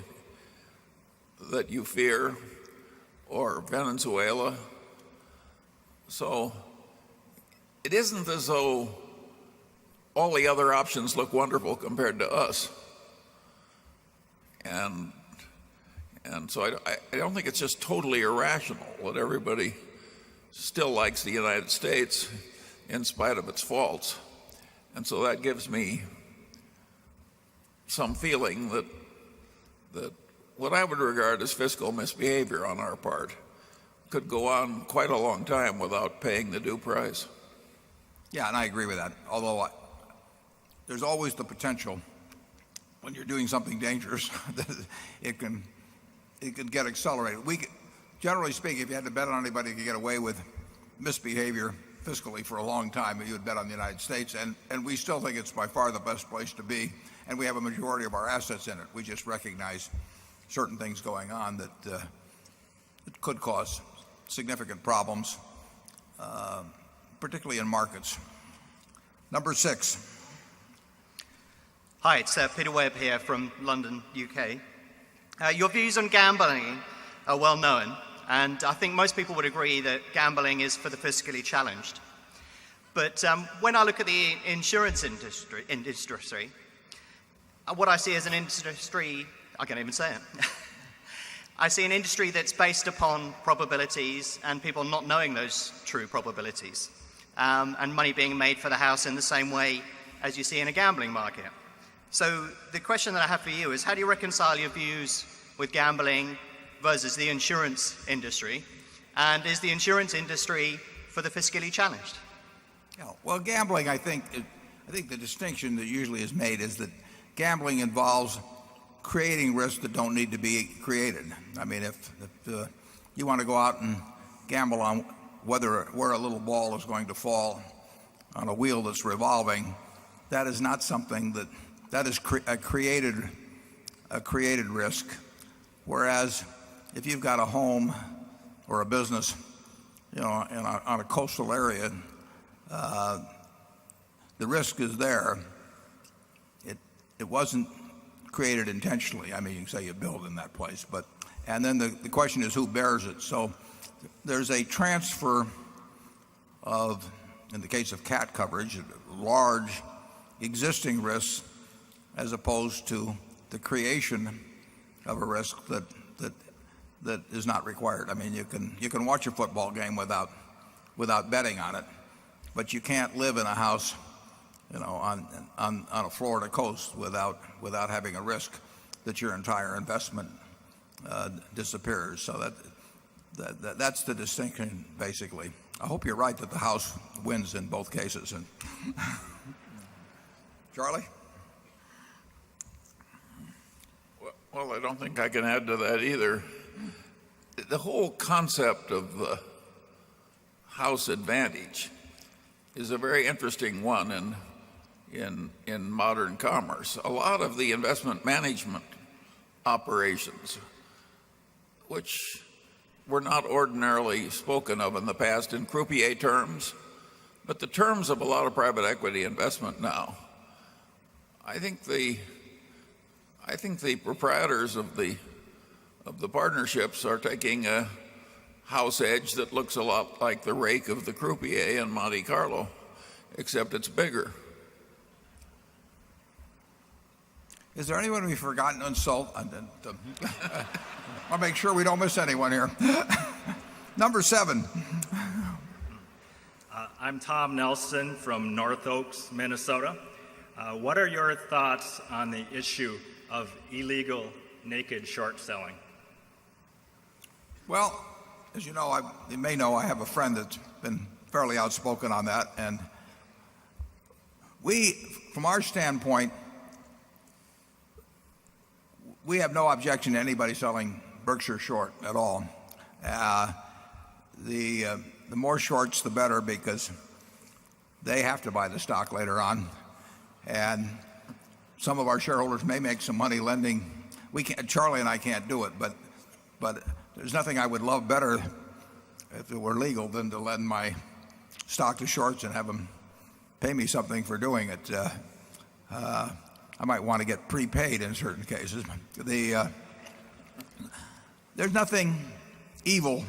that you fear, or Venezuela? So it isn't as though all the other options look wonderful compared to us. And so I don't think it's just totally irrational that everybody still likes the United States in spite of its faults. And so that gives me some feeling that what I would regard as fiscal misbehavior on our part could go on quite a long time without paying the due price. Yeah, and I agree with that. Although there's always the potential when you're doing something dangerous that it can get accelerated. Generally speaking, if you had to bet on anybody who could get away with misbehavior fiscally for a long time, you would bet on the United States. And we still think it's by far the best place to be. And we have a majority of our assets in it. We just recognize certain things going on that it could cause significant problems, particularly in markets. Number 6. Hi, it's Peter Webb here from London, UK. Your views on gambling are well known, and I think most people would agree that gambling is for the fiscally challenged. But when I look at the insurance industry, what I see as an industry, I can't even say it. I see an industry that's based upon probabilities and people not knowing those true probabilities, and money being made for the house in the same way as you see in a gambling market. So the question that I have for you is, how do you reconcile your views with gambling versus the insurance industry? And is the insurance industry for the fiscally challenged? Yeah, well, gambling, I think the distinction that usually is made is that gambling involves creating risks that don't need to be created. I mean, if you want to go out and gamble on where a little ball is going to fall on a wheel that's revolving, that is not something that is a created risk. Whereas if you've got a home or a business, on a coastal area, the risk is there. It wasn't created intentionally. I mean, you can say you build in that place, and then the question is who bears it. So there's a transfer of, in the case of cat coverage, large existing risks as opposed to the creation of a risk that is not required. I mean, you can watch a football game without betting on it, but you can't live in a house, on a Florida coast without having a risk that your entire investment disappears. So that's the distinction, basically. I hope you're right that the house wins in both cases. And Charlie? Well, I don't think I can add to that either. The whole concept of the house advantage is a very interesting one in modern commerce. A lot of the investment management operations, which were not ordinarily spoken of in the past in croupier terms, but the terms of a lot of private equity investment now. I think the proprietors of the partnerships are taking a house edge that looks a lot like the rake of the croupier in Monte Carlo, except it's bigger. Is there anyone we've forgotten to insult? I'll make sure we don't miss anyone here. Number 7. I'm Tom Nelson from North Oaks, Minnesota. What are your thoughts on the issue of illegal naked short selling? Well, as you know, you may know I have a friend that's been fairly outspoken on that, and from our standpoint, we have no objection to anybody selling Berkshire short at all. The more shorts, the better, because they have to buy the stock later on, and some of our shareholders may make some money lending. Charlie and I can't do it, but there's nothing I would love better if it were legal than to lend my stock to shorts and have them pay me something for doing it. I might want to get prepaid in certain cases. There's nothing evil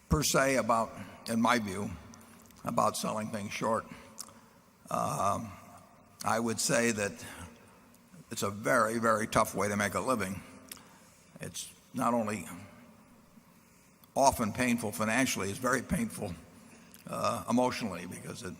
per se about, in my view, about selling things short. I would say that it's a very, very tough way to make a living. It's not only often painful financially, it's very painful emotionally, because a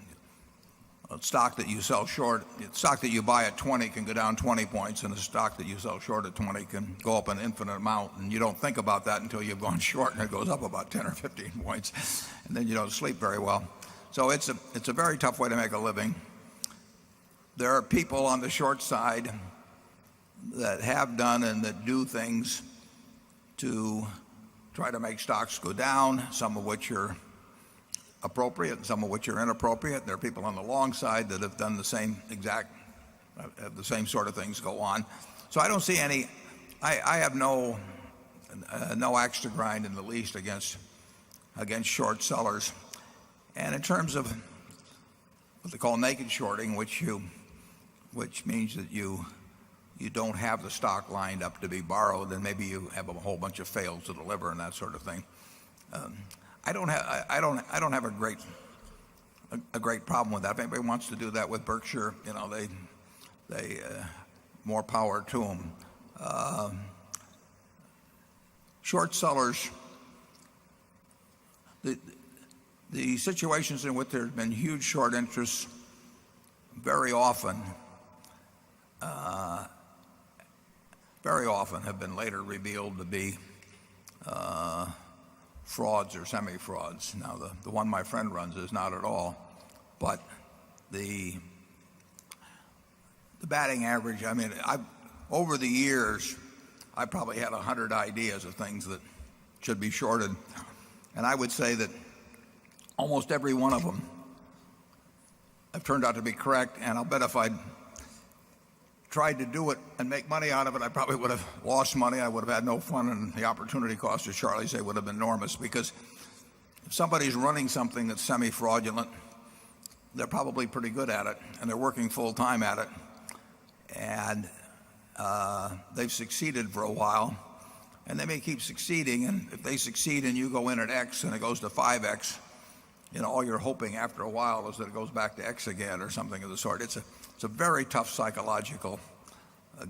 stock that you sell short, stock that you buy at 20 can go down 20 points, and a stock that you sell short at 20 can go up an infinite amount, and you don't think about that until you've gone short and it goes up about 10 or 15 points, and then you don't sleep very well. So it's a very tough way to make a living. There are people on the short side that have done and that do things to try to make stocks go down, some of which are appropriate and some of which are inappropriate. There are people on the long side that have done the same sort of things go on. So I don't see any, I have no axe to grind in the least against short sellers. And in terms of what they call naked shorting, which means that you don't have the stock lined up to be borrowed, and maybe you have a whole bunch of fails to deliver and that sort of thing. I don't have a great problem with that. If anybody wants to do that with Berkshire, they more power to them. Short sellers, the situations in which there have been huge short interests very often have been later revealed to be frauds or semi-frauds. Now, the one my friend runs is not at all, but the batting average, I mean, over the years, I probably had 100 ideas of things that should be shorted, and I would say that almost every one of them have turned out to be correct, and I'll bet if I'd tried to do it and make money out of it, I probably would have lost money. I would have had no fun, and the opportunity cost, as Charlie said, would have been enormous, because if somebody's running something that's semi-fraudulent, they're probably pretty good at it, and they're working full-time at it, and they've succeeded for a while, and they may keep succeeding, and if they succeed and you go in at X and it goes to 5X, all you're hoping after a while is that it goes back to X again or something of the sort. It's a very tough psychological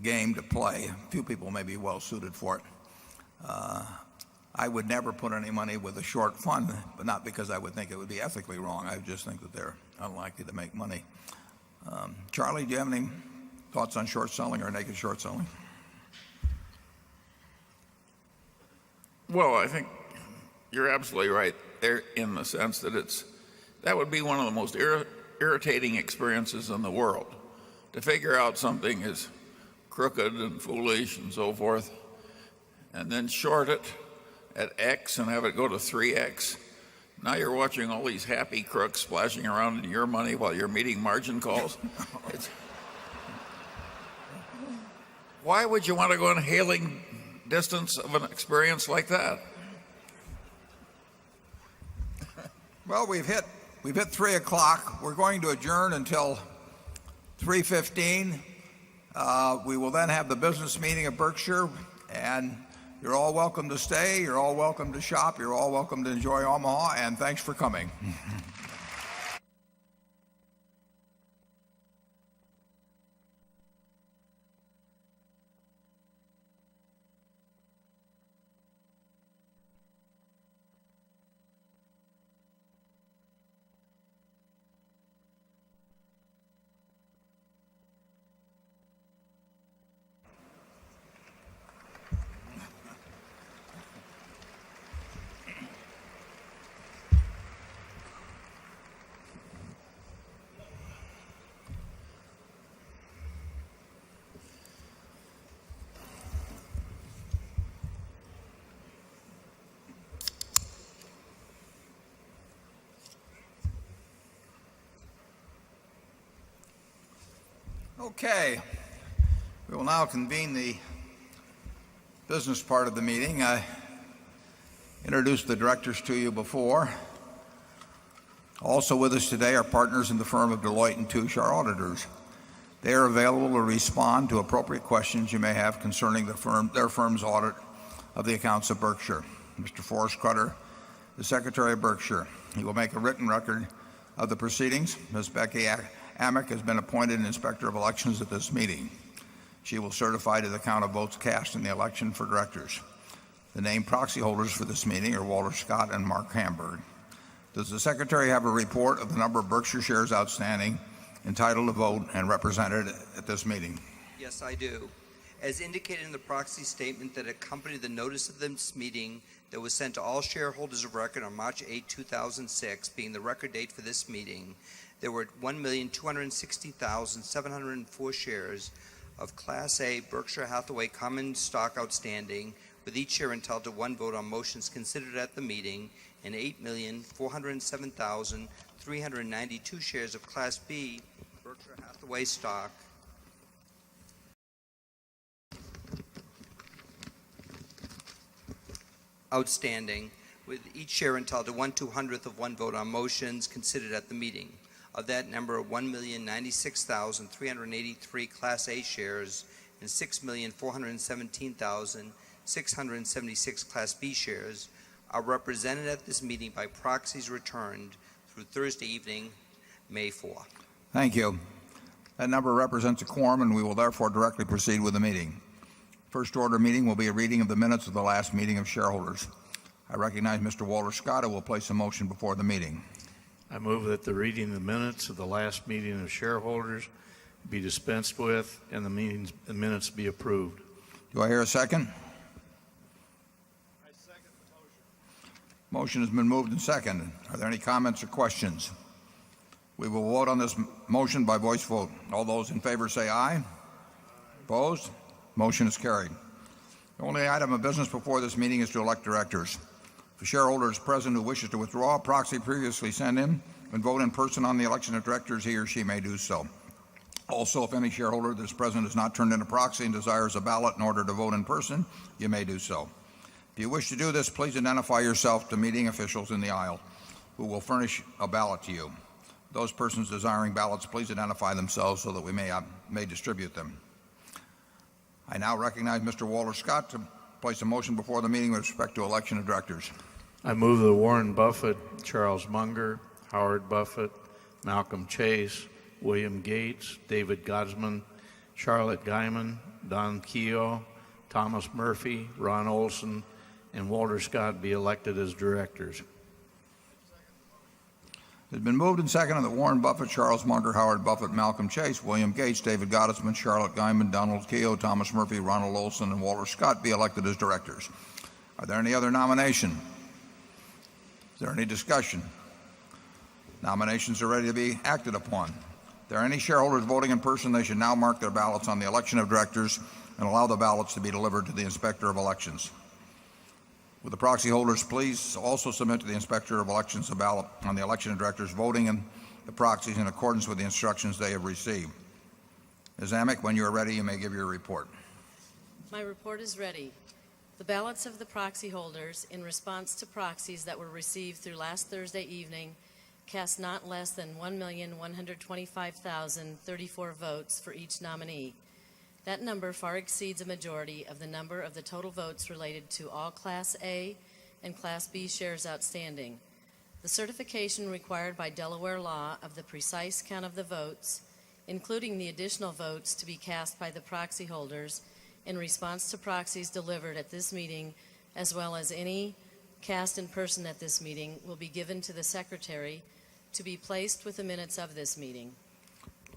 game to play. Few people may be well suited for it. I would never put any money with a short fund, but not because I would think it would be ethically wrong. I just think that they're unlikely to make money. Charlie, do you have any thoughts on short selling or naked short selling? Well, I think you're absolutely right there, in the sense that that would be one of the most irritating experiences in the world, to figure out something is crooked and foolish and so forth, and then short it at X and have it go to 3X. Now you're watching all these happy crooks splashing around in your money while you're meeting margin calls. Why would you want to go in hailing distance of an experience like that? Well, we've hit 3 o'clock. We're going to adjourn until 3:15. We will then have the business meeting of Berkshire, and you're all welcome to stay. You're all welcome to shop. You're all welcome to enjoy Omaha, and thanks for coming. Okay, we will now convene the business part of the meeting. I introduced the directors to you before. Also with us today are partners in the firm of Deloitte & Touche, our auditors. They are available to respond to appropriate questions you may have concerning their firm's audit of the accounts of Berkshire. Mr. Forrest Crutter, the Secretary of Berkshire. He will make a written record of the proceedings. Ms. Becky Amick has been appointed Inspector of Elections at this meeting. She will certify to the count of votes cast in the election for directors. The named proxy holders for this meeting are Walter Scott and Mark Hamburg. Does the Secretary have a report of the number of Berkshire shares outstanding, entitled to vote, and represented at this meeting? Yes, I do. As indicated in the proxy statement that accompanied the notice of this meeting that was sent to all shareholders of record on March 8, 2006, being the record date for this meeting, there were 1,260,704 shares of Class A Berkshire Hathaway common stock outstanding, with each share entitled to one vote on motions considered at the meeting, and 8,407,392 shares of Class B Berkshire Hathaway stock outstanding, with each share entitled to 1/200th of one vote on motions considered at the meeting. Of that number, 1,096,383 Class A shares and 6,417,676 Class B shares are represented at this meeting by proxies returned through Thursday evening, May 4. Thank you. That number represents a quorum, and we will therefore directly proceed with the meeting. First order of meeting will be a reading of the minutes of the last meeting of shareholders. I recognize Mr. Walter Scott, who will place a motion before the meeting. I move that the reading of the minutes of the last meeting of shareholders be dispensed with and the minutes be approved. Do I hear a second? I second the motion. Motion has been moved and seconded. Are there any comments or questions? We will vote on this motion by voice vote. All those in favor say aye. Opposed? Motion is carried. The only item of business before this meeting is to elect directors. If a shareholder is present who wishes to withdraw a proxy previously sent in and vote in person on the election of directors, he or she may do so. Also, if any shareholder that is present has not turned in a proxy and desires a ballot in order to vote in person, you may do so. If you wish to do this, please identify yourself to meeting officials in the aisle who will furnish a ballot to you. Those persons desiring ballots, please identify themselves so that we may distribute them. I now recognize Mr. Walter Scott to place a motion before the meeting with respect to election of directors. I move that Warren Buffett, Charles Munger, Howard Buffett, Malcolm Chase, William Gates, David Godsman, Charlotte Guyman, Don Keogh, Thomas Murphy, Ron Olson, and Walter Scott be elected as directors. It has been moved and seconded that Warren Buffett, Charles Munger, Howard Buffett, Malcolm Chase, William Gates, David Gottesman, Charlotte Guyman, Donald Keogh, Thomas Murphy, Ronald Olson, and Walter Scott be elected as directors. Are there any other nominations? Is there any discussion? Nominations are ready to be acted upon. If there are any shareholders voting in person, they should now mark their ballots on the election of directors and allow the ballots to be delivered to the Inspector of Elections. Would the proxy holders please also submit to the Inspector of Elections a ballot on the election of directors voting in the proxies in accordance with the instructions they have received. Ms. Amick, when you are ready, you may give your report. My report is ready. The ballots of the proxy holders in response to proxies that were received through last Thursday evening cast not less than 1,125,034 votes for each nominee. That number far exceeds a majority of the number of the total votes related to all Class A and Class B shares outstanding. The certification required by Delaware law of the precise count of the votes, including the additional votes to be cast by the proxy holders in response to proxies delivered at this meeting, as well as any cast in person at this meeting, will be given to the Secretary to be placed with the minutes of this meeting.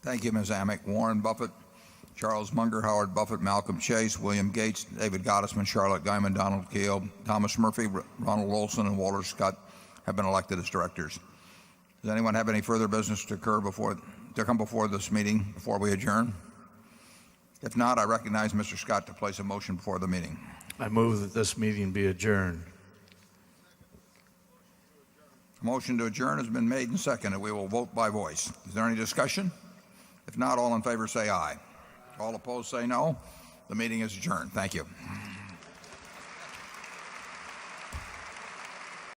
Thank you, Ms. Amick. Warren Buffett, Charles Munger, Howard Buffett, Malcolm Chase, William Gates, David Gottesman, Charlotte Guyman, Donald Keough, Thomas Murphy, Ronald Olson, and Walter Scott have been elected as directors. Does anyone have any further business to come before this meeting before we adjourn? If not, I recognize Mr. Scott to place a motion before the meeting. I move that this meeting be adjourned. A motion to adjourn has been made and seconded. We will vote by voice. Is there any discussion? If not, all in favor say aye. All opposed say no. The meeting is adjourned. Thank you.